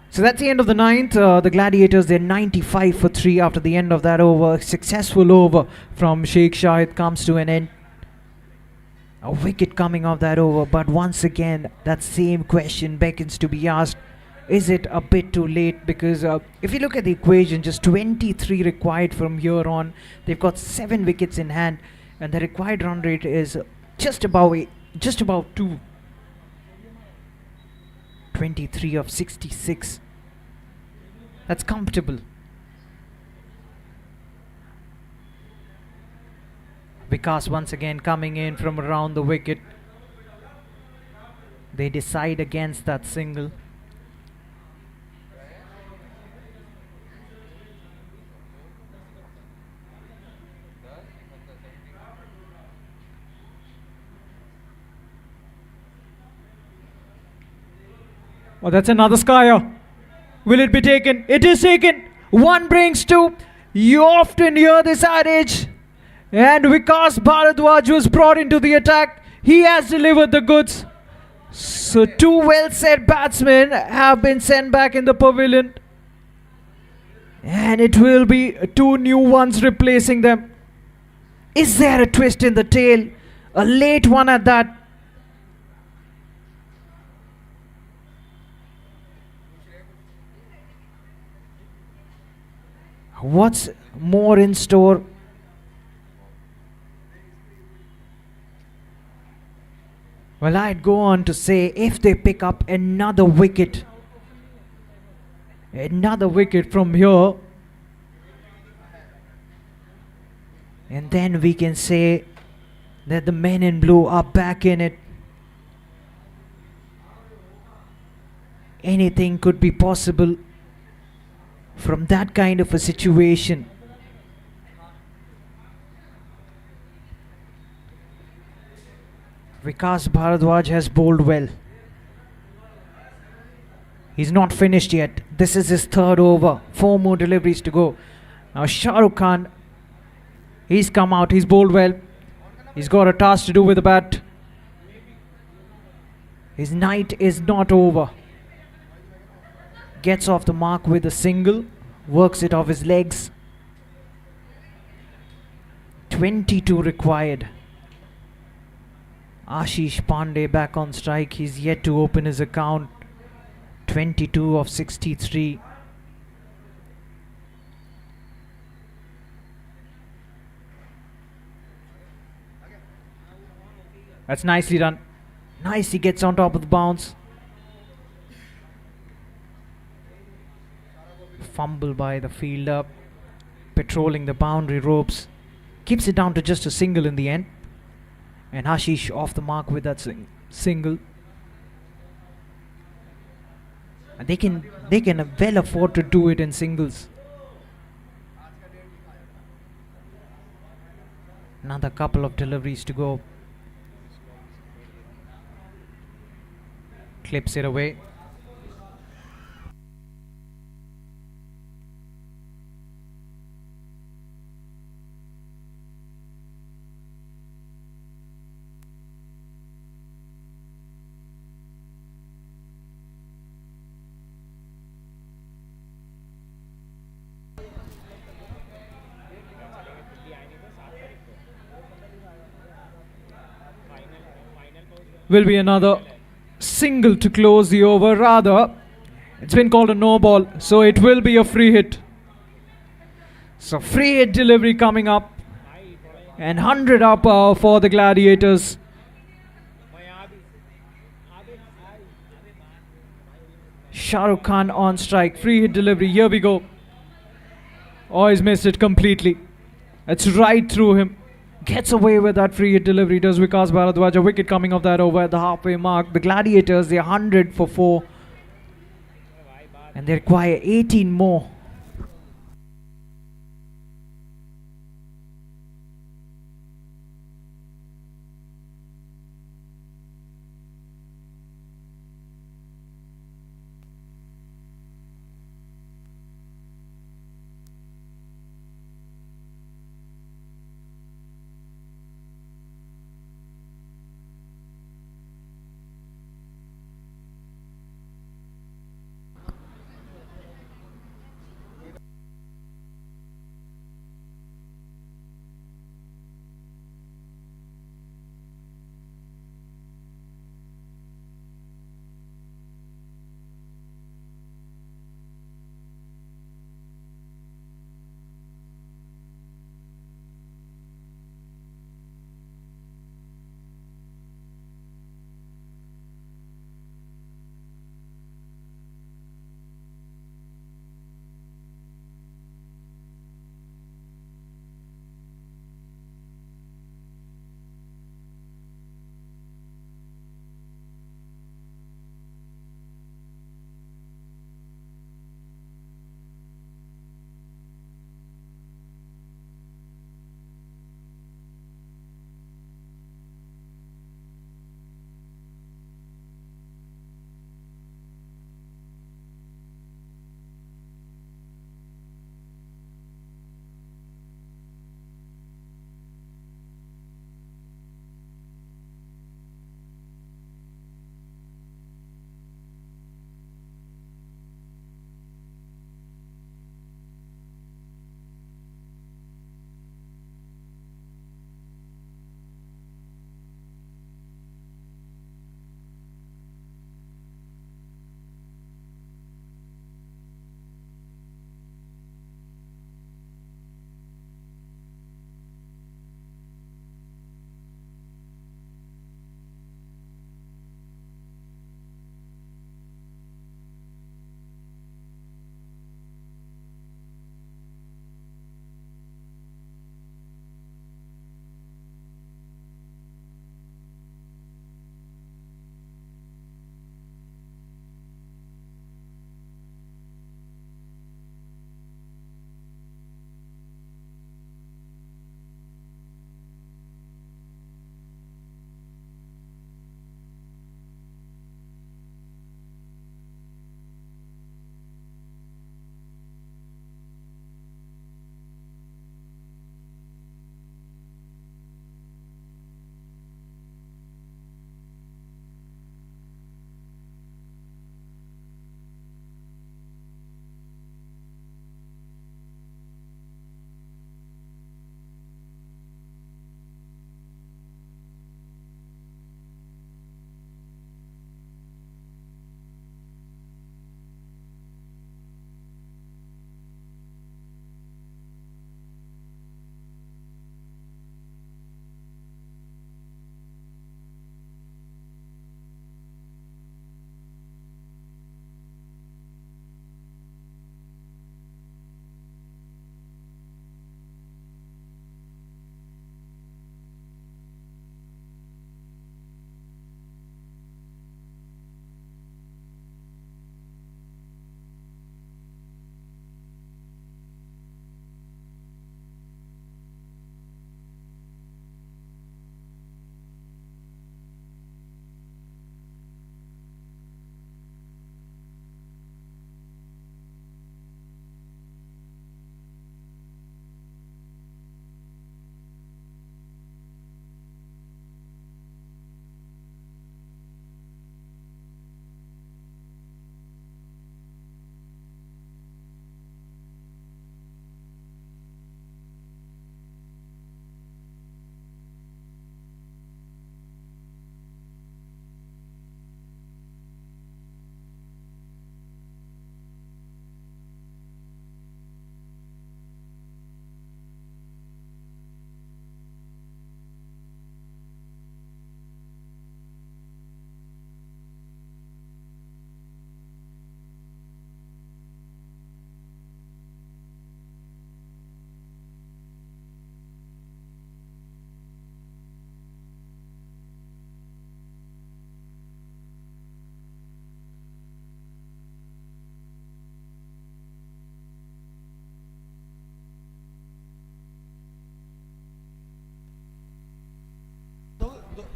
So that's the end of the 9th. The Gladiators, they're 95 for 3 after the end of that over. Successful over from Sheikh Shahid comes to an end. A wicket coming off that over, but once again, that same question beckons to be asked. Is it a bit too late? Because if you look at the equation, just 23 required from here on. They've got 7 wickets in hand, and the required run rate is just about 2. 23 of 66. That's comfortable. Vikas once again coming in from around the wicket. They decide against that single. Oh, that's another skyer. Will it be taken? It is taken. 1 brings 2. You often hear this adage. And Vikas Bharadwaj was brought into the attack. He has delivered the goods. So 2 well-set batsmen have been sent back in the pavilion. And it will be 2 new ones replacing them. Is there a twist in the tail? A late one at that. What's more in store? Well, I'd go on to say if they pick up another wicket from here, and then we can say that the men in blue are back in it. Anything could be possible from that kind of a situation. Vikas Bharadwaj has bowled well. He's not finished yet. This is his 3rd over. 4 more deliveries to go. Now Shah Rukh Khan, he's come out. He's bowled well. He's got a task to do with the bat. His night is not over. Gets off the mark with a single. Works it off his legs. 22 required. Ashish Pandey back on strike. He's yet to open his account. 22 of 63. That's nicely done. Nice, he gets on top of the bounce. Fumble by the fielder. Patrolling the boundary ropes. Keeps it down to just a single in the end. And Ashish off the mark with that single. And they can well afford to do it in singles. Another couple of deliveries to go. Clips it away. Will be another single to close the over. Rather, it's been called a no ball, so it will be a free hit. So free hit delivery coming up, And 100 up for the Gladiators. Shah Rukh Khan on strike. Free hit delivery. Here we go. Oh, he's missed it completely. It's right through him. Gets away with that free hit delivery. Does Vikas Bharadwaj. A wicket coming off that over at the halfway mark. The Gladiators, they're 100 for 4. And they require 18 more.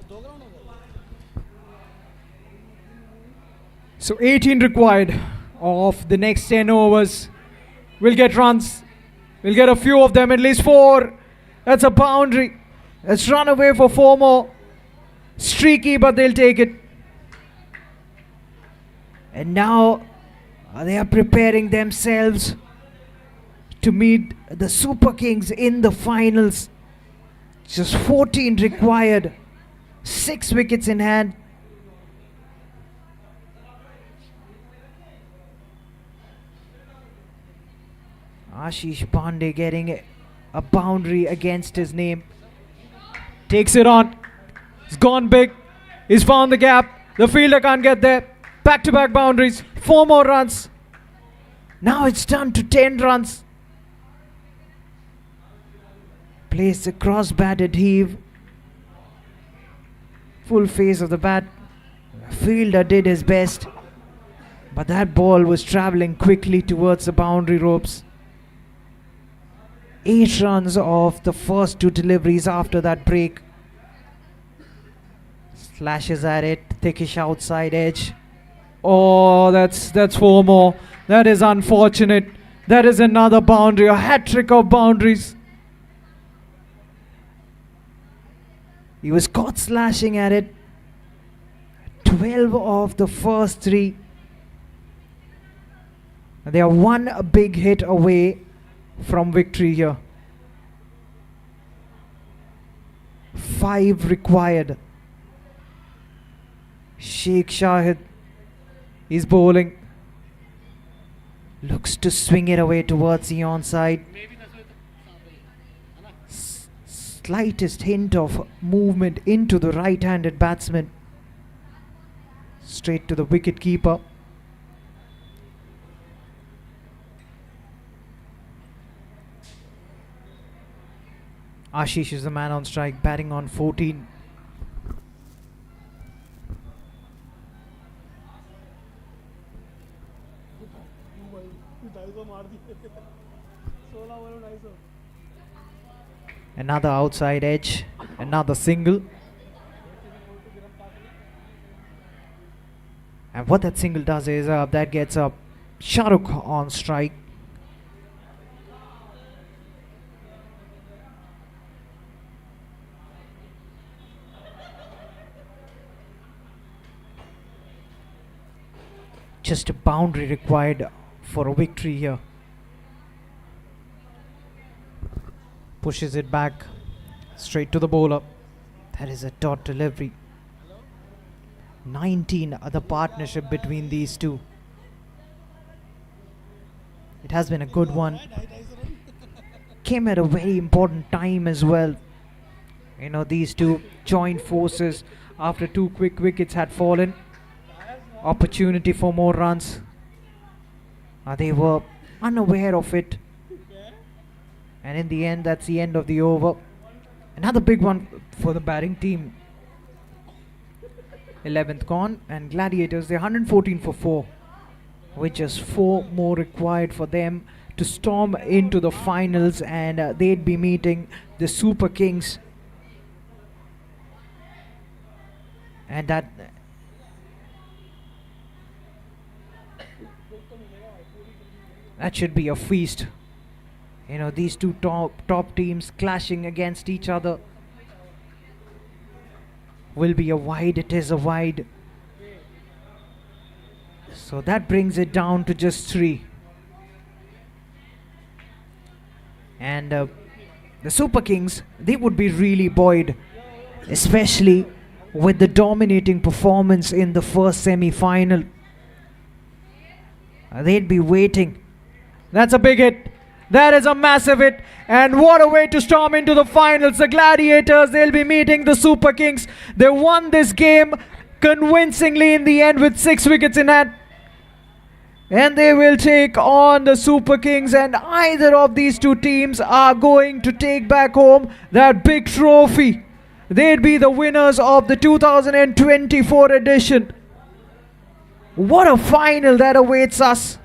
दो ground हो गए. So 18 required of the next 10 overs. We'll get runs. We'll get a few of them, at least 4. That's a boundary. Let's run away for 4 more. Streaky, but they'll take it. And now they are preparing themselves to meet the Super Kings in the finals. Just 14 required. 6 wickets in hand. Ashish Pandey getting a boundary against his name. Takes it on. He's gone big. He's found the gap. The fielder can't get there. Back-to-back boundaries. 4 more runs. Now it's down to 10 runs. Plays the cross-batted heave. Full face of the bat. The fielder did his best. But that ball was travelling quickly towards the boundary ropes. 8 runs off the first 2 deliveries after that break. Slashes at it, thickish outside edge. Oh, that's 4 more. That is unfortunate. That is another boundary, a hat-trick of boundaries. He was caught slashing at it. 12 of the first 3. They are 1 big hit away from victory here. 5 required. Sheikh Shahid is bowling. Looks to swing it away towards the onside. Slightest hint of movement into the right-handed batsman. Straight to the wicket keeper. Ashish is the man on strike, batting on 14. Another outside edge, another single. And what that single does is that gets up Shahrukh on strike. Just a boundary required for a victory here. Pushes it back straight to the bowler. That is a dot delivery. 19 the partnership between these two. It has been a good one. Came at a very important time as well. You know, these two joined forces after 2 quick wickets had fallen. Opportunity for more runs. They were unaware of it. And in the end, that's the end of the over. Another big one for the batting team. 11th gone, and Gladiators, they're 114 for 4. With just 4 more required for them to storm into the finals, and they'd be meeting the Super Kings. And that should be a feast. You know, these two top teams clashing against each other. Will be a wide, it is a wide. So that brings it down to just 3. And the Super Kings, they would be really buoyed, especially with the dominating performance in the first semi-final. They'd be waiting. That's a big hit. That is a massive hit. And what a way to storm into the finals. The Gladiators, they'll be meeting the Super Kings. They won this game convincingly in the end with 6 wickets in hand. And they will take on the Super Kings. And either of these two teams are going to take back home that big trophy. They'd be the winners of the 2024 edition. What a final that awaits us.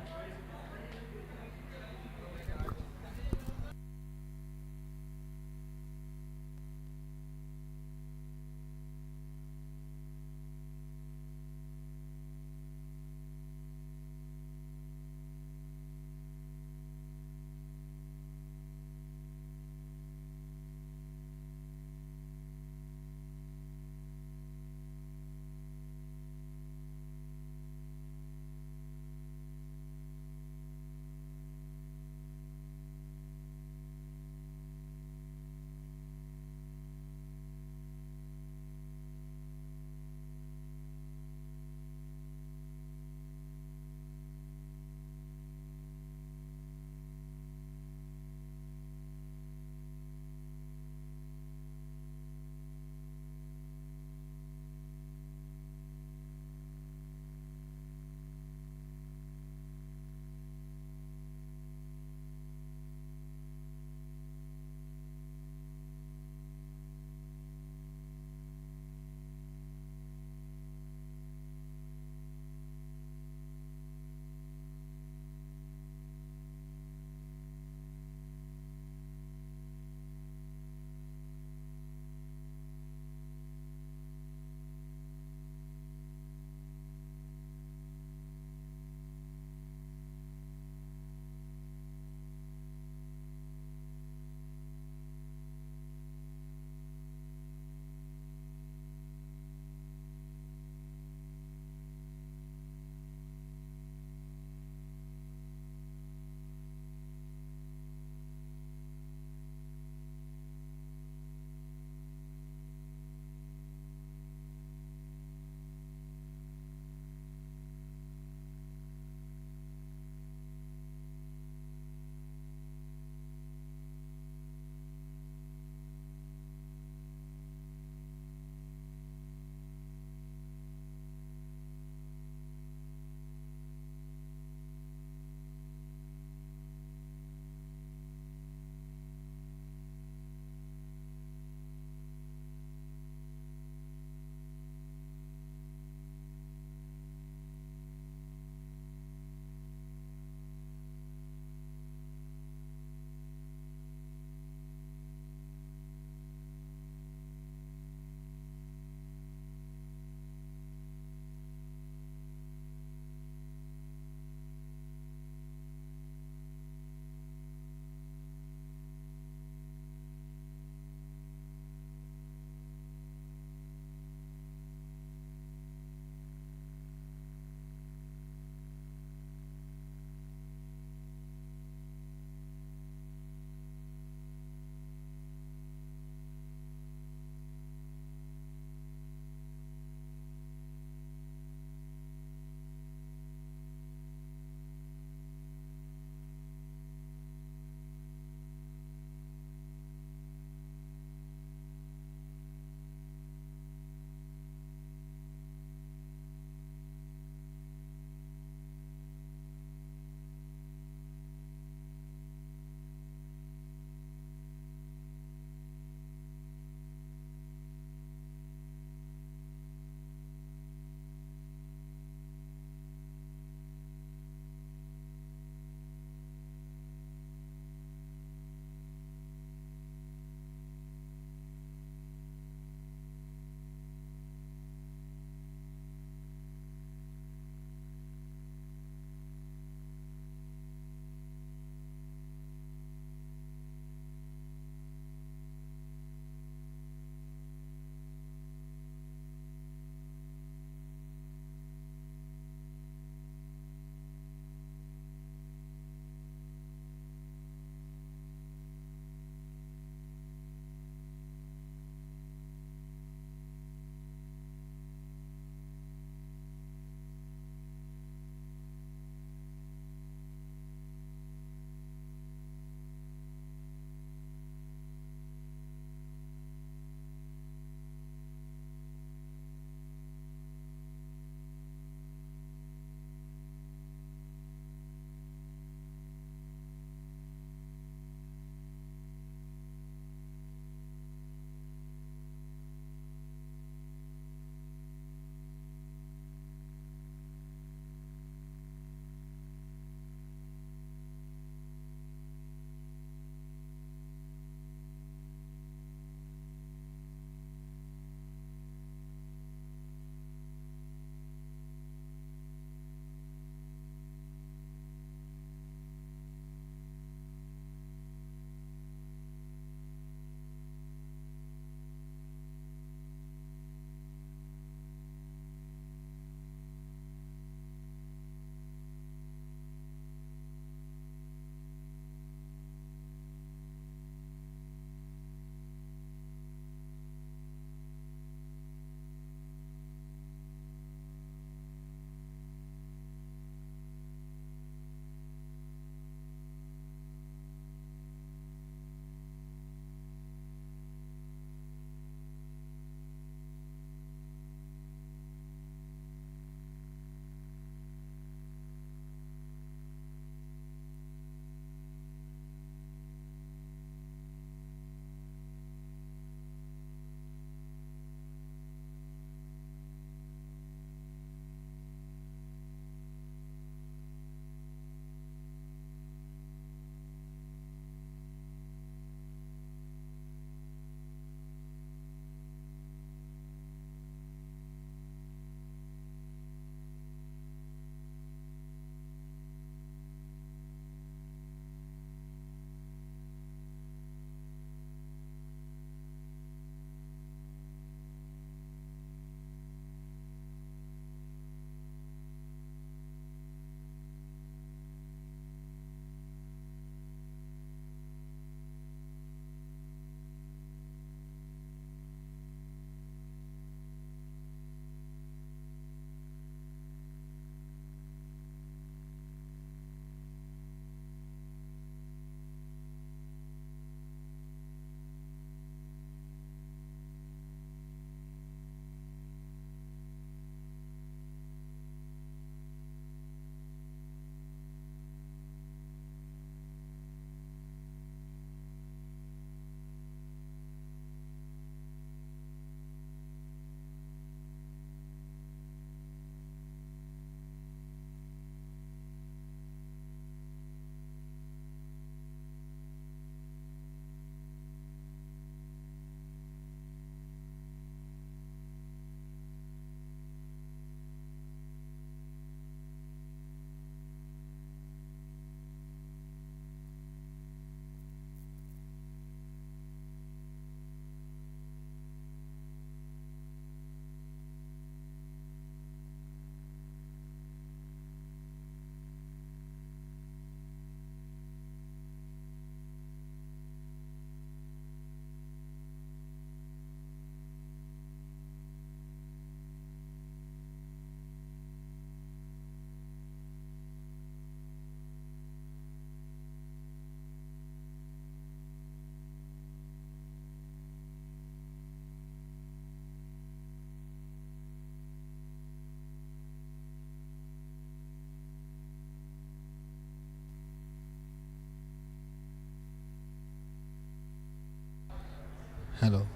Hello.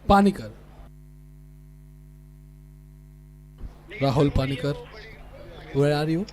Panikar. Rahul Panikar. Where are you?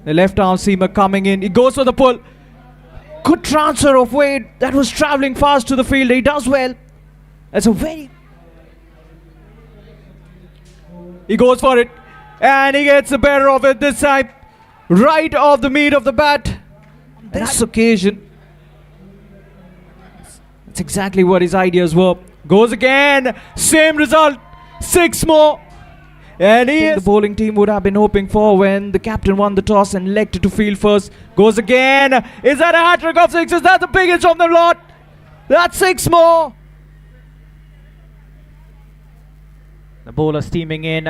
The left arm seamer coming in. He goes for the pull. Good transfer of weight. That was travelling fast to the field. He does well. That's a very... He goes for it. And he gets the better of it this time. Right off the meat of the bat. This occasion. That's exactly what his ideas were. Goes again. Same result. 6 more. And the bowling team would have been hoping for when the captain won the toss and elected to field first. Goes again. Is that a hat-trick of 6s? That's the biggest of the lot. That's 6 more. The bowler steaming in.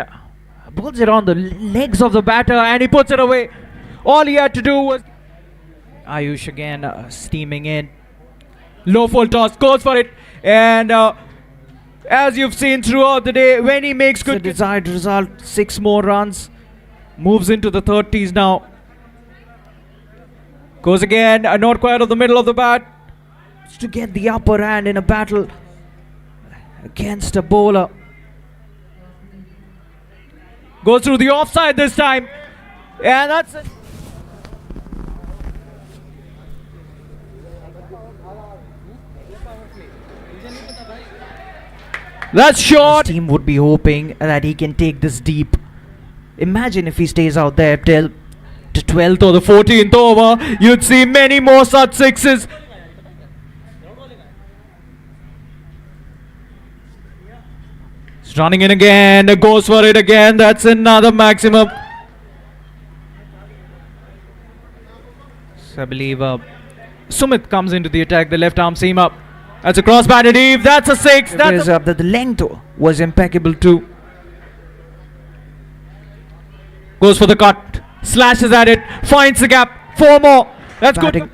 Bowls it on the legs of the batter and he puts it away. All he had to do was... Ayush again steaming in. Low full toss. Goes for it. And... as you've seen throughout the day, when he makes good desired result, 6 more runs, moves into the 30s now. Goes again, not quite of the middle of the bat, to get the upper hand in a battle against a bowler. Goes through the offside this time, and that's it. That's short. His team would be hoping that he can take this deep. Imagine if he stays out there till the 12th or the 14th over. You'd see many more such 6s. He's running in again. Goes for it again. That's another maximum. So I believe Sumit comes into the attack. The left arm seam up. That's a cross-batted deep. That's a 6. The length was impeccable too. Goes for the cut. Slashes at it. Finds the gap. 4 more. That's batting.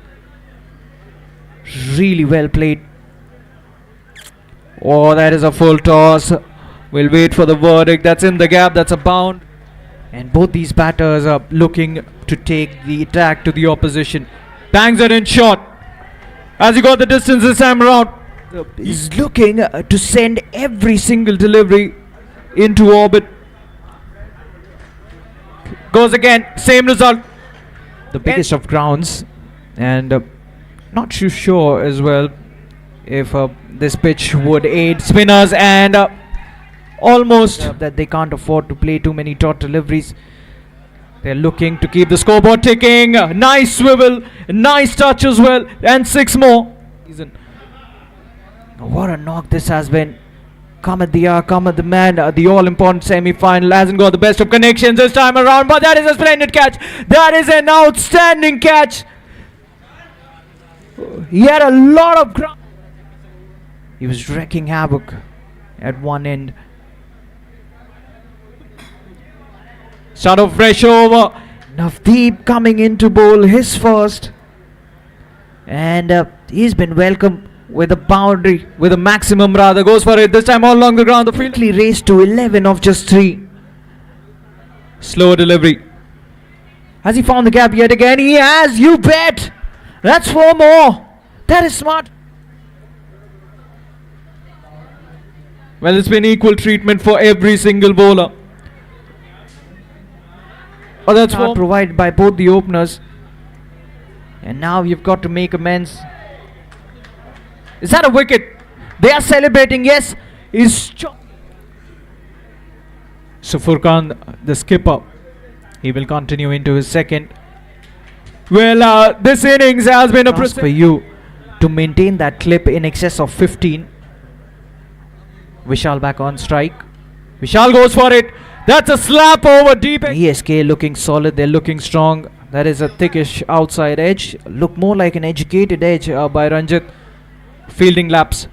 Good. Really well played. Oh, that is a full toss. We'll wait for the verdict. That's in the gap. That's a bound. And both these batters are looking to take the attack to the opposition. Bangs it in short. As he got the distance this time around. He's looking to send every single delivery into orbit. Goes again, same result. The biggest of grounds, and not too sure as well if this pitch would aid spinners, and almost that they can't afford to play too many dot deliveries. They're looking to keep the scoreboard ticking. Nice swivel, nice touch as well, and 6 more. What a knock this has been. Come at the hour, come at the man. The all-important semi-final hasn't got the best of connections this time around, but that is a splendid catch. That is an outstanding catch. He had a lot of ground. He was wreaking havoc at one end. Start of fresh over. Navdeep coming in to bowl his first. And he's been welcomed with a boundary, with a maximum rather. Goes for it this time all along the ground. The field raced to 11 of just 3. Slow delivery. Has he found the gap yet again? He has, you bet. That's 4 more. That is smart. Well, it's been equal treatment for every single bowler. Oh, that's what provided by both the openers. And now you've got to make amends. Is that a wicket? They are celebrating, yes. So Furkan, the skipper, he will continue into his second. Well, this innings has been a process for you to maintain that clip in excess of 15. Vishal back on strike. Vishal goes for it. That's a slap over deep. ESK looking solid. They're looking strong. That is a thickish outside edge. Look more like an educated edge by Ranjit. Fielding laps.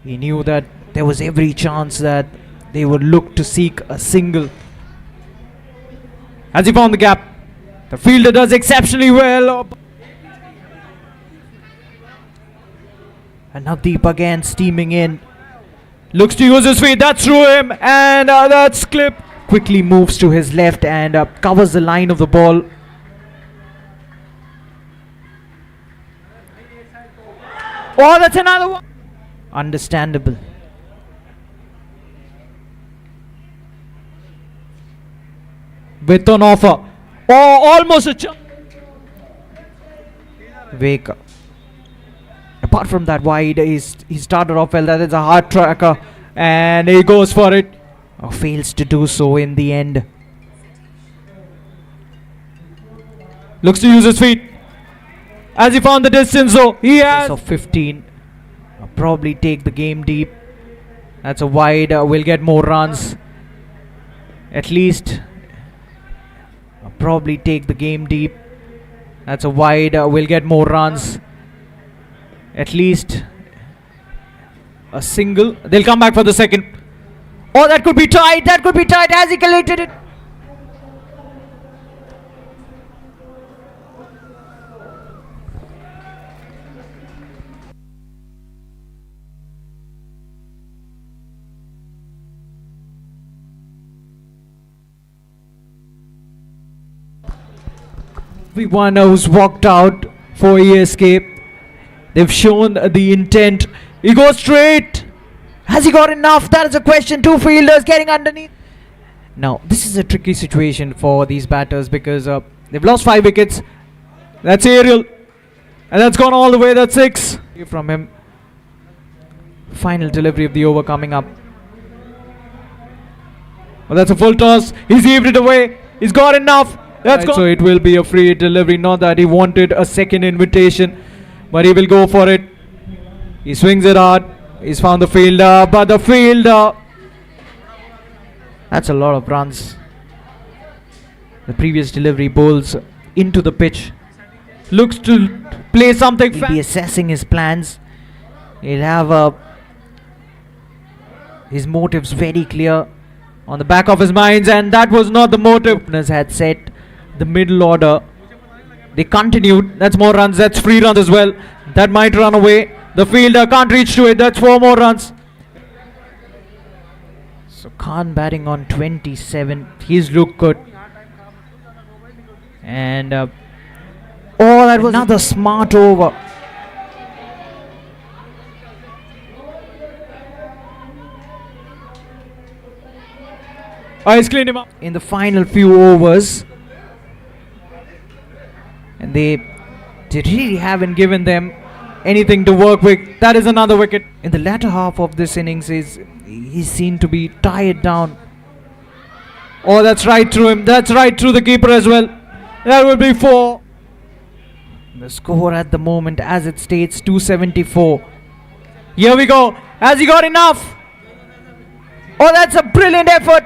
He knew that there was every chance that they would look to seek a single. As he found the gap, the fielder does exceptionally well. And Navdeep again steaming in. Looks to use his feet. That's through him. And that's clipped. Quickly moves to his left and covers the line of the ball. Oh, that's another one. Understandable. With on offer. Oh, almost a Wake. Apart from that wide, he started off well. That is a hard tracker, and he goes for it. Fails to do so in the end. Looks to use his feet. As he found the distance though, he has of 15. Probably take the game deep. That's a wide, will get more runs. At least. Probably take the game deep. That's a wide, will get more runs. At least a single. They'll come back for the second. Oh, that could be tight. That could be tight. Has he collected it? Everyone who's walked out for escape. They've shown the intent. He goes straight. Has he got enough? That is a question. Two fielders getting underneath. Now, this is a tricky situation for these batters because they've lost 5 wickets. That's aerial. And that's gone all the way. That's 6 from him. Final delivery of the over coming up. Well, that's a full toss. He's heaved it away. He's got enough. That's right, so it will be a free delivery. Not that he wanted a second invitation, but he will go for it. He swings it hard. He's found the fielder, but the fielder. That's a lot of runs. The previous delivery bowls into the pitch. Looks to play something. He'll be assessing his plans. He'll have his motives very clear on the back of his minds, and that was not the motive. Openers had set the middle order. They continued. That's more runs. That's free runs as well. That might run away. The fielder can't reach to it. That's 4 more runs. So Khan batting on 27. He's looked good. And oh, that was another smart over. He's cleaned him up in the final few overs. And they really haven't given them anything to work with. That is another wicket. In the latter half of this innings, he's seen to be tired down. Oh, that's right through him. That's right through the keeper as well. That will be 4. The score at the moment, as it states, 274. Here we go. Has he got enough? Oh, that's a brilliant effort.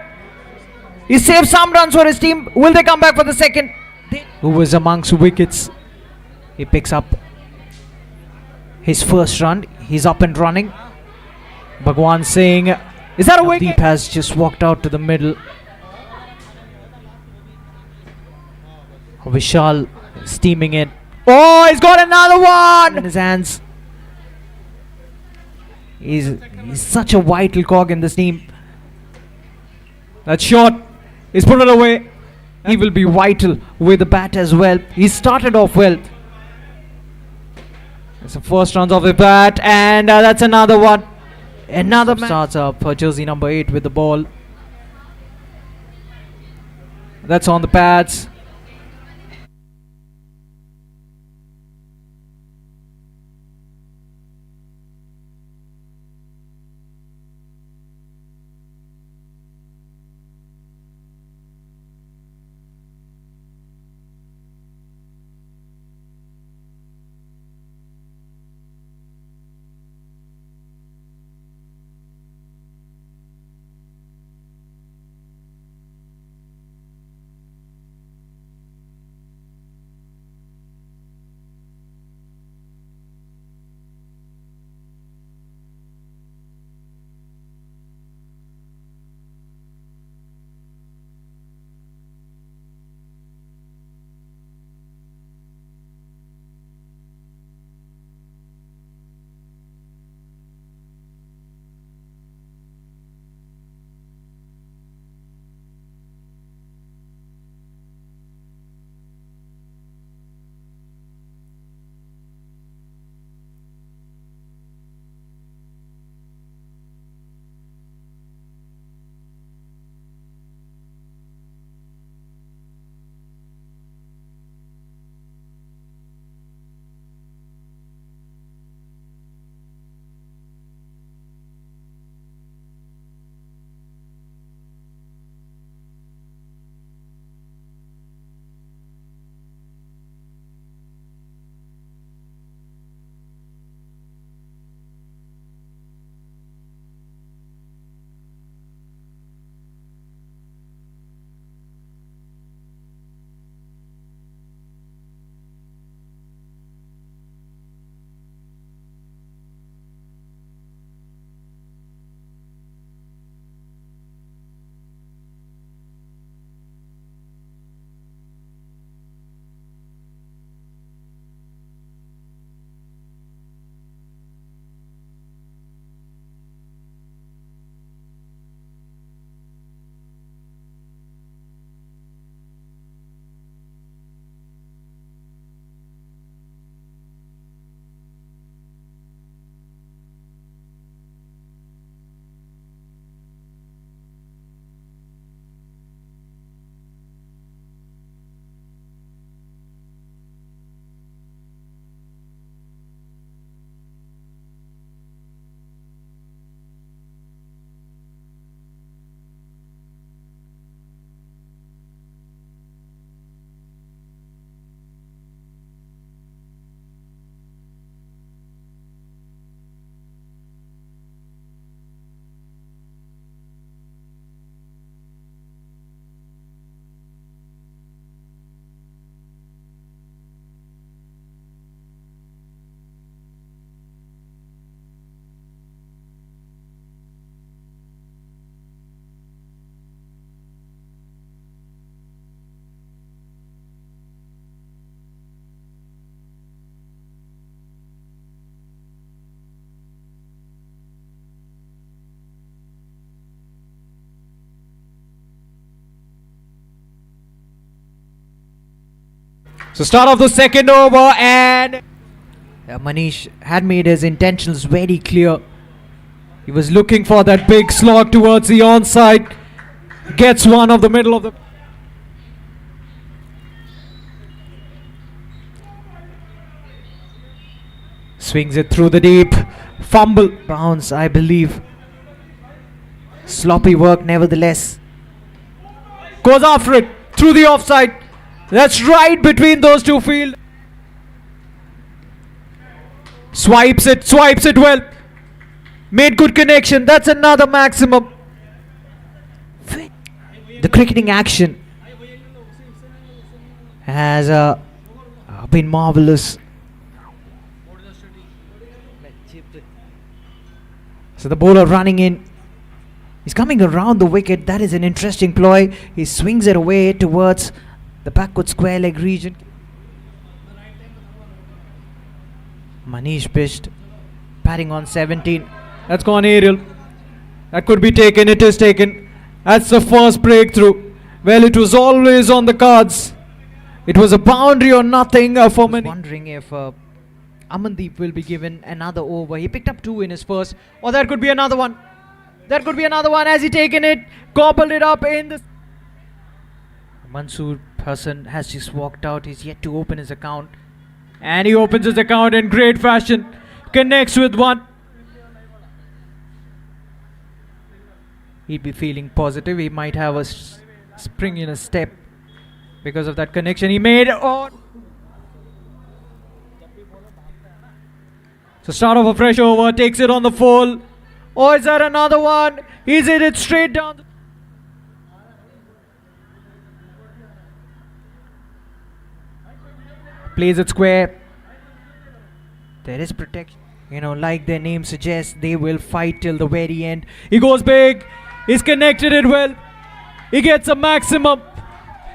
He saved some runs for his team. Will they come back for the second? Who was amongst wickets? He picks up his first run. He's up and running. Bhagwan saying, is that a wicket? Deep has just walked out to the middle. Vishal steaming in. Oh, he's got another one in his hands. He's such a vital cog in this team. That's short. He's put it away. He will be vital with the bat as well. He started off well. It's the first runs of the bat, and that's another one. Another man starts up for jersey number 8 with the ball. That's on the pads. So start of the second over, and Manish had made his intentions very clear. He was looking for that big slog towards the onside. Gets one of the middle of the... Swings it through the deep. Fumble. Bounce, I believe. Sloppy work nevertheless. Goes after it. Through the offside. That's right between those two field. Swipes it well. Made good connection. That's another maximum. The cricketing action has been marvelous. So the bowler running in. He's coming around the wicket. That is an interesting ploy. He swings it away towards the backward square leg region. Manish pitched. Batting on 17. That's gone aerial. That could be taken. It is taken. That's the first breakthrough. Well, it was always on the cards. It was a boundary or nothing for Manish. Wondering if Amandeep will be given another over. He picked up 2 in his first. Or that could be another one. That could be another one. Has he taken it? Gobbled it up in the... Mansoor Hassan has just walked out. He's yet to open his account. And he opens his account in great fashion. Connects with one. He'd be feeling positive. He might have a spring in a step because of that connection he made. Oh. So start of a fresh over. Takes it on the full. Or is that another one? He's hit it straight down. Plays it square. There is protection. You know, like their name suggests, they will fight till the very end. He goes big. He's connected it well. He gets a maximum.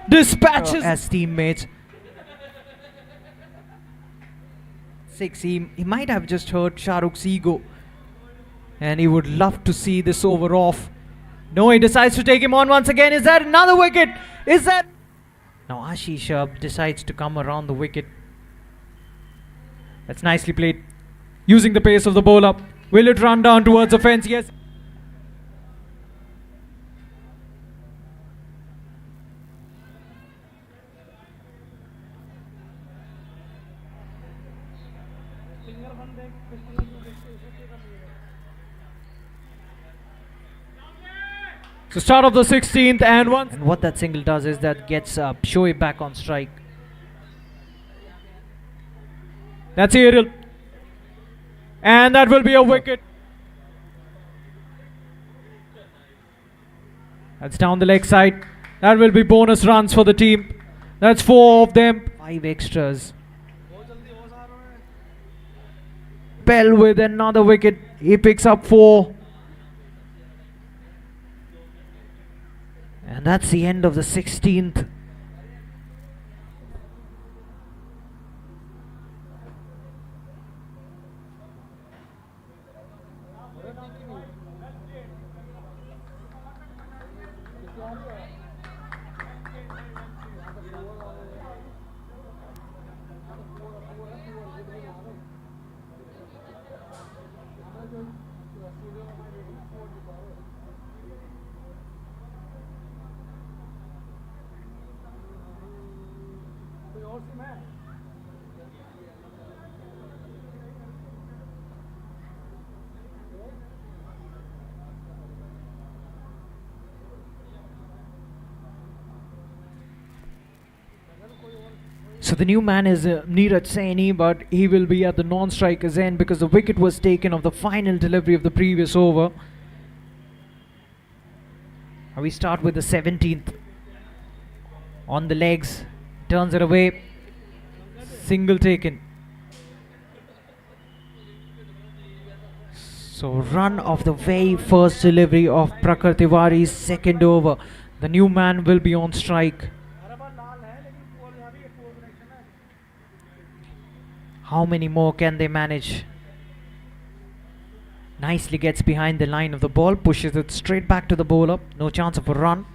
Dispatches as teammates. 6. He might have just hurt Shah Rukh's ego. And he would love to see this over off. No, he decides to take him on once again. Is that another wicket? Is that... Now Ashish decides to come around the wicket. That's nicely played. Using the pace of the bowler. Will it run down towards the fence? Yes. So start of the 16th and one. And what that single does is that gets Shoaib back on strike. That's aerial. And that will be a wicket. That's down the leg side. That will be bonus runs for the team. That's 4 of them. 5 extras. Bell with another wicket. He picks up 4. And that's the end of the 16th. So the new man is Neeraj Saini, but he will be at the non-striker's end because the wicket was taken of the final delivery of the previous over. We start with the 17th. On the legs, turns it away. Single taken. So run of the very first delivery of Prakhar Tiwari's second over. The new man will be on strike. How many more can they manage? Nicely gets behind the line of the ball, pushes it straight back to the bowler. No chance of a run.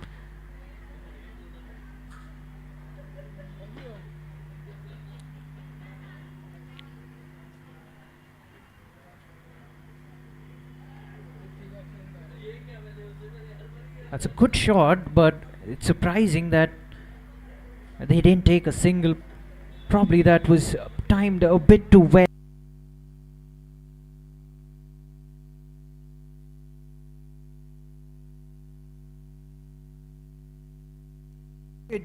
That's a good shot, but it's surprising that they didn't take a single. Probably that was timed a bit too well.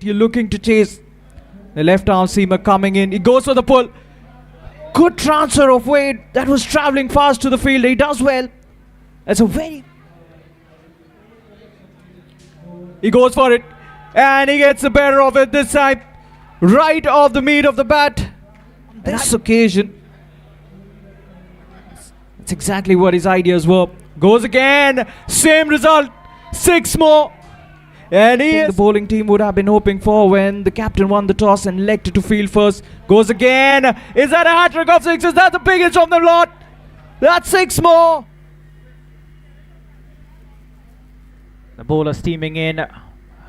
You're looking to chase. The left arm seamer coming in. He goes for the pull. Good transfer of weight. That was travelling fast to the field. He does well. That's a very... He goes for it. And he gets the better of it this time. Right off the meat of the bat. This occasion. That's exactly what his ideas were. Goes again. Same result. 6 more. And the bowling team would have been hoping for when the captain won the toss and elected to field first. Goes again. Is that a hat-trick of 6s? That's the biggest of the lot. That's 6 more. The bowler steaming in.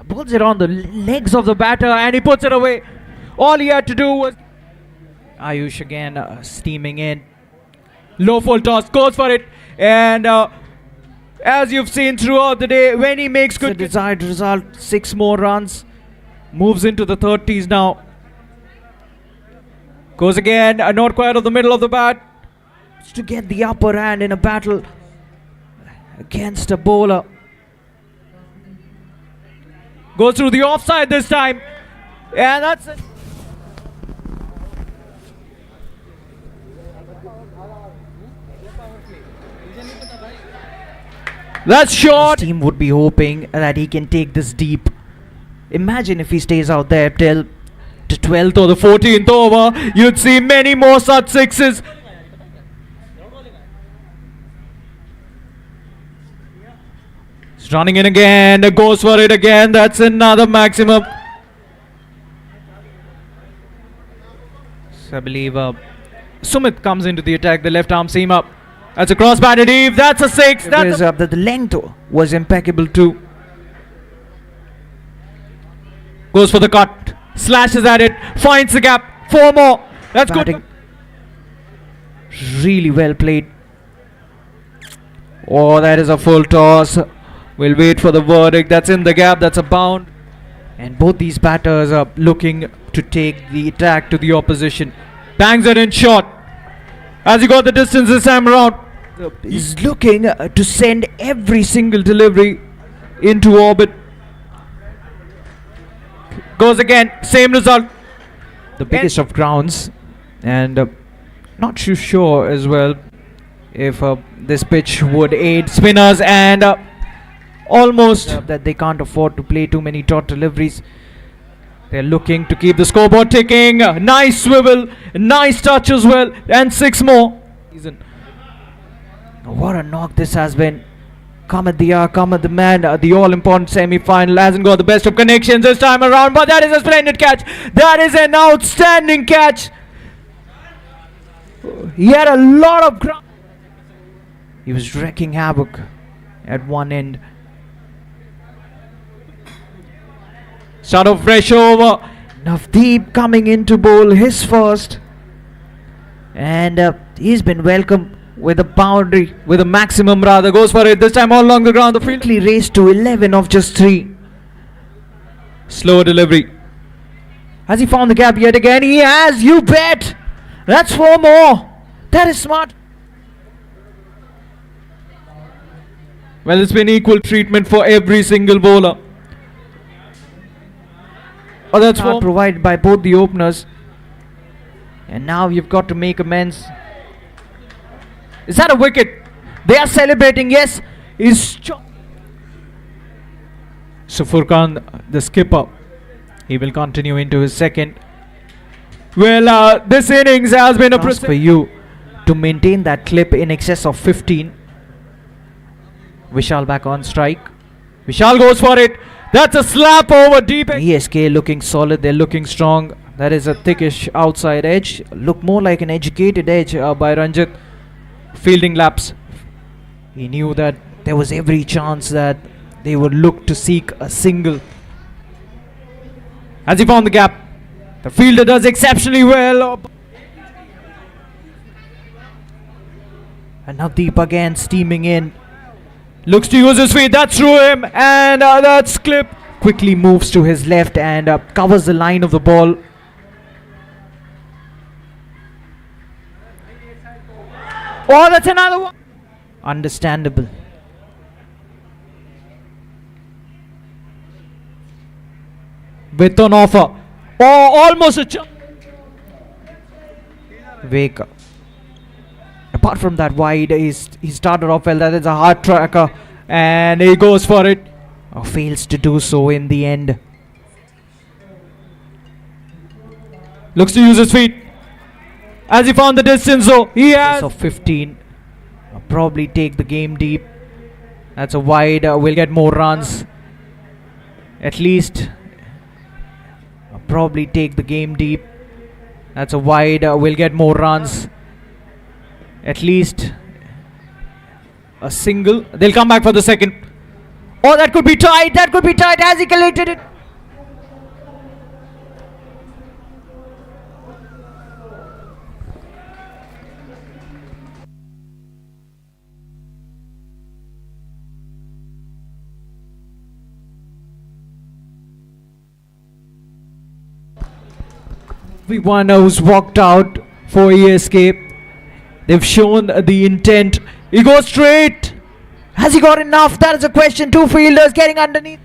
Bowls it on the legs of the batter and he puts it away. All he had to do was... Ayush again steaming in. Low full toss. Goes for it. And... as you've seen throughout the day, when he makes good desired result, 6 more runs, moves into the 30s now. Goes again, not quite of the middle of the bat, to get the upper hand in a battle against a bowler. Goes through the offside this time, and that's it. That's short. His team would be hoping that he can take this deep. Imagine if he stays out there till the 12th or the 14th over. You'd see many more such 6s. He's running in again. Goes for it again. That's another maximum. So I believe Sumit comes into the attack. The left arm seam up. That's a cross batted deep. That's a 6. That's the length was impeccable too. Goes for the cut. Slashes at it. Finds the gap. 4 more. That's batting. Good. Really well played. Oh, that is a full toss. We'll wait for the verdict. That's in the gap. That's a bound. And both these batters are looking to take the attack to the opposition. Bangs it in short. As he got the distance this time around. He's looking to send every single delivery into orbit. Goes again, same result. The biggest of grounds, and not too sure as well if this pitch would aid spinners, and almost that they can't afford to play too many dot deliveries. They're looking to keep the scoreboard ticking. Nice swivel, nice touch as well, and 6 more. What a knock this has been. Come at the hour, come at the man. The all-important semi-final hasn't got the best of connections this time around, but that is a splendid catch. That is an outstanding catch. He had a lot of ground. He was wreaking havoc at one end. Start of fresh over. Navdeep coming in to bowl his first. And he's been welcomed with a boundary, with a maximum rather. Goes for it this time all along the ground. The field raced to 11 of just 3. Slow delivery. Has he found the gap yet again? He has, you bet. That's 4 more. That is smart. Well, it's been equal treatment for every single bowler. Oh, that's one provided by both the openers. And now you've got to make amends. Is that a wicket? They are celebrating, yes. So Furkan, the skipper, he will continue into his second. Well, this innings has been a process for you to maintain that clip in excess of 15. Vishal back on strike. Vishal goes for it. That's a slap over deep. ESK looking solid. They're looking strong. That is a thickish outside edge. Look more like an educated edge by Ranjit. Fielding laps. He knew that there was every chance that they would look to seek a single. As he found the gap, the fielder does exceptionally well. And Navdeep again steaming in. Looks to use his feet. That's through him. And that's clipped. Quickly moves to his left and covers the line of the ball. Oh, that's another one. Understandable. With an offer. Oh, almost a chance. Wake up. Apart from that wide, he started off well. That is a hard tracker. And he goes for it. Oh, fails to do so in the end. Looks to use his feet. As he found the distance though. He has of 15. Probably take the game deep. That's a wide. We'll get more runs. At least. Probably take the game deep. That's a wide. We'll get more runs. At least a single. They'll come back for the second. Oh, that could be tight. That could be tight. Has he collected it? Everyone who's walked out for escape. They've shown the intent. He goes straight. Has he got enough? That is a question. Two fielders getting underneath.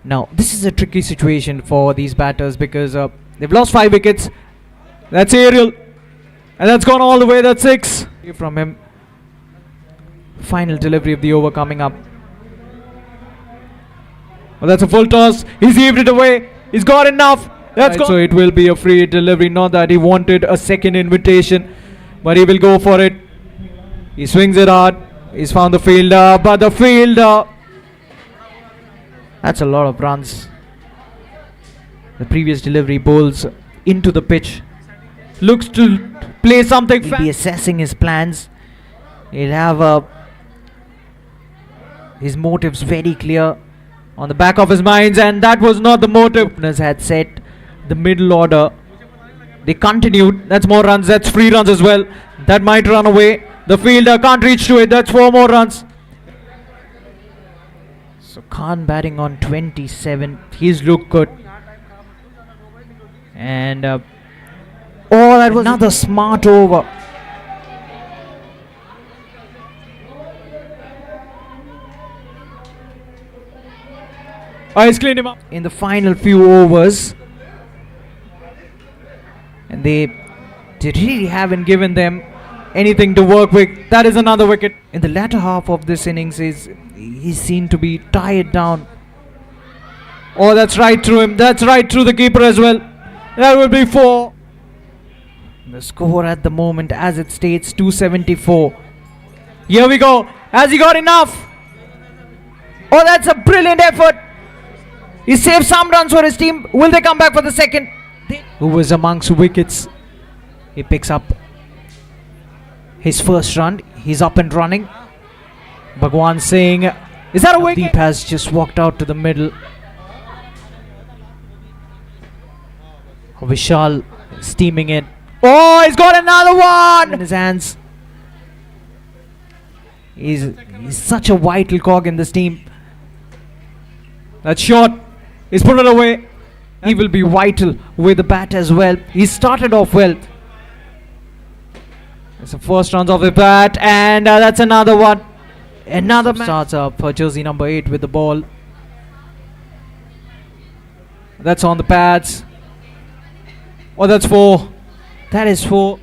Now, this is a tricky situation for these batters because they've lost 5 wickets. That's aerial. And that's gone all the way. That's 6 from him. Final delivery of the over coming up. Well, that's a full toss. He's heaved it away. He's got enough. That's right, so it will be a free delivery. Not that he wanted a second invitation, but he will go for it. He swings it hard. He's found the fielder, but the fielder. That's a lot of runs. The previous delivery bowls into the pitch. Looks to play something. He'll be assessing his plans. He'll have his motives very clear on the back of his minds, and that was not the motive. Openers had set the middle order. They continued. That's more runs. That's free runs as well. That might run away. The fielder can't reach to it. That's 4 more runs. So Khan batting on 27. He's looked good. And oh, that was another smart over. He's cleaned him up in the final few overs. And they really haven't given them anything to work with. That is another wicket. In the latter half of this innings, he's seen to be tired down. Oh, that's right through him. That's right through the keeper as well. That will be 4. The score at the moment, as it states, 274. Here we go. Has he got enough? Oh, that's a brilliant effort. He saved some runs for his team. Will they come back for the second? Who was amongst wickets. He picks up his first run. He's up and running. Bhagwan saying, is that a wicket? Deep has just walked out to the middle. Vishal steaming it. Oh, he's got another one in his hands. He's such a vital cog in this team. That shot. He's put it away. He will be vital with the bat as well. He started off well. It's the first runs of the bat, and that's another one. Another man starts up for jersey number 8 with the ball. That's on the pads. Oh, that's 4. That is 4.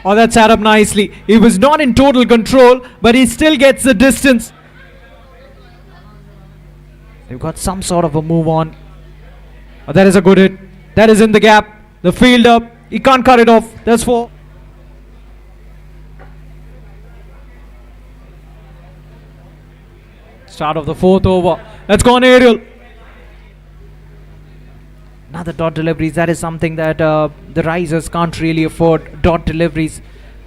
Oh, that sat up nicely. He was not in total control, but he still gets the distance. They've got some sort of a move on. Oh, that is a good hit. That is in the gap. The fielder, he can't cut it off. That's 4. Start of the 4th over. That's gone aerial. Another dot deliveries. That is something that the risers can't really afford. Dot deliveries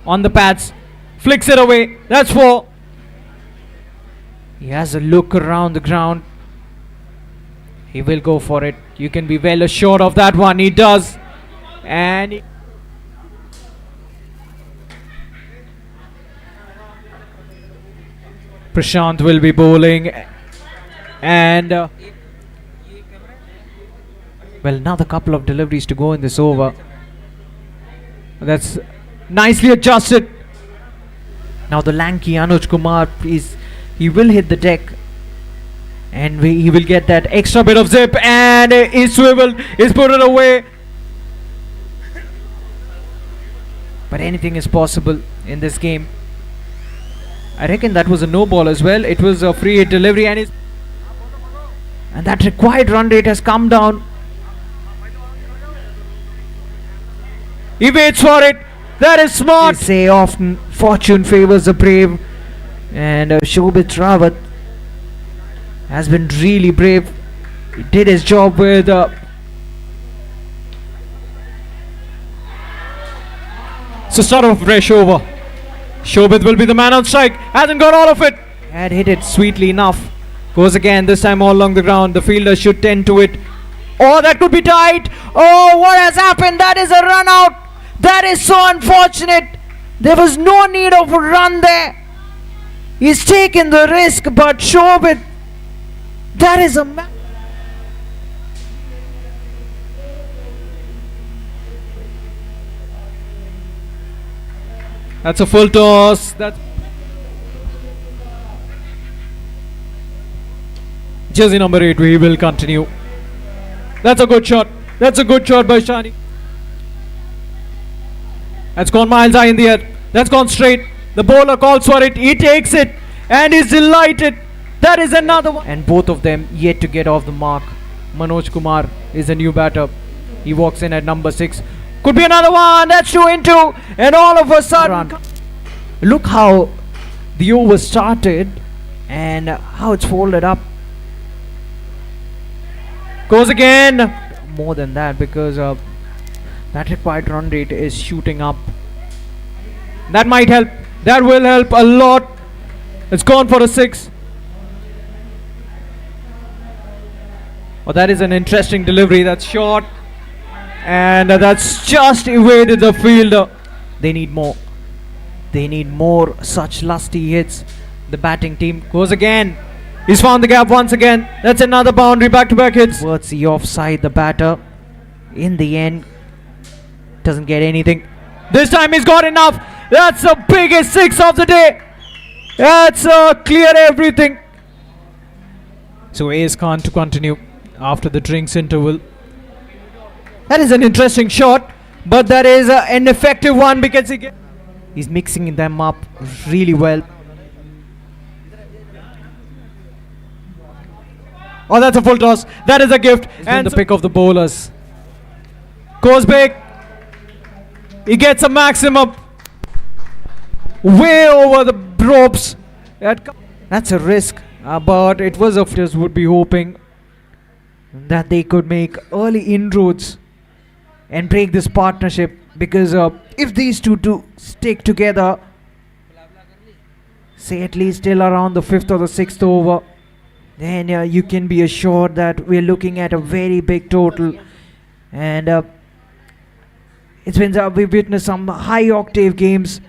on the pads. Flicks it away. That's 4. He has a look around the ground. He will go for it. You can be well assured of that one. He does. And Prashant will be bowling. And well, another couple of deliveries to go in this over. That's nicely adjusted. Now the lanky Anuj Kumar, he will hit the deck. And he will get that extra bit of zip, and his swivel is put it away. But anything is possible in this game. I reckon that was a no ball as well. It was a free hit delivery, and that required run rate has come down. He waits for it. That is smart. They say often fortune favors the brave, and Shobhit Rawat has been really brave. He did his job with so start of a fresh over. Shobhit will be the man on strike. Hasn't got all of it. Had hit it sweetly enough. Goes again, this time all along the ground. The fielder should tend to it. Oh, that could be tight. Oh, what has happened? That is a run out. That is so unfortunate. There was no need of a run there. He's taken the risk, but Shobhit, that is a that's a full toss. That's jersey number 8. We will continue. That's a good shot. That's a good shot by Shani. That's gone miles high in the air. That's gone straight. The bowler calls for it. He takes it and is delighted. That is another one. And both of them yet to get off the mark. Manoj Kumar is a new batter. He walks in at number 6. Could be another one. That's 2 into. And all of a sudden, look how the over started and how it's folded up. Goes again. More than that, because that required run rate is shooting up. That might help. That will help a lot. It's gone for a 6. Oh, that is an interesting delivery. That's short. And that's just evaded the fielder. They need more. They need more such lusty hits. The batting team goes again. He's found the gap once again. That's another boundary. Back-to-back hits. Towards the offside, the batter in the end doesn't get anything. This time he's got enough. That's the biggest 6 of the day. That's clear everything. So Ace Khan to continue after the drinks interval. That is an interesting shot, but that is an effective one because he's mixing them up really well. Oh, that's a full toss. That is a gift. And the pick of the bowlers. Goes big. He gets a maximum. Way over the ropes. That's a risk. But it was of us would be hoping that they could make early inroads and break this partnership, because if these two stick together, say at least till around the 5th or the 6th over, then you can be assured that we're looking at a very big total. And it's been we've witnessed some high octave games,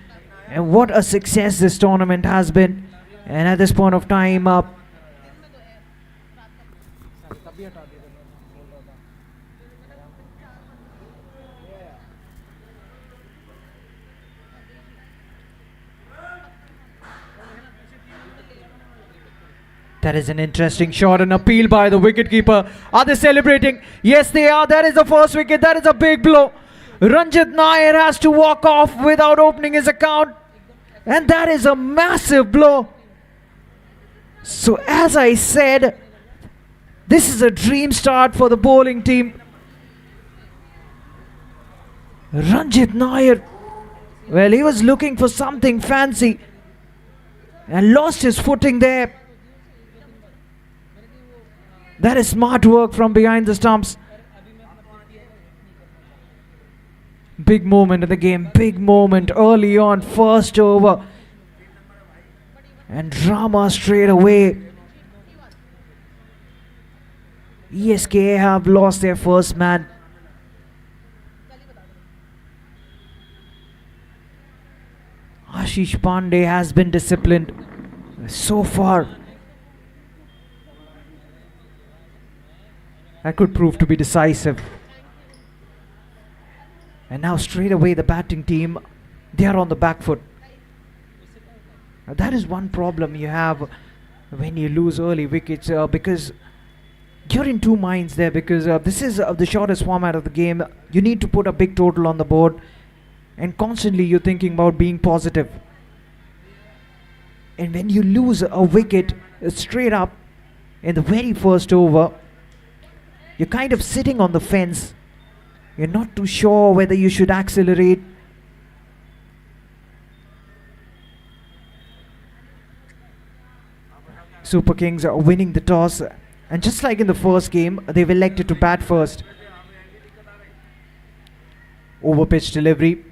and what a success this tournament has been. And at this point of time, that is an interesting shot, an appeal by the wicketkeeper. Are they celebrating? Yes, they are. That is the first wicket. That is a big blow. Ranjit Nair has to walk off without opening his account. And that is a massive blow. So as I said, this is a dream start for the bowling team. Ranjit Nair, well, he was looking for something fancy and lost his footing there. That is smart work from behind the stumps. Big moment in the game, big moment early on, first over. And drama straight away. ESK have lost their first man. Ashish Pandey has been disciplined. So far, that could prove to be decisive. And now straight away the batting team, they are on the back foot. Now that is one problem you have when you lose early wickets, because you're in two minds there, because this is the shortest format of the game. You need to put a big total on the board, and constantly you're thinking about being positive. And when you lose a wicket straight up in the very first over, you're kind of sitting on the fence. You're not too sure whether you should accelerate. Super Kings are winning the toss, and just like in the first game, they've elected to bat first. Over pitch delivery.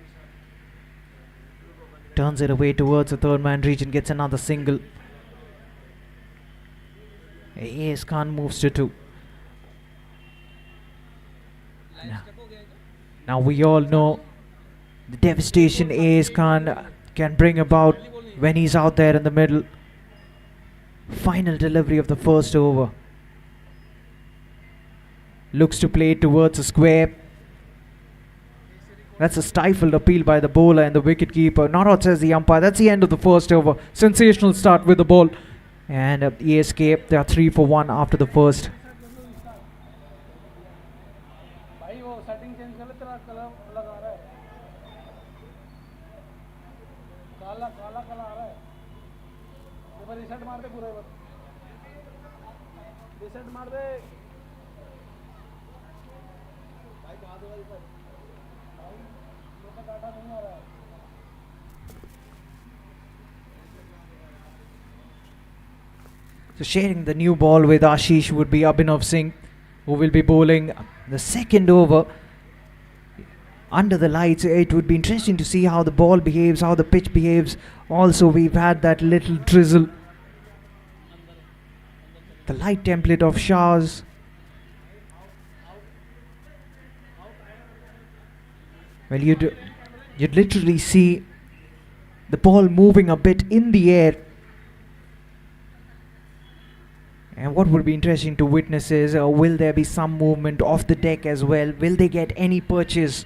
Turns it away towards the third man region, gets another single. AS Khan moves to 2. Now we all know the devastation AS Khan can bring about when he's out there in the middle. Final delivery of the first over. Looks to play towards a square. That's a stifled appeal by the bowler and the wicketkeeper. Not out, says the umpire. That's the end of the first over. Sensational start with the ball. And ESK, they are 3 for 1 after the first. भाई वो setting change कर ले, तेरा colour अलग आ रहा है, काला काला कलर आ रहा है, एक बार रीसेट मार दे, पूरा एक बार रीसेट मार दे भाई, कहाँ दे रीसेट भाई, मेरे को डाटा नहीं आ रहा है। So sharing the new ball with Ashish would be Abhinav Singh, who will be bowling the second over. Under the lights, it would be interesting to see how the ball behaves, how the pitch behaves. Also, we've had that little drizzle. The light template of showers. Well, you'd literally see the ball moving a bit in the air. And what would be interesting to witness is, will there be some movement off the deck as well? Will they get any purchase?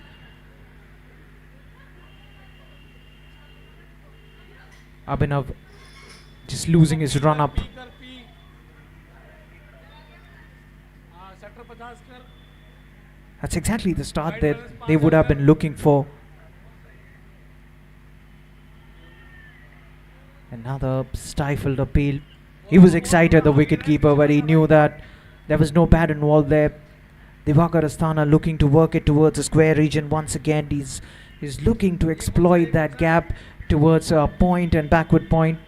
Abhinav just losing his run up. That's exactly the start that they would have been looking for. Another stifled appeal. He was excited, the wicketkeeper, but he knew that there was no bat involved there. Divakar Asthana looking to work it towards the square region once again. He's looking to exploit that gap towards a point and backward point.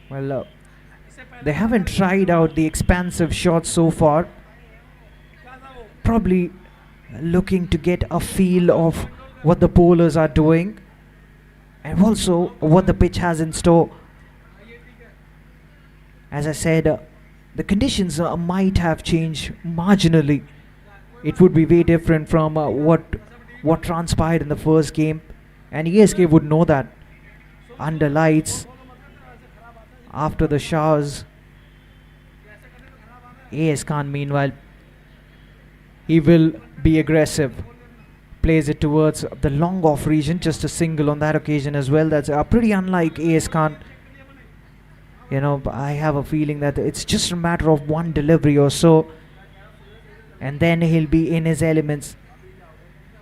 Well, they haven't tried out the expansive shots so far. Probably looking to get a feel of what the bowlers are doing, and also what the pitch has in store. As I said, the conditions might have changed marginally. It would be way different from what transpired in the first game, and ESK would know that. Under lights, after the showers, AS Khan meanwhile, he will be aggressive. Plays it towards the long off region, just a single on that occasion as well. That's pretty unlike AS Khan. You know, I have a feeling that it's just a matter of one delivery or so, and then he'll be in his elements.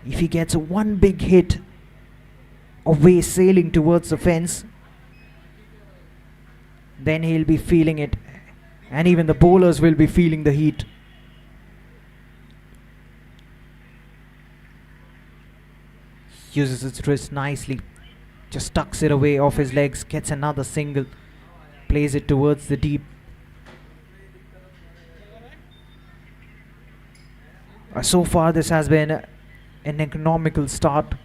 If he gets one big hit away sailing towards the fence, then he'll be feeling it, and even the bowlers will be feeling the heat. Uses its wrist nicely, just tucks it away off his legs, gets another single, plays it towards the deep. So far this has been an economical start.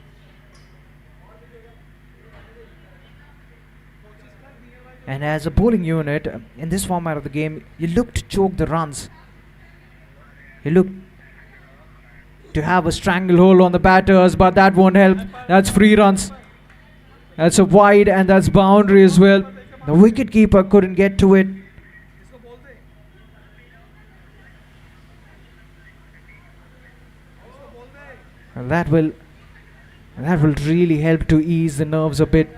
And as a bowling unit, in this format of the game, you look to choke the runs. You look to have a stranglehold on the batters, but that won't help. That's free runs. That's a wide and that's boundary as well. The wicket keeper couldn't get to it. इसको बोल दे इसको बोल दे And that will really help to ease the nerves a bit.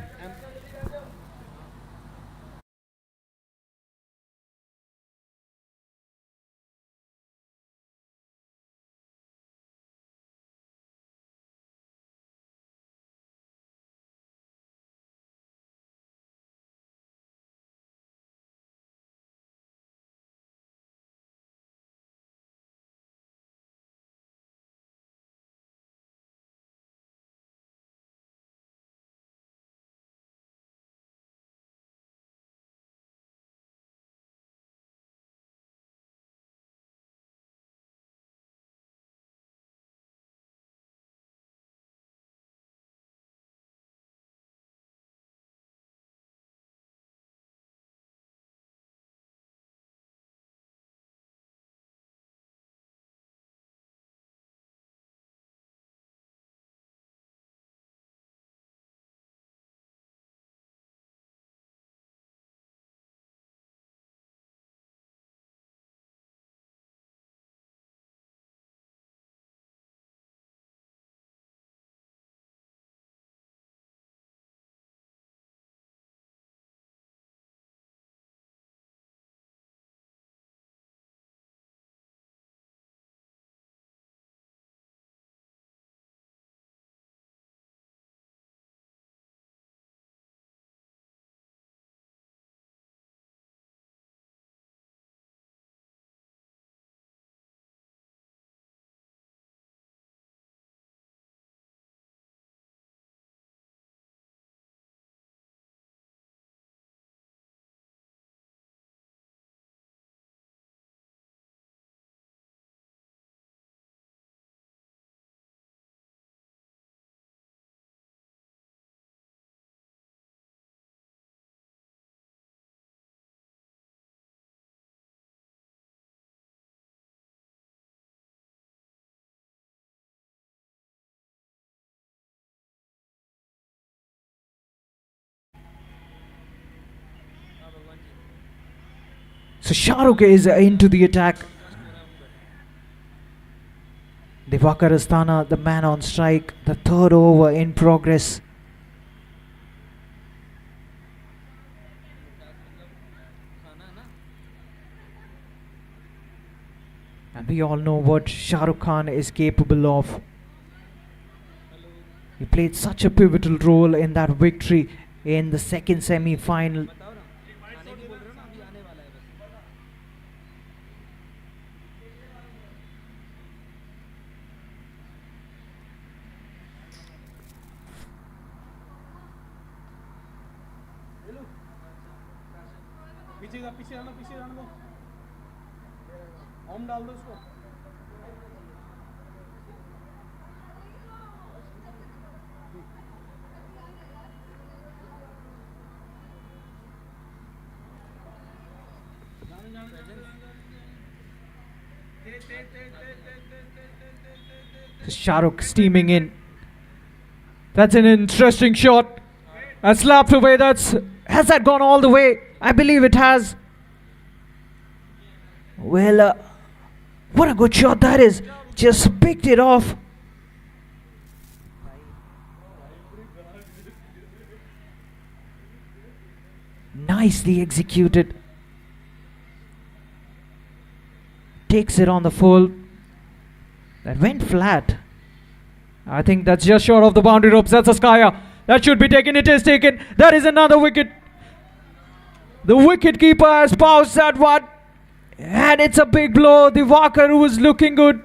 So Shahrukh is into the attack. Divakar Asthana, the man on strike. The third over in progress. And we all know what Shahrukh Khan is capable of. He played such a pivotal role in that victory in the second semi-final. आने की बोल रहे हो ना, अभी आने वाला है बस. पीछे जाना दो ऑम डाल दो इसको Shahrukh steaming in. That's an interesting shot. That's slapped away. Has that gone all the way? I believe it has. Well, what a good shot that is. Just picked it off. Nicely executed. Takes it on the full. That went flat. I think that's just short of the boundary ropes. That's a skyer. That should be taken. It is taken. That is another wicket. The wicket keeper has paused that one. And it's a big blow. Divakar, who was looking good,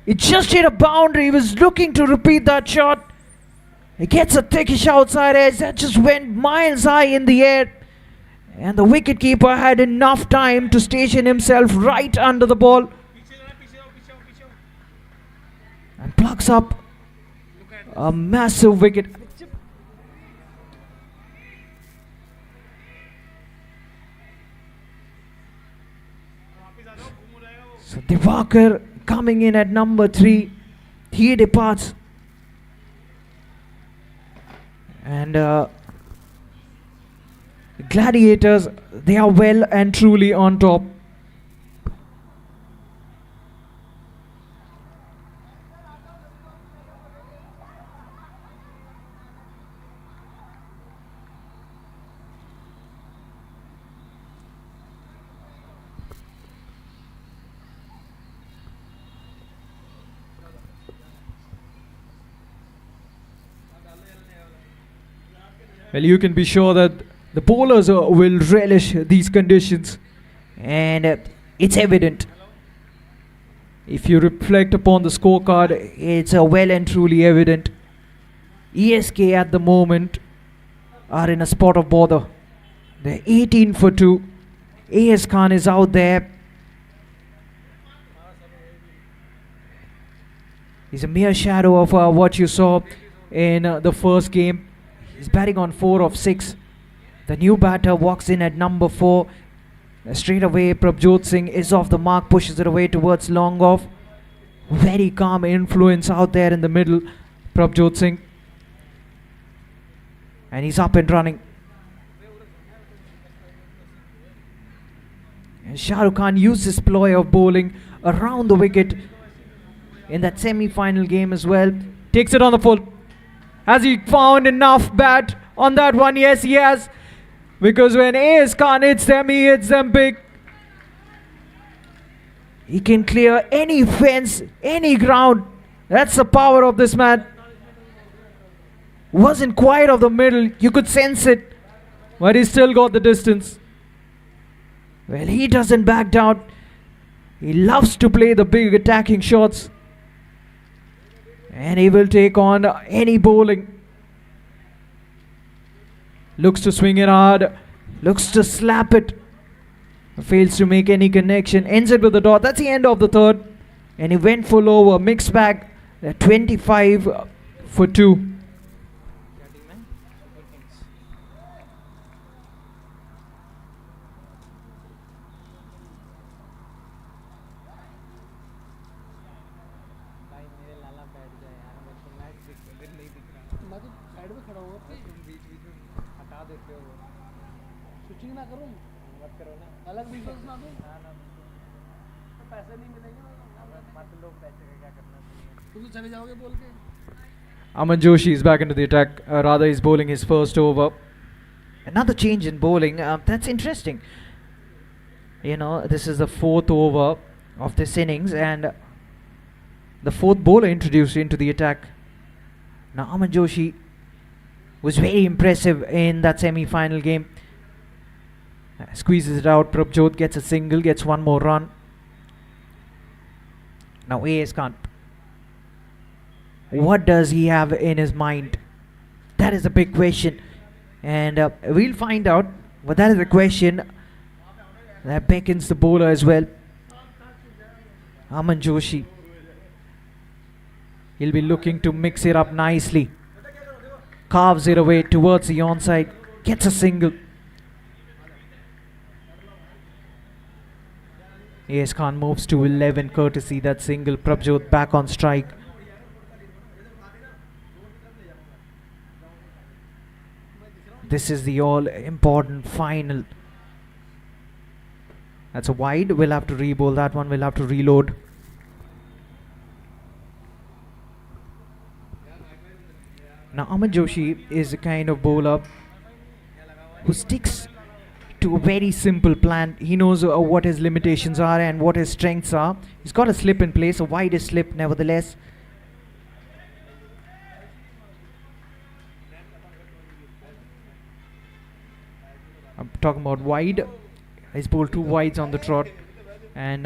he just hit a boundary. He was looking to repeat that shot. He gets a thickish outside edge. That just went miles high in the air. And the wicket keeper had enough time to station himself right under the ball. And plucks up a massive wicket. So Divakar coming in at number 3. He departs. And Gladiators, they are well and truly on top. Well, you can be sure that the bowlers will relish these conditions, and it's evident. If you reflect upon the scorecard, it's well and truly evident. ESK at the moment are in a spot of bother. They're 18 for 2. AS Khan is out there. He's a mere shadow of what you saw in the first game. He's batting on 4 of 6. The new batter walks in at number 4. Straight away, Prabjot Singh is off the mark, pushes it away towards long off. Very calm influence out there in the middle, Prabjot Singh. And he's up and running. And Shah Rukh Khan used his ploy of bowling around the wicket in that semi-final game as well. Takes it on the full. Has he found enough bat on that one? Yes, he has. Because when AS Khan hits them, he hits them big. He can clear any fence, any ground. That's the power of this man. Wasn't quite of the middle. You could sense it. But he still got the distance. Well, he doesn't back down. He loves to play the big attacking shots. And he will take on any bowling. Looks to swing it hard. Looks to slap it. Fails to make any connection. Ends it with a dot. That's the end of the third. And he went full over. Mixed bag. 25 for 2. मैं तो side में खड़ा हुआ था तुम बीच बीच में हटा देते हो स्विचिंग ना करूँ मत करो ना अलग बिजनेस ना दूँ ना ना तो पैसे नहीं मिलेंगे मत लो पैसे का क्या करना चाहिए तुम तो चले जाओगे बोल के Aman Joshi is back into the attack. Rather, he's bowling his first over. Another change in bowling. That's interesting. You know, this is the 4th over of this innings, and the 4th bowler introduced into the attack. Now, Aman Joshi was very impressive in that semi-final game. Squeezes it out. Prabjot gets a single, gets one more run. Now, AS Khan. What does he have in his mind? That is a big question. And we'll find out. But that is a question that beckons the bowler as well. Aman Joshi. He'll be looking to mix it up nicely. Carves it away towards the onside. Gets a single. AS Khan moves to 11 courtesy that single. Prabjot back on strike. This is the all-important final. That's a wide. We'll have to re-bowl that one. We'll have to reload. Now, Aman Joshi is a kind of bowler who sticks to a very simple plan. He knows what his limitations are and what his strengths are. He's got a slip in place, a wide slip nevertheless. I'm talking about wide. He's bowled 2 wides on the trot, and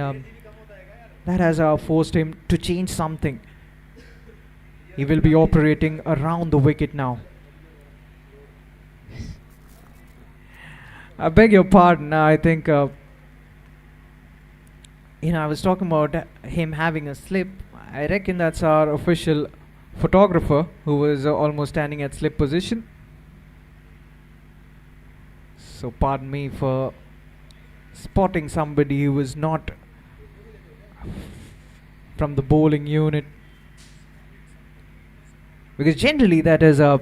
that has forced him to change something. He will be operating around the wicket now. I beg your pardon. I think I was talking about him having a slip. I reckon that's our official photographer who was almost standing at slip position. So pardon me for spotting somebody who was not from the bowling unit, because generally that is a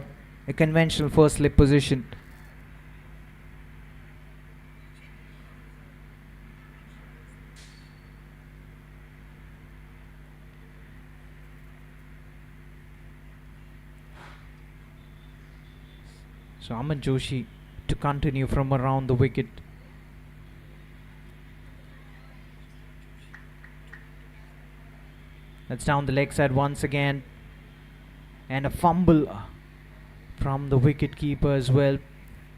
conventional first slip position. So Aman Joshi to continue from around the wicket. That's down the leg side once again. And a fumble from the wicket keeper as well.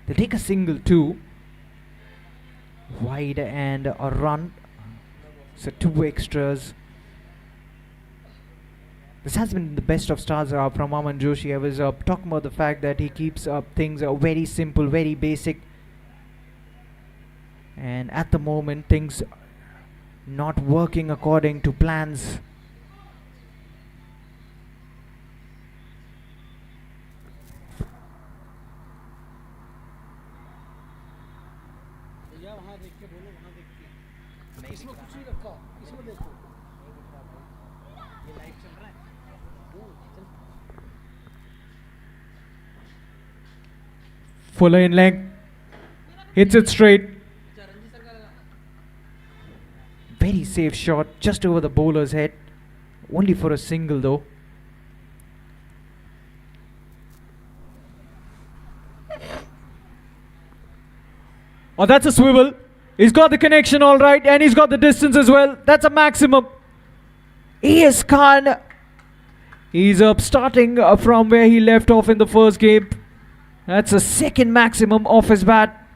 They take a single too. Wide and a run. So 2 extras. This has been the best of starts from Aman Joshi. I was talking about the fact that he keeps things very simple, very basic. And at the moment, things not working according to plans. भैया वहाँ देख के बोलो, वहाँ देख के इसमें कुछ नहीं रखा, इसमें देखो। ये लाइव चल रहा है। Fuller in leg. Hits it straight. Very safe shot, just over the bowler's head. Only for a single though. Oh, that's a swivel. He's got the connection all right, and he's got the distance as well. That's a maximum. A.S. Khan. He's up starting from where he left off in the first game. That's a second maximum off his bat.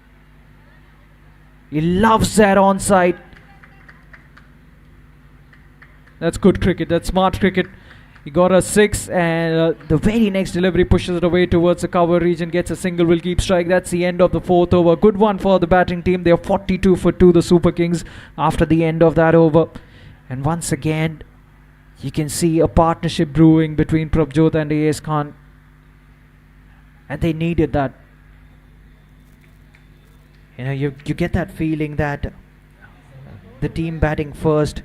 He loves that onside. That's good cricket. That's smart cricket. He got a 6, and the very next delivery pushes it away towards the cover region. Gets a single, will keep strike. That's the end of the 4th over. Good one for the batting team. They are 42 for 2, the Super Kings, after the end of that over. And once again, you can see a partnership brewing between Prabjot and A.S. Khan. And they needed that. You know, you get that feeling that the team batting first.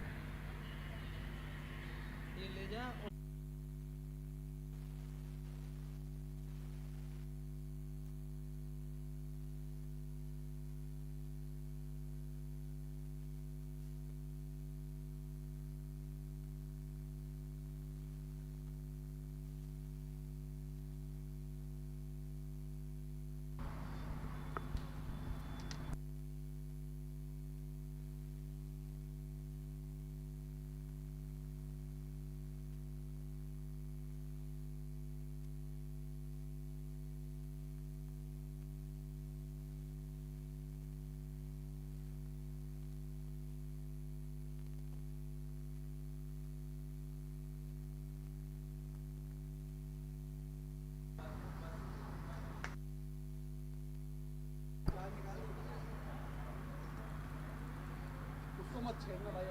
उसको मत छेड़ना भाई।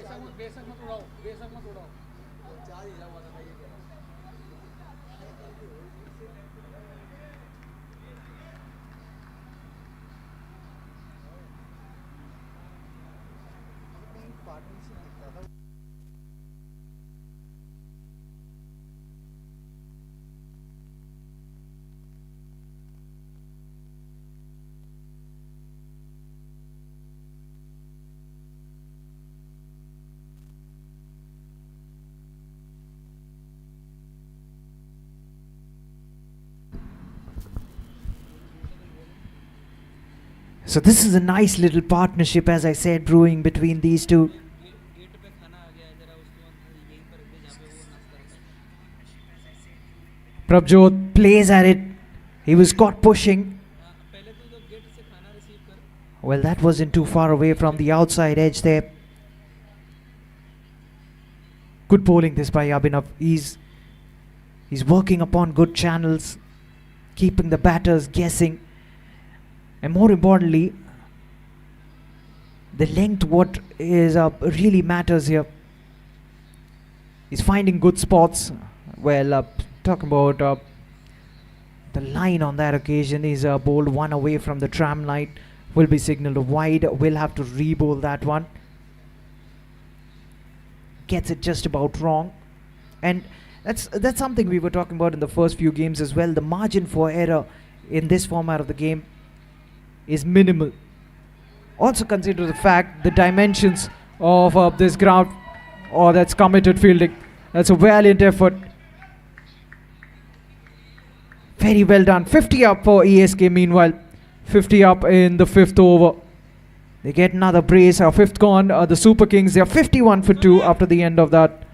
हाँ, बेशक मत उड़ाओ, बेशक मत उड़ाओ। चार ही हुआ था भाई ये क्या? पार्टनरशिप दिखता था। So this is a nice little partnership, as I said, brewing between these two. Gate पे खाना आ गया है, जरा उसको यहीं पर रख दे जहाँ पे वो नाश्ता करता है। Prabjot plays at it. He was caught pushing. पहले तो इधर गेट से खाना रिसीव कर। Well, that wasn't too far away from the outside edge there. Good bowling this by Abhinav. He's working upon good channels, keeping the batters guessing. And more importantly, the length, what is really matters here. He's finding good spots. Well, talking about the line on that occasion is bowled one away from the tram line. Will be signalled wide. Will have to re-bowl that one. Gets it just about wrong. And that's something we were talking about in the first few games as well. The margin for error in this format of the game is minimal. Also consider the fact, the dimensions of this ground. Oh, that's committed fielding. That's a valiant effort. Very well done. 50 up for ESK meanwhile. 50 up in the 5th over. They get another brace. 5th gone. The Super Kings, they are 51 for 2 after the end of that.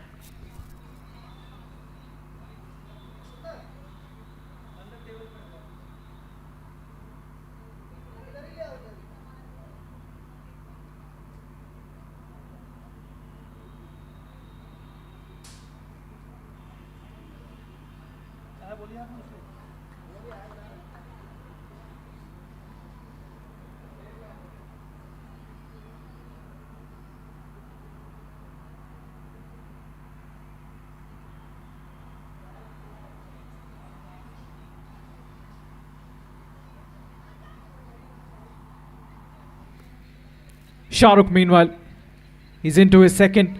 Shahrukh meanwhile, he's into his second.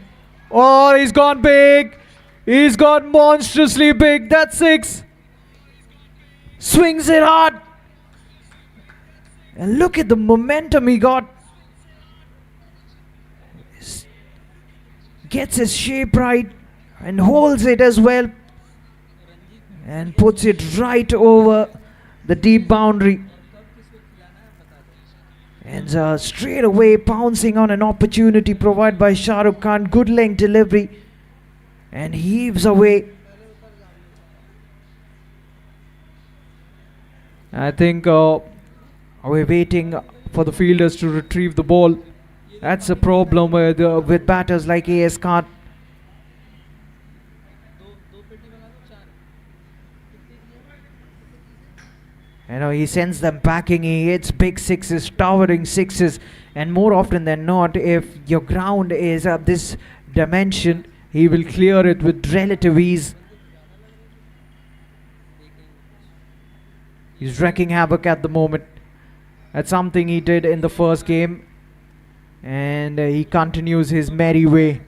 Oh, he's gone big. He's gone monstrously big. That's 6. Swings it hard. And look at the momentum he got. Gets his shape right and holds it as well. And puts it right over the deep boundary. And straight away pouncing on an opportunity provided by Shah Rukh Khan. Good length delivery. And heaves away. I think we're waiting for the fielders to retrieve the ball. That's a problem with batters like AS Khan. You know, he sends them packing. He hits big 6s, towering 6s. And more often than not, if your ground is of this dimension, he will clear it with relative ease. He's wreaking havoc at the moment. That's something he did in the first game. And he continues his merry way.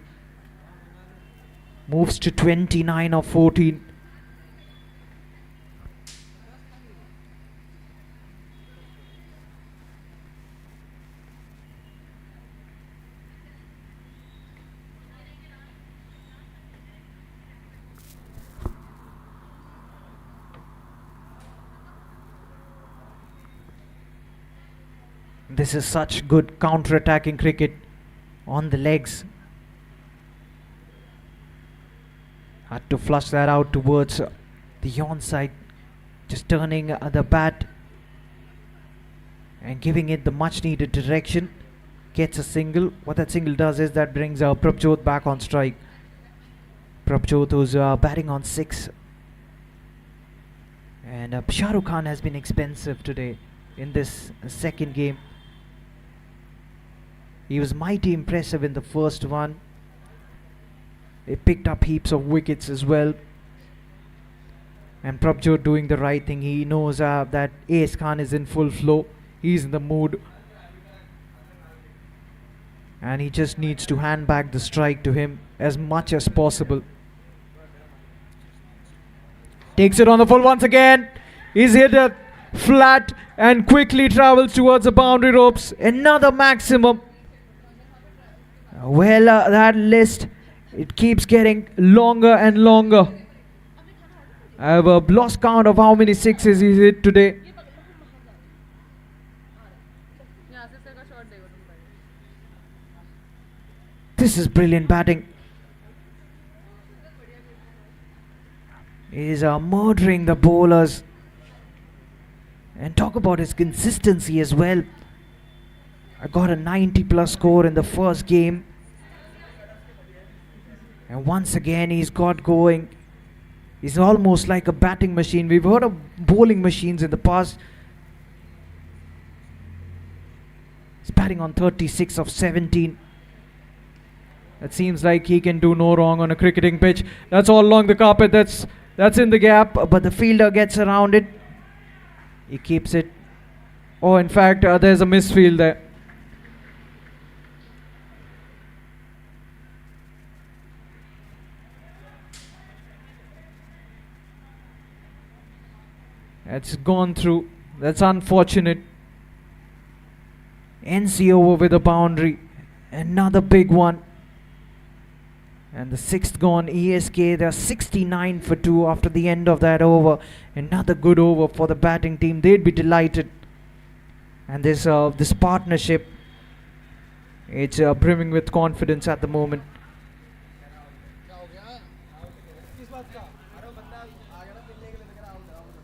Moves to 29 of 14. This is such good counter-attacking cricket on the legs. Had to flush that out towards the onside. Just turning the bat and giving it the much needed direction. Gets a single. What that single does is that brings Prabjot back on strike. Prabjot who's batting on 6. And Shah Rukh Khan has been expensive today in this second game. He was mighty impressive in the first one. He picked up heaps of wickets as well. And Prabjot doing the right thing. He knows that AS Khan is in full flow. He's in the mood. And he just needs to hand back the strike to him as much as possible. Takes it on the full once again. He's hit it flat and quickly travels towards the boundary ropes. Another maximum. Well, that list, it keeps getting longer and longer. I have lost count of how many 6s he's hit today. This is brilliant batting. He's murdering the bowlers. And talk about his consistency as well. I got a 90 plus score in the first game. And once again he's got going. He's almost like a batting machine. We've heard of bowling machines in the past. He's batting on 36 of 17. It seems like he can do no wrong on a cricketing pitch. That's all along the carpet. That's in the gap. But the fielder gets around it. He keeps it. Oh, in fact, there's a misfield there. It's gone through. That's unfortunate. NC over with a boundary. Another big one. And the sixth gone. ESK, they're 69 for 2 after the end of that over. Another good over for the batting team. They'd be delighted. And this partnership, it's brimming with confidence at the moment. क्या हो गया किस बात का अरे बंदा आ गया ना मिलने के लिए लेकर out out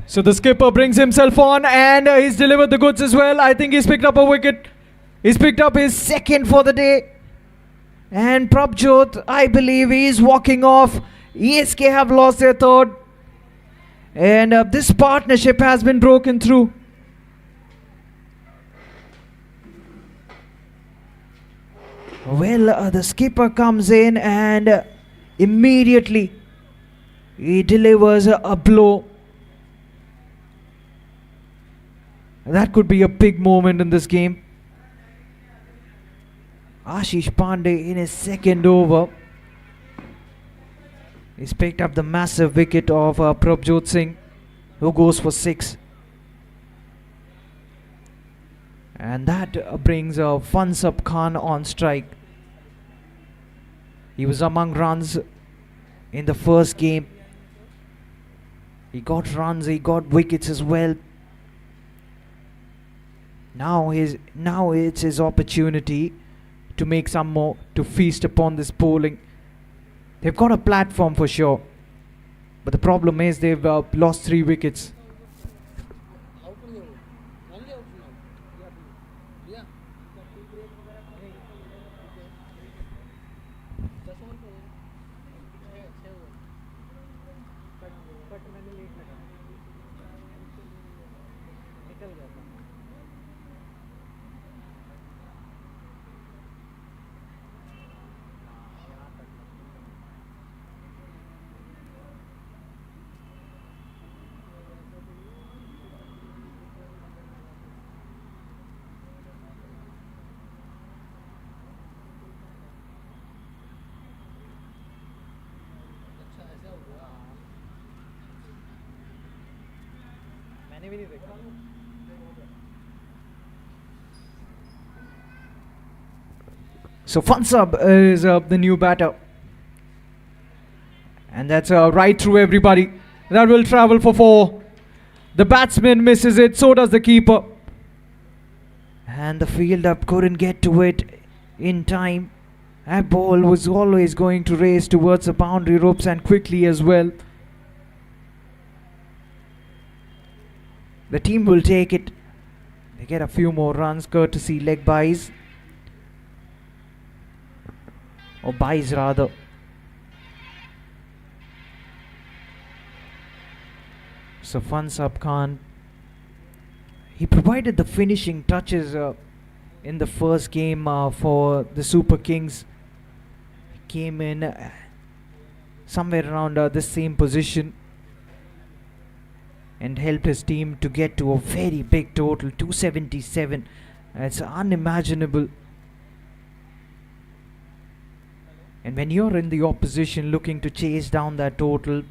So the skipper brings himself on and he's delivered the goods as well. I think he's picked up a wicket. He's picked up his second for the day. And Prabjot, I believe he's walking off. ESK have lost their third. And this partnership has been broken through. Well, the skipper comes in and immediately he delivers a blow. That could be a big moment in this game. Ashish Pandey in his second over. He's picked up the massive wicket of Prabjot Singh, who goes for 6. And that brings Fansab Khan on strike. He was among runs in the first game. He got runs, he got wickets as well. Now it's his opportunity to make some more, to feast upon this bowling. They've got a platform for sure, but the problem is they've lost 3 wickets. Out नहीं हो only out नहीं या 10 over पे 6 over but मैंने late लगा निकल गया था अच्छा ऐसा हो गया मैंने भी नहीं देखा So Fansab is the new batter. And that's right through everybody. That will travel for 4. The batsman misses it, so does the keeper. And the fielder couldn't get to it in time. That ball was always going to race towards the boundary ropes and quickly as well. The team will take it. They get a few more runs courtesy leg byes. Or byes rather. So Fansab Khan, he provided the finishing touches in the first game for the Super Kings. He came in somewhere around the same position and helped his team to get to a very big total, 277. It's unimaginable. And when you're in the opposition looking to chase down that total,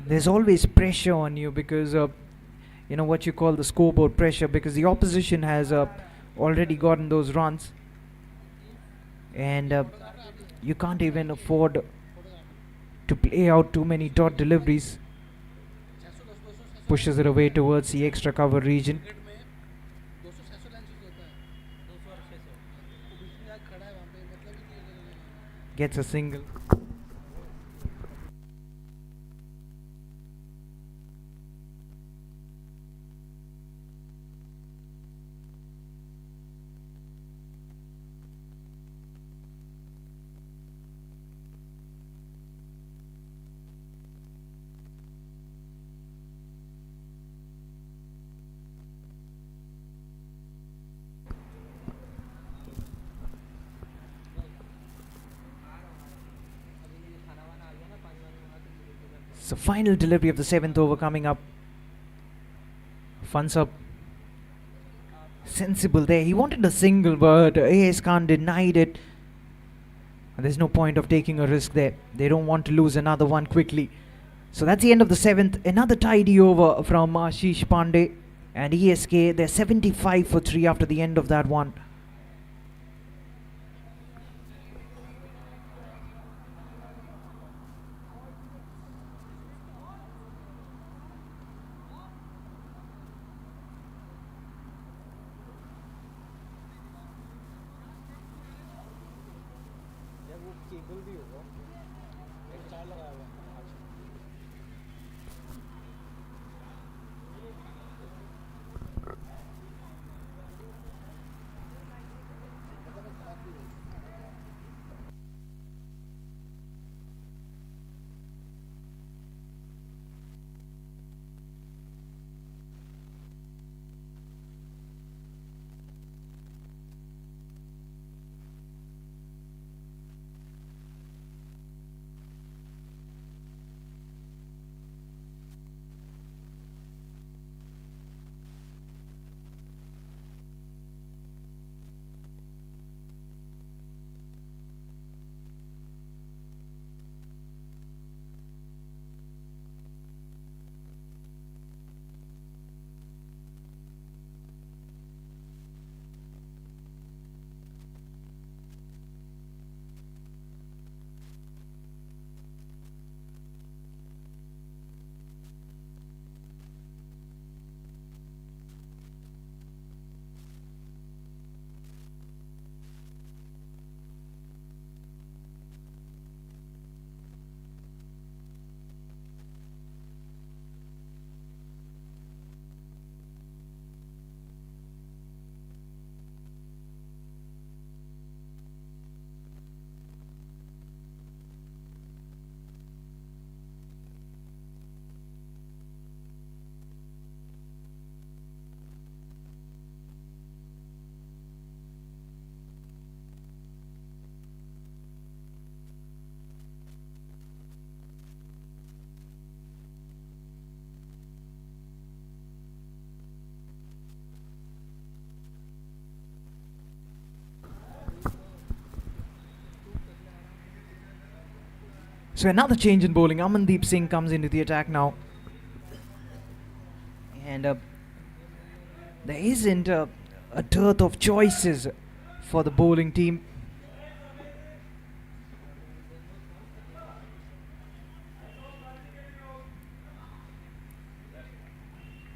there's always pressure on you because you know what you call the scoreboard pressure, because the opposition has already gotten those runs, and you can't even afford to play out too many dot deliveries. Pushes it away towards the extra cover region. Gets a single. So final delivery of the 7th over coming up. Fansab sensible there. He wanted a single, but AS Khan denied it. And there's no point of taking a risk there. They don't want to lose another one quickly. So that's the end of the 7th. Another tidy over from Ashish Pandey and ESK. They're 75 for 3 after the end of that one. So another change in bowling. Amandeep Singh comes into the attack now. And there isn't a dearth of choices for the bowling team.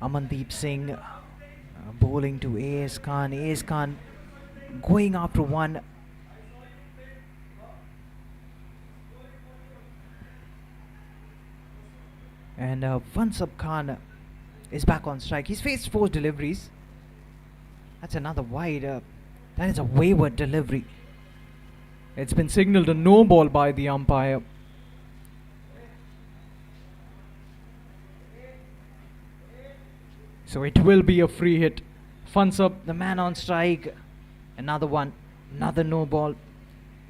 Amandeep Singh bowling to AS Khan. AS Khan going after one. And Fansab Khan is back on strike. He's faced 4 deliveries. That's another wide. That is a wayward delivery. It's been signalled a no ball by the umpire. So it will be a free hit. Fansab, the man on strike. Another one. Another no ball.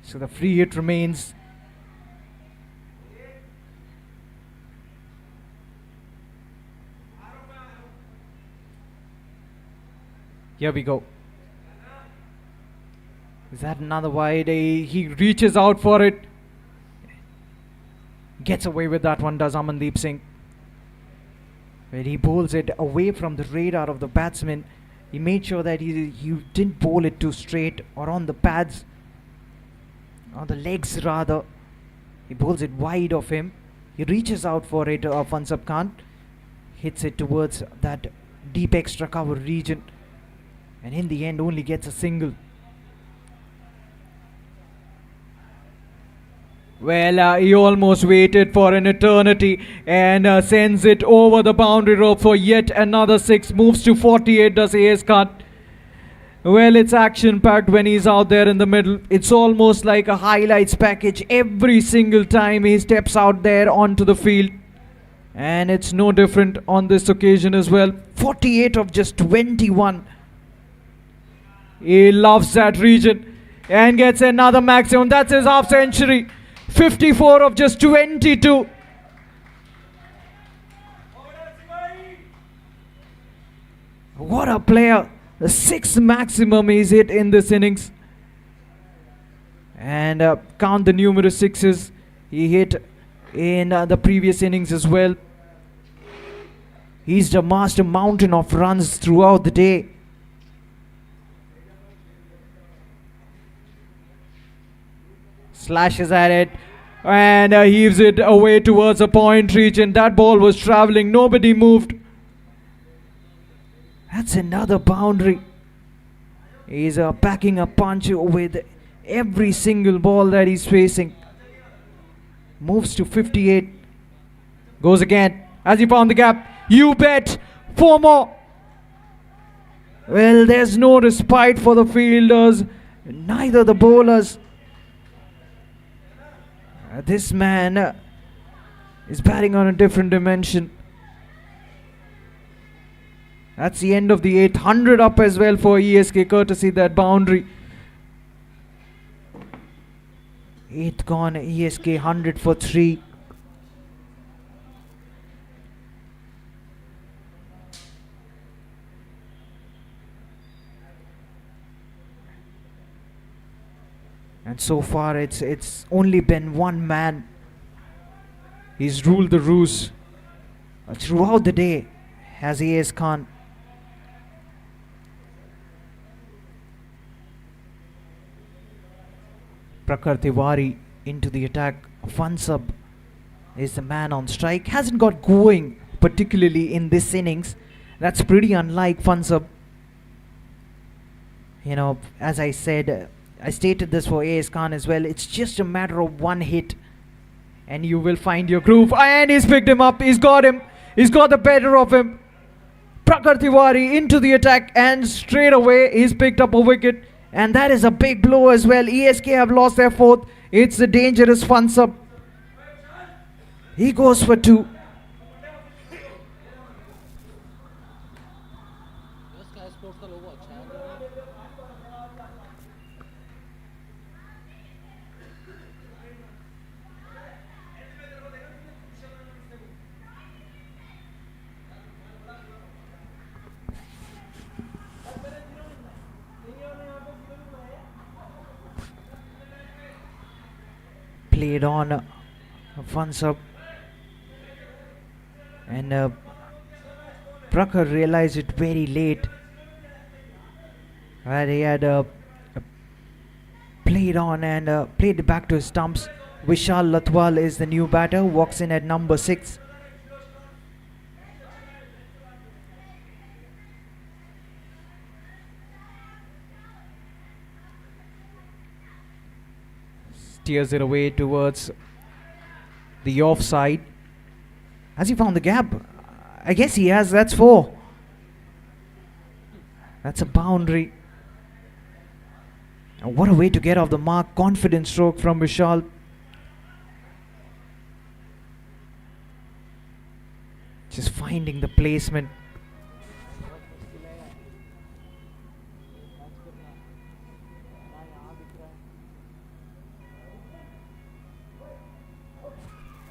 So the free hit remains. Here we go. Is that another wide? He reaches out for it. Gets away with that one, does Amandeep Singh. Where he bowls it away from the radar of the batsman. He made sure that he didn't bowl it too straight or on the pads. On the legs rather. He bowls it wide of him. He reaches out for it, Fansab Khan. Hits it towards that deep extra cover region. And in the end only gets a single. Well, he almost waited for an eternity and sends it over the boundary rope for yet another 6. Moves to 48, does AS Khan. Well, it's action-packed when he's out there in the middle. It's almost like a highlights package every single time he steps out there onto the field. And it's no different on this occasion as well. 48 of just 21. He loves that region and gets another maximum. That's his half century. 54 of just 22. What a player. The 6th maximum he's hit in this innings. And count the numerous 6s he hit in the previous innings as well. He's the master mountain of runs throughout the day. Slashes at it and heaves it away towards a point region. That ball was travelling. Nobody moved. That's another boundary. He's packing a punch with every single ball that he's facing. Moves to 58. Goes again. Has he found the gap? You bet. 4 more. Well, there's no respite for the fielders. Neither the bowlers. This man is batting on a different dimension. That's the end of the 8th. 100 up as well for ESK, courtesy that boundary. 8th gone, ESK 100 for 3. And so far it's only been one man. He's ruled the roost throughout the day, has AS Khan. Prakhar Tiwari into the attack. Fansab is the man on strike. Hasn't got going particularly in this innings. That's pretty unlike Fansab. You know, as I said, I stated this for AS Khan as well. It's just a matter of one hit and you will find your groove. And he's picked him up. He's got him. He's got the better of him. Prakhar Tiwari into the attack and straight away he's picked up a wicket. And that is a big blow as well. ESK have lost their 4th. It's the dangerous Fansab. He goes for 2. Played on Fansab, and Prakhar realized it very late that he had played on and played it back to his stumps. Vishal Latwal is the new batter, walks in at number 6. Steers it away towards the offside. Has he found the gap? I guess he has. That's 4. That's a boundary. And what a way to get off the mark. Confident stroke from Vishal. Just finding the placement.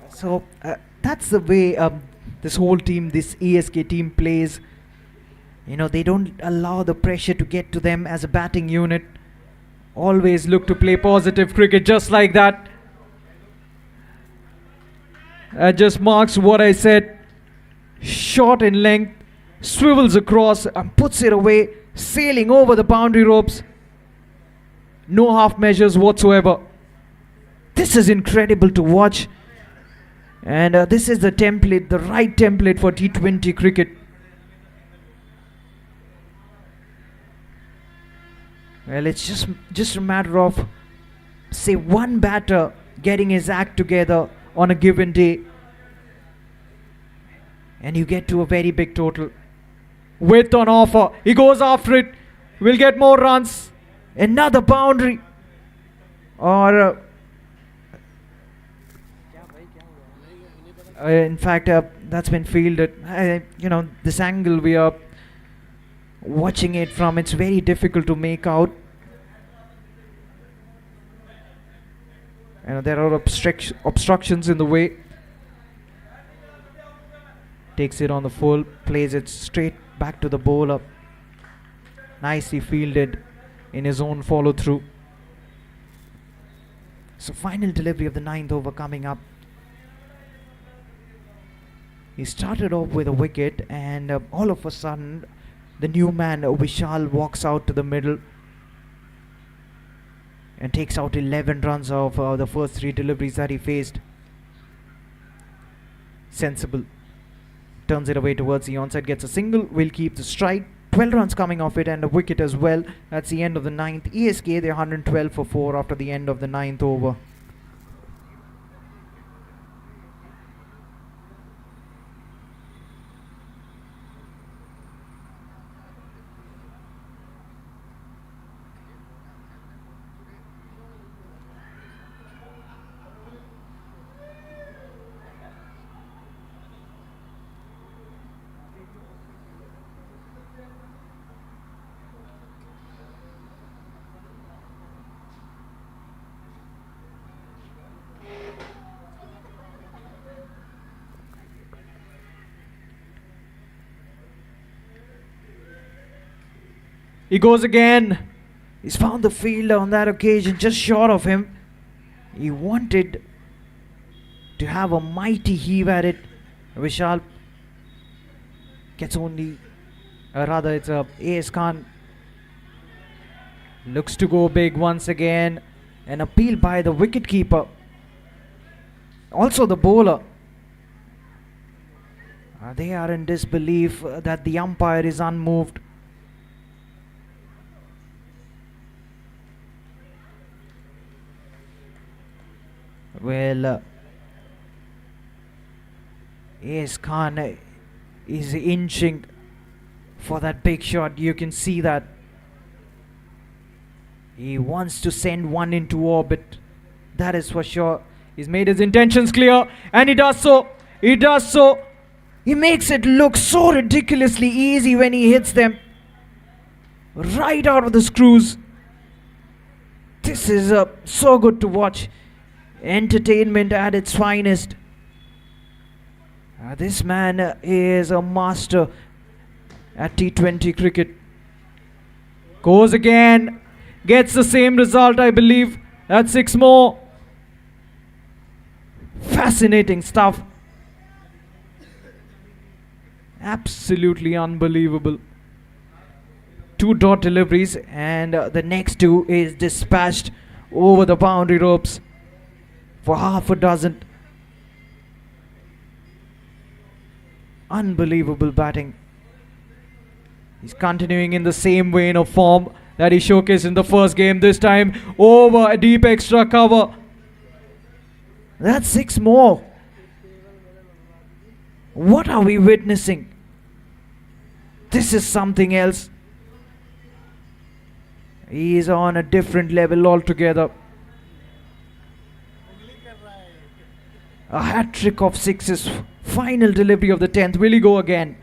So that's the way this whole team, this ESK team plays. You know, they don't allow the pressure to get to them as a batting unit. Always look to play positive cricket just like that. Just marks what I said. Short in length, swivels across and puts it away, sailing over the boundary ropes. No half measures whatsoever. This is incredible to watch. And this is the template, the right template for T20 cricket. Well, it's just a matter of, say, one batter getting his act together on a given day, and you get to a very big total. Width on offer. He goes after it. Will get more runs. Another boundary. Or in fact, that's been fielded. You know, this angle we are watching it from, it's very difficult to make out. You know, there are obstructions in the way. Takes it on the full, plays it straight back to the bowler. Nicely fielded in his own follow through. So final delivery of the 9th over coming up. He started off with a wicket, and all of a sudden the new man Vishal walks out to the middle and takes out 11 runs of the first 3 deliveries that he faced. Sensible. Turns it away towards the onside, gets a single, will keep the strike. 12 runs coming off it and a wicket as well. That's the end of the 9th. ESK, they're 112 for 4 after the end of the 9th over. He goes again. He's found the fielder on that occasion, just short of him. He wanted to have a mighty heave at it. Vishal gets only, rather it's A.S. Khan. Looks to go big once again. An appeal by the wicketkeeper. Also the bowler. They are in disbelief that the umpire is unmoved. Well, A.S. Khan is inching for that big shot. You can see that. He wants to send one into orbit. That is for sure. He's made his intentions clear, and he does so. He does so. He makes it look so ridiculously easy when he hits them. Right out of the screws. This is so good to watch. Entertainment at its finest. This man is a master at T20 cricket. Goes again. Gets the same result, I believe. That's 6 more. Fascinating stuff. Absolutely unbelievable. 2 dot deliveries, and the next 2 is dispatched over the boundary ropes for half a dozen. Unbelievable batting. He's continuing in the same vein of form that he showcased in the first game. This time over a deep extra cover. That's 6 more. What are we witnessing? This is something else. He is on a different level altogether. A hat trick of sixes. Final delivery of the 10th. Will he go again?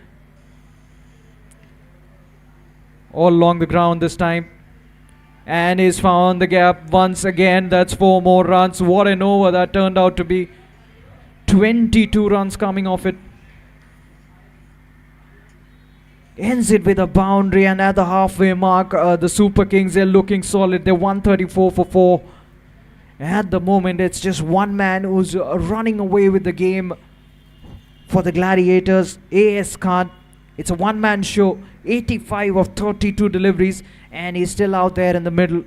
All along the ground this time. And he's found the gap once again. That's 4 more runs. What an over that turned out to be. 22 runs coming off it. Ends it with a boundary, and at the halfway mark, the Super Kings, they're looking solid. They're 134 for 4. At the moment, it's just one man who's running away with the game for the Gladiators, A.S. Khan. It's a one-man show, 85 of 32 deliveries, and he's still out there in the middle.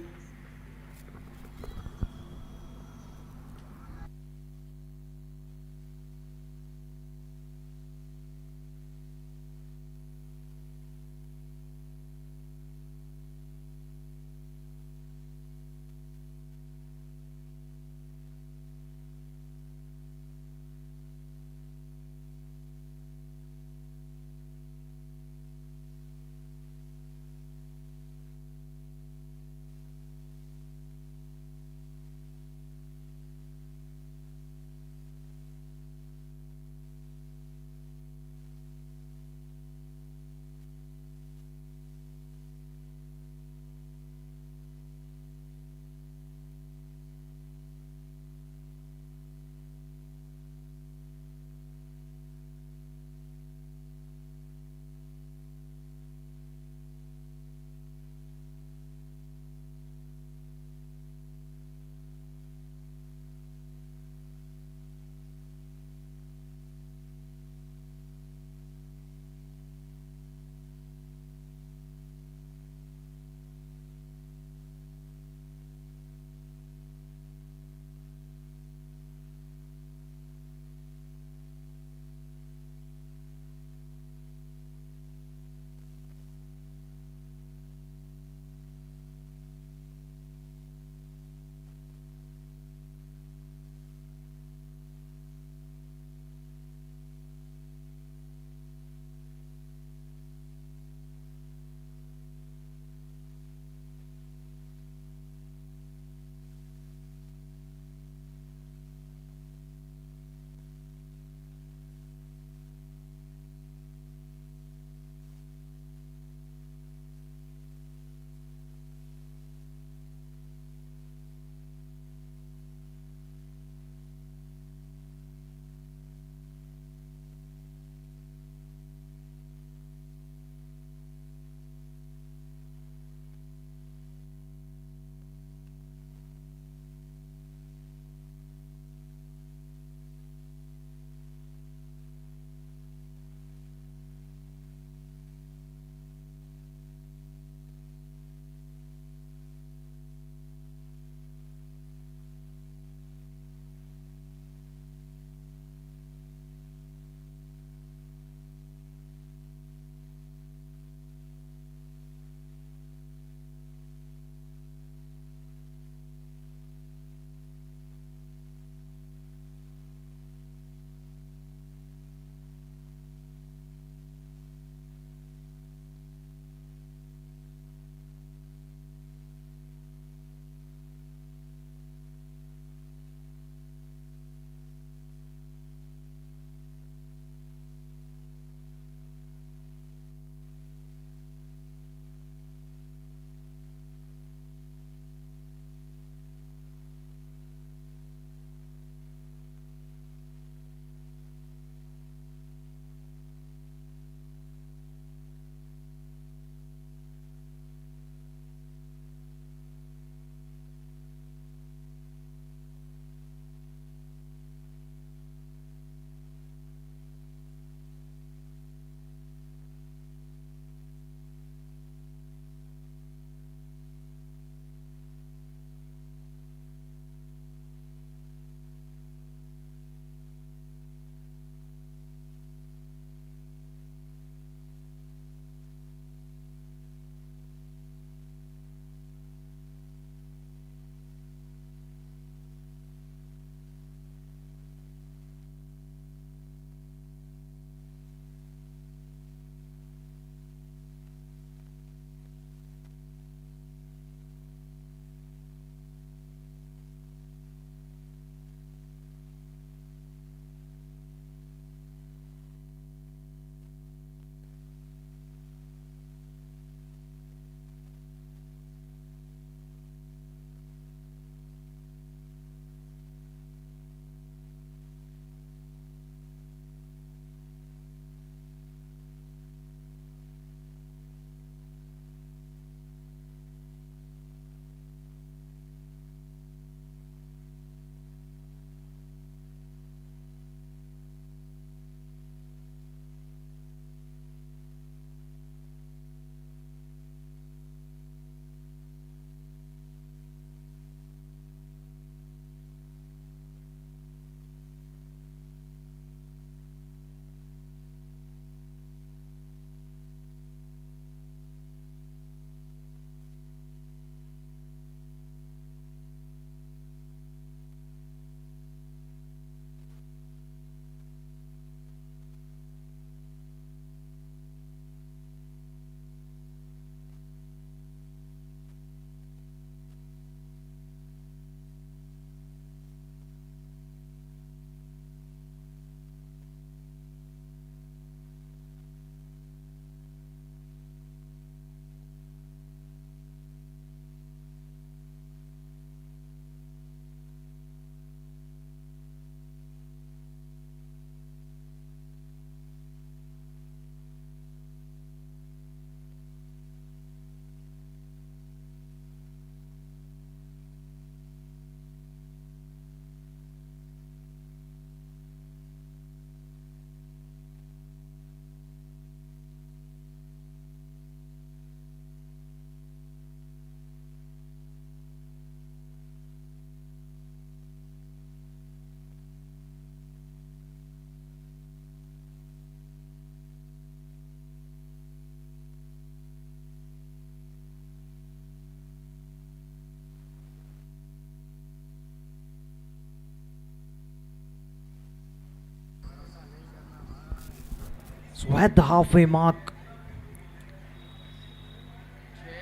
So at the halfway mark,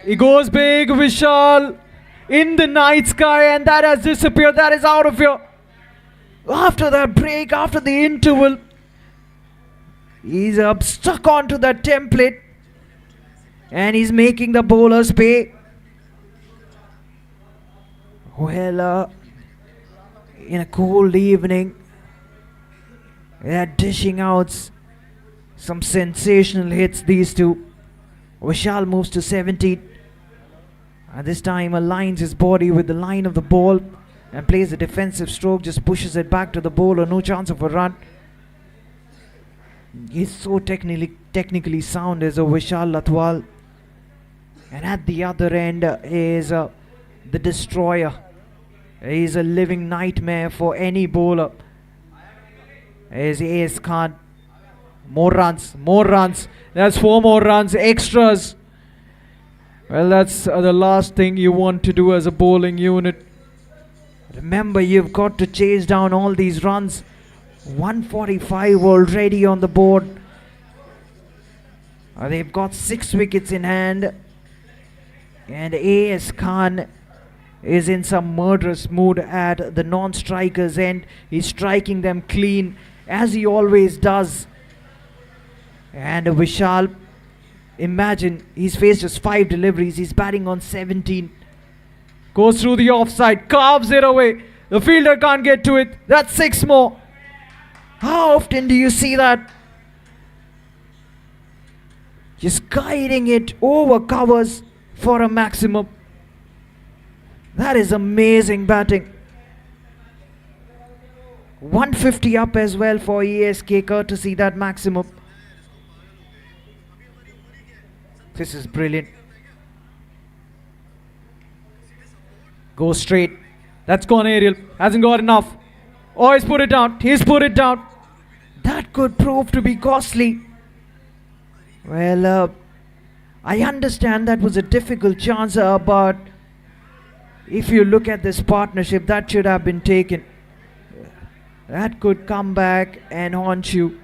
he goes big, Vishal, in the night sky, and that has disappeared. That is out of here. After that break, after the interval, he's stuck onto that template, and he's making the bowlers pay. Well, in a cold evening, they're dishing out some sensational hits, these two. Vishal moves to 17. And this time aligns his body with the line of the ball and plays a defensive stroke, just pushes it back to the bowler, no chance of a run. He's so technically sound as a Vishal Latwal. And at the other end is the destroyer. He's a living nightmare for any bowler. Is A.S. Khan. More runs, more runs. That's 4 more runs, extras. Well, that's the last thing you want to do as a bowling unit. Remember, you've got to chase down all these runs. 145 already on the board. They've got 6 wickets in hand. And A.S. Khan is in some murderous mood at the non-strikers end. He's striking them clean, as he always does. And Vishal, imagine, he's faced just 5 deliveries. He's batting on 17. Goes through the offside, carves it away. The fielder can't get to it. That's 6 more. How often do you see that? Just guiding it over covers for a maximum. That is amazing batting. 150 up as well for ESK, courtesy that maximum. This is brilliant. Go straight. That's gone aerial. Hasn't got enough. Oh, he's put it down. He's put it down. That could prove to be costly. Well, I understand that was a difficult chance, but if you look at this partnership, that should have been taken. That could come back and haunt you.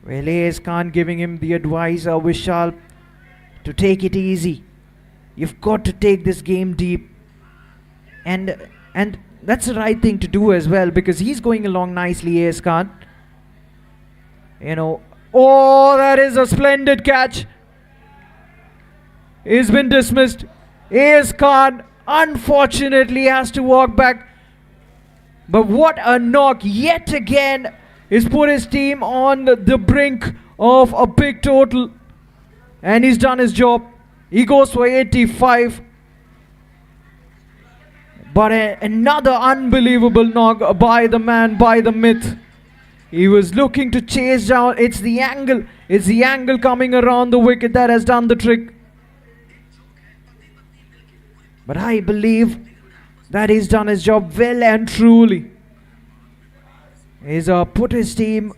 Well, A.S. Khan giving him the advice, Vishal, to take it easy. You've got to take this game deep. And that's the right thing to do as well, because he's going along nicely, A.S. Khan. You know, oh, that is a splendid catch. He's been dismissed. A.S. Khan unfortunately has to walk back. But what a knock yet again. He's put his team on the brink of a big total. And he's done his job. He goes for 85. But another unbelievable knock by the man, by the myth. He was looking to chase down. It's the angle. It's the angle coming around the wicket that has done the trick. But I believe that he's done his job well and truly. He's put his team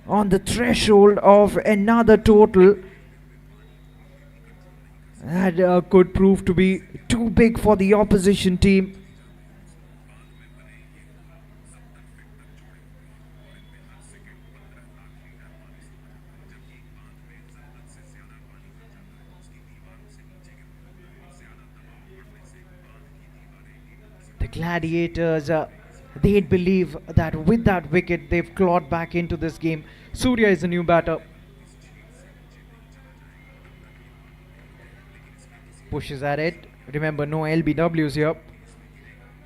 on the threshold of another total that could prove to be too big for the opposition team. The Gladiators, they'd believe that with that wicket they've clawed back into this game. Surya is the new batter. Pushes at it. Remember, no LBWs here.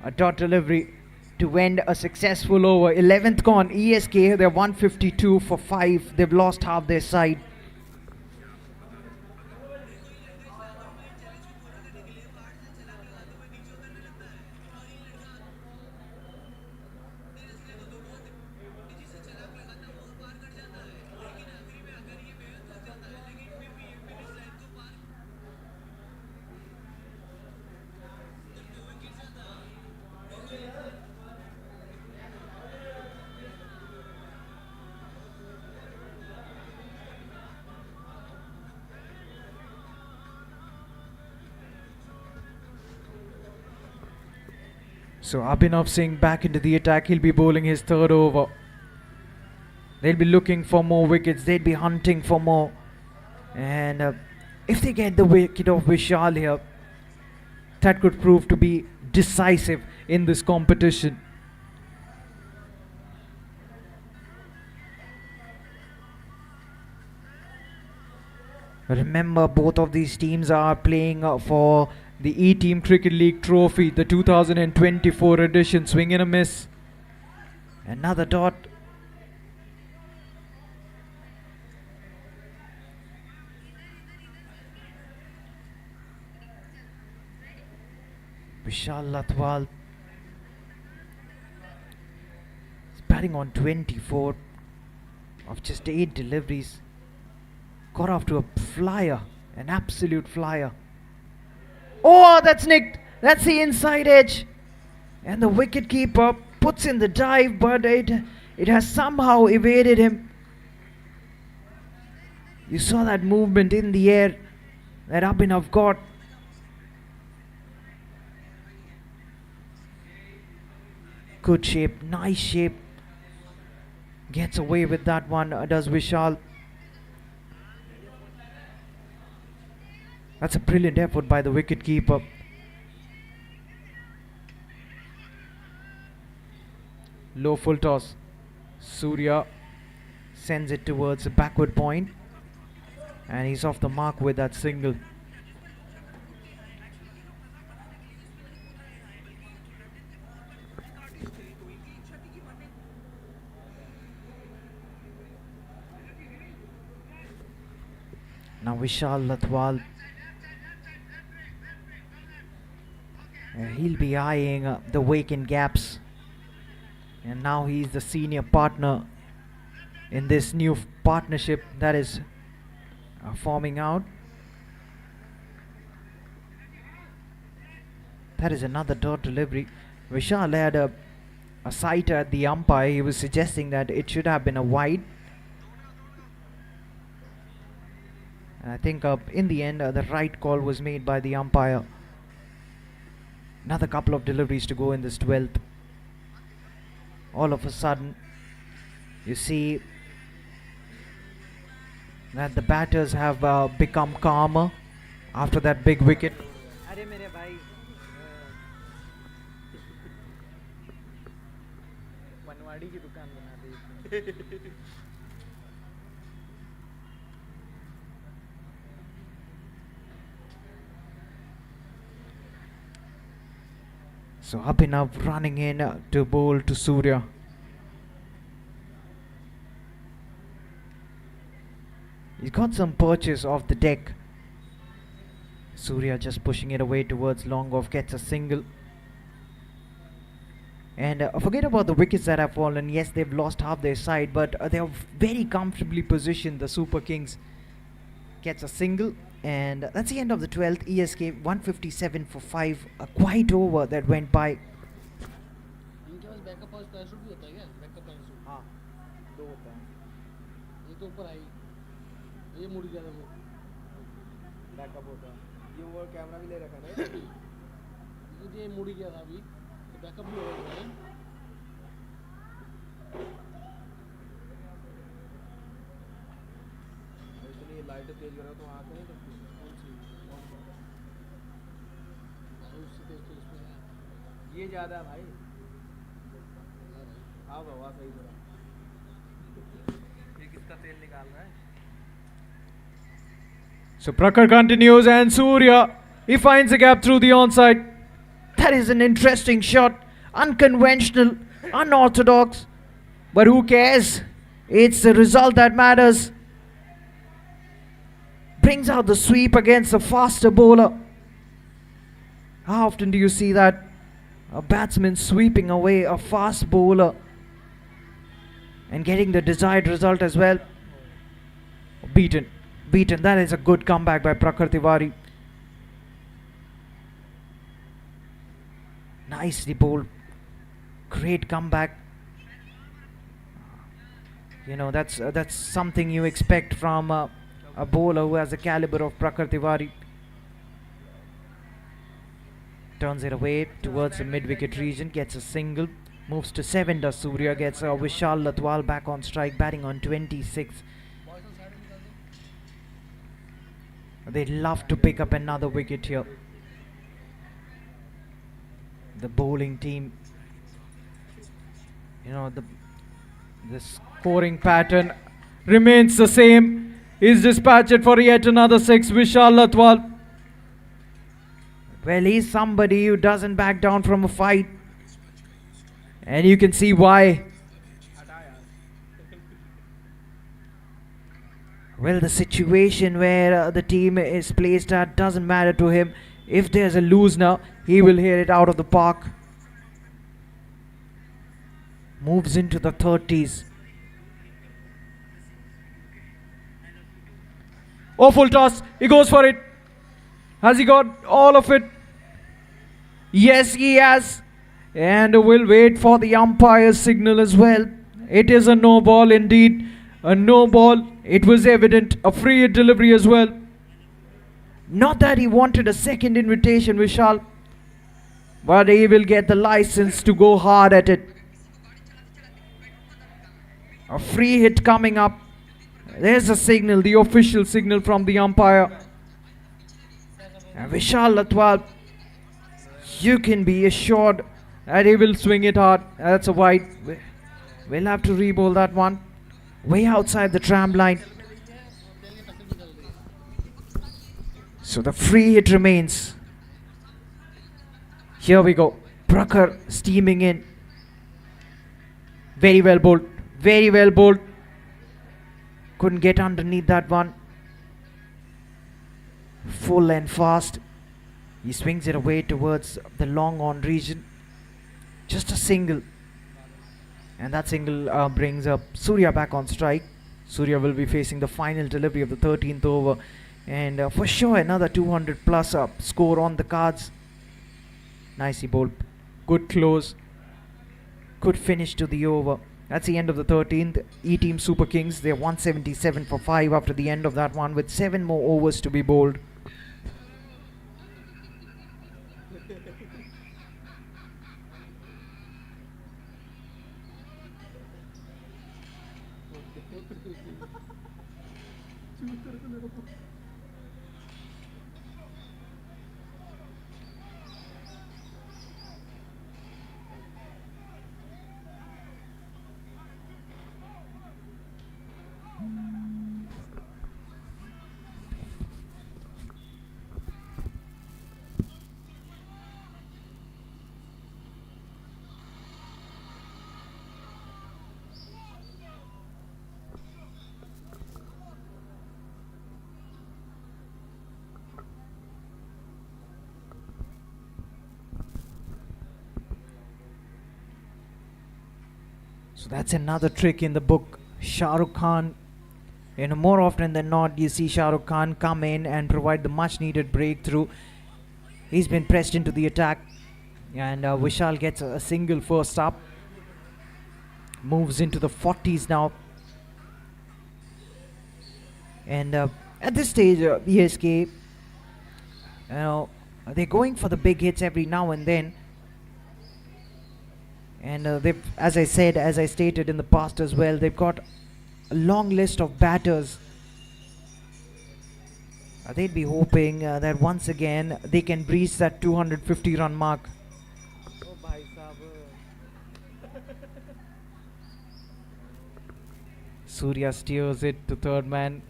A dot delivery to end a successful over. 11th gone. ESK, they're 152 for 5. They've lost half their side. So Abhinav Singh back into the attack. He'll be bowling his 3rd over. They'll be looking for more wickets. They'll be hunting for more. And if they get the wicket of Vishal here, that could prove to be decisive in this competition. Remember, both of these teams are playing for the eTeam Cricket League Trophy, the 2024 edition. Swing and a miss. Another dot. Vishal Latwal is batting on 24 of just 8 deliveries. Got off to a flyer, an absolute flyer. Oh, that's nicked. That's the inside edge. And the wicketkeeper puts in the dive, but it has somehow evaded him. You saw that movement in the air that Abhinav got. Good shape, nice shape. Gets away with that one, does Vishal. That's a brilliant effort by the wicketkeeper. Low full toss. Surya sends it towards a backward point. And he's off the mark with that single. Now Vishal Latwal, he'll be eyeing the vacant gaps, and now he's the senior partner in this new partnership that is forming out. That is another dot delivery. Vishal had a sight at the umpire. He was suggesting that it should have been a wide. And I think in the end the right call was made by the umpire. Another couple of deliveries to go in this 12th. All of a sudden you see that the batters have become calmer after that big wicket. अरे मेरे भाई बनवाड़ी की दुकान बना दी इसने। So Abhinav running in to bowl to Surya. He's got some perches off the deck. Surya just pushing it away towards long off, gets a single. And forget about the wickets that have fallen. Yes, they've lost half their side, but they are very comfortably positioned. The Super Kings gets a single. And that's the end of the 12th. ESK 157 for 5. A quiet over that went by. इनके पास backup और parachute भी होता है क्या? Backup parachute. हाँ, दो होता है। ये तो ऊपर आई। ये मुड़ गया था वो। बैकअप होता है। ये वो कैमरा भी ले रखा है ना। ये मुड़ गया था अभी। तो बैकअप भी होगा है। इतनी लाइट तेज कर रहा तो आंखें नहीं दिखती। ये ज़्यादा है भाई। हाँ बाबा सही जरा। ये किसका तेल निकाल रहा है? So Prakhar continues and Surya, he finds a gap through the onside. That is an interesting shot. Unconventional, unorthodox. But who cares? It's the result that matters. Brings out the sweep against a faster bowler. How often do you see that? A batsman sweeping away a fast bowler and getting the desired result as well. Beaten. That is a good comeback by Prakhar Tiwari. Nicely bowled. Great comeback. You know, that's something you expect from a bowler who has the caliber of Prakhar Tiwari. Turns it away towards the mid-wicket region, gets a single. Moves to 7. Does Surya gets Vishal Latwal back on strike, batting on 26. They'd love to pick up another wicket here. The bowling team, you know, the scoring pattern remains the same. He's dispatched for yet another 6. Vishal Latwal. Well, he's somebody who doesn't back down from a fight. And you can see why. Well, the situation where the team is placed at doesn't matter to him. If there's a loosener, he will hit it out of the park. Moves into the 30s. Oh, full toss. He goes for it. Has he got all of it? Yes, he has. And we'll wait for the umpire's signal as well. It is a no ball indeed. A no ball. It was evident. A free hit delivery as well. Not that he wanted a second invitation, Vishal, but he will get the license to go hard at it. A free hit coming up. There's a signal, the official signal from the umpire. And Vishal Latwal, you can be assured that he will swing it hard. That's a wide. We'll have to re-bowl that one. Way outside the tram line. So the free hit remains. Here we go. Prakhar steaming in. Very well bowled. Very well bowled. Couldn't get underneath that one. Full and fast. He swings it away towards the long on region. Just a single. And that single brings up Surya back on strike. Surya will be facing the final delivery of the 13th over. And for sure another 200 plus score on the cards. Nicely bowled. Good close. Good finish to the over. That's the end of the 13th. eTeam Super Kings, they're 177 for 5 after the end of that one with 7 more overs to be bowled. So that's another trick in the book. Shah Rukh Khan, more often than not, you see Shah Rukh Khan come in and provide the much needed breakthrough. He's been pressed into the attack, and Vishal gets a single first up. Moves into the 40s now. And at this stage, ESK, they're going for the big hits every now and then. And they've, as I stated in the past as well, they've got a long list of batters. They'd be hoping that once again they can breach that 250 run mark. Surya steers it to third man.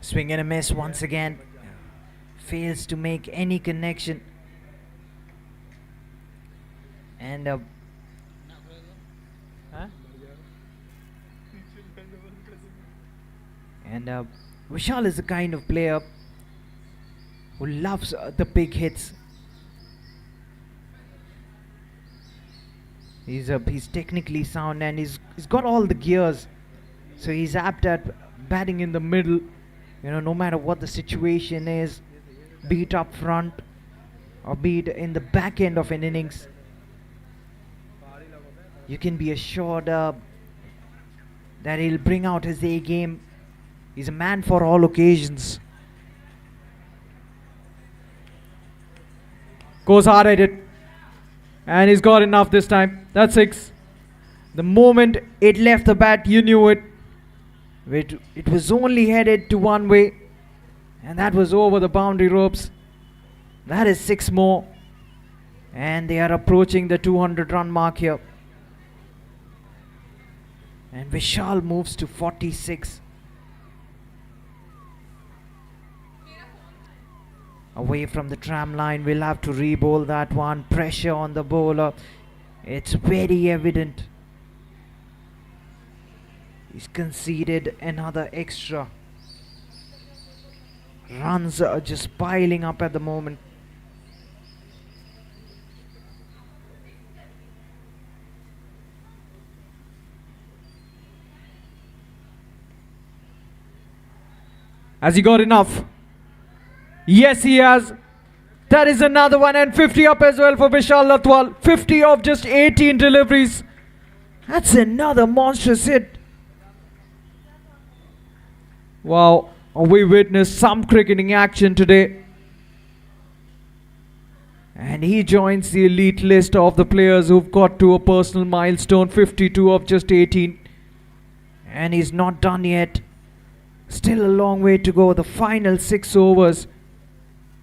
Swing and a miss once again. Fails to make any connection. And Vishal is the kind of player who loves the big hits. He's technically sound, and he's got all the gears. So he's apt at batting in the middle No matter what the situation is, be it up front or be it in the back end of an innings, you can be assured that he'll bring out his A game. He's a man for all occasions. Goes hard at it. And he's got enough this time. That's 6. The moment it left the bat, you knew it. It was only headed to one way, and that was over the boundary ropes. That is 6 more, and they are approaching the 200-run mark here. And Vishal moves to 46. Away from the tram line, we'll have to re-bowl that one. Pressure on the bowler. It's very evident. He's conceded another extra. Runs are just piling up at the moment. Has he got enough? Yes, he has. That is another one, and 50 up as well for Vishal Latwal. 50 of just 18 deliveries. That's another monstrous hit. Wow, we witnessed some cricketing action today. And he joins the elite list of the players who've got to a personal milestone. 52 of just 18. And he's not done yet. Still a long way to go. The final 6 overs.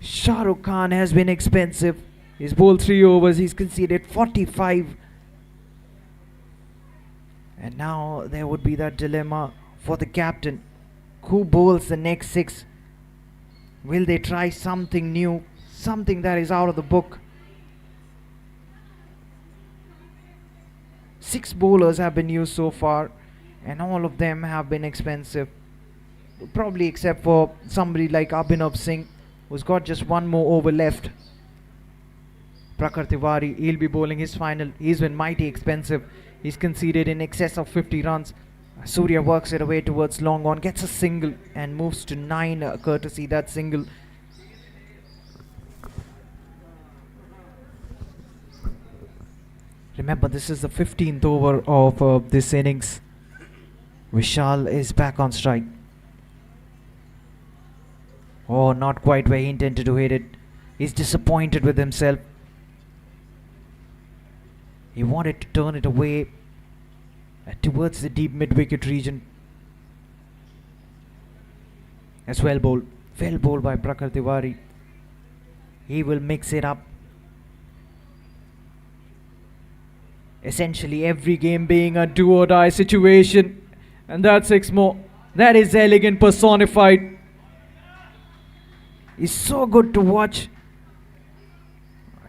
Shah Rukh Khan has been expensive. He's bowled 3 overs. He's conceded 45. And now there would be that dilemma for the captain. Who bowls the next 6? Will they try something new? Something that is out of the book? 6 bowlers have been used so far, and all of them have been expensive. Probably except for somebody like Abhinav Singh, who's got just 1 more over left. Prakhar Tiwari, he'll be bowling his final. He's been mighty expensive. He's conceded in excess of 50 runs. Surya works it away towards long on, gets a single and moves to 9 courtesy that single. Remember, this is the 15th over of this innings. Vishal is back on strike. Oh, not quite where he intended to hit it. He's disappointed with himself. He wanted to turn it away towards the deep mid-wicket region. That's well bowled. Well bowled by Prakhar Tiwari. He will mix it up. Essentially every game being a do-or-die situation. And that's 6 more. That is elegant personified. He's so good to watch.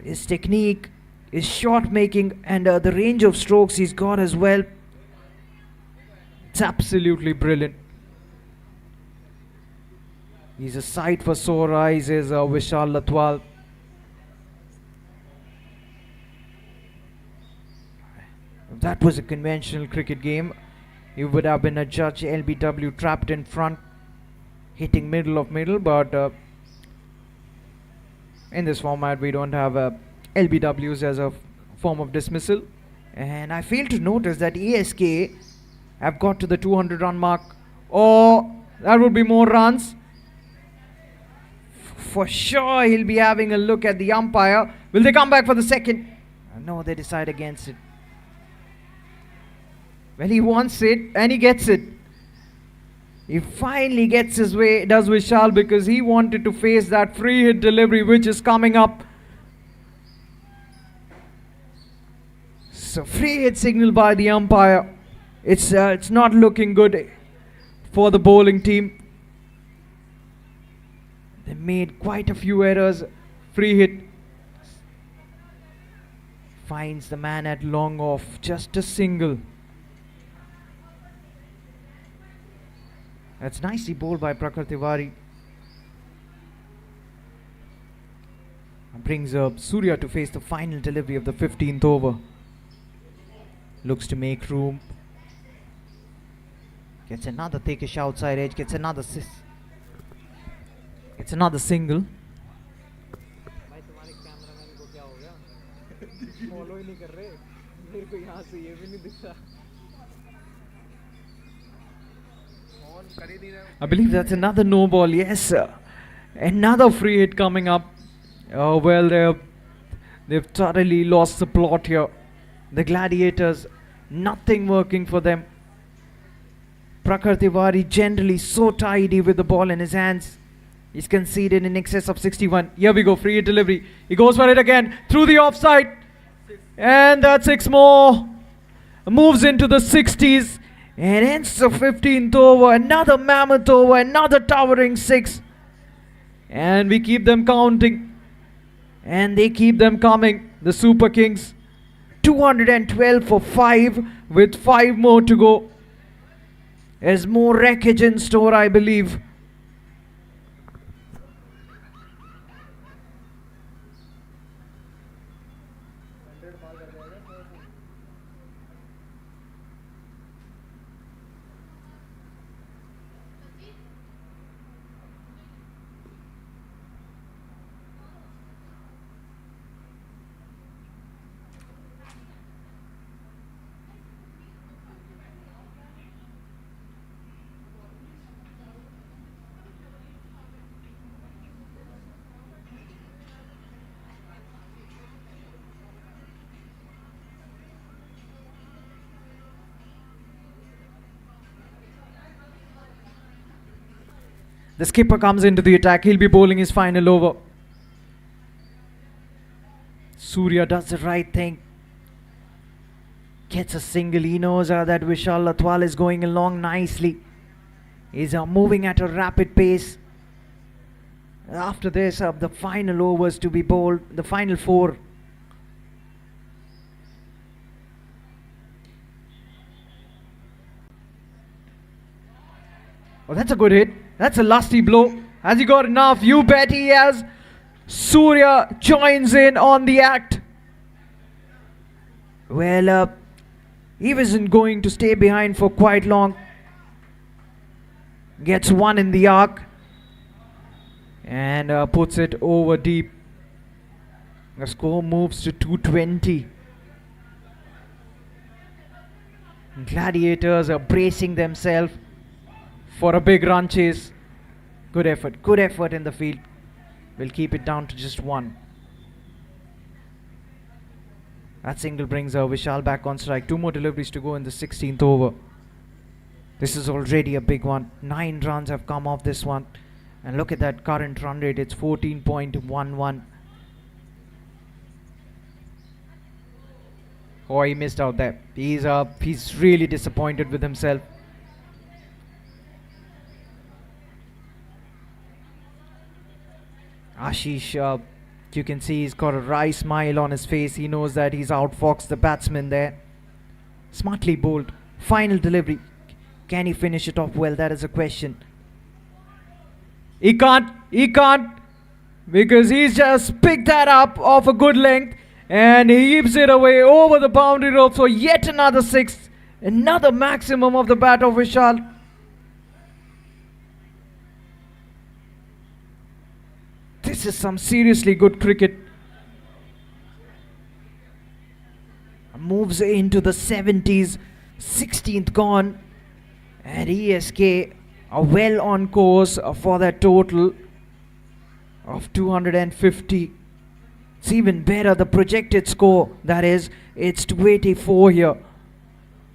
His technique, his shot making, and the range of strokes he's got as well. It's absolutely brilliant. He's a sight for sore eyes, is Vishal Latwal. If that was a conventional cricket game, he would have been a judge LBW trapped in front, hitting middle of middle, but in this format we don't have LBWs as a form of dismissal. And I failed to notice that ASK have got to the 200-run mark. Oh, that would be more runs. For sure he'll be having a look at the umpire. Will they come back for the second? No, they decide against it. Well, he wants it and he gets it. He finally gets his way, does Vishal, because he wanted to face that free hit delivery which is coming up. So free hit signal by the umpire. It's not looking good for the bowling team. They made quite a few errors. Free hit. Finds the man at long off. Just a single. That's nicely bowled by Prakhar Tiwari. Brings Surya to face the final delivery of the 15th over. Looks to make room. Gets another thickish outside edge. Gets another It's another single. भाई तुम्हारे cameraman को क्या हो गया? Follow ही नहीं कर रहे। मेरे को यहाँ से ये भी नहीं दिखता। I believe that's another no ball. Yes, another free hit coming up. Oh well, they've thoroughly lost the plot here. The Gladiators, nothing working for them. Prakhar Tiwari generally so tidy with the ball in his hands. He's conceded in excess of 61. Here we go, free hit delivery. He goes for it again through the offside. And that's 6 more. Moves into the 60s. And ends the 15th over. Another mammoth over. Another towering 6. And we keep them counting. And they keep them coming. The Super Kings. 212 for 5. With 5 more to go. There's more wreckage in store, I believe. The skipper comes into the attack. He'll be bowling his final over. Surya does the right thing. Gets a single. He knows that Vishal Lathwal is going along nicely. He's moving at a rapid pace. After this, the final overs to be bowled. The final 4. Oh, that's a good hit. That's a lusty blow. Has he got enough? You bet he has. Surya joins in on the act. Well, he wasn't going to stay behind for quite long. Gets 1 in the arc. And puts it over deep. The score moves to 220. Gladiators are bracing themselves for a big run chase. Good effort in the field. We'll keep it down to just 1. That single brings Vishal back on strike. 2 more deliveries to go in the 16th over. This is already a big one. 9 runs have come off this one. And look at that current run rate. It's 14.11. Oh, he missed out there. He's really disappointed with himself. Ashish, you can see he's got a wry smile on his face. He knows that he's outfoxed the batsman there. Smartly bowled. Final delivery. Can he finish it off well? That is a question. He can't. Because he's just picked that up off a good length. And he heaves it away over the boundary rope for yet another 6. Another maximum of the bat of Vishal. This is some seriously good cricket. Moves into the 70s. 16th gone. And ESK are well on course for that total of 250. It's even better, the projected score, that is, it's 284 here.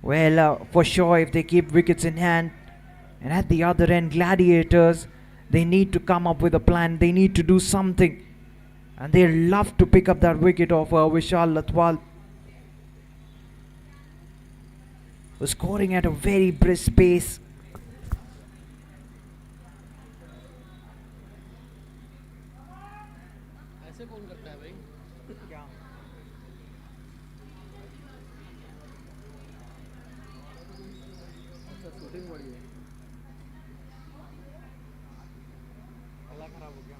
Well, for sure, if they keep wickets in hand. And at the other end, Gladiators, they need to come up with a plan. They need to do something. And they love to pick up that wicket of Vishal Lathwal, who's scoring at a very brisk pace. ऐसे कौन करता है भाई? क्या? अच्छा shooting बड़ी है। अल्लाह खराब हो गया।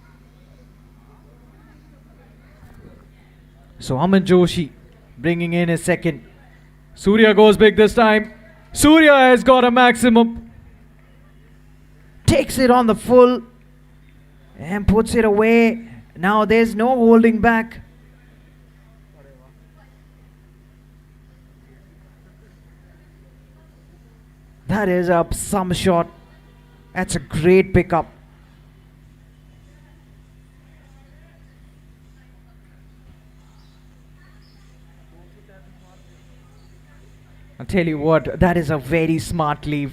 So Aman Joshi bringing in his second. Surya goes big this time. Surya has got a maximum. Takes it on the full. and puts it away. Now there's no holding back. That is up some shot. That's a great pickup. I'll tell you what, that is a very smart leave.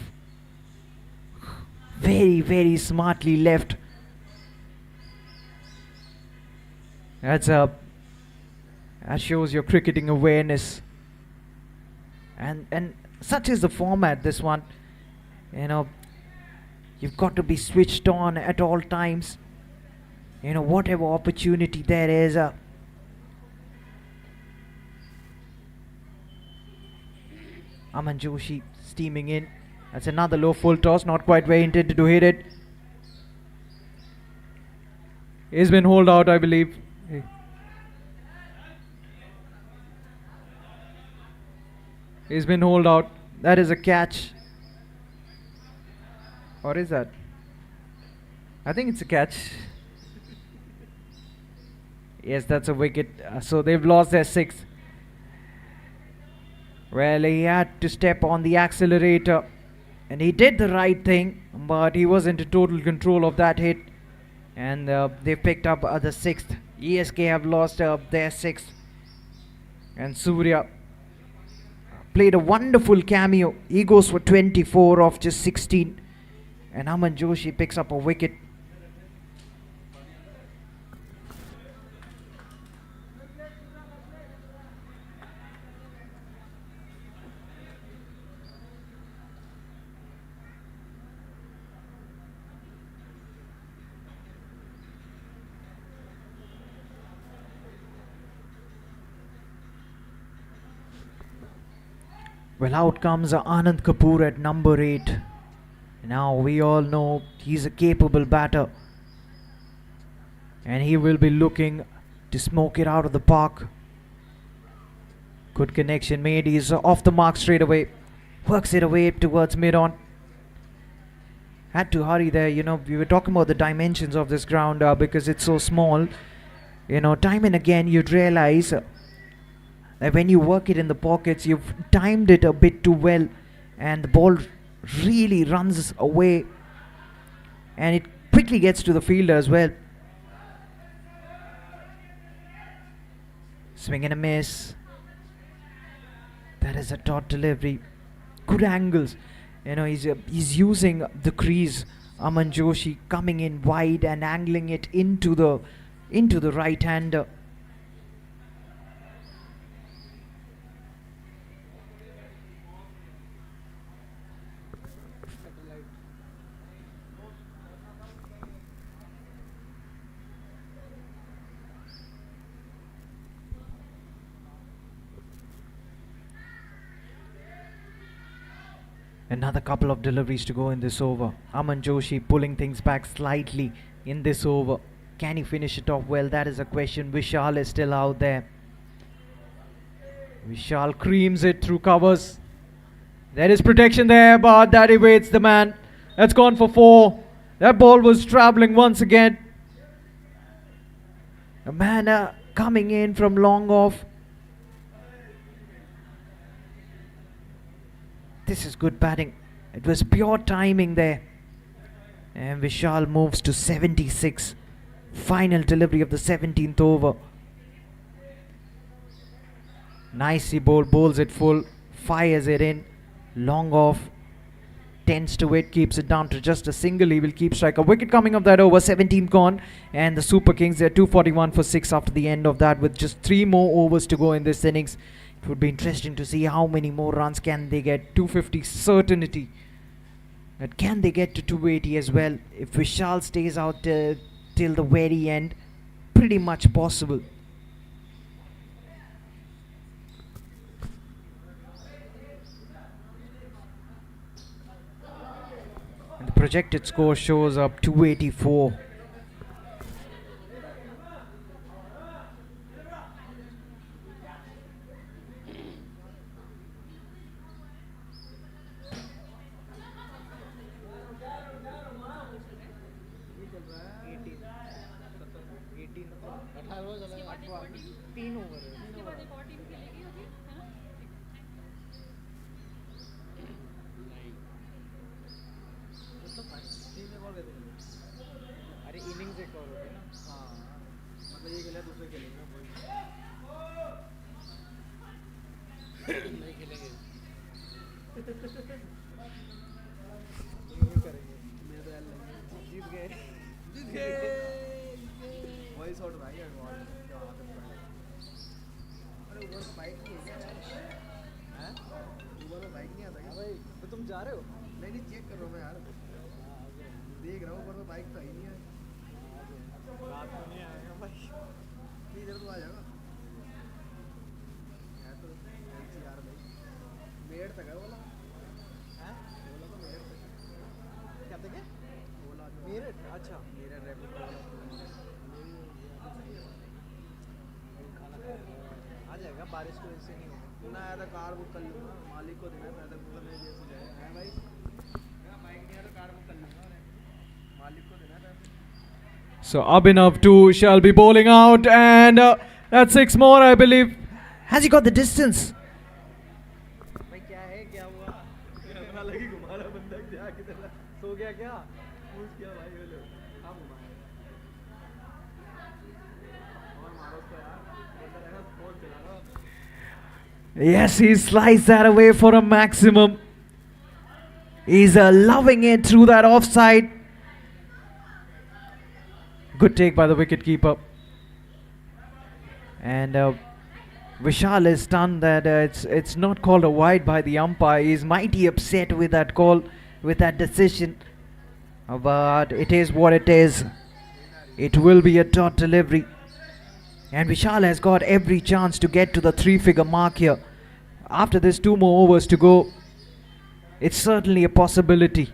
Very, very smartly left. That shows your cricketing awareness. And such is the format, this one. You know, you've got to be switched on at all times. You know, whatever opportunity there is. Aman Joshi steaming in. That's another low full toss, not quite where he intended to hit it. He's been hauled out, I believe. He's been hauled out. That is a catch. Or is that? I think it's a catch. Yes, that's a wicket. So they've lost their sixth. Well, he had to step on the accelerator. And he did the right thing. But he wasn't in total control of that hit. And they picked up the sixth. ESK have lost their sixth. And Surya played a wonderful cameo. He goes for 24 off just 16. And Aman Joshi picks up a wicket. Well, out comes Anand Kapoor at number 8. Now we all know he's a capable batter. And he will be looking to smoke it out of the park. Good connection made. He's off the mark straight away. Works it away towards mid-on. Had to hurry there. You know, we were talking about the dimensions of this ground because it's so small. You know, time and again you'd realize that when you work it in the pockets, you've timed it a bit too well. And the ball really runs away. And it quickly gets to the fielder as well. Swing and a miss. That is a dot delivery. Good angles. You know, he's using the crease. Aman Joshi coming in wide and angling it into the right hander. Another couple of deliveries to go in this over. Aman Joshi pulling things back slightly in this over. Can he finish it off well? That is a question. Vishal is still out there. Vishal creams it through covers. There is protection there, but that evades the man. That's gone for 4. That ball was travelling once again. A man coming in from long off. This is good batting. It was pure timing there. And Vishal moves to 76. Final delivery of the 17th over. Nicely bowls it full. Fires it in. Long off. Tends to it. Keeps it down to just a single. He will keep strike. A wicket coming up that over. 17 gone. And the Super Kings, they're 241 for 6 after the end of that, with just 3 more overs to go in this innings. It would be interesting to see how many more runs can they get. 250 certainty. But can they get to 280 as well? If Vishal stays out till the very end, pretty much possible. And the projected score shows up 284. 18 चला 3 over है। उसके बाद एक और team खेलेगी अभी, है ना? अरे इनिंग्स एक और होगी ना। हाँ मतलब ये खेला दूसरे खेलेंगे ना वही। नहीं खेलेंगे। ये करेंगे। मैं तो यार जीत गए। जीत गए। वही शॉट भाई यार बहुत क्या वहाँ पे पड़ा। अरे ऊपर तो बाइक नहीं है क्या? हैं? ऊपर में बाइक नहीं आता क्या? भाई तो तुम जा रहे हो? नहीं नहीं चेक कर रहा हूँ मैं यार। देख रहा हूँ ऊपर में बाइक तो ही नहीं है। रात को नहीं आएगा भाई। नहीं इधर तो आ जाएगा। है तो NCR में। मेड तक है बोला। हैं? बोला तो मेड तक। क्या थे क्या? बोला जो मेरठ, अच्छा। मेरे रैपिड आ जाएगा, बारिश की वजह से नहीं होगा। ना आया था कार बुक कर लूँगा मालिक को देना है पैदल पूरा मेरे जैसे जाएगा है भाई मेरा बाइक नहीं है तो कार बुक कर लूँगा मालिक को देना है पैसे। So Abhinav too shall be bowling out, and that's 6 more, I believe. Has he got the distance? भाई क्या है, क्या हुआ? कैमरा लगी घुमा रहा बंदा क्या किधर सो गया क्या? पूछ किया भाई बोले हाँ घुमाया और मारो उसको यार बंदा रहेगा फोन चला रहा। Yes, he sliced that away for a maximum. He's loving it through that offside. Good take by the wicketkeeper. And Vishal is stunned that it's not called a wide by the umpire. He's mighty upset with that call, with that decision. But it is what it is. It will be a dot delivery. And Vishal has got every chance to get to the 3-figure mark here. After this, 2 more overs to go. It's certainly a possibility.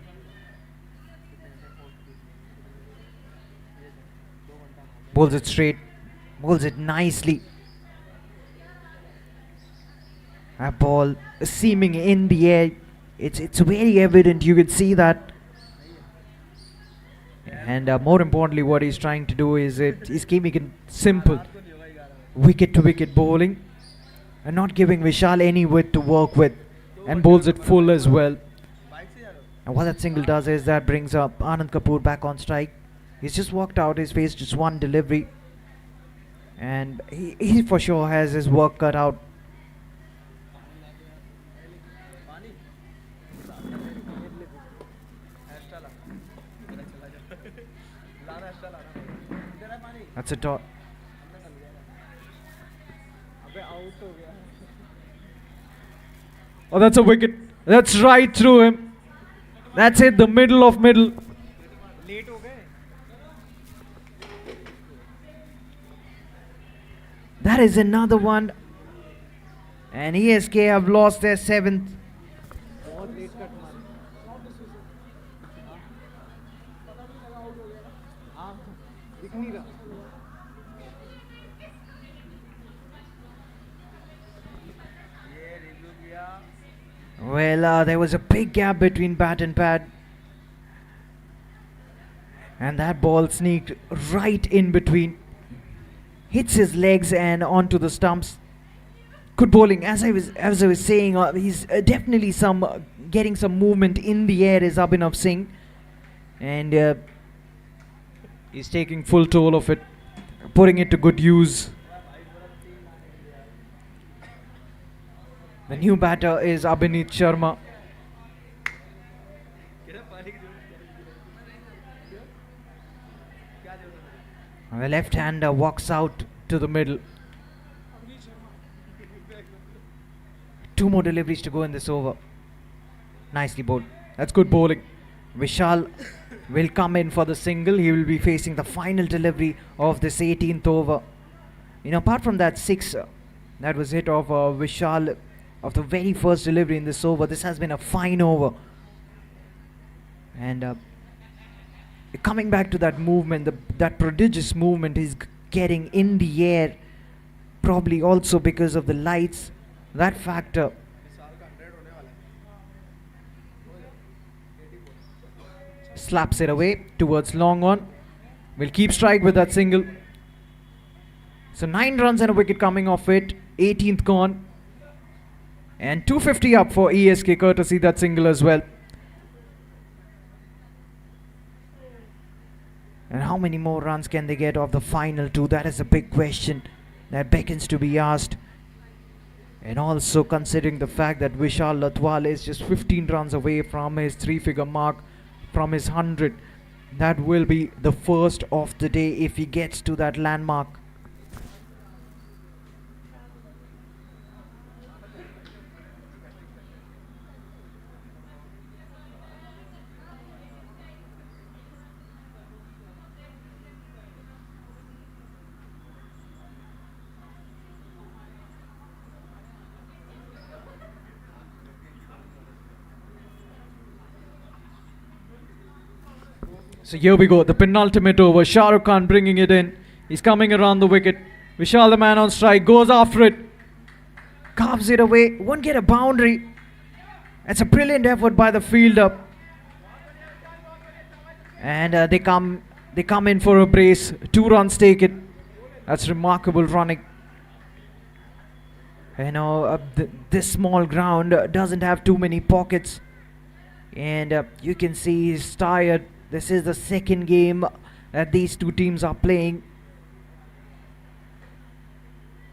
Bowls it straight. Bowls it nicely. A ball seeming in the air. It's very evident. You can see that. And more importantly, what he's trying to do is he's keeping it simple. Wicket to wicket bowling. And not giving Vishal any width to work with. And bowls it full as well. And what that single does is that brings up Anand Kapoor back on strike. He's just walked out. He's faced just one delivery. And he for sure has his work cut out. That's a dot. Oh, that's a wicket. That's right through him. That's it, the middle of middle. Late हो गए। That is another one. And ESK have lost their 7th. बहुत late cut मारे। हाँ, दिख नहीं रहा। ये review किया Well, there was a big gap between bat and pad. And that ball sneaked right in between. Hits his legs and onto the stumps. Good bowling. As I was saying, he's definitely getting some movement in the air is Abhinav Singh. And he's taking full toll of it, putting it to good use. The new batter is Abhineet Sharma. And the left-hander walks out to the middle. 2 more deliveries to go in this over. Nicely bowled. That's good bowling. Vishal will come in for the single. He will be facing the final delivery of this 18th over. You know, apart from that 6 that was hit of Vishal of the very first delivery in this over, this has been a fine over. And coming back to that movement, that prodigious movement he's getting in the air, probably also because of the lights, that factor. Slaps it away towards long on. will keep strike with that single. So 9 runs and a wicket coming off it. 18th gone. And 250 up for ESK courtesy that single as well. And how many more runs can they get off the final 2? That is a big question that beckons to be asked. And also considering the fact that Vishal Latwal is just 15 runs away from his 3-figure mark, from his 100. That will be the first of the day if he gets to that landmark. So here we go, the penultimate over. Shah Rukh Khan bringing it in. He's coming around the wicket. Vishal, the man on strike, goes after it. Carves it away. Won't get a boundary. It's a brilliant effort by the fielder. And they come in for a brace. 2 runs take it. That's remarkable running. You know, this small ground doesn't have too many pockets. And you can see he's tired. This is the second game that these two teams are playing.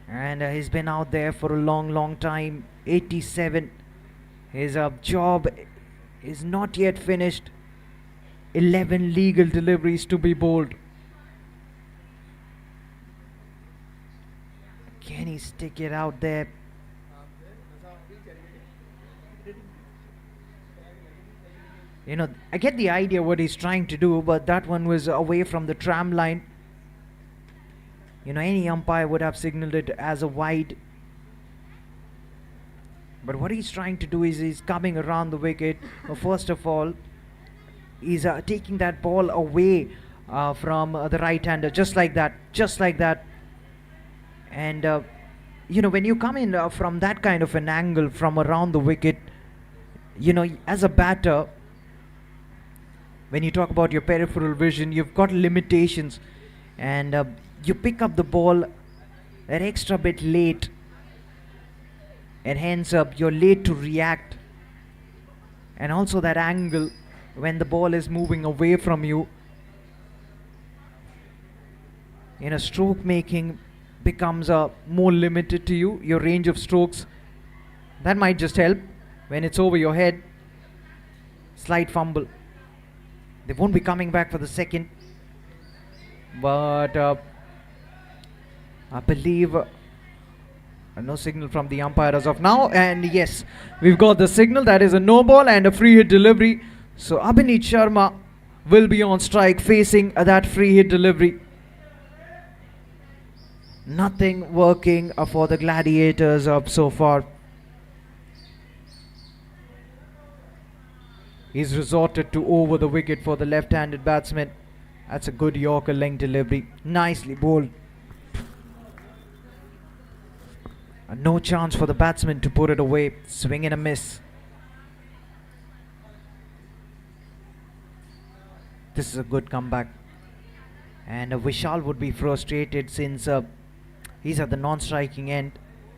And he's been out there for a long time. 87. His job is not yet finished. 11 legal deliveries to be bowled. Can he stick it out there? You know, I get the idea what he's trying to do, but that one was away from the tram line. You know, any umpire would have signaled it as a wide. But what he's trying to do is he's coming around the wicket. First of all, he's taking that ball away from the right-hander, just like that, And, you know, when you come in from that kind of an angle from around the wicket, you know, as a batter, when you talk about your peripheral vision, you've got limitations, and you pick up the ball that extra bit late, and hence you're late to react. And also that angle when the ball is moving away from you, you know, stroke making becomes more limited to you. Your range of strokes, that might just help. When it's over your head, slight fumble. They won't be coming back for the second, but I believe no signal from the umpire as of now. And yes, we've got the signal. That is a no ball and a free hit delivery. So Abhineet Sharma will be on strike facing that free hit delivery. Nothing working for the Gladiators up so far. He's resorted to over the wicket for the left-handed batsman. That's a good Yorker length delivery. Nicely bowled. No chance for the batsman to put it away. Swing and a miss. This is a good comeback. And Vishal would be frustrated since he's at the non-striking end.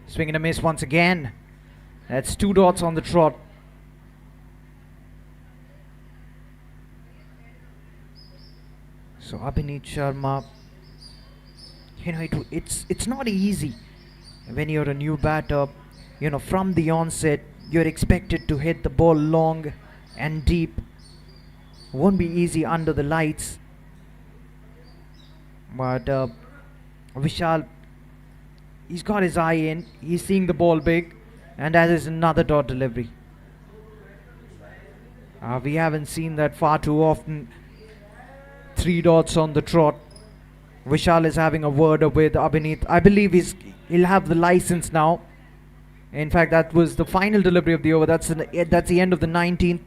Swing and a miss once again. That's 2 dots on the trot. So Abhineet Sharma, you know, it's not easy when you're a new batter. You know, from the onset, you're expected to hit the ball long and deep. Won't be easy under the lights. But Vishal, he's got his eye in. He's seeing the ball big, and that is another dot delivery. We haven't seen that far too often. 3 dots on the trot. Vishal is having a word with Abhineet. I believe he'll have the license now. In fact, that was the final delivery of the over. That's the end of the 19th.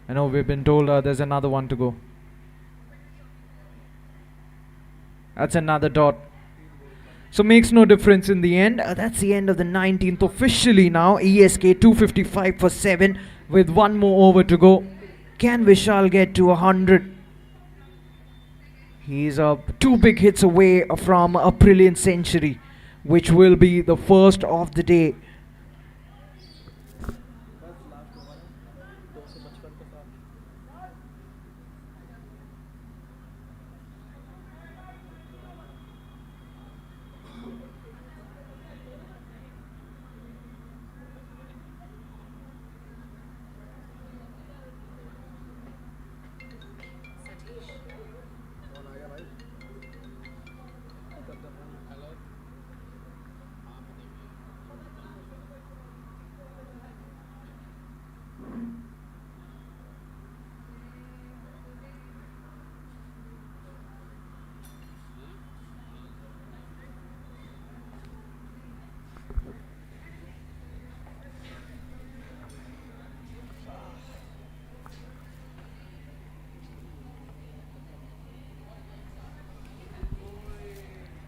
I know we've been told there's another one to go. That's another dot. So makes no difference in the end. That's the end of the 19th officially now. ESK 255 for 7 with one more over to go. Can Vishal get to 100? He's 2 big hits away from a brilliant century, which will be the first of the day.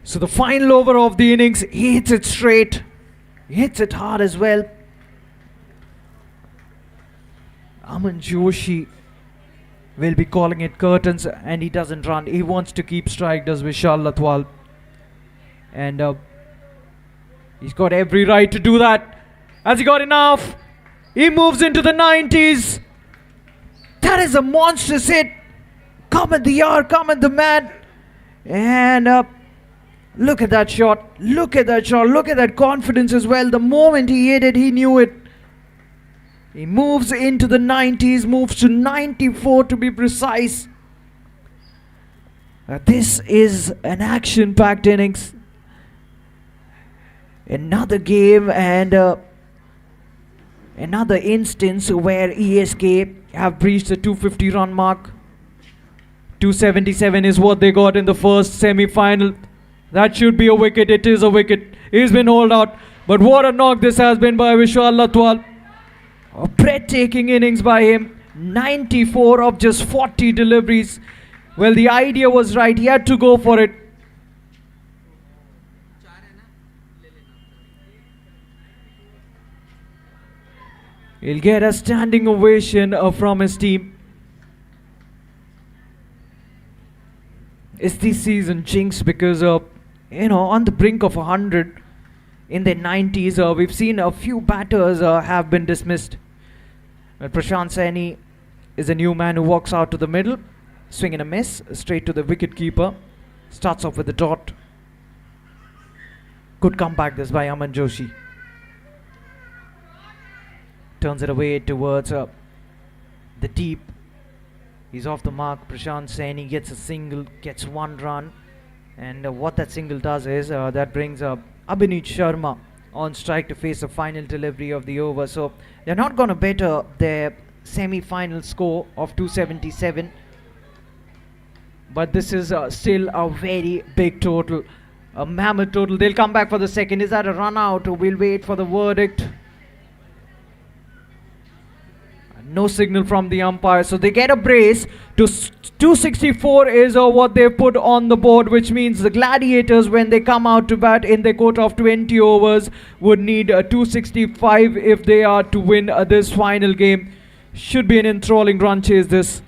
So the final over of the innings, he hits it straight. He hits it hard as well. Aman Joshi will be calling it curtains, and he doesn't run. He wants to keep strike, does Vishal Latwal. And he's got every right to do that. Has he got enough? He moves into the 90s. That is a monstrous hit. Come at the yard, come at the man. And look at that shot. Look at that shot. Look at that confidence as well. The moment he hit it, he knew it. He moves into the 90s, moves to 94 to be precise. This is an action-packed innings. Another game and another instance where ESK have breached the 250 run mark. 277 is what they got in the first semi-final. That should be a wicket. It is a wicket. He's been hauled out. But what a knock this has been by Vishal Latwal. A breathtaking innings by him. 94 of just 40 deliveries. Well, the idea was right. He had to go for it. He'll get a standing ovation from his team. Is this season jinxed because on the brink of 100 in the 90s, we've seen a few batters have been dismissed. But Prashant Saini is a new man who walks out to the middle, swing and a miss, straight to the wicket keeper. Starts off with the dot. Good comeback this by Aman Joshi. Turns it away towards the deep. He's off the mark. Prashant Saini gets a single, gets 1 run. And what that single does is that brings Abhineet Sharma on strike to face the final delivery of the over. So they're not going to better their semi-final score of 277. But this is still a very big total. A mammoth total. They'll come back for the second. Is that a run out? We'll wait for the verdict. No signal from the umpire, so they get a brace. To 264 is what they've put on the board, which means the Gladiators, when they come out to bat in their quota of 20 overs, would need 265 if they are to win this final game. Should be an enthralling run chase this.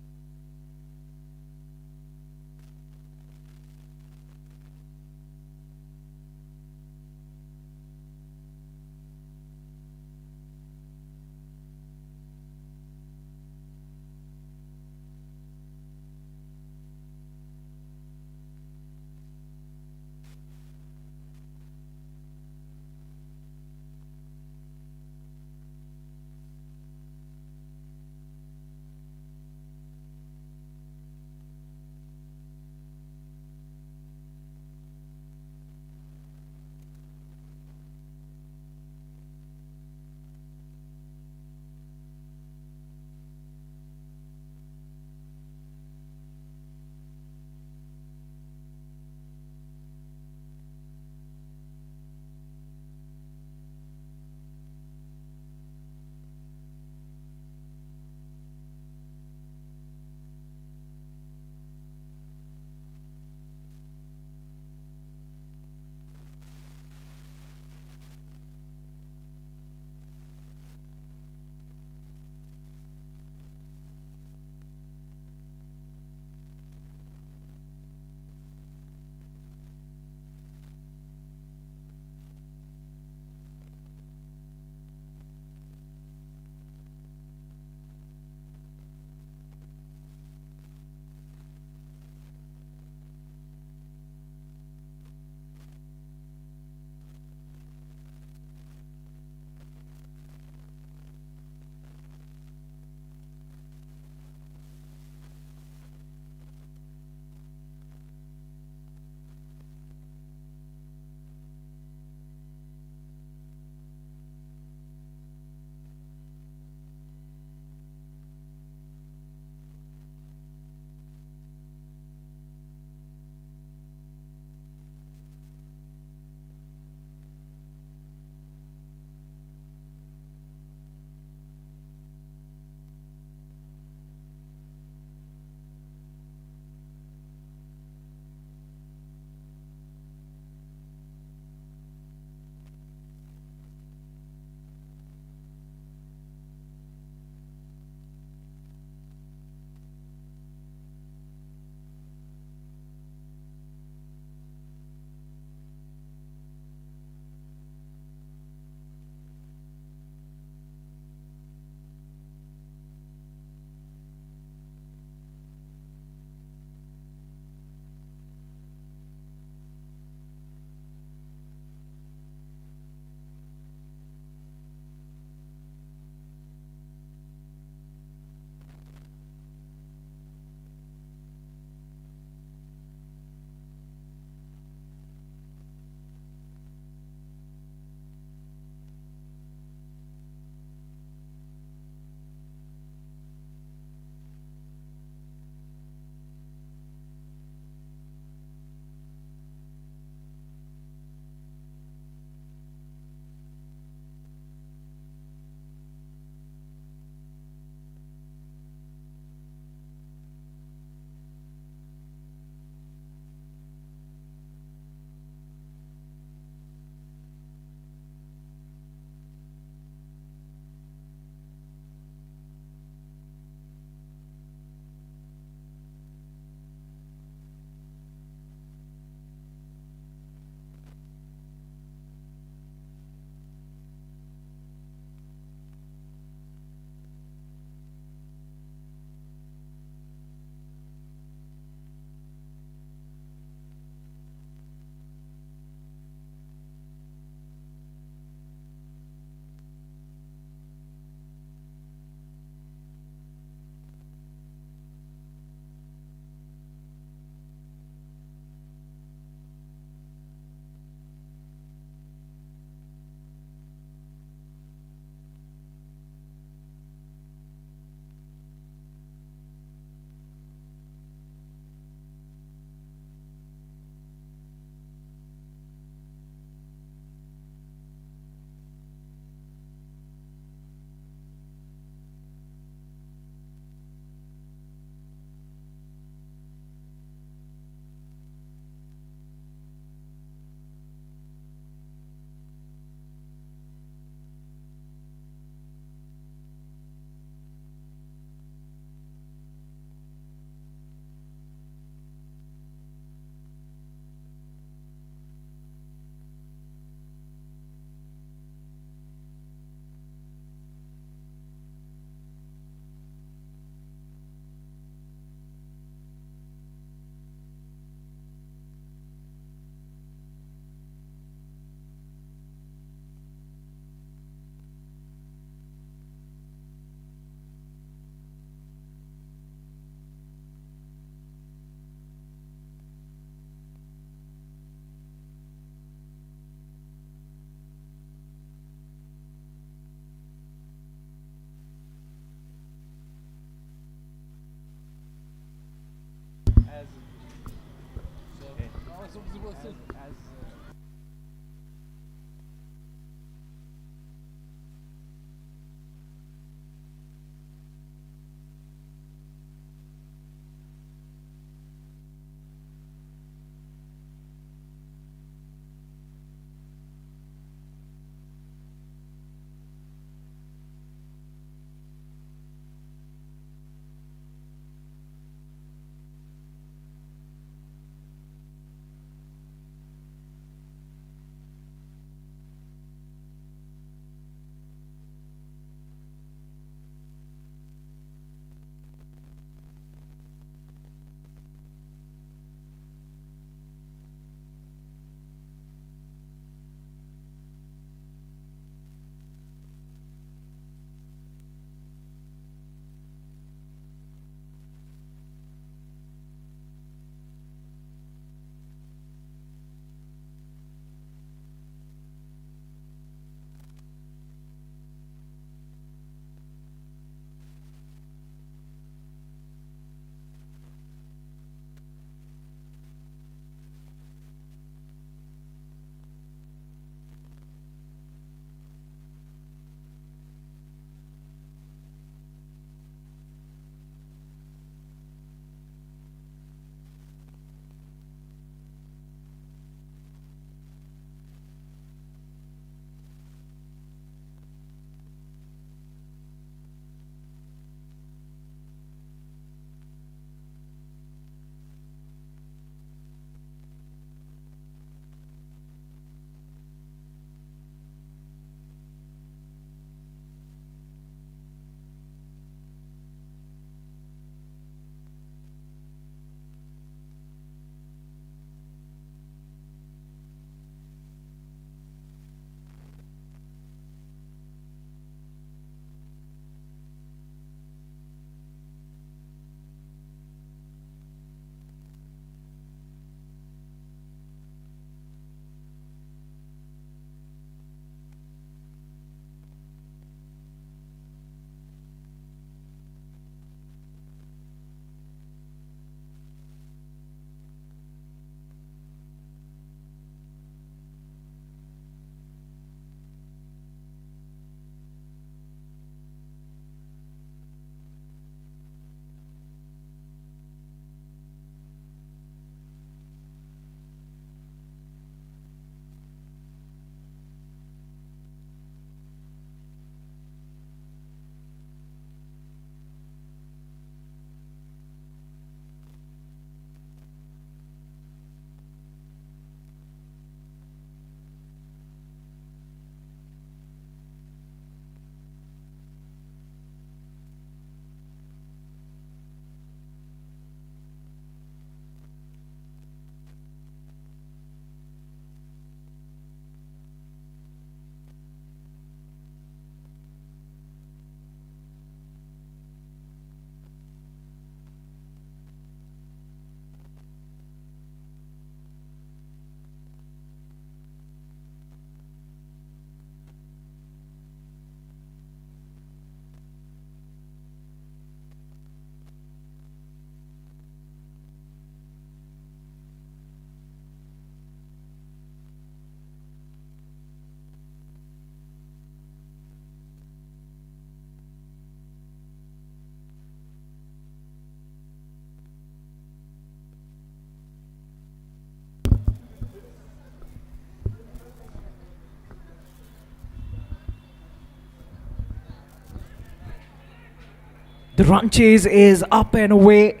The run chase is up and away.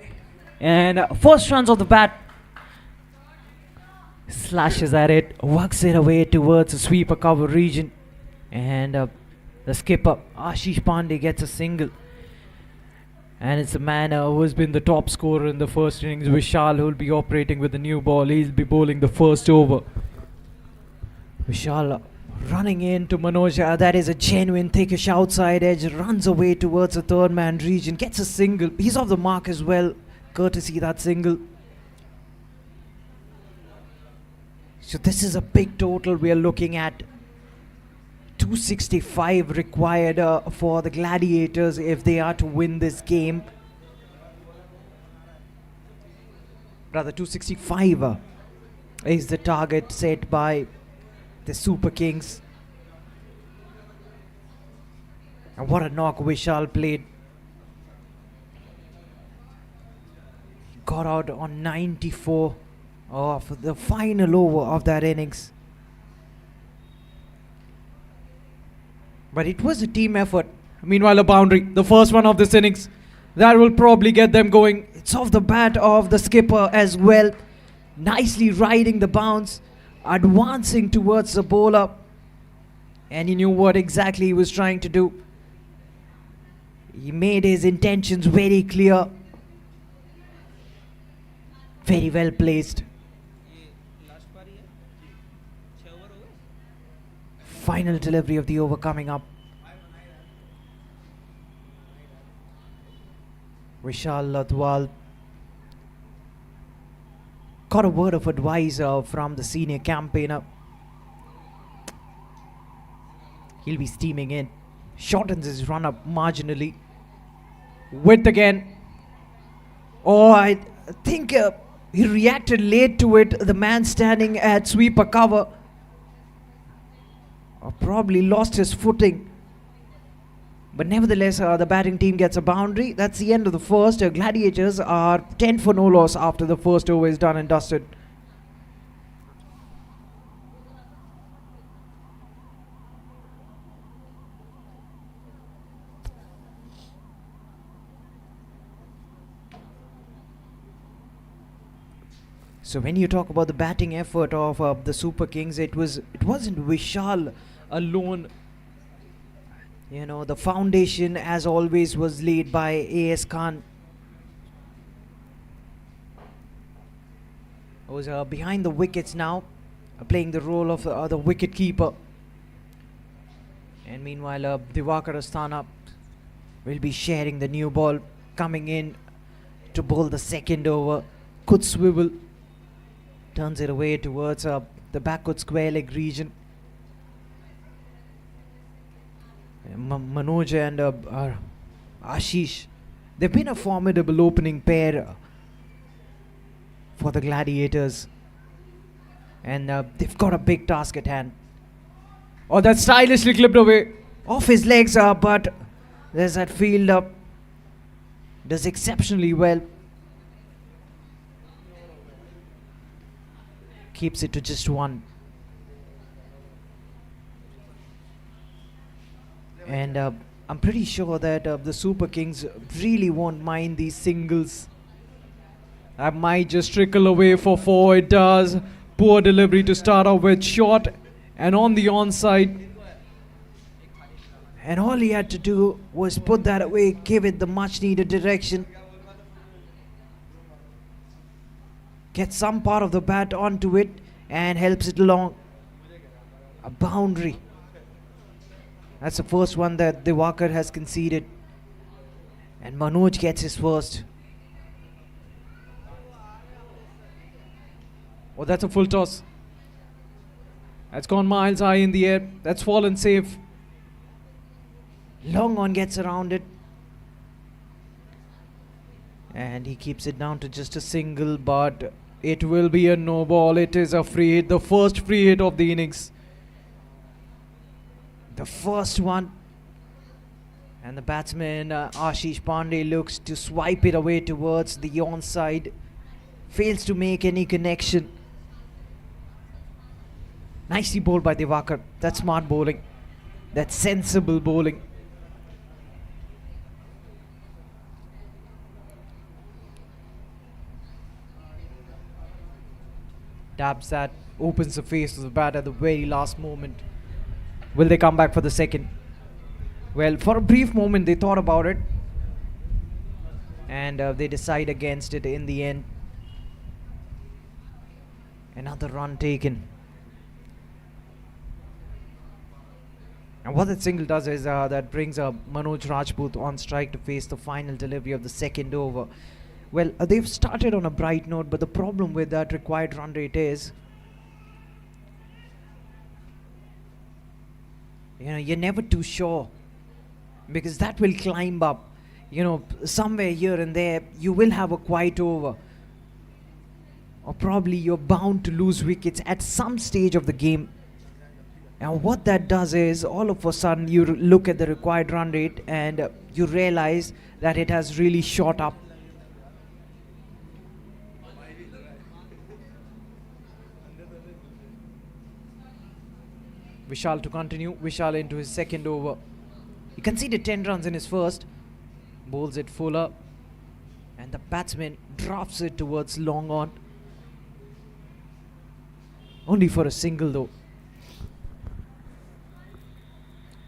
And first runs of the bat. Slashes at it, works it away towards the sweeper cover region. And the skipper, Ashish Pandey, gets a single. And it's the man who has been the top scorer in the first innings, Vishal, who will be operating with the new ball. He'll be bowling the first over. Vishal running into Manoj. That is a genuine thickish outside edge. Runs away towards the third man region. Gets a single. He's off the mark as well, courtesy that single. So this is a big total we are looking at. 265 required for the Gladiators if they are to win this game. Rather, 265 is the target set by the Super Kings. And what a knock Vishal played. Got out on 94 of the final over of that innings. But it was a team effort. Meanwhile, a boundary, the first one of this innings, that will probably get them going. It's off the bat of the skipper as well. Nicely riding the bounce, advancing towards the bowler. And he knew what exactly he was trying to do. He made his intentions very clear. Very well placed. Final delivery of the over coming up. Vishal Ladwal got a word of advice from the senior campaigner. He'll be steaming in. Shortens his run up marginally. Width again. Oh, I think he reacted late to it. The man standing at sweeper cover probably lost his footing. But nevertheless, the batting team gets a boundary. That's the end of the first. Gladiators are 10 for no loss after the first over is done and dusted. So when you talk about the batting effort of the Super Kings, it wasn't Vishal alone. You know, the foundation as always was laid by A.S. Khan. Who's behind the wickets now, playing the role of the wicket keeper. And meanwhile, Diwakar Asthana will be sharing the new ball, coming in to bowl the second over. Could swivel. Turns it away towards the backward square leg region. Manoj and Ashish, they've been a formidable opening pair for the Gladiators. And they've got a big task at hand. Oh, that's stylishly clipped away. Off his legs, but there's that field does exceptionally well. Keeps it to just one. And I'm pretty sure that the Super Kings really won't mind these singles. That might just trickle away for four. It does. Poor delivery to start off with. Short and on the onside. And all he had to do was put that away, give it the much needed direction. Get some part of the bat onto it and helps it along. A boundary. That's the first one that Diwakar has conceded. And Manoj gets his first. Oh, that's a full toss. That's gone miles high in the air. That's fallen safe. Long on gets around it. And he keeps it down to just a single, but it will be a no ball. It is a free hit, the first free hit of the innings. The first one. And the batsman Ashish Pandey looks to swipe it away towards the onside. Fails to make any connection. Nicely bowled by Diwakar. That's smart bowling. That's sensible bowling. Dabs that, opens the face of the bat at the very last moment. Will they come back for the second? Well, for a brief moment they thought about it, and they decide against it in the end. Another run taken. And what that single does is that brings Manoj Rajput on strike to face the final delivery of the second over. Well, they've started on a bright note, but the problem with that required run rate is, you're never too sure, because that will climb up. Somewhere here and there you will have a quiet over, or probably you're bound to lose wickets at some stage of the game. And what that does is, all of a sudden you look at the required run rate and you realize that it has really shot up. Vishal to continue. Vishal into his second over. He conceded 10 runs in his first. Bowls it fuller, and the batsman drafts it towards long on. Only for a single though.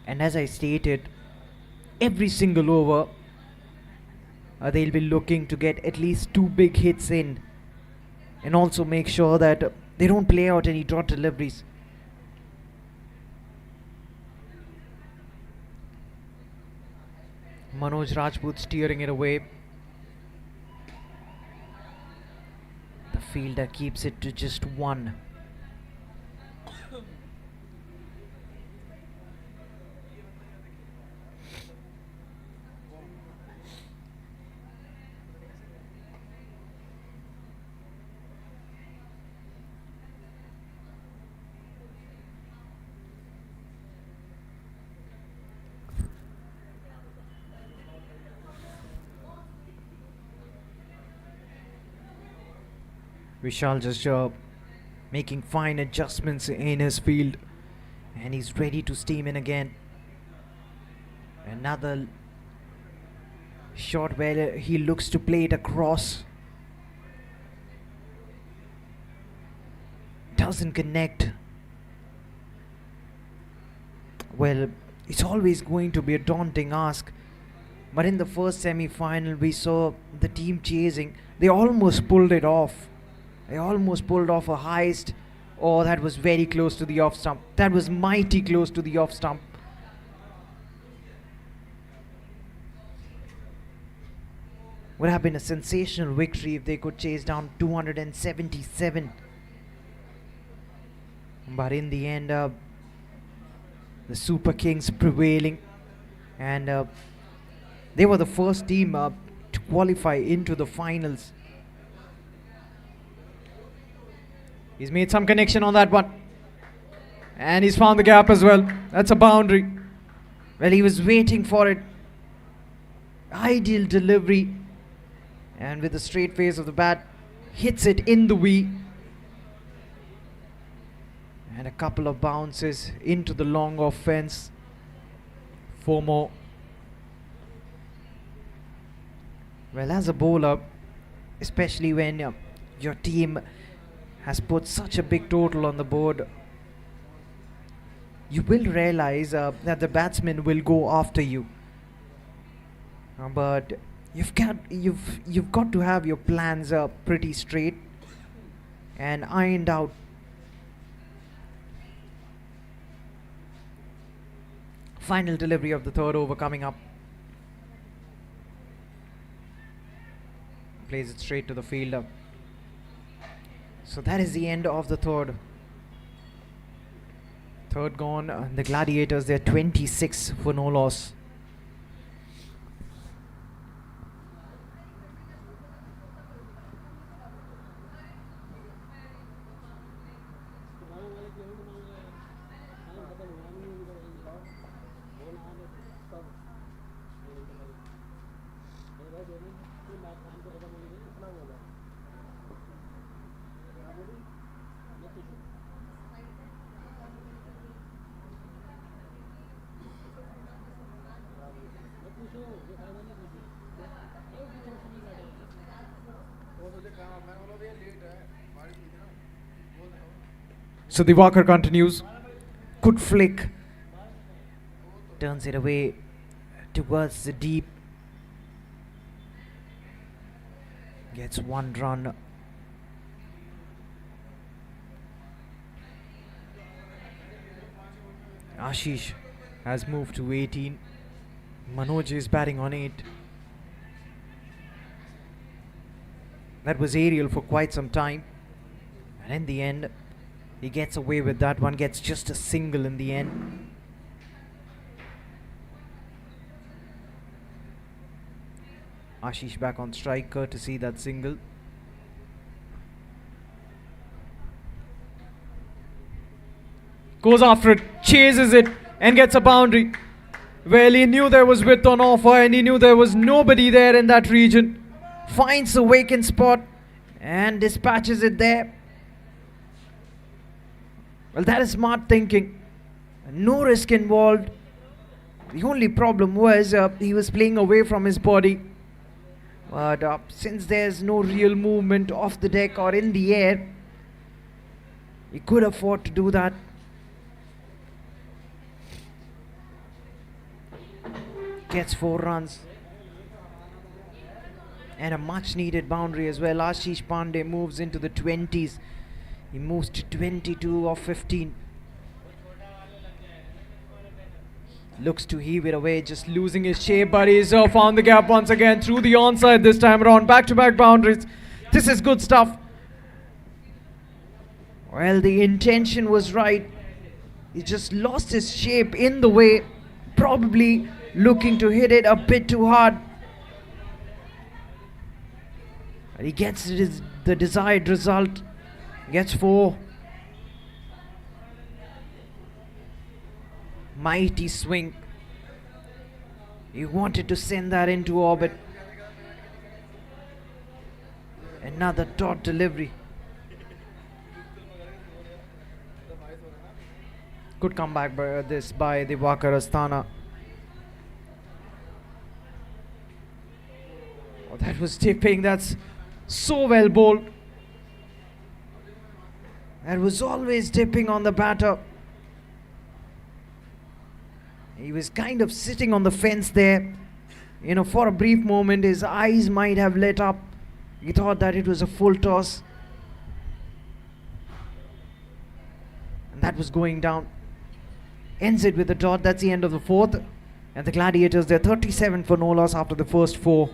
And as I stated, every single over they'll be looking to get at least 2 big hits in, and also make sure that they don't play out any dot deliveries. Manoj Rajput steering it away. The fielder keeps it to just 1. Vishal just making fine adjustments in his field, and he's ready to steam in again. Another shot where he looks to play it across. Doesn't connect. Well, it's always going to be a daunting ask, but in the first semi-final we saw the team chasing. They almost pulled it off. They almost pulled off a heist. Oh, that was very close to the off stump. That was mighty close to the off stump. Would have been a sensational victory if they could chase down 277. But in the end, the Super Kings prevailing, and they were the first team to qualify into the finals. He's made some connection on that one, and he's found the gap as well. That's a boundary. Well, he was waiting for it. Ideal delivery, and with the straight face of the bat, hits it in the V, and a couple of bounces into the long off fence. 4 more. Well, as a bowler, especially when your team has put such a big total on the board, you will realize that the batsman will go after you. But you've got to have your plans pretty straight and ironed out. Final delivery of the third over coming up. Plays it straight to the fielder. So that is the end of the third. Third gone. The Gladiators, they're 26 for no loss. So the Walker continues. Good flick. Turns it away towards the deep. Gets 1 run. Ashish has moved to 18. Manoj is batting on 8. That was aerial for quite some time. And in the end, he gets away with that one. Gets just a single in the end. Ashish back on strike, courtesy that single. Goes after it, chases it, and gets a boundary. Well, he knew there was width on offer, and he knew there was nobody there in that region. Finds a vacant spot and dispatches it there. Well, that is smart thinking. No risk involved. The only problem was he was playing away from his body. But since there's no real movement off the deck or in the air, he could afford to do that. Gets 4 runs. And a much needed boundary as well. Ashish Pandey moves into the 20s. He moves to 22 of 15. Looks to heave it away, just losing his shape, but he's found the gap once again through the onside this time around. Back-to-back boundaries. This is good stuff. Well, the intention was right. He just lost his shape in the way, probably looking to hit it a bit too hard. But he gets the desired result. Gets 4. Mighty swing. He wanted to send that into orbit. Another dot delivery. Good comeback by the Walker Astana. Oh, that was tipping. That's so well bowled. That was always dipping on the batter. He was kind of sitting on the fence there. You know, for a brief moment, his eyes might have lit up. He thought that it was a full toss. And that was going down. Ends it with a dot. That's the end of the 4th. And the Gladiators, they're 37 for no loss after the first 4.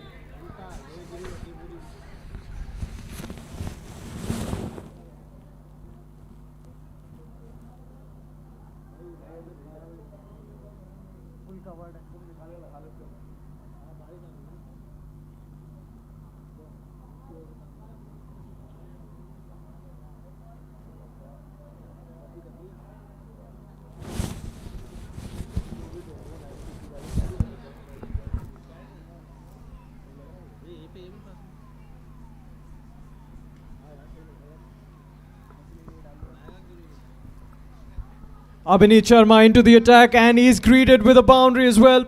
Abhineet Sharma into the attack, and he's greeted with a boundary as well.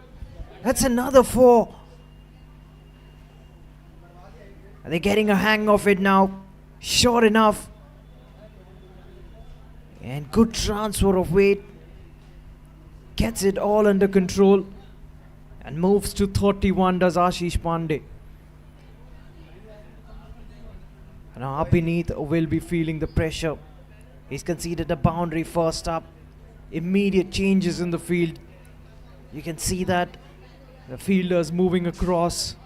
That's another 4. Are they getting a hang of it now? Sure enough. And good transfer of weight. Gets it all under control. And moves to 31, does Ashish Pandey. Now Abhineet will be feeling the pressure. He's conceded a boundary first up. Immediate changes in the field. You can see that the fielders moving across.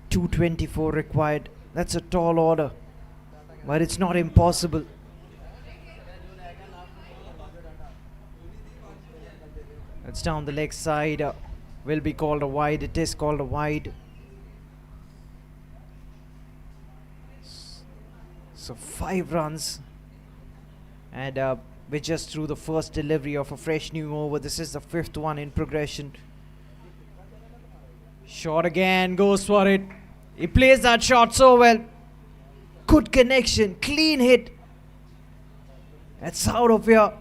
224 required. That's a tall order, but it's not impossible. It's down the leg side. Will be called a wide. It is called a wide. So 5 runs. And we're just through the first delivery of a fresh new over. This is the 5th one in progression. Shot again, goes for it. He plays that shot so well. Good connection, clean hit. That's out of here.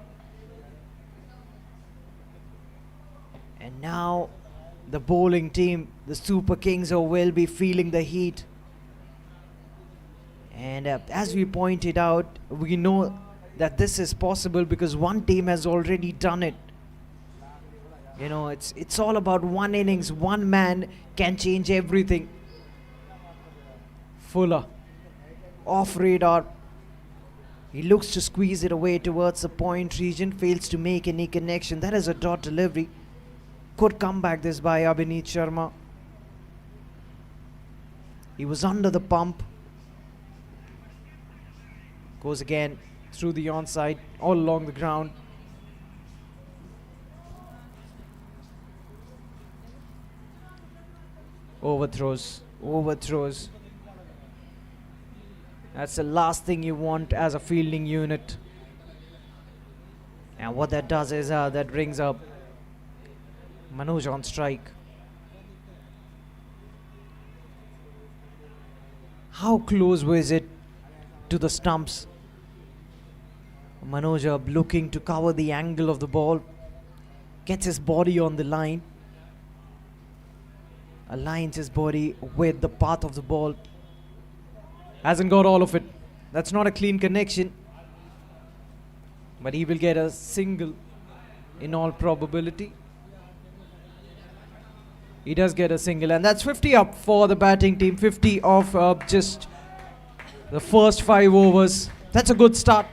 And now the bowling team, the Super Kings, will be feeling the heat. And as we pointed out, we know that this is possible because one team has already done it. You know, it's all about one innings. One man can change everything. Fuller, off radar. He looks to squeeze it away towards the point region, fails to make any connection. That is a dot delivery. Could come back this by Abhineet Sharma. He was under the pump. Goes again through the onside, all along the ground. Overthrows. That's the last thing you want as a fielding unit. And what that does is that brings up Manoj on strike. How close was it to the stumps? Manoj looking to cover the angle of the ball. Gets his body on the line. Aligns his body with the path of the ball. Hasn't got all of it. That's not a clean connection. But he will get a single in all probability. He does get a single, and that's 50 up for the batting team. 50 of just the first 5 overs. That's a good start.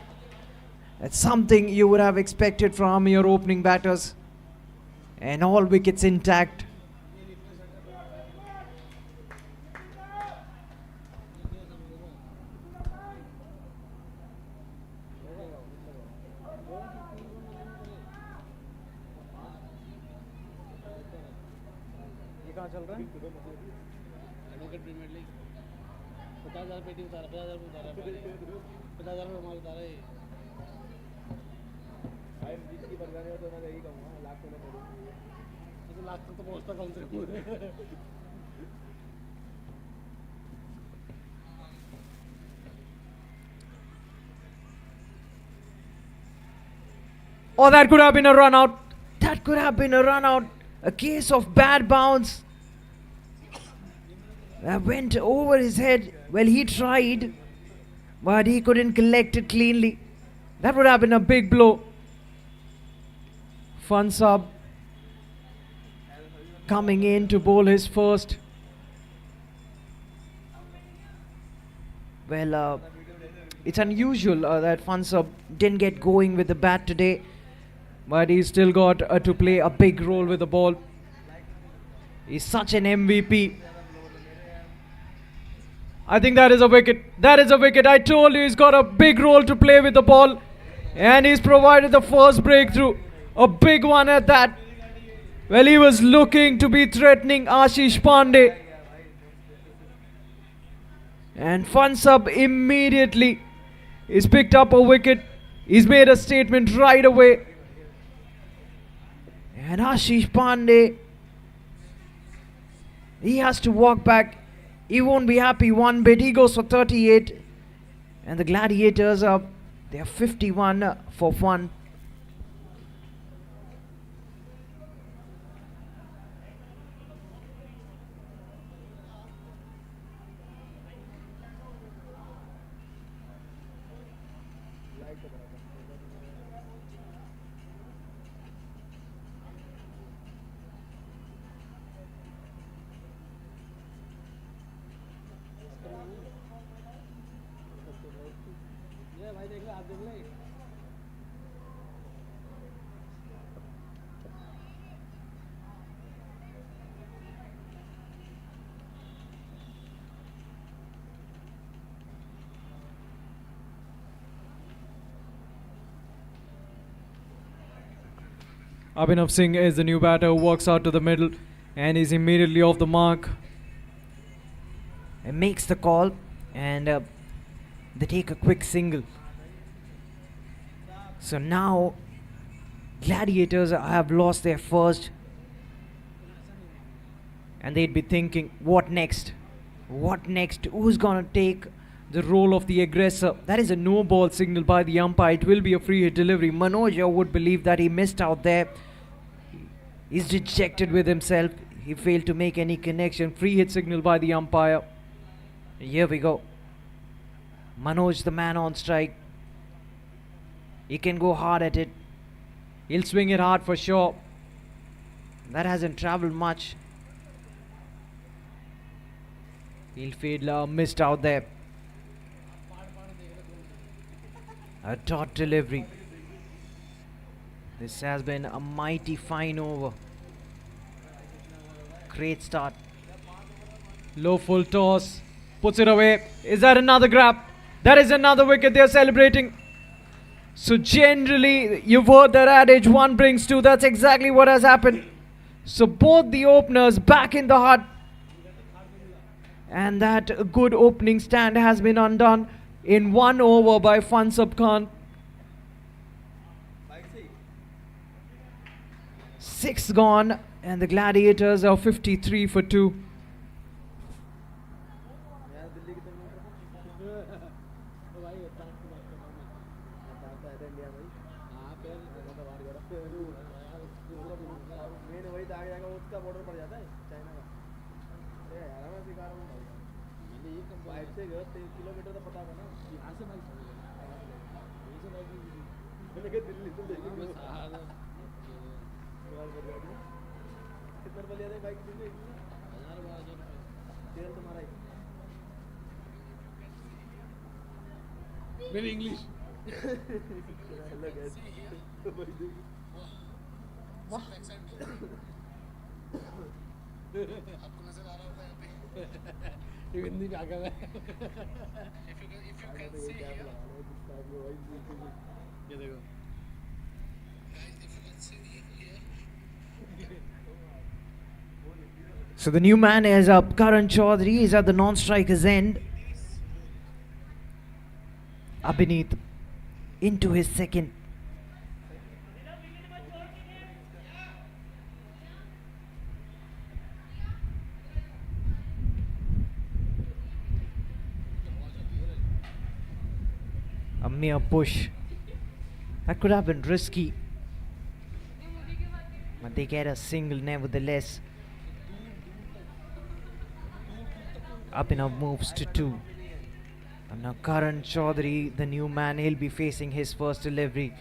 That's something you would have expected from your opening batters. And all wickets intact. Advocate premier league 50,000 पेटी उतारा 50,000 उतारा 50,000 रुपये उतारा ये भाई जिसकी बरगाने तो मैं यही कहूँगा लाख तो मैं तो लाख तक तो पहुँचता कम से कम. Oh, that could have been a run out. That could have been a run out. A case of bad bounce. That went over his head. Well, he tried, but he couldn't collect it cleanly. That would have been a big blow. Fansab coming in to bowl his first. Well, it's unusual that Fansab didn't get going with the bat today, but he's still got to play a big role with the ball. He's such an MVP. I think that is a wicket. That is a wicket. I told you he's got a big role to play with the ball. And he's provided the first breakthrough. A big one at that. Well, he was looking to be threatening Ashish Pandey. And Fansab immediately he's picked up a wicket. He's made a statement right away. And Ashish Pandey, he has to walk back. He won't be happy one bit. He goes for 38. And the Gladiators are, they're 51 for 1. ये भाई देख ले आप देख ले Abhinav Singh is the new batter who walks out to the middle and is immediately off the mark. And makes the call and they take a quick single. So now Gladiators have lost their first and they'd be thinking, what next? What next? Who's gonna take the role of the aggressor? That is a no ball signal by the umpire. It will be a free hit delivery. Manoj would believe that he missed out there. He's dejected with himself. He failed to make any connection. Free hit signal by the umpire. Here we go. Manoj, the man on strike. He can go hard at it. He'll swing it hard for sure. That hasn't travelled much. He'll feel missed out there. A dot delivery. This has been a mighty fine over. Great start. Low full toss. Puts it away. Is that another grab? That is another wicket. They're celebrating. So generally, you've heard that adage, one brings two. That's exactly what has happened. So both the openers back in the hut. And that good opening stand has been undone in 1 over by Fansab Khan. 6 gone, and the Gladiators are 53 for 2. Very English. ये हिंदी में आ गया मैं ये देखो So the new man is up. Karan Chaudhary is at the non-striker's end. Abhineet into his second. A mere push. That could have been risky. But they get a single nevertheless. Abhinav moves to 2. And now Karan Chaudhary, the new man, he'll be facing his first delivery.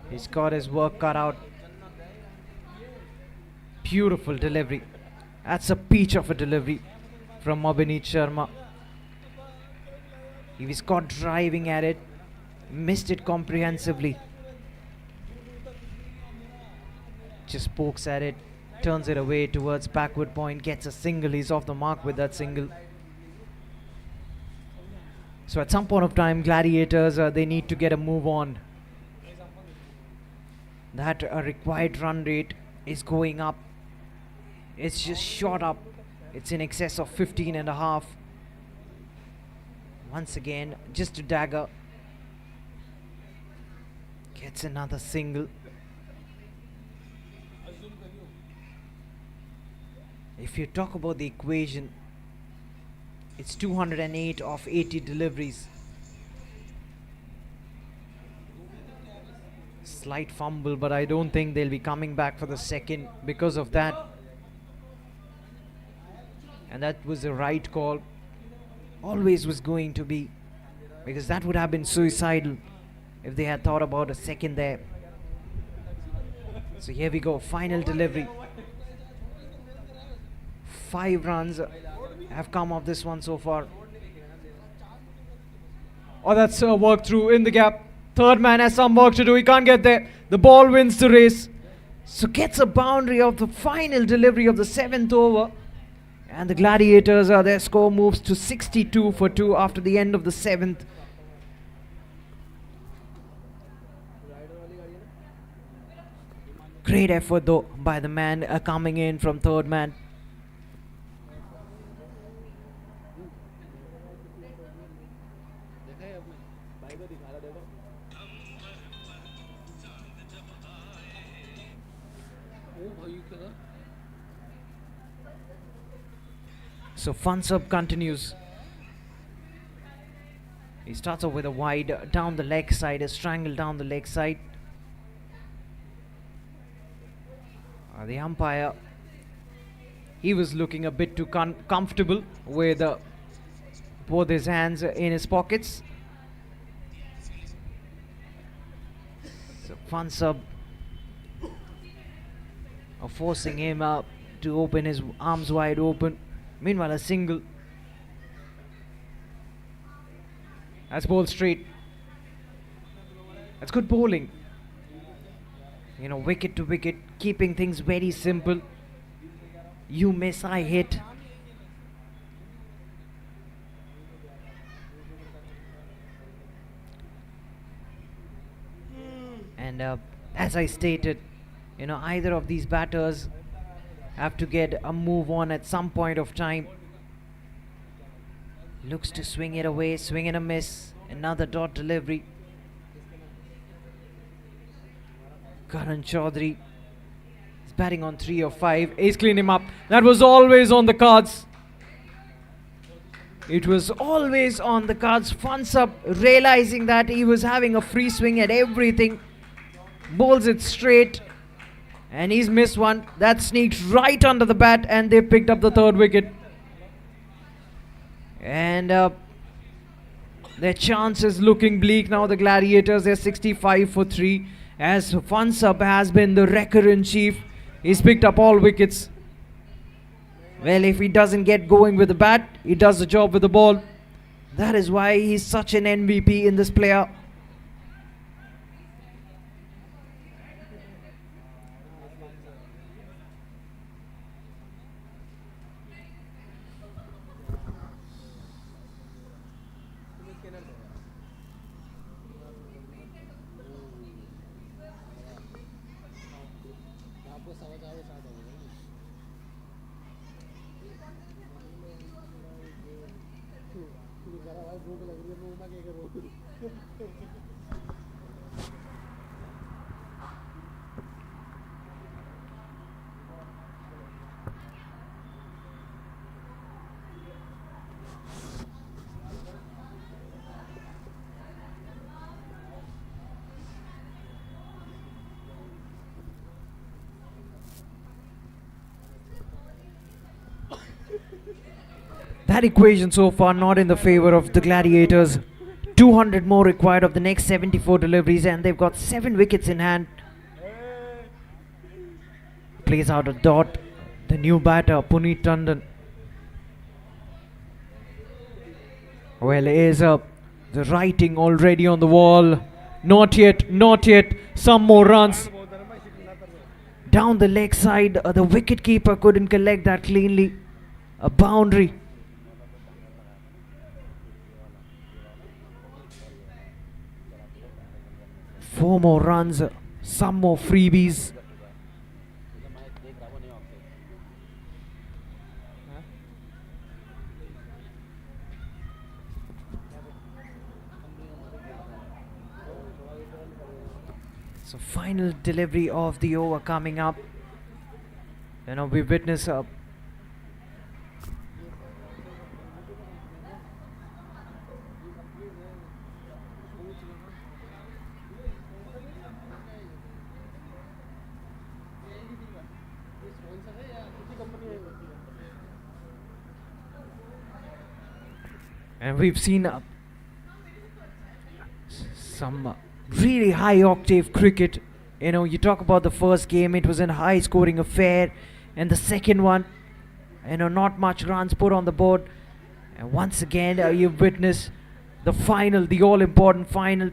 He's got his work cut out. Beautiful delivery. That's a peach of a delivery from Abhineet Sharma. He was caught driving at it. Missed it comprehensively. Just pokes at it. Turns it away towards backward point. Gets a single. He's off the mark with that single. So at some point of time, Gladiators, they need to get a move on. That required run rate is going up. It's just shot up. It's in excess of 15 and a half. Once again, just a dagger. Gets another single. If you talk about the equation, it's 208 of 80 deliveries. Slight fumble, but I don't think they'll be coming back for the second because of that. And that was the right call. Always was going to be, because that would have been suicidal if they had thought about a second there. So here we go, final delivery. 5 runs have come off this one so far. Oh, that's work through in the gap. Third man has some work to do. He can't get there. The ball wins the race. So gets a boundary of the final delivery of the 7th over. And the Gladiators, their score moves to 62 for 2 after the end of the 7th. Great effort though by the man coming in from third man. So Fansab continues. He starts off with a wide down the leg side, a strangle down the leg side. The umpire, he was looking a bit too comfortable with both his hands in his pockets. fun sub, forcing him up to open his arms wide open. Meanwhile, a single. That's ball straight. That's good bowling. You know, wicket to wicket, keeping things very simple. You miss, I hit. And as I stated, you know, either of these batters have to get a move on at some point of time. Looks to swing it away, swing and a miss. Another dot delivery. Karan Chaudhary is batting on 3 of 5. He's cleaned him up. That was always on the cards. It was always on the cards. Fun sub, realizing that he was having a free swing at everything, bowls it straight, and he's missed one. That sneaked right under the bat, and they picked up the third wicket. And their chance is looking bleak now. The Gladiators, they're 65 for 3. As Fun sub has been the wrecker in chief. He's picked up all wickets. Well, if he doesn't get going with the bat, he does the job with the ball. That is why he's such an MVP in this player. That equation so far not in the favor of the Gladiators. 200 more required of the next 74 deliveries, and they've got 7 wickets in hand. Plays out a dot. The new batter, Puneet Tandon. Well, is the writing already on the wall. Not yet, not yet. Some more runs. Down the leg side, the wicketkeeper couldn't collect that cleanly. A boundary. Four more runs, some more freebies. So final delivery of the over coming up. You know, we witness a and we've seen some really high octave cricket. You know, you talk about the first game, it was a high scoring affair, and the second one, you know, not much runs put on the board. And once again, you've witnessed the final, the all important final.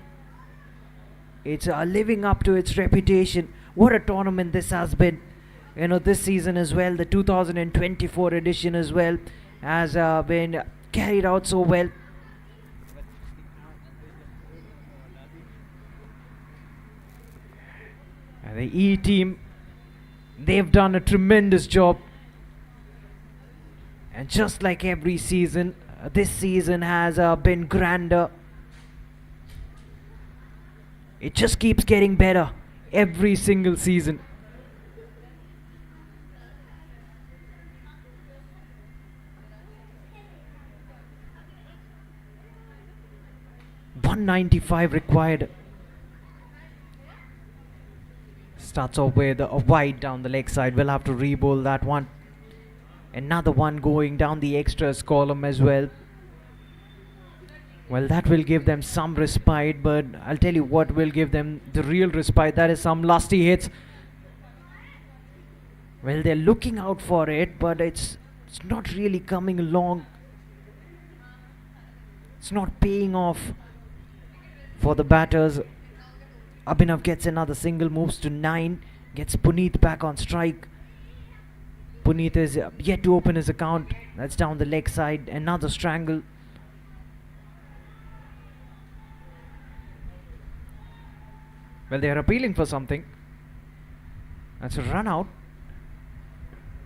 It's living up to its reputation. What a tournament this has been. You know, this season as well, the 2024 edition as well, has been carried out so well. And the eTeam, they've done a tremendous job. And just like every season, this season has been grander. It just keeps getting better every single season. .195 required. Starts off with a wide down the leg side. We'll have to re-bowl that one. Another one going down the extras column as well. Well, that will give them some respite, but I'll tell you what will give them the real respite. That is some lusty hits. Well, they're looking out for it, but it's not really coming along. It's not paying off for the batters. Abhinav gets another single, moves to 9, gets Puneet back on strike. Puneet is yet to open his account. That's down the leg side. Another strangle. Well, they are appealing for something. That's a run out.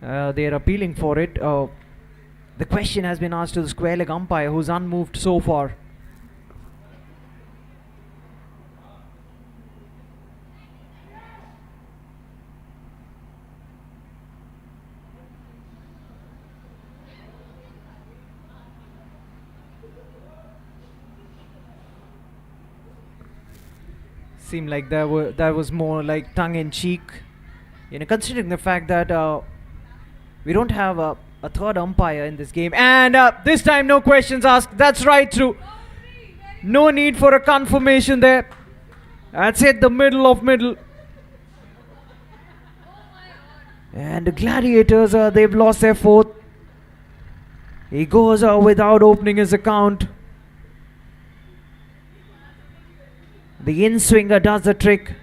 They are appealing for it. The question has been asked to the square leg umpire, who's unmoved so far. Seemed like that was more like tongue-in-cheek, considering the fact that we don't have a third umpire in this game. And this time no questions asked. That's right through. No need for a confirmation there. That's it, the middle of middle. And the Gladiators, they've lost their fourth. He goes without opening his account. The in-swinger does the trick.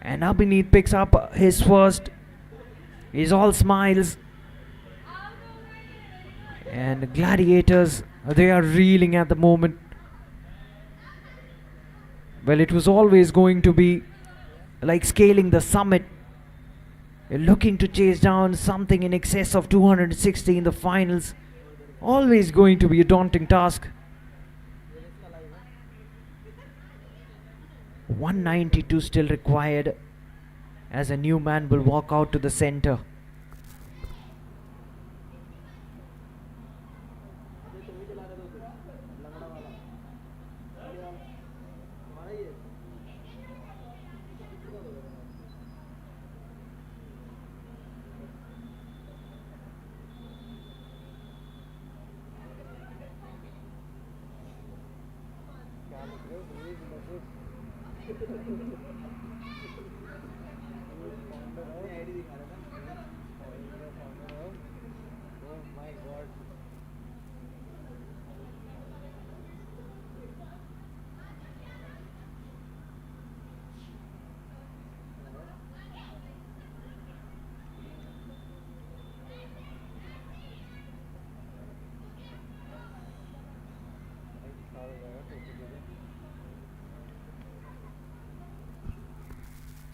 And Abhineet picks up his first. He's all smiles. And the Gladiators, they are reeling at the moment. Well, it was always going to be like scaling the summit. You're looking to chase down something in excess of 260 in the finals. Always going to be a daunting task. 192 still required as a new man will walk out to the center.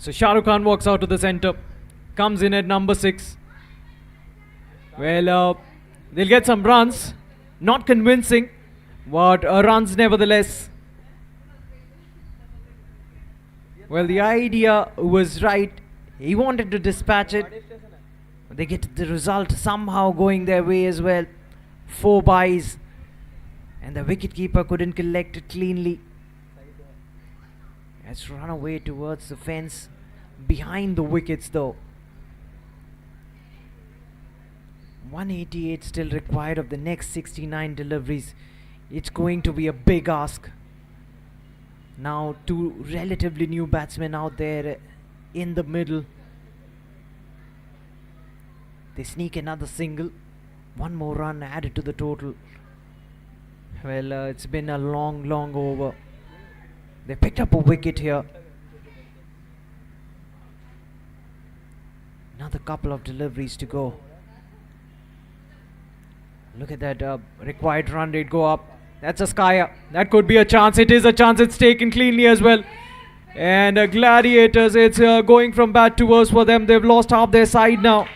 So Shah Rukh Khan walks out to the center, comes in at number 6. Well, they'll get some runs, not convincing, but runs nevertheless. Well, the idea was right. He wanted to dispatch it. They get the result somehow going their way as well. 4 byes, and the wicketkeeper couldn't collect it cleanly. Has run away towards the fence, behind the wickets though. 188 still required of the next 69 deliveries. It's going to be a big ask. Now 2 relatively new batsmen out there in the middle. They sneak another single. 1 more run added to the total. Well, it's been a long over. They picked up a wicket here. Another couple of deliveries to go. Look at that required run rate go up. That's a skyer. That could be a chance. It is a chance. It's taken cleanly as well. And Gladiators, it's going from bad to worse for them. They've lost half their side now.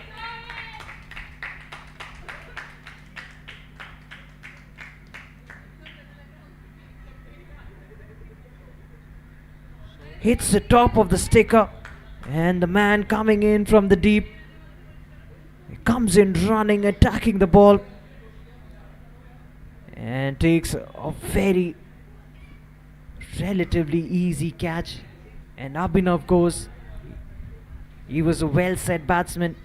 Hits the top of the sticker, and the man coming in from the deep, he comes in running, attacking the ball, and takes a very relatively easy catch. And Abhinav goes. He was a well set batsman.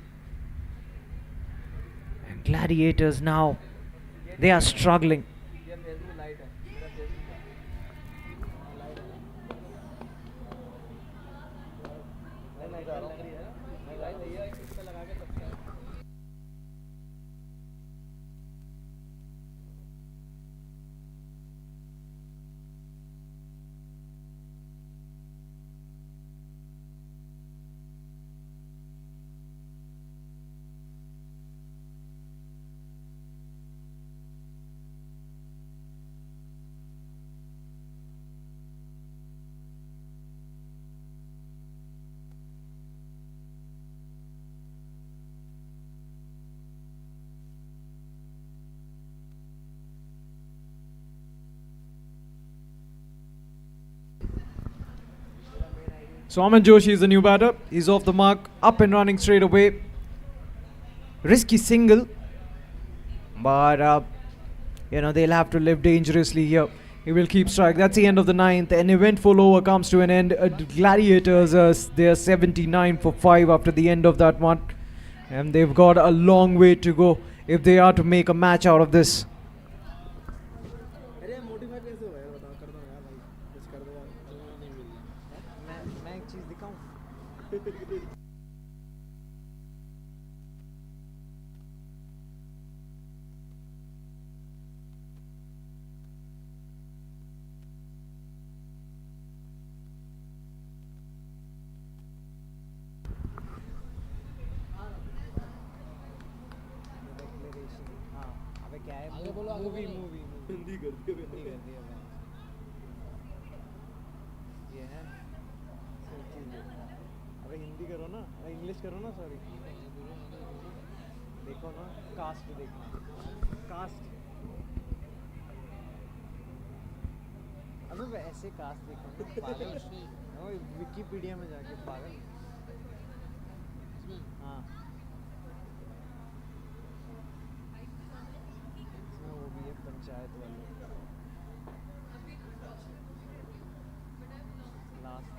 And Gladiators now, they are struggling. So Aman Joshi is the new batter. He's off the mark, up and running straight away. Risky single, but they'll have to live dangerously here. He will keep strike. That's the end of the ninth. An eventful over comes to an end. Gladiators, they're 79 for 5 after the end of that one, and they've got a long way to go if they are to make a match out of this. अरे मोटिफाई कैसे हुआ यार बताओ कर दो यार भाई कुछ कर दो यार नहीं मिल रहा मैं एक चीज़ दिखाऊं हाँ अबे क्या है आगे बोलो, आगे मूवी बोलो। मूवी हिंदी कर दिया हिंदी कर दिया मैं ये है सिर्फ चीज़ ये। अबे हिंदी करो ना इंग्लिश करो ना सॉरी देखो ना कास्ट देखना कास्ट अबे वैसे कास्ट देखो ना पागल ओ विकिपीडिया में जाके पागल हाँ इसमें वो भी है पंचायत वाले last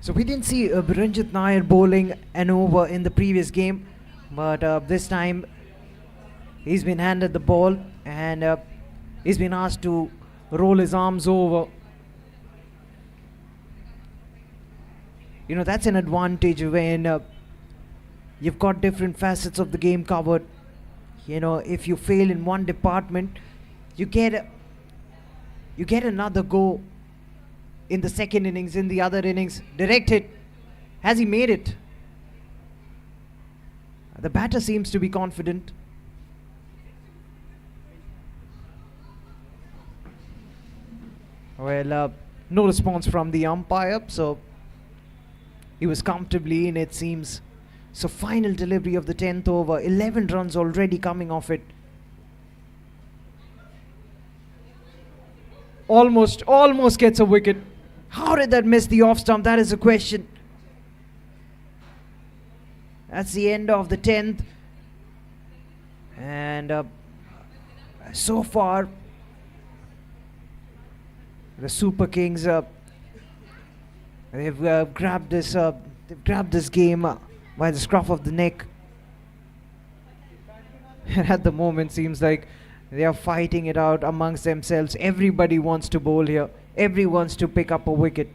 So we didn't see Biranjit Nair bowling an over in the previous game, but this time he's been handed the ball and he's been asked to roll his arms over. That's an advantage when you've got different facets of the game covered. If you fail in one department, you get another go in the second innings, in the other innings. Direct hit. Has he made it? The batter seems to be confident. Well, no response from the umpire, so he was comfortably in, it seems. So final delivery of the 10th over. 11 runs already coming off it. Almost gets a wicket. How did that miss the off stump? That is the question. That's the end of the 10th. And so far, the Super Kings, they've grabbed this game by the scruff of the neck. And at the moment, seems like they are fighting it out amongst themselves. Everybody wants to bowl here. Everyone wants to pick up a wicket.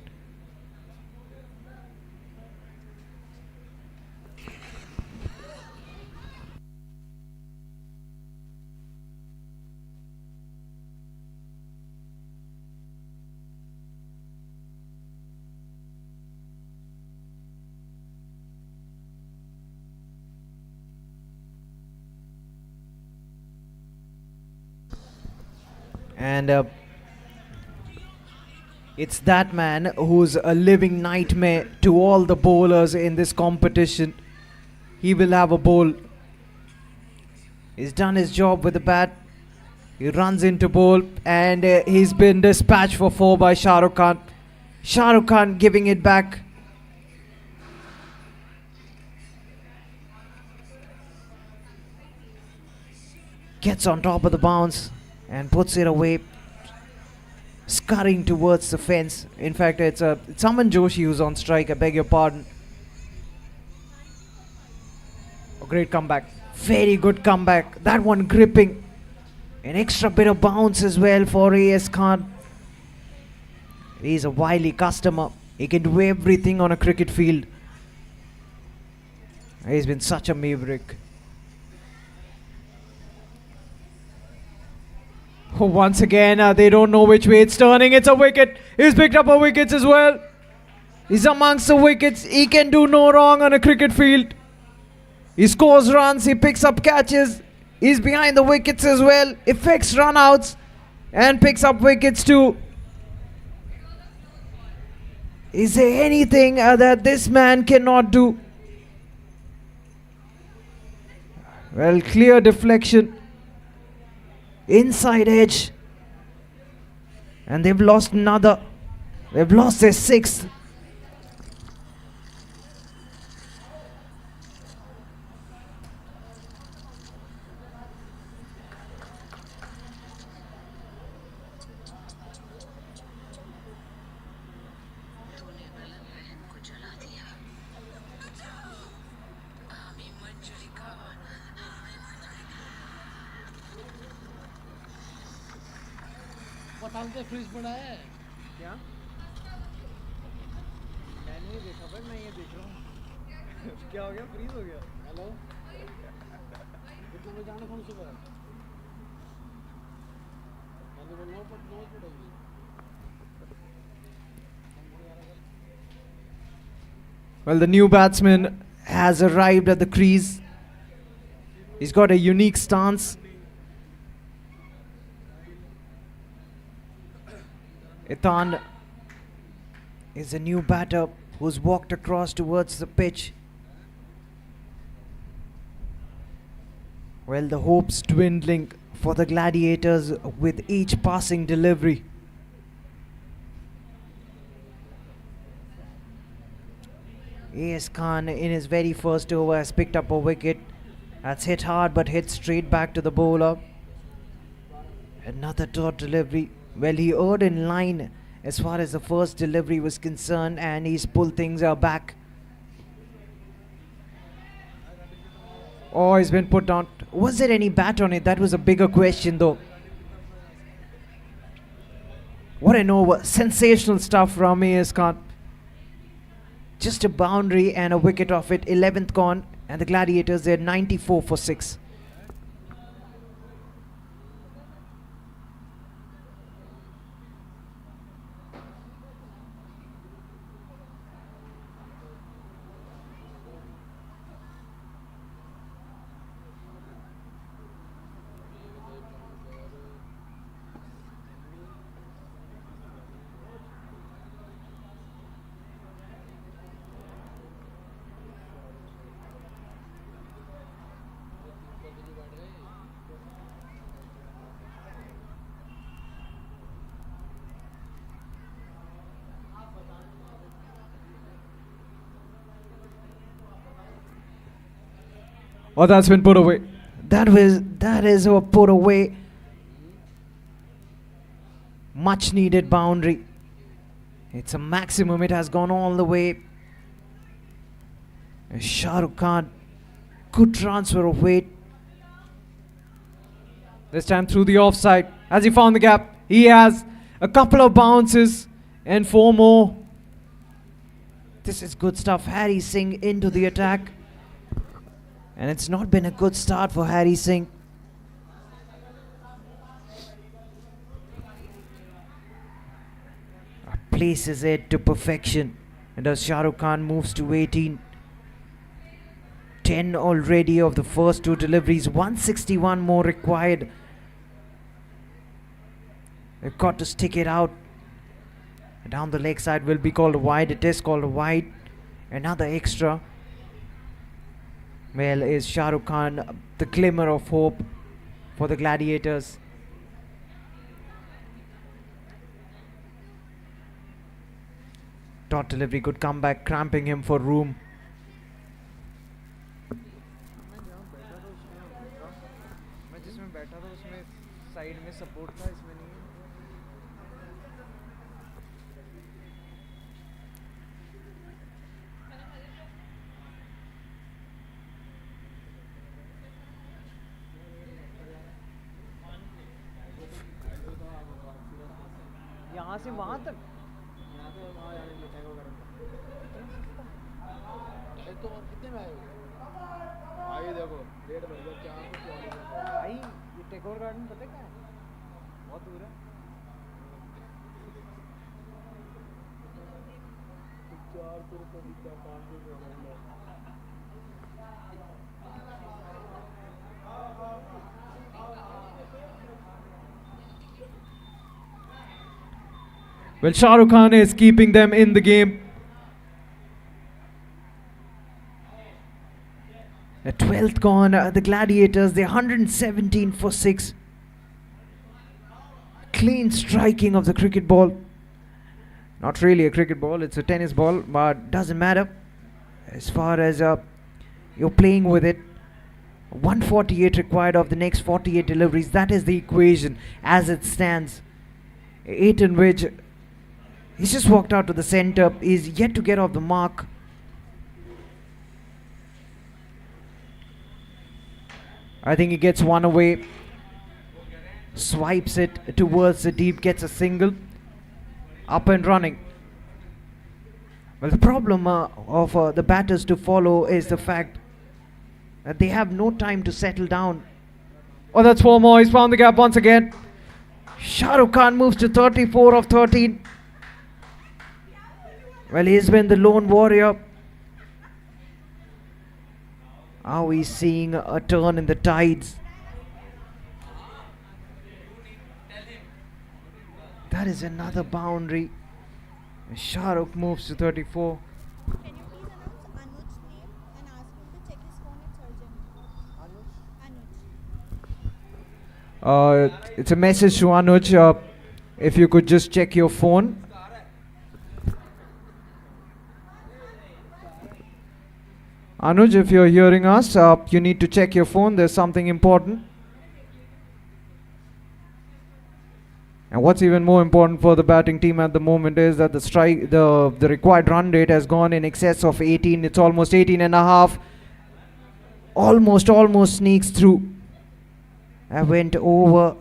And it's that man who's a living nightmare to all the bowlers in this competition. He will have a bowl. He's done his job with the bat. He runs into bowl and he's been dispatched for 4 by Shah Rukh Khan. Shah Rukh Khan giving it back. Gets on top of the bounce and puts it away, scurrying towards the fence. In fact, it's Aman Joshi who's on strike. I beg your pardon. A great comeback. Very good comeback. That one gripping. An extra bit of bounce as well for A.S. Khan. He's a wily customer. He can do everything on a cricket field. He's been such a maverick. Oh, once again, they don't know which way it's turning. It's a wicket. He's picked up a wickets as well. He's amongst the wickets. He can do no wrong on a cricket field. He scores runs. He picks up catches. He's behind the wickets as well. Effects run-outs and picks up wickets too. Is there anything that this man cannot do? Well, clear deflection. Inside edge. And they've lost another. They've lost their 6th. बताओ के freeze पड़ा है क्या? मैंने नहीं देखा भाई, मैं ये देख रहा हूँ। क्या हो गया? फ्रीज हो गया। हेलो कितने बजे जाना कौन सुबह हेलो नो पड़ेगी। Well, the new batsman has arrived at the crease. He's got a unique stance. Ethan is a new batter who's walked across towards the pitch. Well, the hopes dwindling for the Gladiators with each passing delivery. A.S. Khan in his very first over has picked up a wicket. That's hit hard but hit straight back to the bowler. Another dot delivery. Well, he erred in line as far as the first delivery was concerned, and he's pulled things back. Oh, he's been put down. Was there any bat on it? That was a bigger question though. What an over. Sensational stuff from A.S. Khan. Just a boundary and a wicket off it. 11th gone, and the Gladiators, they're 94 for 6. Oh, that's been put away. That is put away. Much needed boundary. It's a maximum. It has gone all the way. Shah Rukh Khan. Good transfer of weight. This time through the offside. Has he found the gap? He has. A couple of bounces and 4 more. This is good stuff. Harry Singh into the attack. And it's not been a good start for Harry Singh. Places it to perfection. And as Shah Rukh Khan moves to 18. 10 already of the first 2 deliveries. 161 more required. They've got to stick it out. Down the leg side will be called a wide. It is called a wide. Another extra. Well, is Shah Rukh Khan the glimmer of hope for the Gladiators? Dot delivery, good comeback, cramping him for room. मैं जिसमें बैठा था उसमें side में support था, इसमें नहीं है। यहाँ से वहाँ तक, यहाँ से वहाँ जाने के लिए टैगो करना। तो कितने में आए हो? आइए देखो, डेढ़ बज गया, क्या कुछ भाई ये टेगोर गार्डन पता है क्या है? बहुत दूर है। Well, Shah Rukh Khan is keeping them in the game. The 12th gone, the Gladiators, they're 117 for 6. Clean striking of the cricket ball. Not really a cricket ball, it's a tennis ball, but doesn't matter. As far as you're playing with it. 148 required of the next 48 deliveries. That is the equation as it stands. 8 in which he's just walked out to the center. He's yet to get off the mark. I think he gets one away. Swipes it towards the deep, gets a single. Up and running. Well, the problem of the batters to follow is the fact that they have no time to settle down. Oh, that's 4 more. He's found the gap once again. Shah Rukh Khan moves to 34 of 13. Well, he's been the lone warrior. Are we seeing a turn in the tides? That is another boundary. Shah Rukh moves to 34. Can you please announce Anuj's name and ask him to check his phone? It's urgent. Anuj. It's a message to Anuj. If you could just check your phone. Anuj, if you're hearing us, you need to check your phone. There's something important. And what's even more important for the batting team at the moment is that the required run rate has gone in excess of 18. It's almost 18 and a half. Almost sneaks through. I went over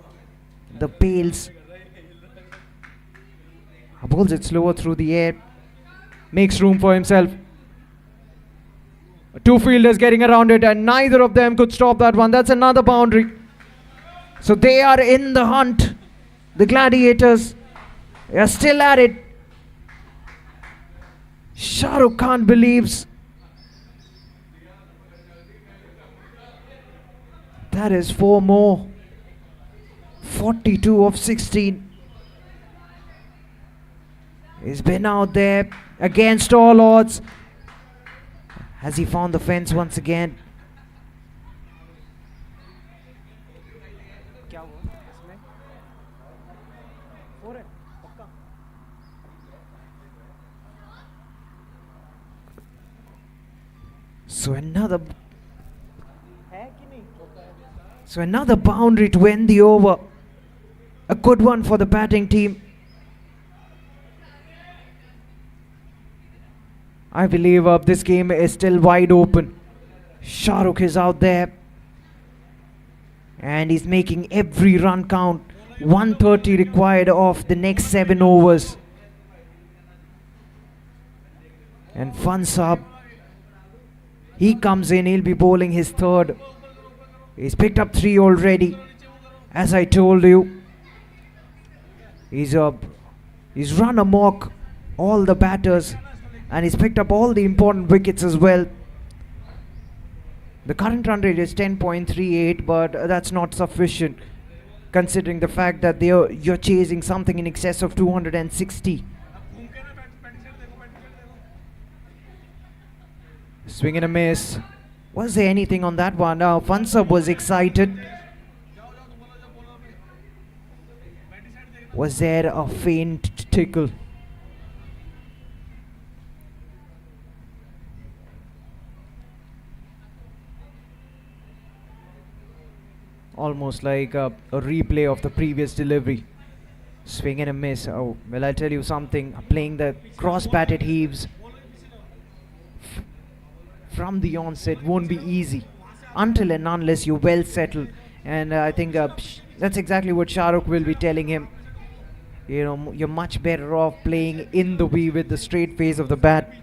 the pails. Bowls it slower through the air. Makes room for himself. Two fielders getting around it, and neither of them could stop that one. That's another boundary. So they are in the hunt. The Gladiators are still at it. Shah Rukh Khan believes. That is 4 more. 42 of 16. He's been out there against all odds. Has he found the fence once again? क्या हुआ इसमें? 4 है पक्का। So another boundary to end the over. A good one for the batting team. I believe this game is still wide open. Shah Rukh is out there. And he's making every run count. 130 required of the next 7 overs. And Fansab, he comes in, he'll be bowling his third. He's picked up 3 already. As I told you, he's run amok all the batters, and he's picked up all the important wickets as well. The current run rate is 10.38, but that's not sufficient. considering the fact that you're chasing something in excess of 260. Swing and a miss. Was there anything on that one? Fansab was excited. Was there a faint tickle? Almost like a replay of the previous delivery. Swing and a miss. Oh, well, I'll tell you something. Playing the cross-batted heaves from the onset won't be easy until and unless you're well settled. And I think that's exactly what Shahrukh will be telling him. You know, you're much better off playing in the V with the straight face of the bat.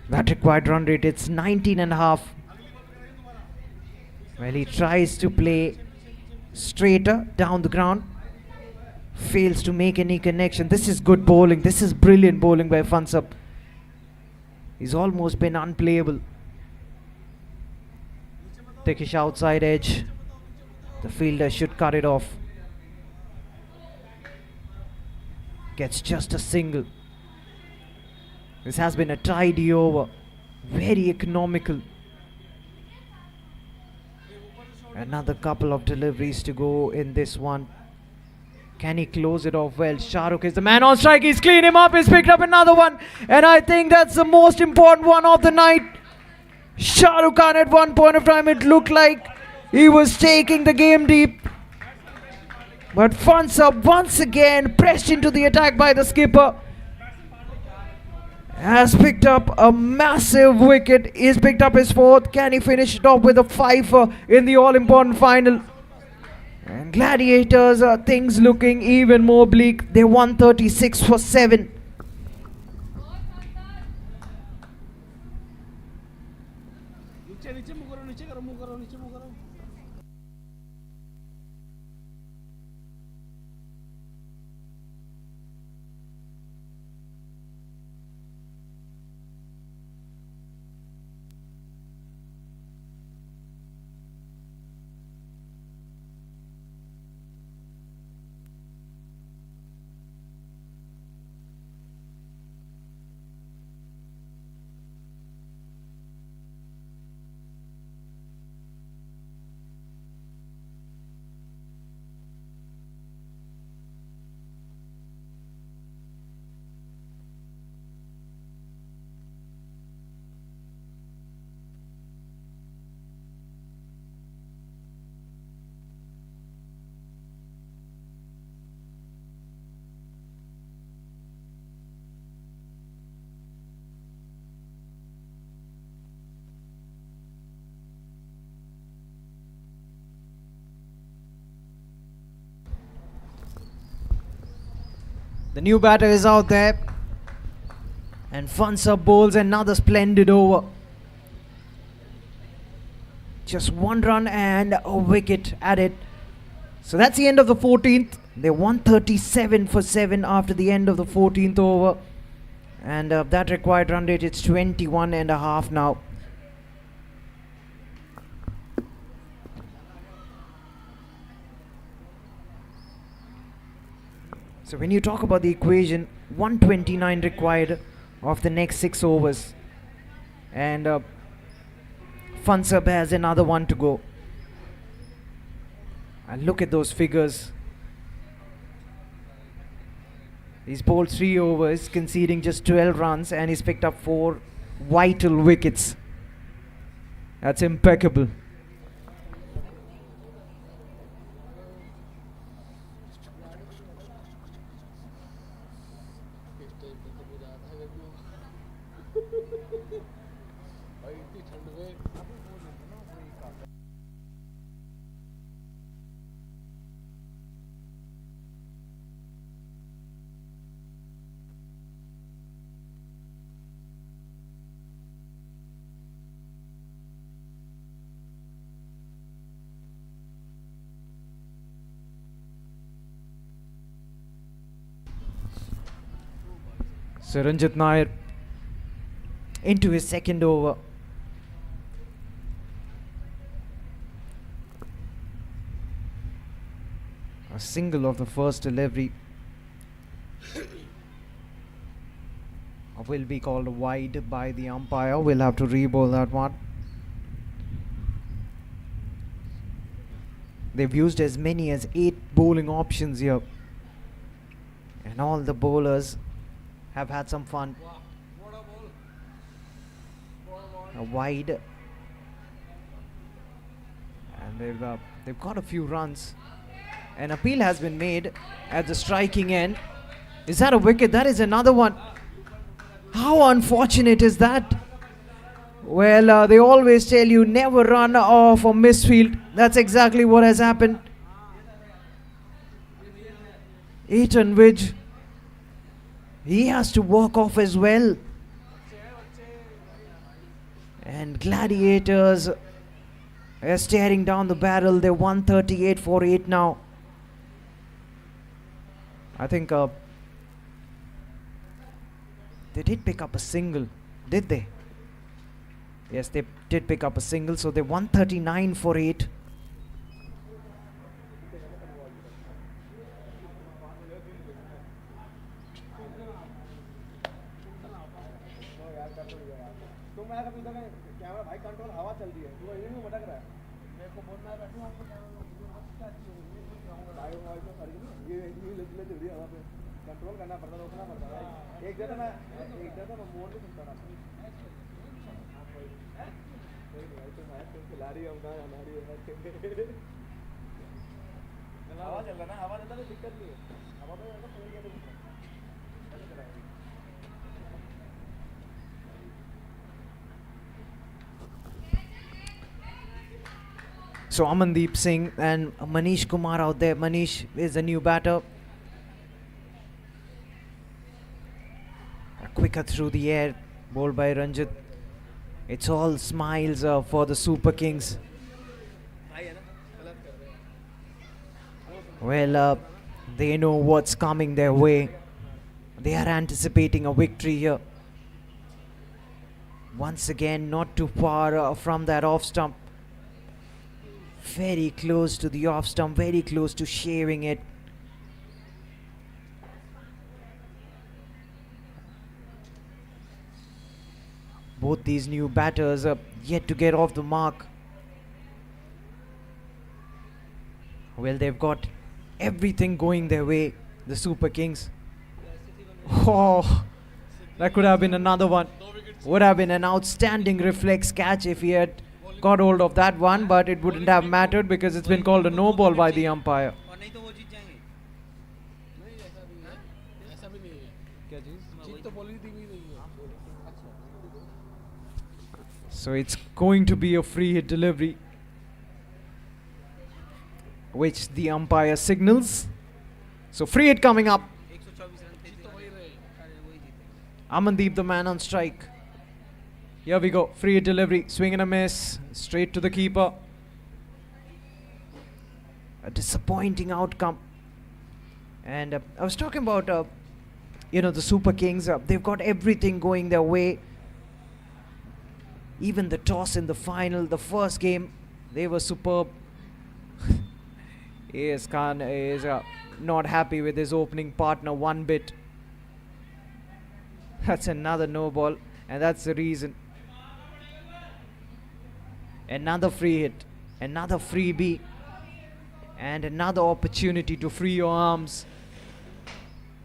That required run rate, it's 19 and a half. Well, he tries to play straighter down the ground. Fails to make any connection. This is good bowling. This is brilliant bowling by Fansab. He's almost been unplayable. Thickish outside edge. The fielder should cut it off. Gets just a single. This has been a tidy over. Very economical. Another couple of deliveries to go in this one. Can he close it off well? Shahrukh is the man on strike. He's cleaned him up. He's picked up another one. And I think that's the most important one of the night. Shahrukh Khan, at one point of time, it looked like he was taking the game deep. But Fansab once again pressed into the attack by the skipper. Has picked up a massive wicket. He's picked up his fourth. Can he finish it off with a fifer in the all-important final? And Gladiators, things looking even more bleak. They won 36 for 7. The new batter is out there. And Fansab bowls another splendid over. Just one run and a wicket added. So that's the end of the 14th. They won 37 for 7 after the end of the 14th over. And that required run rate, it's 21 and a half now. So when you talk about the equation, 129 required of the next 6 overs. And Fansab has another one to go. And look at those figures. He's bowled 3 overs, conceding just 12 runs, and he's picked up 4 vital wickets. That's impeccable. So Ranjit Nair into his second over. A single of the first delivery will be called wide by the umpire. We'll have to re-bowl that one. They've used as many as 8 bowling options here, and all the bowlers have had some fun. A wide, and they've got a few runs. An appeal has been made at the striking end. Is that a wicket? That is another one. How unfortunate is that? Well, they always tell you never run off a misfield. That's exactly what has happened. Ethan Widge, he has to walk off as well. And Gladiators are staring down the barrel. They're 138 for 8 now. I think they did pick up a single, did they? Yes, they did pick up a single, so they're 139 for 8. Camera भाई control हवा चल रही है, तू इधर में भटक रहा है। मेरे को बोलना है बैठो आपको कैमरा ये ले रही हवा पे कंट्रोल करना पड़ता, रोकना पड़ता है। एक जगह मैं मोड़ नहीं सकता ना। तुम खिला रही हो, हम कहाँ जाना रही है। हवा चल रहा ना, हवा चलता तो दिक्कत नहीं है। हवा पे जाता तो So Amandeep Singh and Manish Kumar out there. Manish is the new batter. A quicker through the air, bowled by Ranjit. It's all smiles for the Super Kings. Well, they know what's coming their way. They are anticipating a victory here. Once again, not too far from that off stump. Very close to the off stump, very close to shaving it. Both these new batters are yet to get off the mark. Well, they've got everything going their way, the Super Kings. Oh, that could have been another one. Would have been an outstanding reflex catch if he had got hold of that one, but it wouldn't have mattered because it's been called a no ball by the umpire. और नहीं तो वो जीत जाएंगे। नहीं ऐसा भी नहीं है। क्या चीज? जीत तो बोली दी भी नहीं है। So it's going to be a free hit delivery, which the umpire signals. So free hit coming up. 124 run थे। तो वही रहे। अरे वही जीते। Amandeep, the man on strike. Here we go. Free hit delivery. Swing and a miss. Straight to the keeper. A disappointing outcome. And I was talking about, the Super Kings. They've got everything going their way. Even the toss in the final, the first game, they were superb. AS Khan is not happy with his opening partner one bit. That's another no ball, and that's the reason. Another free hit, another freebie, and another opportunity to free your arms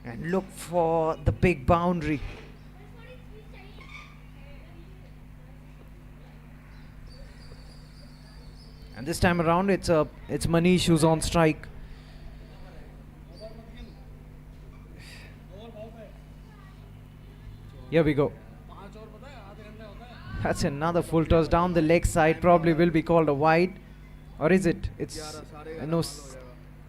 and look for the big boundary. And this time around, it's Manish who's on strike. Here we go. That's another full toss down the leg side. Probably will be called a wide, or is it? It's no.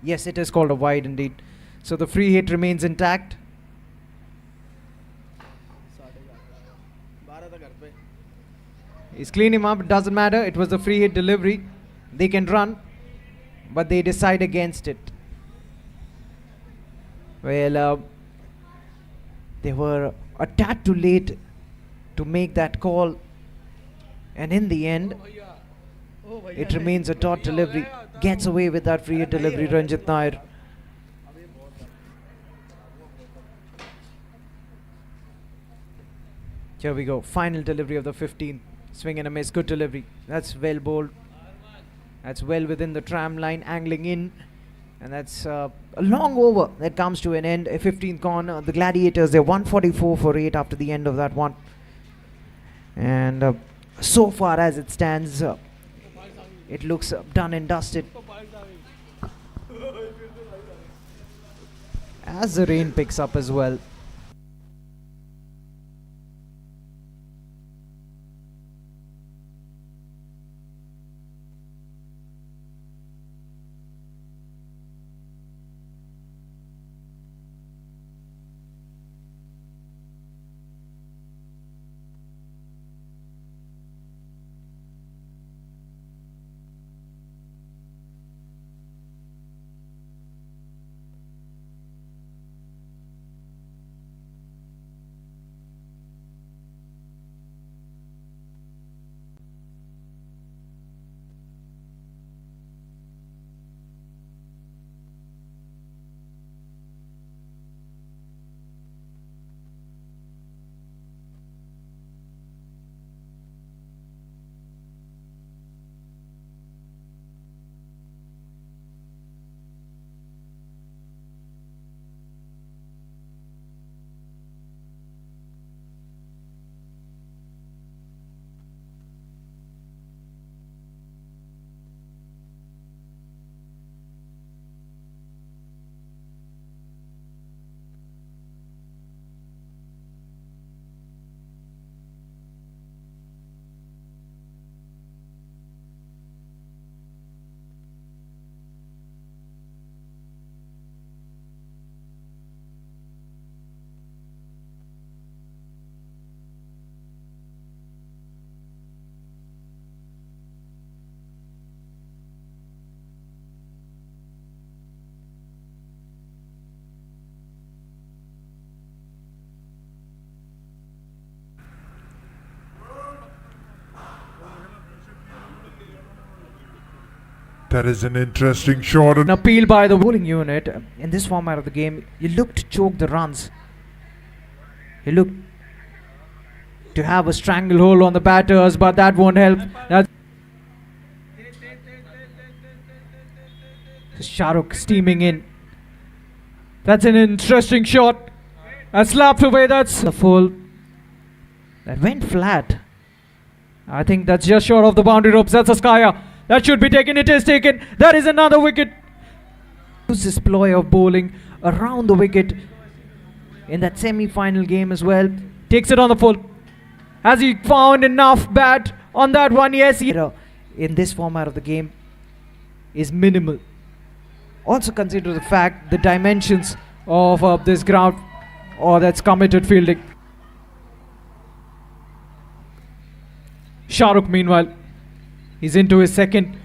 Yes, it is called a wide indeed. So the free hit remains intact. He's clean him up. It doesn't matter. It was the free hit delivery. They can run, but they decide against it. Well, they were a tad too late to make that call, and in the end it remains a dot delivery. Gets away with that free hit delivery, Ranjit Nair. Here we go, final delivery of the 15th. Swing and a miss, good delivery. That's well bowled. That's well within the tram line, angling in. And that's a long over that comes to an end. A 15th gone. The Gladiators, they're 144 for 8 after the end of that one. And so far as it stands, it looks done and dusted. As the rain picks up as well. That is an interesting shot. An appeal by the bowling unit. In this format of the game, you look to choke the runs. You look to have a stranglehold on the batters, but that won't help. That's Shahrukh steaming in. That's an interesting shot. And slapped away. That's the full. That went flat. I think that's just short of the boundary ropes. That's a skyer. That should be taken. It is taken. That is another wicket. This ploy of bowling around the wicket in that semi-final game as well. Takes it on the full. Has he found enough bat on that one? Yes, he in this format of the game is minimal. Also consider the fact, the dimensions of this ground, or that's committed fielding. Shahrukh meanwhile, he's into his second.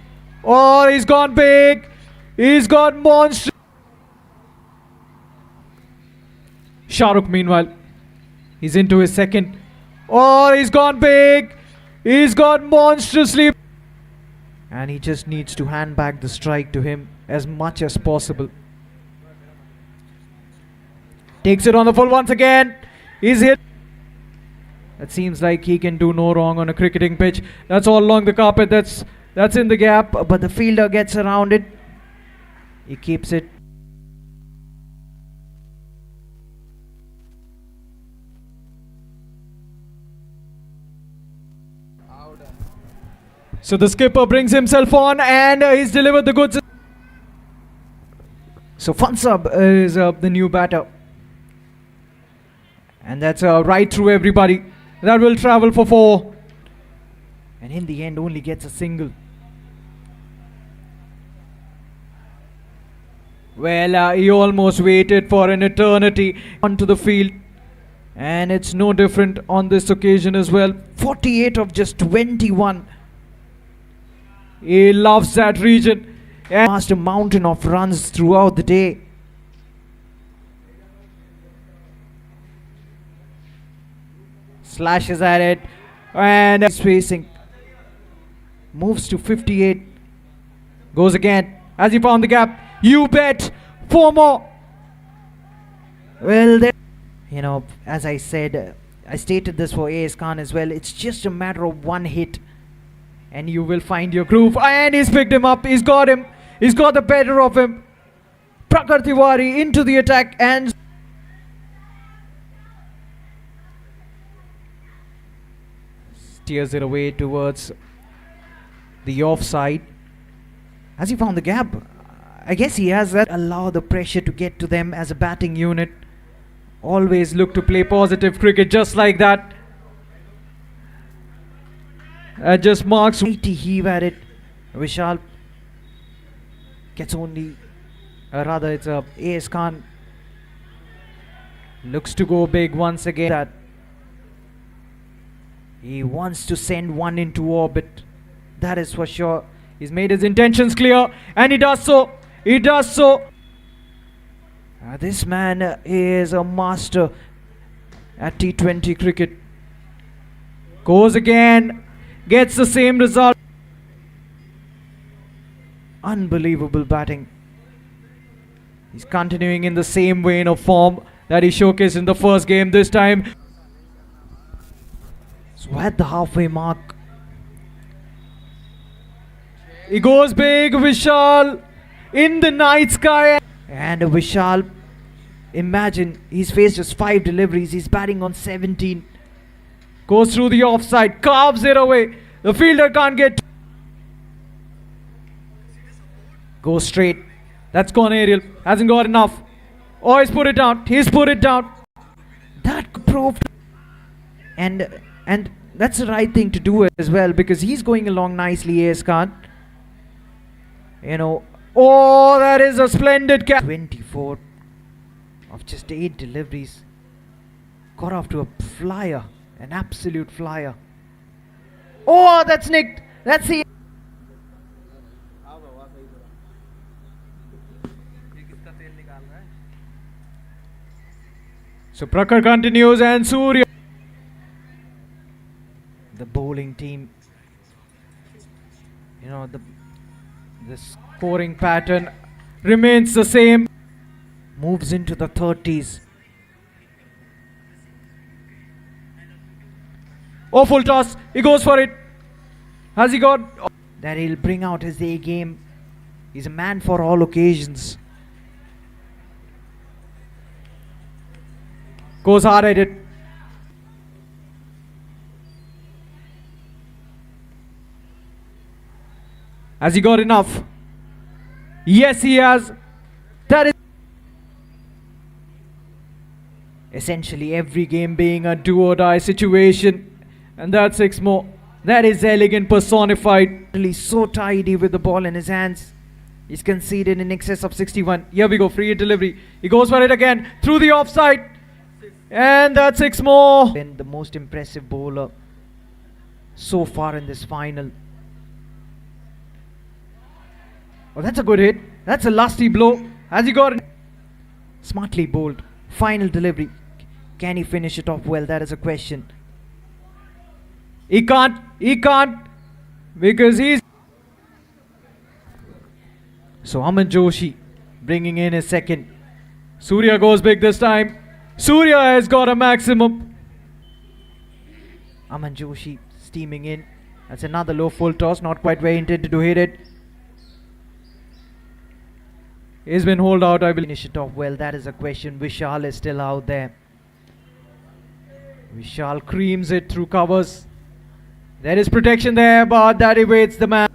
Oh, he's gone big. He's got monster. Shahrukh meanwhile, he's into his second. Oh, he's gone big. He's got monstrously. And he just needs to hand back the strike to him as much as possible. Takes it on the full once again. He's hit. It seems like he can do no wrong on a cricketing pitch. That's all along the carpet. That's in the gap. But the fielder gets around it. He keeps it. So the skipper brings himself on and he's delivered the goods. So Fansab is the new batter. And that's right through everybody. That will travel for 4. And in the end only gets a single. Well, he almost waited for an eternity onto the field. And it's no different on this occasion as well. 48 of just 21. He loves that region. And passed a mountain of runs throughout the day. Slashes at it. And he's facing. Moves to 58. Goes again. Has he found the gap? You bet. 4 more. Well, you know, as I said, I stated this for AS Khan as well. It's just a matter of one hit, and you will find your groove. And he's picked him up. He's got him. He's got the better of him. Prakhar Tiwari into the attack and steers it away towards the offside. Has he found the gap? I guess he has that. Allow the pressure to get to them as a batting unit. Always look to play positive cricket just like that. Just marks 80 heave at it. Vishal gets only, rather it's AS Khan. Looks to go big once again. That he wants to send one into orbit. That is for sure. He's made his intentions clear, and he does so. He does so. This man is a master at T20 cricket. Goes again. Gets the same result. Unbelievable batting. He's continuing in the same vein of form that he showcased in the first game this time. So at the halfway mark, he goes big. Vishal in the night sky. And Vishal, imagine he's faced just 5 deliveries. He's batting on 17. Goes through the offside, carves it away. The fielder can't get. Goes straight. That's gone aerial. Hasn't got enough. Oh, he's put it down. He's put it down. That proved. And that's the right thing to do as well, because he's going along nicely, AS Khan. You know. Oh, that is a splendid catch. 24 of just 8 deliveries. Got off to a flyer. An absolute flyer. Oh, that's nicked. That's the. So Prakhar continues and Surya. The bowling team. You know, the scoring pattern remains the same. Moves into the 30s. Oh, full toss. He goes for it. Has he got? Oh, that he'll bring out his A game. He's a man for all occasions. Goes hard at it. Has he got enough? Yes, he has. That is essentially every game being a do or die situation. And that's 6 more. That is elegant personified. Really so tidy with the ball in his hands. He's conceded in excess of 61. Here we go, free hit delivery. He goes for it again through the offside. And that's 6 more. Been the most impressive bowler so far in this final. Oh, that's a good hit. That's a lusty blow. Has he got it? Smartly bowled. Final delivery. Can he finish it off well? That is a question. He can't. He can't. Because he's. So Aman Joshi bringing in his second. Surya goes big this time. Surya has got a maximum. Aman Joshi steaming in. That's another low full toss. Not quite where he intended to hit it. He's been holed out. I will finish it off well. That is a question. Vishal is still out there. Vishal creams it through covers. There is protection there, but that evades the man.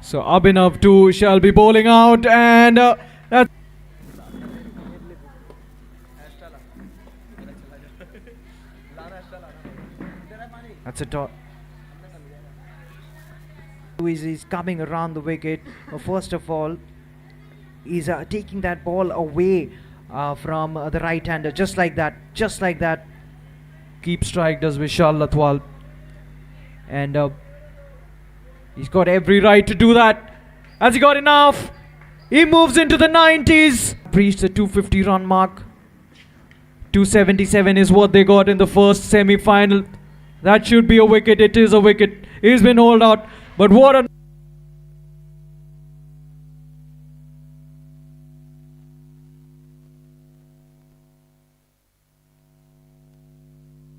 So Abhinav too shall be bowling out, and that's a dot. He's coming around the wicket. First of all, he's taking that ball away from the right-hander, just like that, just like that. Keep strike does Vishal Latwal, and he's got every right to do that. Has he got enough? He moves into the 90s. Breached the 250 run mark. 277 is what they got in the first semi-final. That should be a wicket. It is a wicket. He's been hauled out. But what a...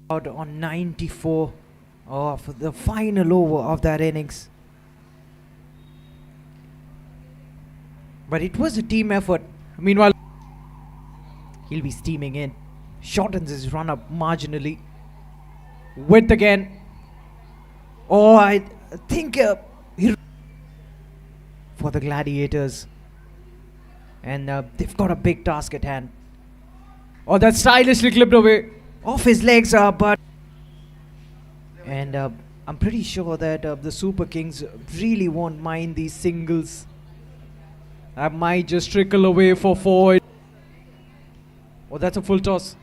out on 94 for the final over of that innings. But it was a team effort. Meanwhile, he'll be steaming in. Shortens his run up marginally. Width again. Oh, I think for the Gladiators. And they've got a big task at hand. Oh, that's stylishly clipped away. Off his legs, but... And I'm pretty sure that the Super Kings really won't mind these singles. That might just trickle away for 4. Oh, that's a full toss.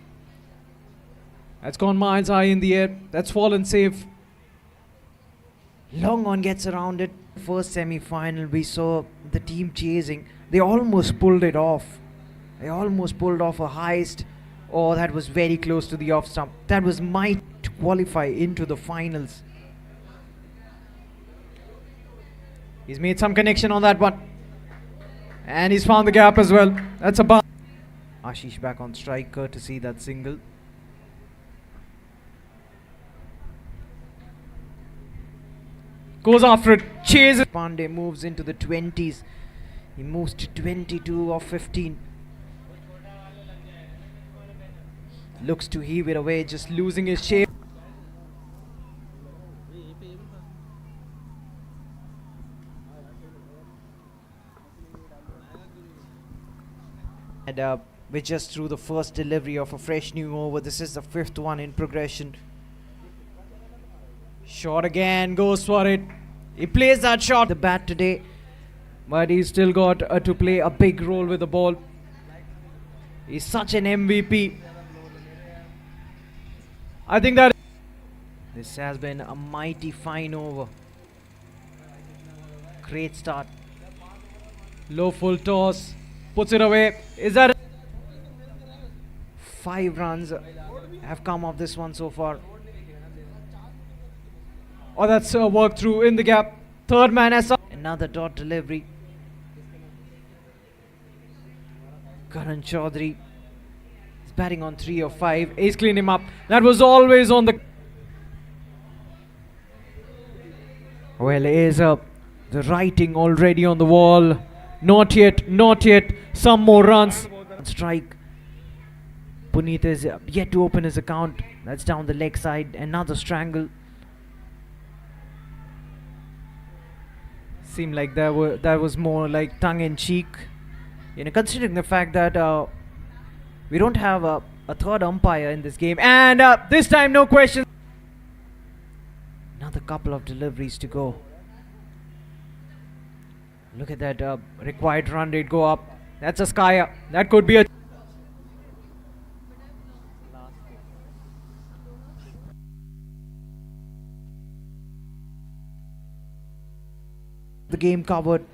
That's gone miles high in the air. That's fallen safe. Long on gets around it. First semi-final, we saw the team chasing. They almost pulled it off. They almost pulled off a heist. Oh, that was very close to the off stump. That was might qualify into the finals. He's made some connection on that one. And he's found the gap as well. That's a bounce. Ashish back on strike, courtesy that single. Goes after it, chases. Pandey moves into the 20s. He moves to 22 of 15. Looks to heave it away, just losing his shape. And we're just through the first delivery of a fresh new over. This is the 5th one in progression. Shot again, goes for it. He plays that shot. The bat today, but he's still got to play a big role with the ball. He's such an MVP. I think that this has been a mighty fine over. Great start. Low full toss. Puts it away. Is that 5 runs have come off this one so far. Oh, that's worked through in the gap. Third man has another dot delivery. Karan Chaudhary is batting on 3 of 5. He's cleaned him up. That was always on the... Well, is the writing already on the wall. Not yet, not yet. Some more runs. Strike. Puneet is yet to open his account. That's down the leg side. Another strangle. Seemed like that was more like tongue-in-cheek. You know, considering the fact that we don't have a third umpire in this game. And this time, no question. Another couple of deliveries to go. Look at that required run rate go up. That's a skyer. That could be a... The game covered.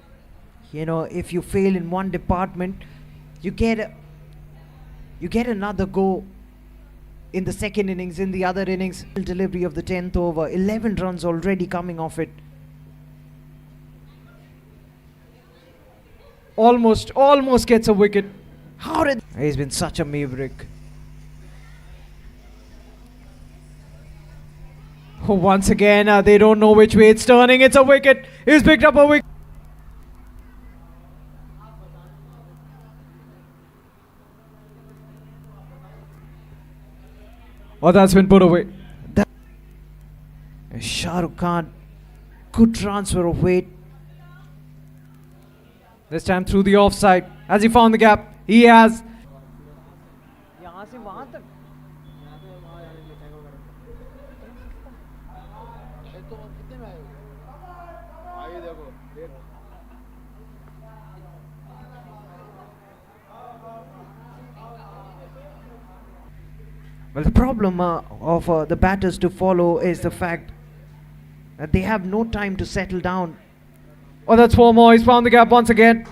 You know, if you fail in one department, you get another go in the second innings, in the other innings. Delivery of the 10th over. 11 runs already coming off it. Almost gets a wicket. How did... He's been such a maverick. Oh, once again, they don't know which way it's turning. It's a wicket. He's picked up a wicket. Oh, that's been put away. Shah Rukh Khan. Good transfer of weight. This time through the offside. Has he found the gap? He has. Well, the problem of the batters to follow is the fact that they have no time to settle down. Oh, that's 4 more. He's found the gap once again.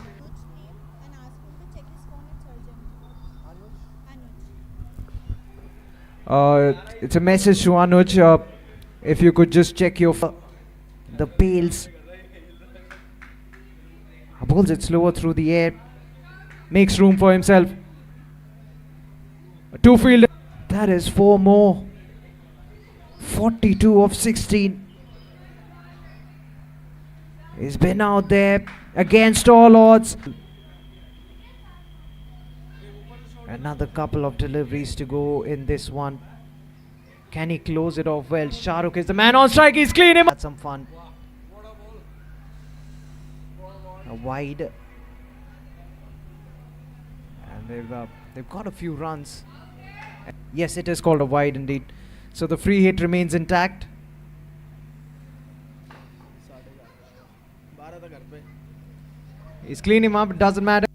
It's a message to Anuj. If you could just check your the pails. Bowls it slower through the air. Makes room for himself. Two field. That is 4 more. 42 of 16. He's been out there against all odds. Another couple of deliveries to go in this one. Can he close it off well? Shahrukh is the man on strike. He's clean him. That's some fun. A wide. And they've got a few runs. Yes, it is called a wide indeed. So the free hit remains intact. 12 था घर पे. He's clean him up. Doesn't matter.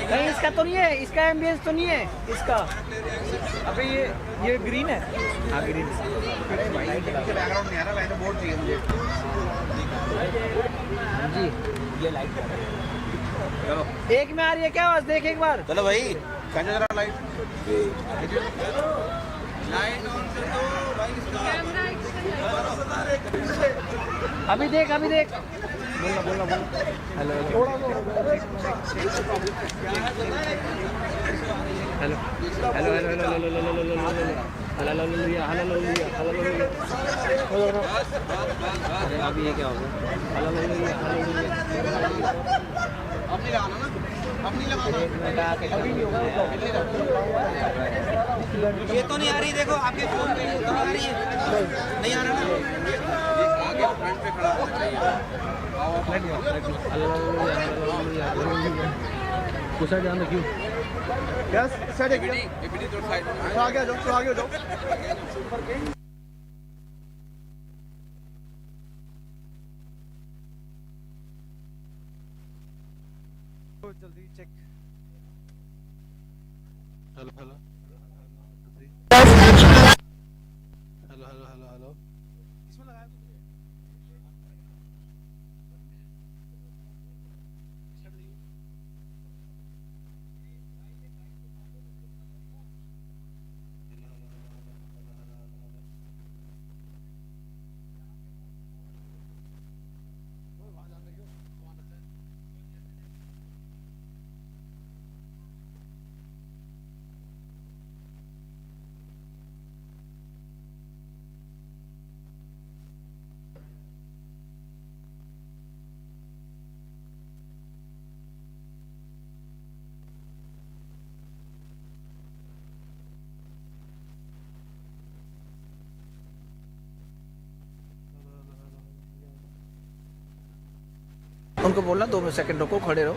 नहीं इसका तो नहीं है, इसका ambience तो नहीं है इसका। अबे ये ग्रीन है। हाँ ग्रीन। बैकग्राउंड नहीं आ रहा, मैंने बोर्ड चाहिए मुझे। जी ये लाइट। चलो एक में आ रही है क्या आवाज? देख एक बार। चलो भाई, खींचो जरा लाइट। लाइट ऑन कर दो भाई इसका। अभी देख अभी देख। बोलना हेलो थोड़ा हेलो हेलो अभी ये क्या होगा? अब नहीं लगाना ना, अब नहीं लगाना। अभी नहीं होगा। ये तो नहीं आ रही, देखो आपके फोन पे ये तो नहीं आ रही है, नहीं आ रहा ना। आगे फ्रंट पे खड़ा होना चाहिए। गुस्सा जान क्यों? यस सेट है। एपीडी तो साइड में आगे जाओ, आगे जाओ। जल्दी check. Hello hello hello hello hello hello इसमें लगाया उनको बोलना 2 सेकंड रुको, खड़े रहो।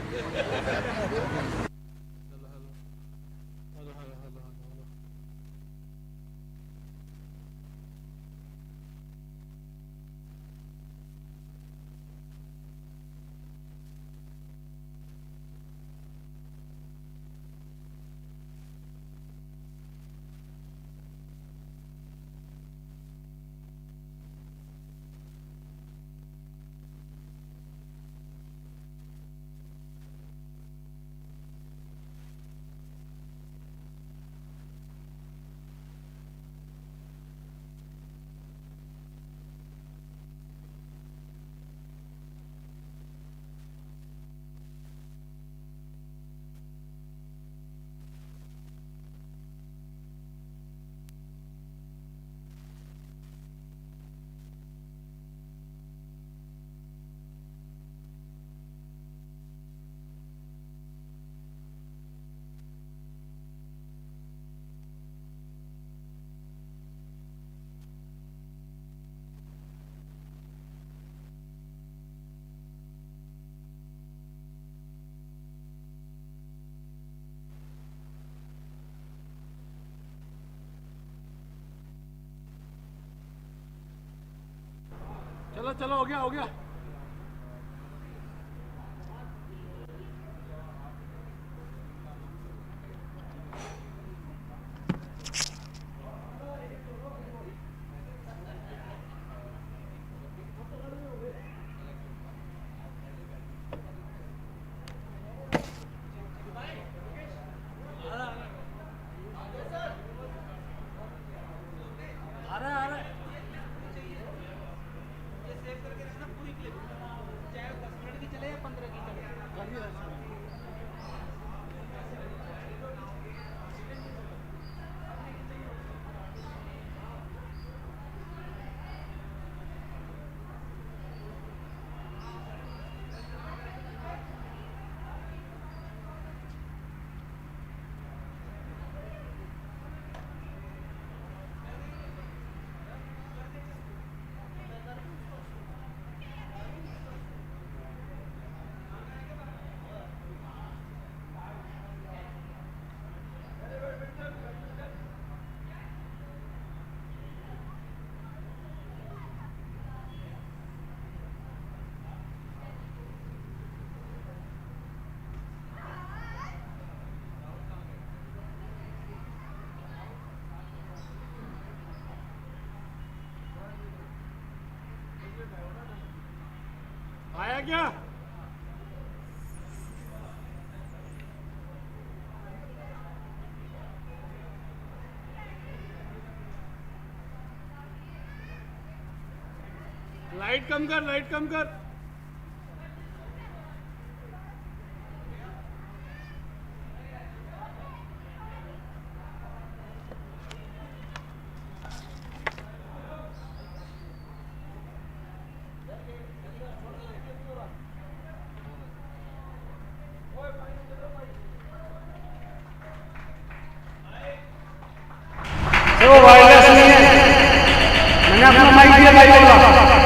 चलो चलो हो गया हो गया। ये सेव करके रखना पूरी क्लिप। क्या लाइट कम कर, लाइट कम कर. वो वायरलेस नहीं है, मैंने अपना माइक दिया, माइक बोला.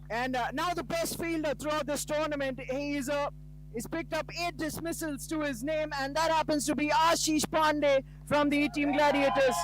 And now the best fielder throughout this tournament, he's picked up 8 dismissals to his name, and that happens to be Ashish Pandey from the eTeam Gladiators.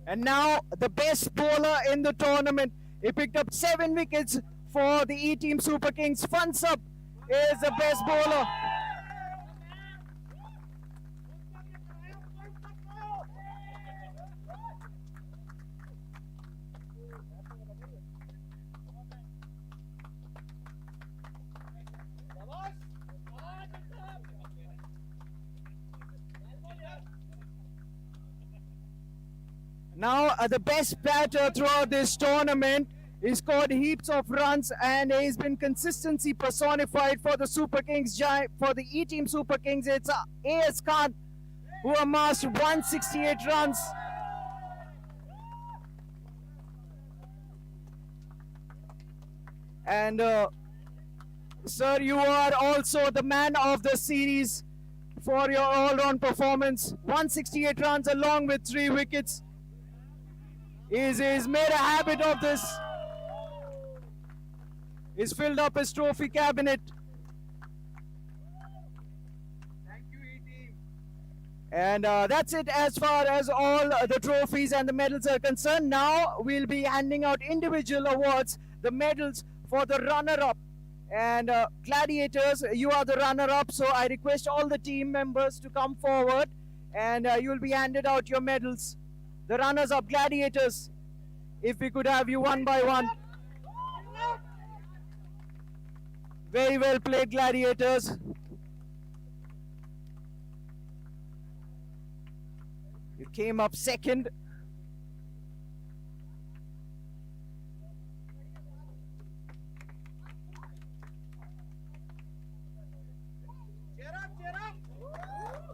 And now the best bowler in the tournament. He picked up 7 wickets for the eTeam Super Kings. Fansab is the best bowler. Now the best batter throughout this tournament. He scored heaps of runs and he's been consistency personified for the Super Kings. For the eTeam Super Kings, it's A.S. Khan who amassed 168 runs. And sir, you are also the man of the series for your all-round performance. 168 runs along with 3 wickets. He's made a habit of this. He's filled up his trophy cabinet. Thank you, eTeam. And that's it as far as all the trophies and the medals are concerned. Now we'll be handing out individual awards, the medals for the runner-up. And Gladiators, you are the runner-up, so I request all the team members to come forward and you'll be handed out your medals. The runners-up, Gladiators, if we could have you one by one. Very well played, Gladiators. You came up second. Cheer up, cheer up.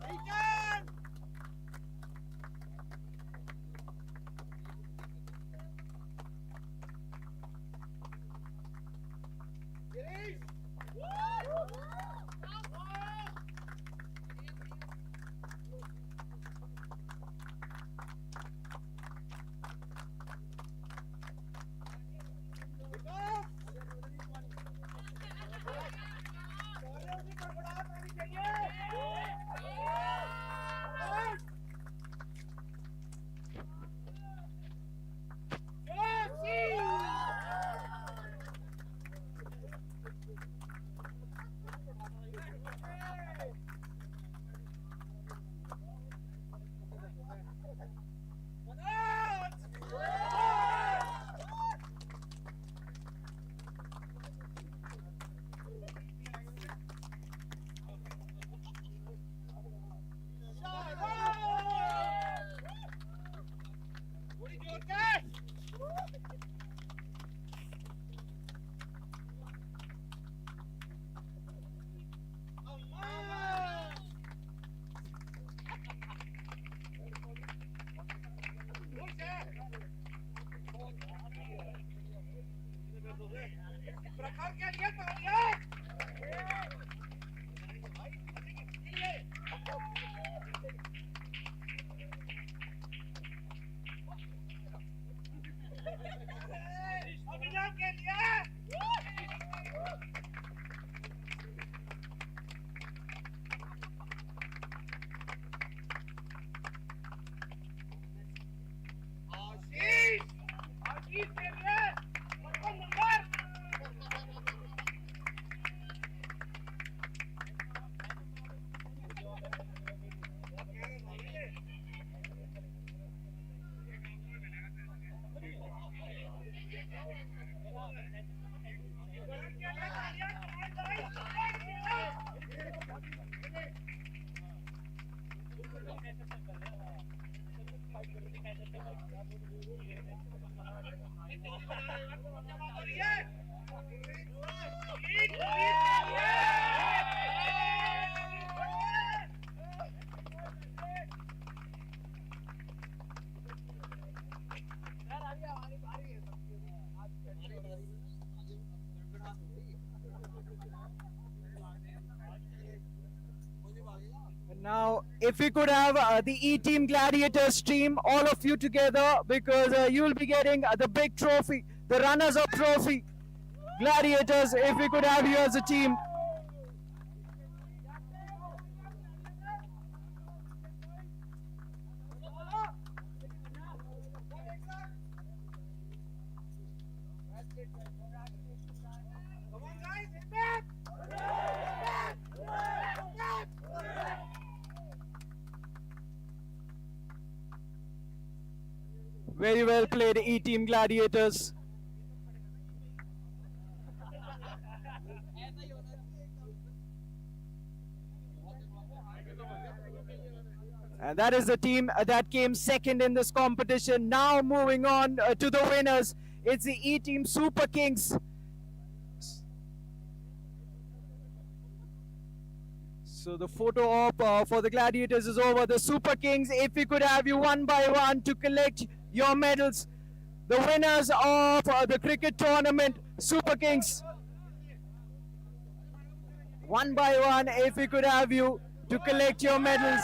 We can. Girish. Now, if we could have the eTeam Gladiators team, all of you together, because you will be getting the big trophy, the runners-up trophy. Gladiators, if we could have you as a team. Very well played, eTeam Gladiators. And that is the team that came second in this competition. Now moving on to the winners. It's the eTeam Super Kings. So the photo op for the Gladiators is over. The Super Kings, if we could have you one by one to collect your medals. The winners of the cricket tournament, Super Kings. One by one, if we could have you to collect your medals.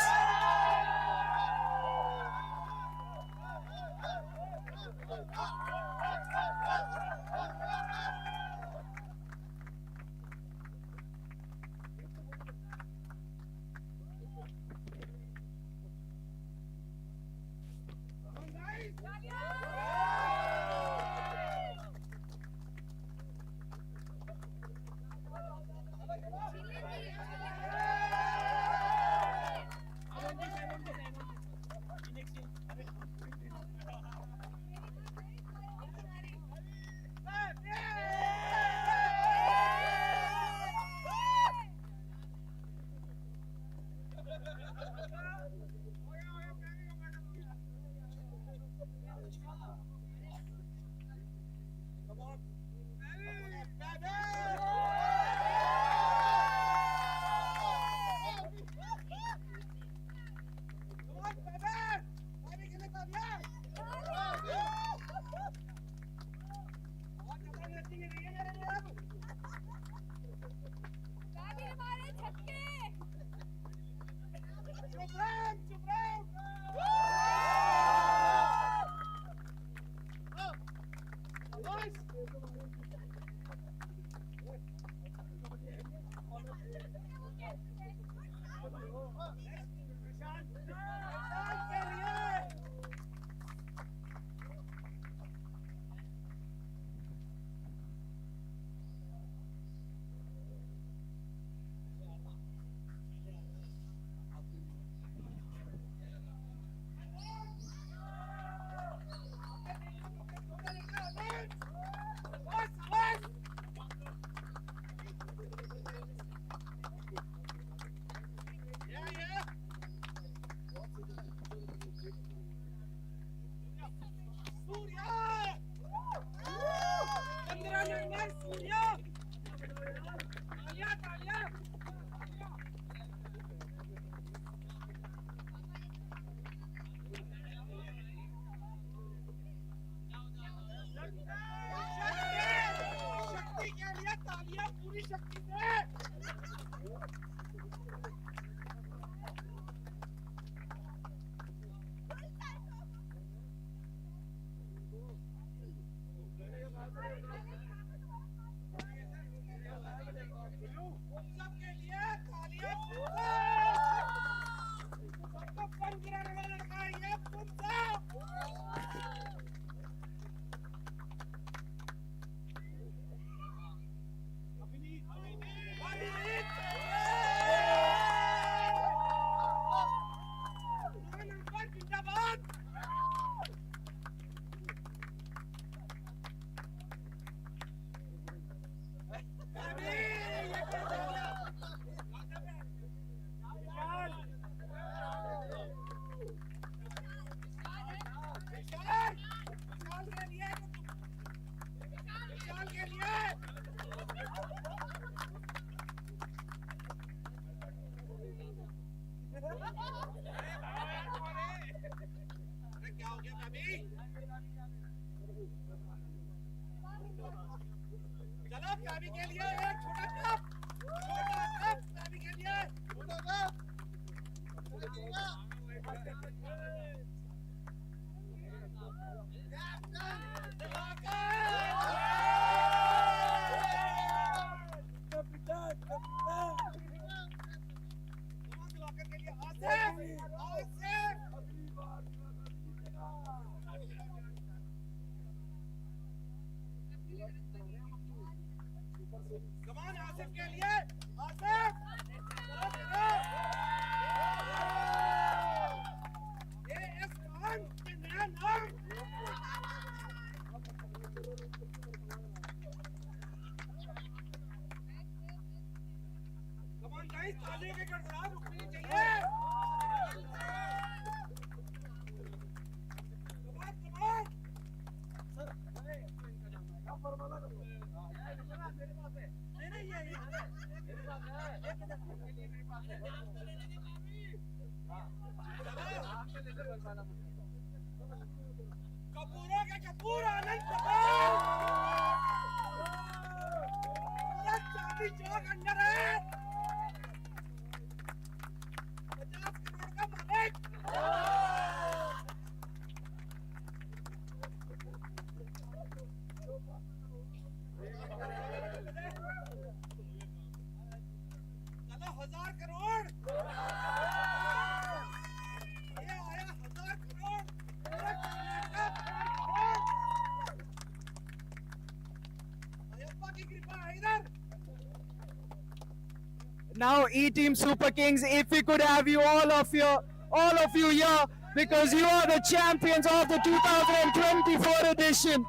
Now, eTeam Super Kings, if we could have you all of you here, because you are the champions of the 2024 edition.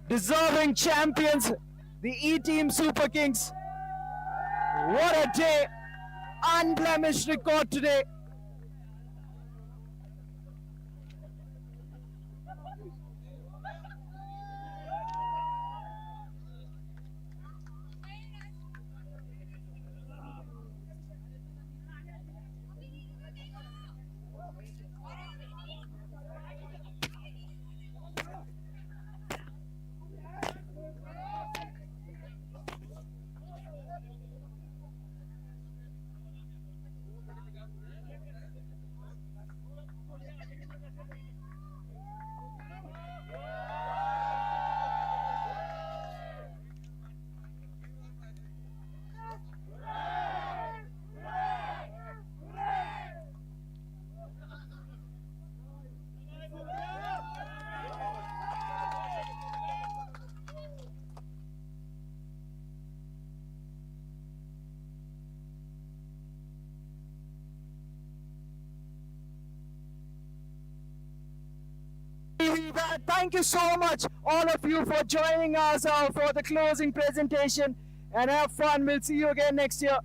Deserving champions, the eTeam Super Kings. What a day! Unblemished record today. Thank you so much, all of you, for joining us for the closing presentation. And have fun. We'll see you again next year.